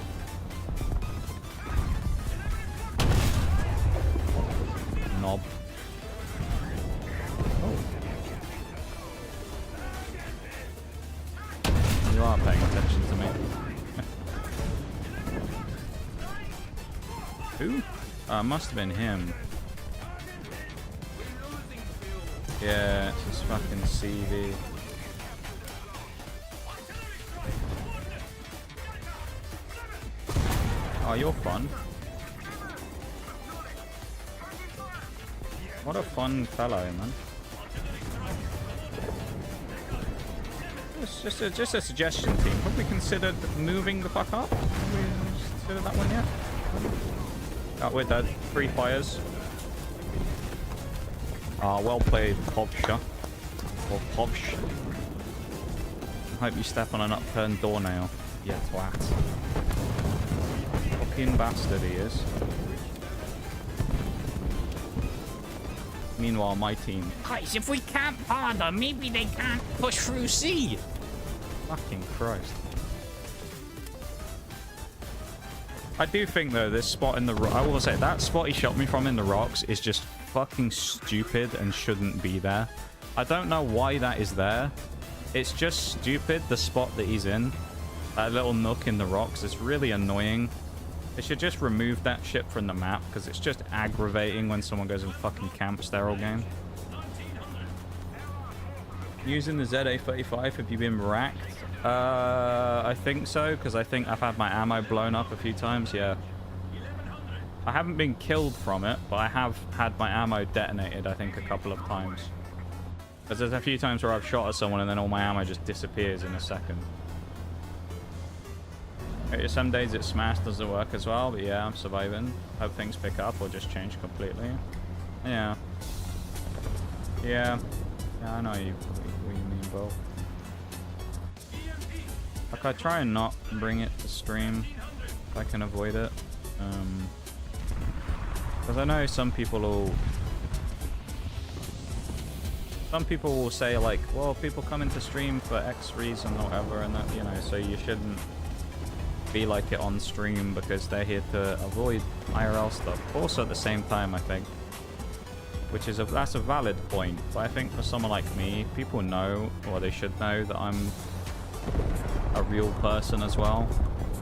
Knob. Oh. You are paying attention to me. Who? Must have been him. Yeah, it's just fucking CV. Oh, you're fun. What a fun fellow, man. It's just a suggestion, team. Have we considered moving the fuck up? Have we considered that one yet? Oh, we're dead. 3 fires. Well played, Povsha. Or Povsh. I hope you step on an upturned doornail. Yeah, twat. Fucking bastard he is. Meanwhile, my team. Guys, if we can't bother, maybe they can't push through C. Fucking Christ. I do think, though, this spot in the... I will say, that spot he shot me from in the rocks is just fucking stupid and shouldn't be there. I don't know why that is there. It's just stupid, the spot that he's in. That little nook in the rocks is really annoying. They should just remove that shit from the map, because it's just aggravating when someone goes and fucking camps their whole game. Using the ZA-35, have you been racked? I think so, because I think I've had my ammo blown up a few times, yeah. I haven't been killed from it, but I have had my ammo detonated, I think, a couple of times. Because there's a few times where I've shot at someone and then all my ammo just disappears in a second. Some days it Smash doesn't work as well, but yeah, I'm surviving. Hope things pick up or just change completely. Yeah. Yeah. Yeah, I know what you mean, both. Like, I try and not bring it to stream if I can avoid it. Because I know some people will say, like, well, people come into stream for X reason or whatever, and that, you know, so you shouldn't be like it on stream because they're here to avoid IRL stuff. Also at the same time, I think, which is that's a valid point, but I think for someone like me, people know, or they should know, that I'm a real person as well.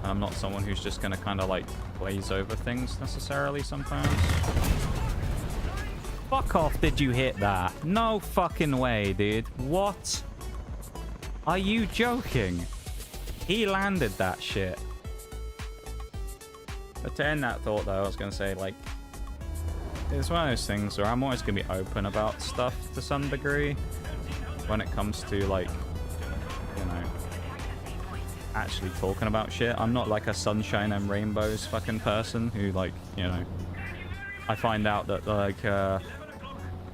I'm not someone who's just gonna kind of like glaze over things necessarily sometimes. Fuck off, did you hit that? No fucking way, dude. What? Are you joking? He landed that shit. But to end that thought, though, I was going to say, like, it's one of those things where I'm always going to be open about stuff to some degree when it comes to, like, you know, actually talking about shit. I'm not like a sunshine and rainbows fucking person who, like, you know, I find out that, like,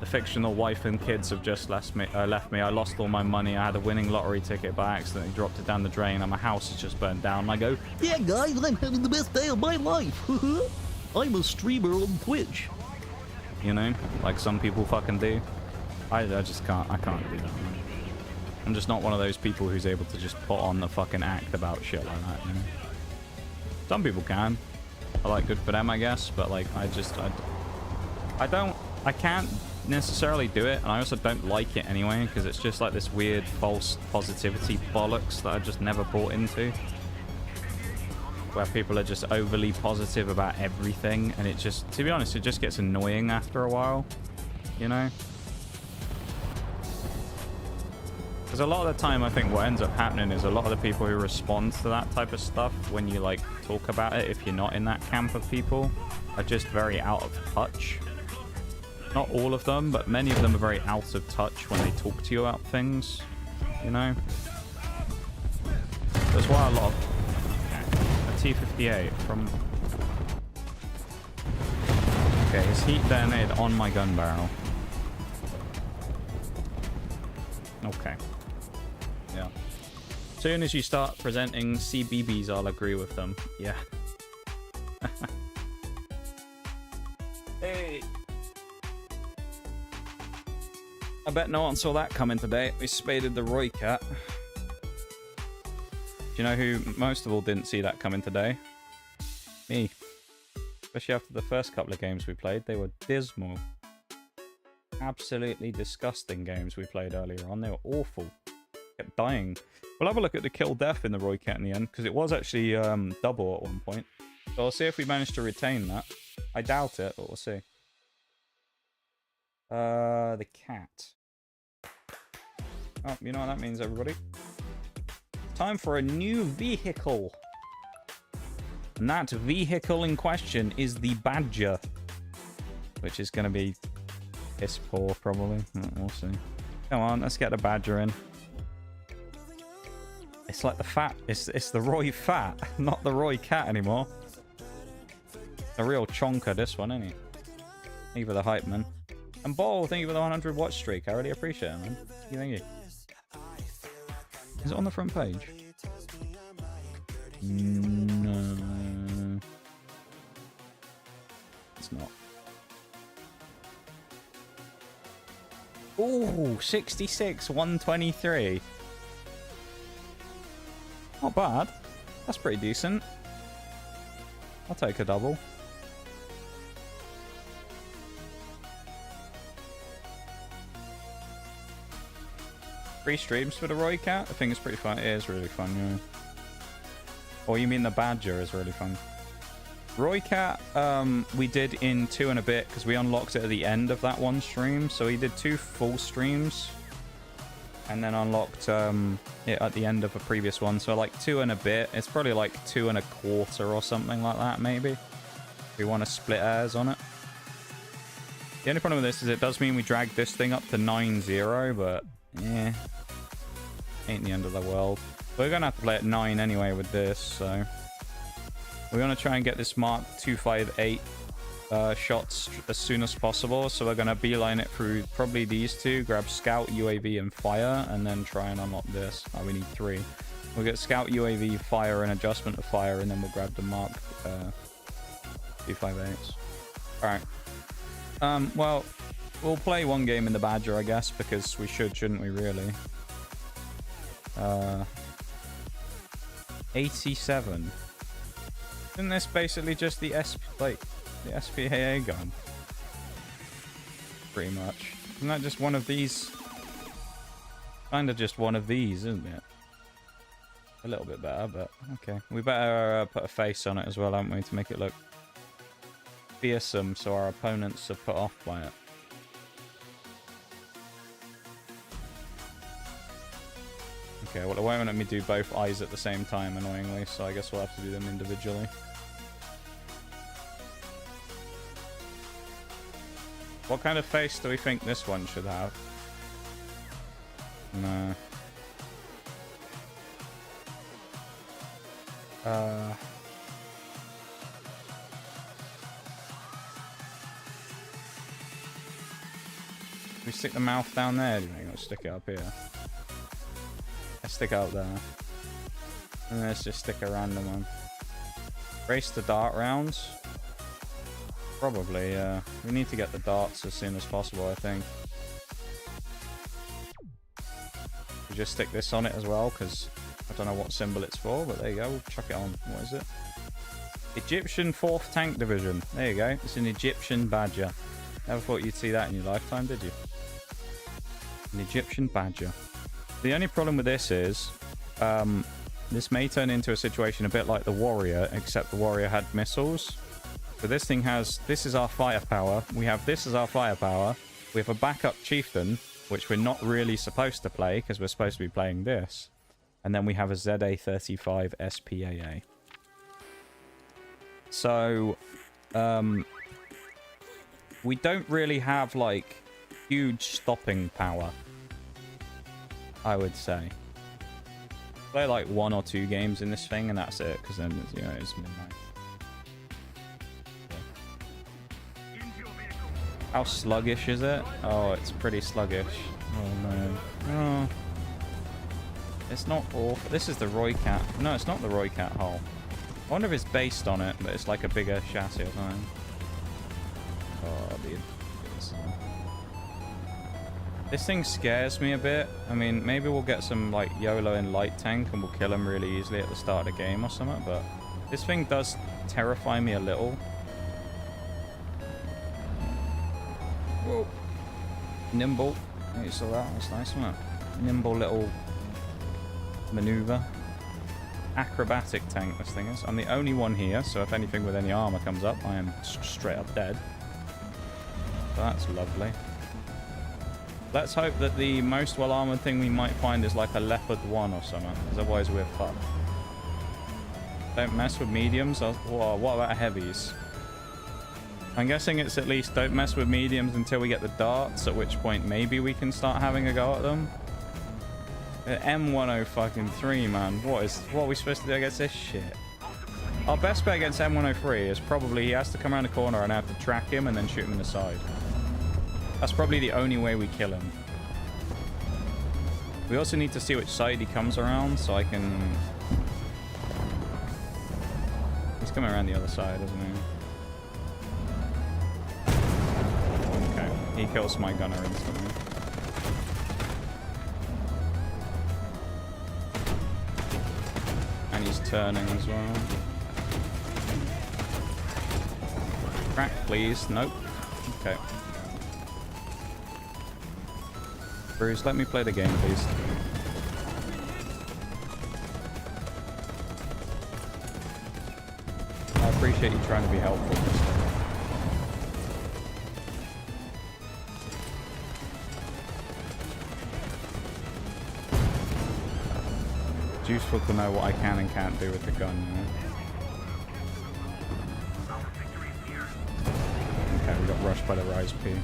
the fictional wife and kids have just left me. I lost all my money. I had a winning lottery ticket, but I accidentally dropped it down the drain, and my house is just burnt down. And I go, yeah, guys, I'm having the best day of my life. I'm a streamer on Twitch. You know, like some people fucking do. I just can't. I can't do that, man. I'm just not one of those people who's able to just put on the fucking act about shit like that. You know? Some people can. I like good for them, I guess. But like, I can't necessarily do it, and I also don't like it anyway, because it's just like this weird false positivity bollocks that I just never bought into. where people are just overly positive about everything, and it just, to be honest, it just gets annoying after a while, you know? Because a lot of the time, I think what ends up happening is a lot of the people who respond to that type of stuff when you, like, talk about it, if you're not in that camp of people, are just very out of touch. Not all of them, but many of them are very out of touch when they talk to you about things, you know? That's why a lot of... A T-58 from... Okay, his heat detonated on my gun barrel. Okay. Yeah. Soon as you start presenting CBBs, I'll agree with them. Yeah. Hey. I bet no one saw that coming today. We spaded the Roy cat. Do you know who most of all didn't see that coming today? Me. Especially after the first couple of games we played. They were dismal. Absolutely disgusting games we played earlier on. They were awful. Kept dying. We'll have a look at the kill death in the Roy cat in the end, because it was actually double at one point. So I'll see if we manage to retain that. I doubt it, but we'll see. The cat. Oh, you know what that means, everybody? Time for a new vehicle. And that vehicle in question is the Badger. Which is going to be piss poor, probably. We'll see. Come on, let's get the Badger in. It's like the fat. It's the Roy Fat, not the Roy Cat anymore. A real chonker, this one, isn't he? Thank you for the hype, man. And Ball, thank you for the 100 watch streak. I really appreciate it, man. Thank you. Is it on the front page? No. It's not. Ooh, 66, 123. Not bad. That's pretty decent. I'll take a double. Free streams for the Roy Cat? I think it's pretty fun. It is really fun, yeah. Or you mean the Badger is really fun. Roy Cat, we did in 2 and a bit because we unlocked it at the end of that one stream. So we did 2 full streams and then unlocked it at the end of a previous one. So like 2 and a bit. It's probably like 2 and a quarter or something like that, maybe. We want to split hairs on it. The only problem with this is it does mean we drag this thing up to 9-0, but yeah, ain't the end of the world. We're gonna have to play at 9 anyway with this, so we're gonna try and get this Mark 258 shots as soon as possible. So we're gonna beeline it through probably these 2, grab Scout, UAV, and Fire, and then try and unlock this. Oh, we need 3. We'll get Scout, UAV, Fire, and Adjustment of Fire, and then we'll grab the Mark 258s. All right. Well, we'll play one game in the Badger, I guess, because we shouldn't we, really? 87. Isn't this basically just the SPAA gun? Pretty much. Isn't that just one of these? Kinda just one of these, isn't it? A little bit better, but okay. We better put a face on it as well, haven't we, to make it look fearsome so our opponents are put off by it. Okay, well, it won't let me do both eyes at the same time, annoyingly, so I guess we'll have to do them individually. What kind of face do we think this one should have? No. We stick the mouth down there, do you think? Let's stick it up here. Let's stick it up there. And let's just stick a random one. Race the dart rounds. Probably, yeah. We need to get the darts as soon as possible, I think. We just stick this on it as well, because I don't know what symbol it's for, but there you go. We'll chuck it on. What is it? Egyptian 4th Tank Division. There you go. It's an Egyptian Badger. Never thought you'd see that in your lifetime, did you? An Egyptian Badger. The only problem with this is, This may turn into a situation a bit like the warrior, except the warrior had missiles. So this thing has... This is our firepower. We have this as our firepower. We have a backup chieftain, which we're not really supposed to play, because we're supposed to be playing this. And then we have a ZA-35 SPAA. So, we don't really have, like, huge stopping power, I would say. Play, like, 1 or 2 games in this thing, and that's it, because then, you know, it's midnight. How sluggish is it? Oh, it's pretty sluggish. Oh, no. Oh. It's not awful. This is the Roy Cat. No, it's not the Roy Cat hull. I wonder if it's based on it, but it's like a bigger chassis or something. Oh, dude. This thing scares me a bit. I mean, maybe we'll get some, like, YOLO in light tank and we'll kill him really easily at the start of the game or something, but this thing does terrify me a little. Whoa. Nimble. You saw that? That's nice, wasn't it? Nimble little maneuver. Acrobatic tank, this thing is. I'm the only one here, so if anything with any armor comes up, I am straight up dead. So that's lovely. Let's hope that the most well-armored thing we might find is like a Leopard 1 or something, because otherwise we're fucked. Don't mess with mediums, or what about heavies? I'm guessing it's at least don't mess with mediums until we get the darts, at which point maybe we can start having a go at them. M103, man. What are we supposed to do against this shit? Our best bet against M103 is probably he has to come around the corner and I have to track him and then shoot him in the side. That's probably the only way we kill him. We also need to see which side he comes around so I can... He's coming around the other side, isn't he? Okay, he kills my gunner instantly. And he's turning as well. Crack, please. Nope. Okay. Bruce, let me play the game, please. I appreciate you trying to be helpful. It's useful to know what I can and can't do with the gun, you know? Okay, we got rushed by the Rise P.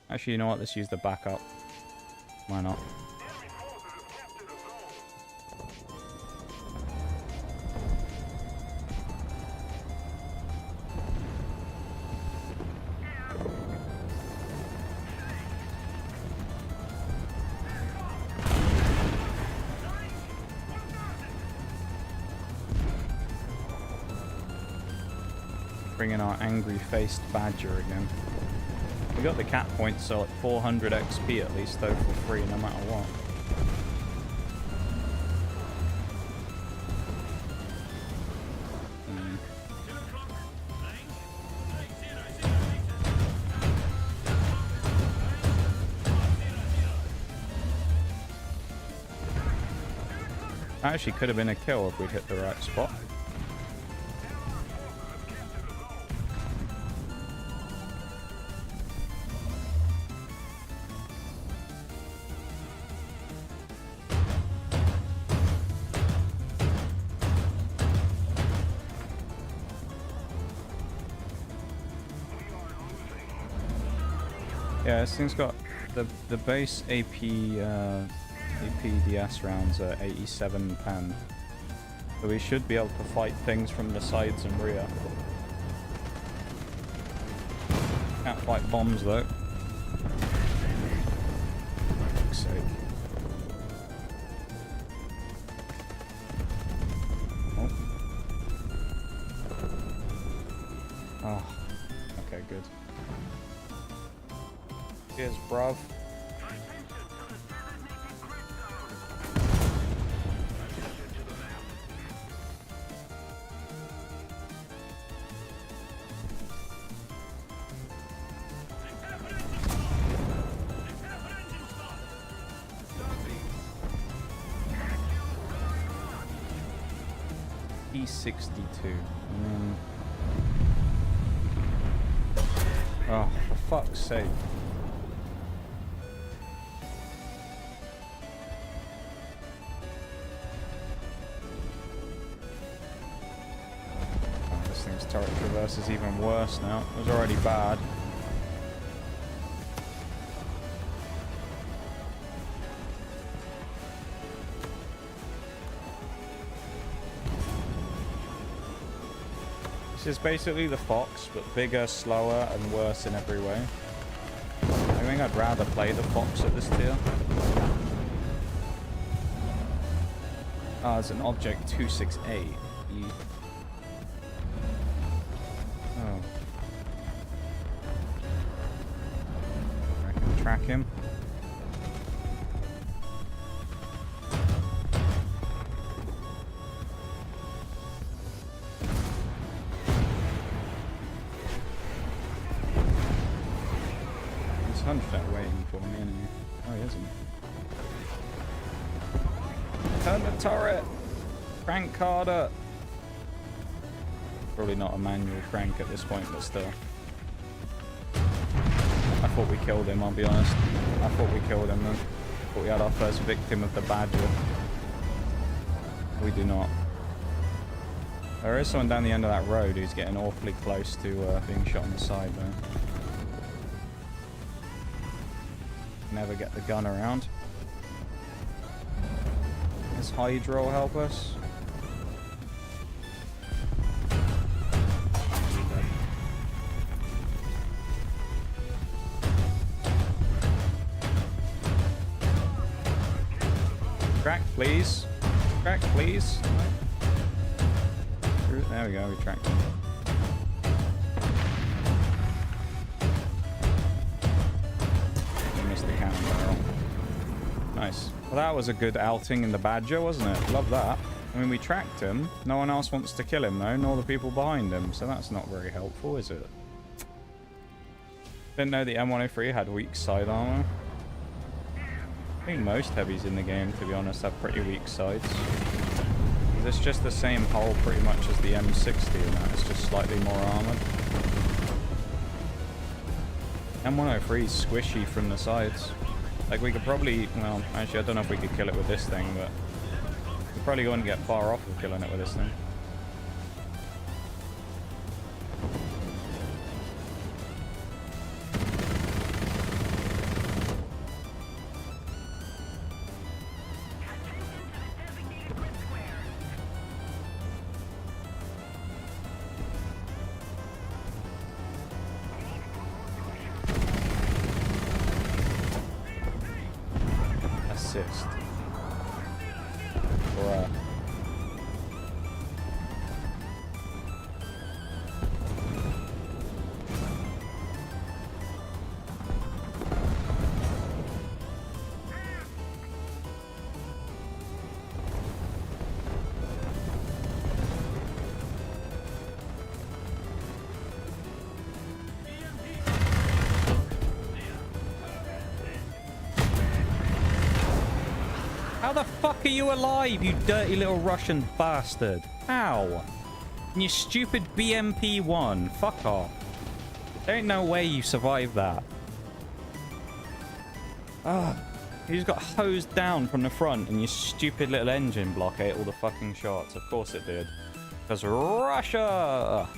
Actually, you know what? Let's use the backup. Why not? Bring in our angry-faced badger again. We got the cat points, so like 400 XP at least, though, for free, no matter what. That actually could have been a kill if we'd hit the right spot. Yeah, this thing's got the base APDS rounds are 87 pen, so we should be able to fight things from the sides and rear. Can't fight bombs though. For fuck's sake. Oh, okay, good. Cheers, bruv. P62. Oh, for fuck's sake. Oh, this thing's turret traverse is even worse now. It was already bad. This is basically the Fox, but bigger, slower, and worse in every way. I think I'd rather play the Fox at this tier. Ah, it's an object 268. Oh. I can track him. That waiting for me anyway. Oh, he isn't. Turn the turret! Crank harder! Probably not a manual crank at this point, but still. I thought we killed him, I'll be honest. I thought we killed him then. Thought we had our first victim of the badger. We do not. There is someone down the end of that road who's getting awfully close to being shot on the side there. Never get the gun around. Does Hydro help us? Crack, please. Crack, please. There we go, we tracked him. The cannon barrel. Nice. Well, that was a good outing in the Badger, wasn't it? Love that. I mean, we tracked him. No one else wants to kill him, though, nor the people behind him. So that's not very helpful, is it? Didn't know the M103 had weak side armor. I think most heavies in the game, to be honest, have pretty weak sides. It's just the same hull pretty much as the M60 and that. It's just slightly more armored. M103 is squishy from the sides. Like, we could probably... Well, actually, I don't know if we could kill it with this thing, but... We probably wouldn't get far off of killing it with this thing. Assist. Bruh. How the fuck are you alive, you dirty little Russian bastard? How? And you stupid BMP-1. Fuck off. There ain't no way you survived that. Ah, you just got hosed down from the front and your stupid little engine block ate all the fucking shots. Of course it did. Because Russia!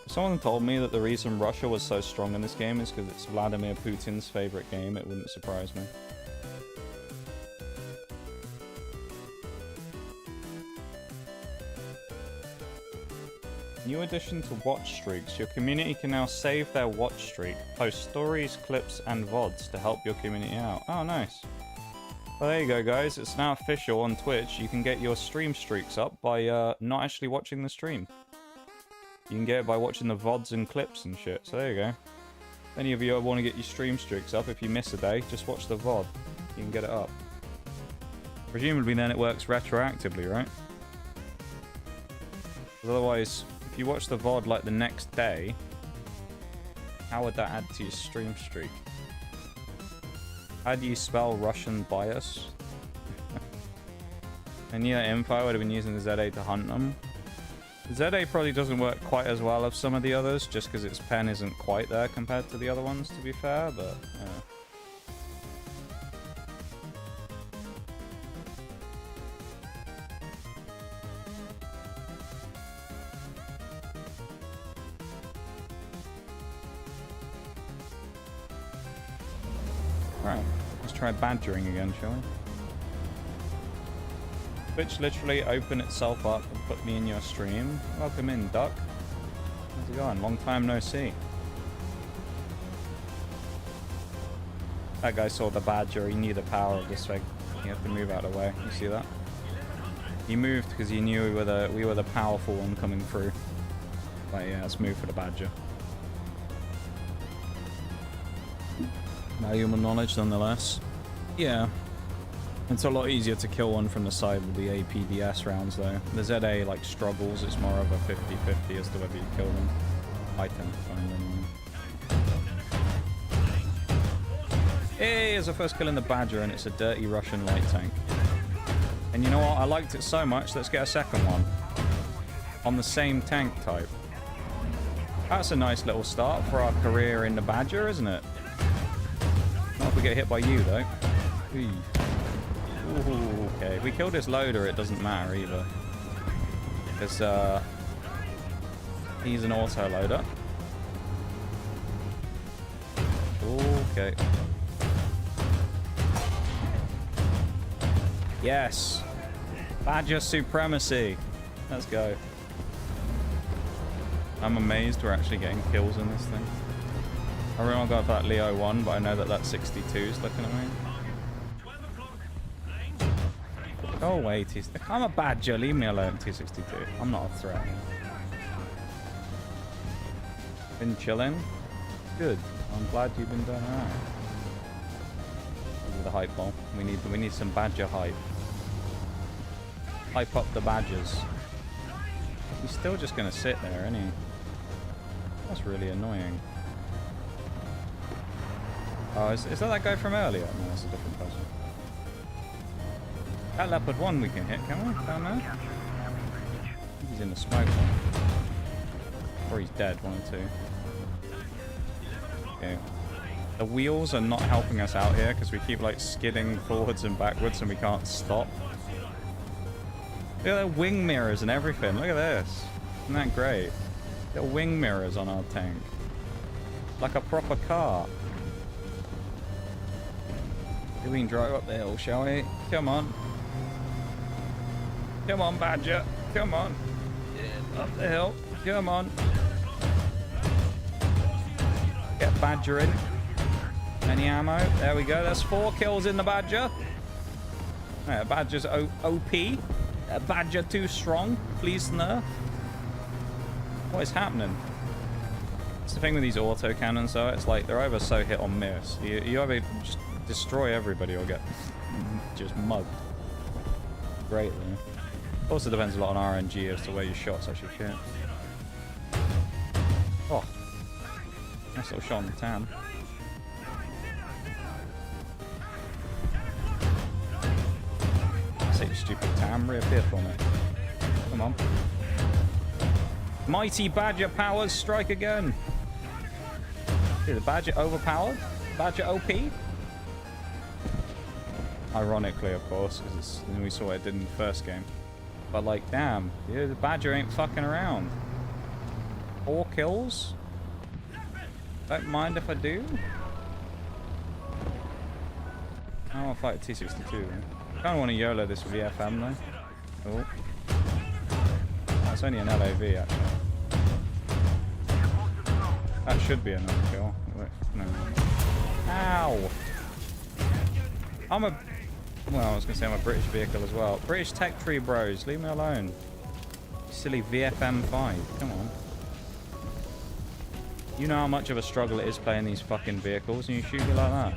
Someone told me that the reason Russia was so strong in this game is because it's Vladimir Putin's favorite game. It wouldn't surprise me. New addition to watch streaks. Your community can now save their watch streak, post stories, clips, and VODs to help your community out. Oh, nice. Well, there you go, guys. It's now official on Twitch. You can get your stream streaks up by not actually watching the stream. You can get it by watching the VODs and clips and shit. So there you go. If any of you want to get your stream streaks up, if you miss a day, just watch the VOD. You can get it up. Presumably then it works retroactively, right? Because otherwise, if you watch the VOD like the next day, how would that add to your stream streak? How do you spell Russian bias? I need that info. I would have been using the ZA to hunt them. The ZA probably doesn't work quite as well as some of the others, just because its pen isn't quite there compared to the other ones, to be fair, but yeah. Right, let's try badgering again, shall we? Twitch literally opened itself up and put me in your stream. Welcome in, Duck. How's it going? Long time no see. That guy saw the badger. He knew the power of this thing. He had to move out of the way. You see that? He moved because he knew we were the powerful one coming through. But yeah, let's move for the badger. Valuable knowledge nonetheless. Yeah. It's a lot easier to kill one from the side with the APDS rounds though. The ZA like struggles, it's more of a 50-50 as to whether you kill them. I tend to find them. Hey, it's the first kill in the badger and it's a dirty Russian light tank. And you know what? I liked it so much, let's get a second one. On the same tank type. That's a nice little start for our career in the badger, isn't it? Not if we get hit by you, though. Ooh, okay. If we kill this loader, it doesn't matter either. Because, he's an auto loader. Okay. Yes! Badger supremacy! Let's go. I'm amazed we're actually getting kills in this thing. I really want to go for that Leo 1, but I know that 62 is looking at me. Go away, T62. I'm a badger, leave me alone, T62. I'm not a threat. Been chilling? Good. I'm glad you've been doing alright. With the hype ball. We need some badger hype. Hype up the badgers. He's still just gonna sit there, isn't he? That's really annoying. Oh, is that guy from earlier? No, that's a different person. That leopard 1 we can hit, can we? Down there? I think he's in the smoke one. Or he's dead, one or two. Okay. The wheels are not helping us out here because we keep like skidding forwards and backwards and we can't stop. Look at the wing mirrors and everything. Look at this. Isn't that great? Little wing mirrors on our tank. Like a proper car. We can drive up the hill, shall we? Come on. Come on, Badger. Come on. Yeah, up the hill. Come on. Get Badger in. Any ammo? There we go. That's 4 kills in the Badger. Yeah, Badger's OP. Badger too strong. Please nerf. What is happening? It's the thing with these auto cannons though. It's like they're either so hit or miss. You either just destroy everybody or get just mugged. Great though. Also depends a lot on RNG as to where your shots actually hit. Oh. Nice little shot on the tan. Say stupid tam, reappear for me. Come on. Mighty Badger powers strike again. Dude, the Badger overpowered? Badger OP? Ironically, of course, because we saw what it did in the first game. But like, damn, dude, the Badger ain't fucking around. 4 kills? Don't mind if I do. I want to fight a T62 then. I kind of want to YOLO this with VFM though. Oh. That's only an LAV actually. That should be another kill. Wait, no. Ow! I'm a... Well, I was going to say I'm a British vehicle as well. British tech tree bros, leave me alone. Silly VFM5, come on. You know how much of a struggle it is playing these fucking vehicles and you shoot me like that.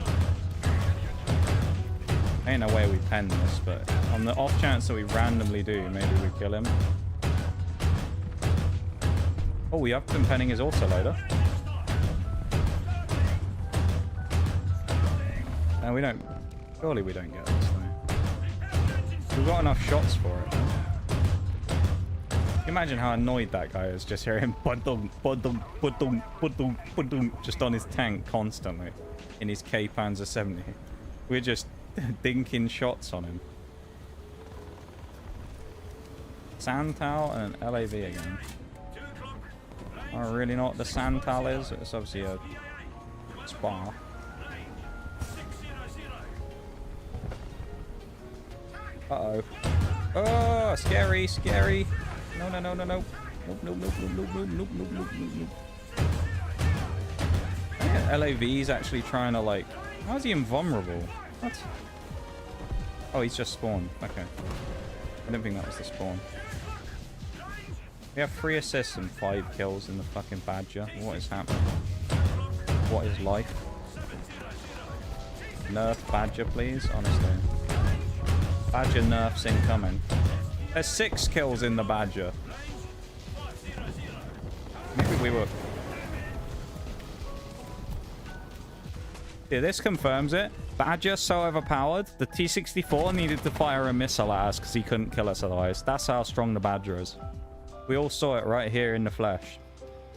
Ain't no way we pen this, but on the off chance that we randomly do, maybe we kill him. Oh, we have been penning his autoloader. And we don't... Surely we don't get this thing. We've got enough shots for it. Imagine how annoyed that guy is just hearing budum, budum, budum, budum, budum, just on his tank constantly in his K Panzer 70. We're just dinking shots on him. Santal and an LAV again. I don't really know what the Santal is. It's obviously a spa. Uh-oh. Oh, scary, scary. No, no, no, no, no. Nope, nope, nope, nope, nope, nope, nope, nope, nope, nope, nope. I think LAV's actually trying to, like... How is he invulnerable? What? Oh, he's just spawned. Okay. I didn't think that was the spawn. We have 3 assists and 5 kills in the fucking Badger. What is happening? What is life? Nerf Badger, please. Honestly. Badger nerfs incoming. There's 6 kills in the Badger. Maybe we were... Yeah, this confirms it. Badger so overpowered. The T-64 needed to fire a missile at us because he couldn't kill us otherwise. That's how strong the Badger is. We all saw it right here in the flesh.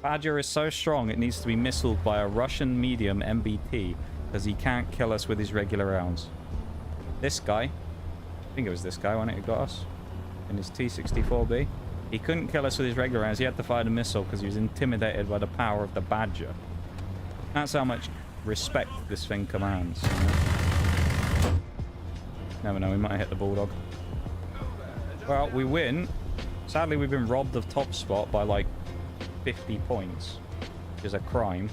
Badger is so strong it needs to be missiled by a Russian medium MBT because he can't kill us with his regular rounds. This guy, I think it was this guy when it got us, in his T-64B. He couldn't kill us with his regular rounds. He had to fire the missile because he was intimidated by the power of the Badger. That's how much respect this thing commands. You know? Never know, we might hit the Bulldog. Well, we win. Sadly, we've been robbed of top spot by like 50 points, which is a crime.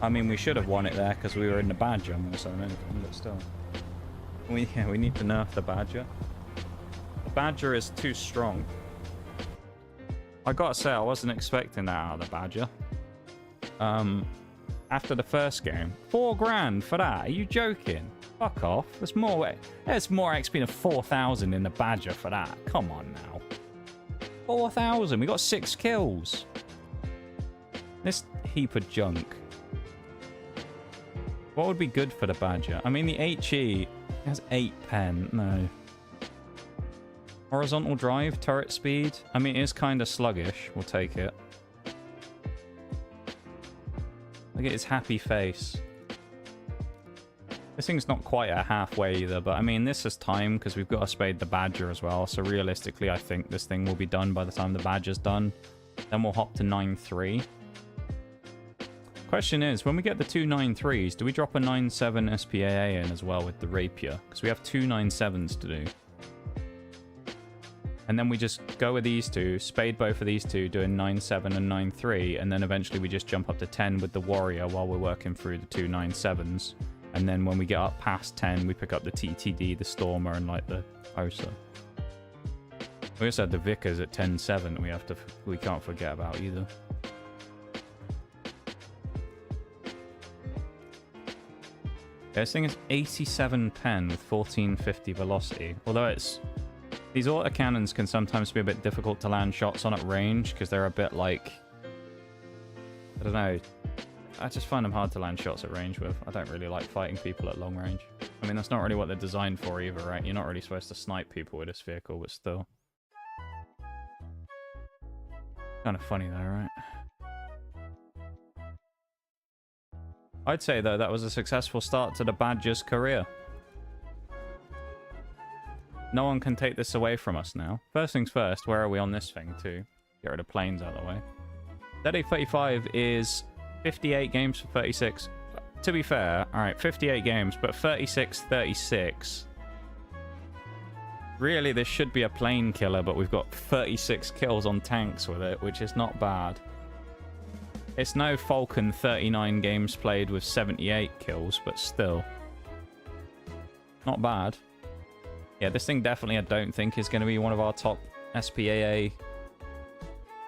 I mean, we should have won it there because we were in the Badger more so than anything, but still. We need to nerf the Badger. The Badger is too strong. I gotta say, I wasn't expecting that out of the Badger. After the first game, 4 grand for that? Are you joking? Fuck off. There's more XP than 4,000 in the Badger for that. Come on now. 4,000. We got 6 kills. This heap of junk. What would be good for the Badger? I mean, the HE has 8 pen. No. Horizontal drive, turret speed. I mean, it is kind of sluggish. We'll take it. Look at his happy face. This thing's not quite at halfway either, but I mean, this is time because we've got to spade the Badger as well. So realistically, I think this thing will be done by the time the Badger's done. Then we'll hop to 9.3. Question is, when we get the 2 9.3s, do we drop a 9.7 SPAA in as well with the Rapier? Because we have 2 9.7s to do. And then we just go with these two, spade both of these two, doing 9.7 and 9.3, and then eventually we just jump up to 10 with the Warrior while we're working through the 2 9.7s. And then when we get up past 10, we pick up the TTD, the Stormer, and like the Osa. We also had the Vickers at 10.7 we can't forget about either. This thing is 87 pen with 1450 velocity. Although it's... These autocannons can sometimes be a bit difficult to land shots on at range because they're a bit like... I don't know. I just find them hard to land shots at range with. I don't really like fighting people at long range. I mean, that's not really what they're designed for either, right? You're not really supposed to snipe people with this vehicle, but still. Kind of funny though, right? I'd say, though, that was a successful start to the Badger's career. No one can take this away from us now. First things first, where are we on this thing, too? Get rid of planes out of the way. That 35 is 58 games for 36. To be fair, alright, 58 games, but 36-36. Really, this should be a plane killer, but we've got 36 kills on tanks with it, which is not bad. It's no Falcon 39 games played with 78 kills, but still. Not bad. Yeah, this thing definitely I don't think is going to be one of our top SPAA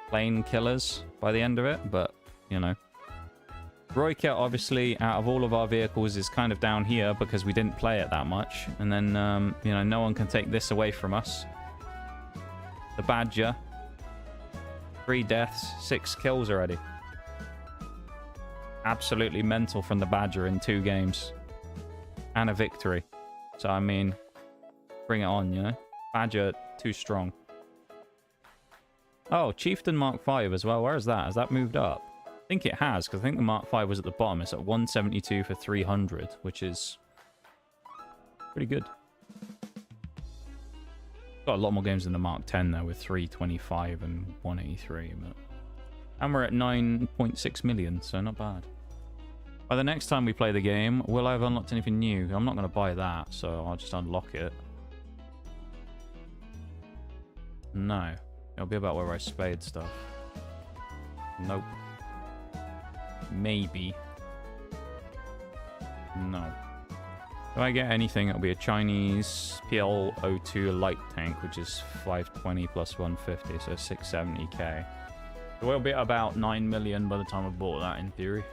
plane killers by the end of it, but, you know. Royka, obviously, out of all of our vehicles, is kind of down here because we didn't play it that much. And then, you know, no one can take this away from us. The Badger. 3 deaths, 6 kills already. Absolutely mental from the Badger in 2 games. And a victory. So, I mean, bring it on, you know? Badger, too strong. Oh, Chieftain Mark 5 as well. Where is that? Has that moved up? I think it has, because I think the Mark 5 was at the bottom. It's at 172 for 300, which is pretty good. Got a lot more games than the Mark 10 though, with 325 and 183. But... And we're at 9.6 million, so not bad. By the next time we play the game, will I have unlocked anything new? I'm not going to buy that, so I'll just unlock it. No. It'll be about where I spade stuff. Nope. Maybe. No. If I get anything, it'll be a Chinese PL02 light tank, which is 520 plus 150, so 670k. So we'll be at about 9 million by the time I bought that, in theory.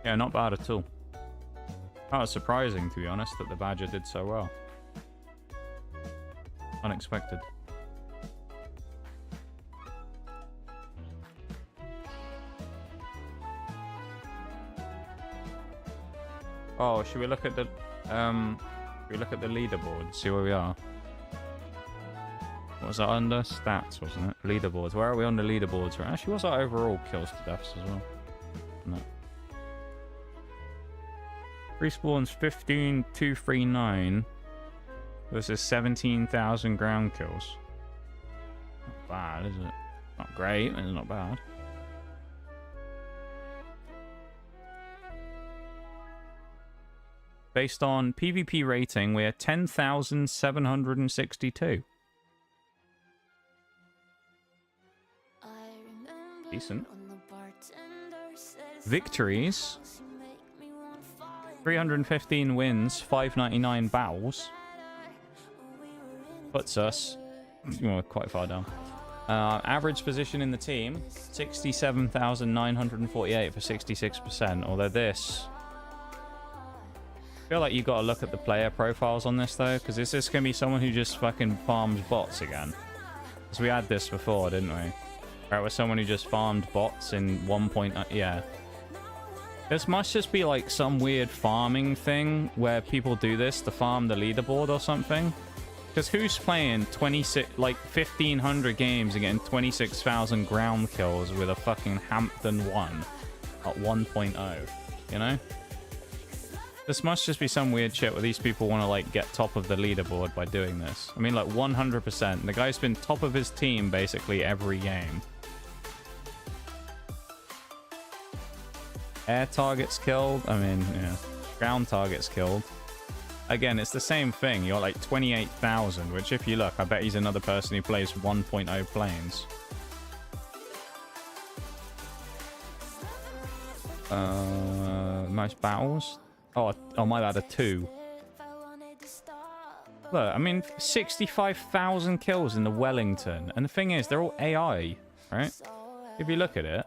Yeah, not bad at all. That was surprising, to be honest, that the Badger did so well. Unexpected. Oh, should we look at the leaderboard and see where we are? What was that under? Stats, wasn't it? Leaderboards. Where are we on the leaderboards? Actually, what's our overall kills to deaths as well? No. Respawns 15,239 versus 17,000 ground kills. Not bad, is it? Not great, but it's not bad. Based on PvP rating, we're 10,762. Decent. Victories. 315 wins, 599 battles. Puts us quite far down. Average position in the team, 67,948 for 66%. Although this... I feel like you've got to look at the player profiles on this, though, because is this going to be someone who just fucking farms bots again? Because we had this before, didn't we? Right, with someone who just farmed bots in 1. Yeah. This must just be like some weird farming thing where people do this to farm the leaderboard or something. Because who's playing 1,500 games and getting 26,000 ground kills with a fucking Hampton 1 at 1.0, you know? This must just be some weird shit where these people want to, like, get top of the leaderboard by doing this. I mean, like, 100%. The guy's been top of his team, basically, every game. Air targets killed. I mean, yeah. Ground targets killed. Again, it's the same thing. You're, like, 28,000, which, if you look, I bet he's another person who plays 1.0 planes. Most battles? Oh, my bad, a 2. Look, I mean, 65,000 kills in the Wellington. And the thing is, they're all AI, right? If you look at it.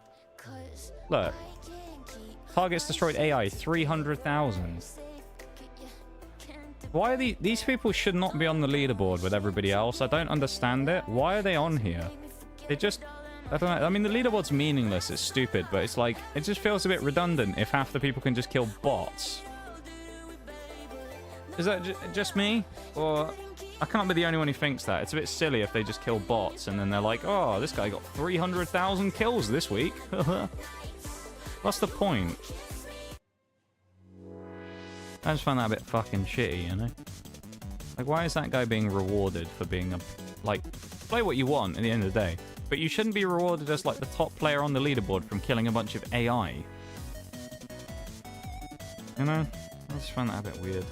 Look. Targets destroyed AI, 300,000. Why are these people should not be on the leaderboard with everybody else? I don't understand it. Why are they on here? It just... I don't know. I mean, the leaderboard's meaningless. It's stupid, but it's like... It just feels a bit redundant if half the people can just kill bots. Is that just me? Or I can't be the only one who thinks that. It's a bit silly if they just kill bots and then they're like, oh, this guy got 300,000 kills this week. What's the point? I just find that a bit fucking shitty, you know? Like, why is that guy being rewarded for being a... Like, play what you want at the end of the day. But you shouldn't be rewarded as, like, the top player on the leaderboard from killing a bunch of AI. You know? I just find that a bit weird.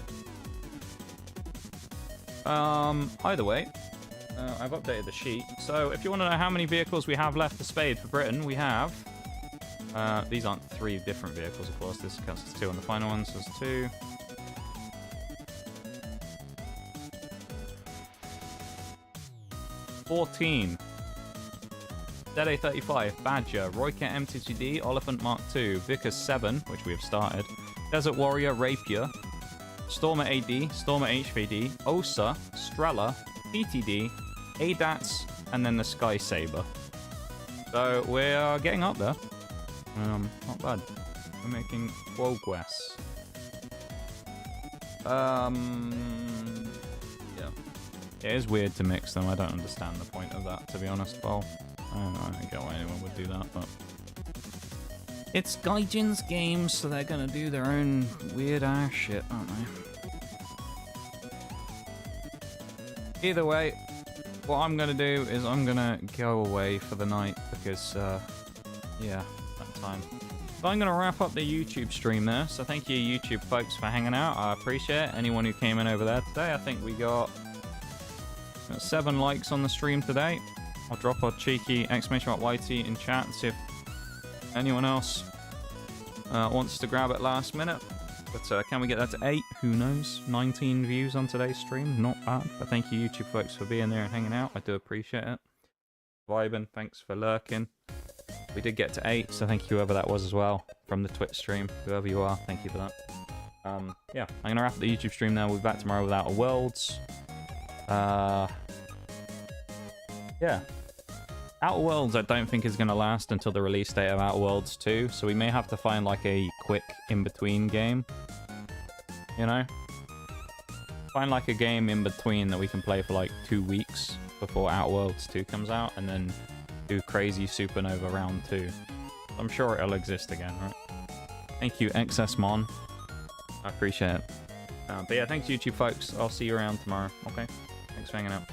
Either way, I've updated the sheet. So if you want to know how many vehicles we have left to spade for Britain, we have... these aren't 3 different vehicles, of course. This counts as 2 on the final one, so there's 2. $14. Dead A35, Badger, Roycat MTTD, Oliphant Mark II, Vickers 7, which we have started, Desert Warrior, Rapier, Stormer AD, Stormer HVD, Osa, Strela, PTD, ADATS, and then the Sky Saber. So we're getting up there. Not bad. We're making progress. Yeah. It is weird to mix them. I don't understand the point of that, to be honest. Well, I don't get why anyone would do that, but it's Gaijin's games, so they're gonna do their own weird ass shit, aren't they? Either way, what I'm gonna do is I'm gonna go away for the night because, yeah, that time. So I'm gonna wrap up the YouTube stream there. So thank you, YouTube folks, for hanging out. I appreciate it. Anyone who came in over there today, I think we got 7 likes on the stream today. I'll drop a cheeky exclamation mark YT in chat and see if anyone else wants to grab it last minute. But can we get that to 8? Who knows? 19 views on today's stream. Not bad. But thank you, YouTube folks, for being there and hanging out. I do appreciate it. Vibing, thanks for lurking. We did get to 8, so thank you whoever that was as well from the Twitch stream. Whoever you are, thank you for that. Yeah, I'm going to wrap up the YouTube stream now. We'll be back tomorrow with Outer Worlds. Yeah. Outer Worlds I don't think is going to last until the release date of Outer Worlds 2, so we may have to find like a quick in-between game. You know? Find like a game in between that we can play for like 2 weeks before Outer Worlds 2 comes out, and then do Crazy Supernova Round 2. I'm sure it'll exist again, right? Thank you, XSMon. I appreciate it. But yeah, thanks YouTube folks. I'll see you around tomorrow, okay? Thanks for hanging out.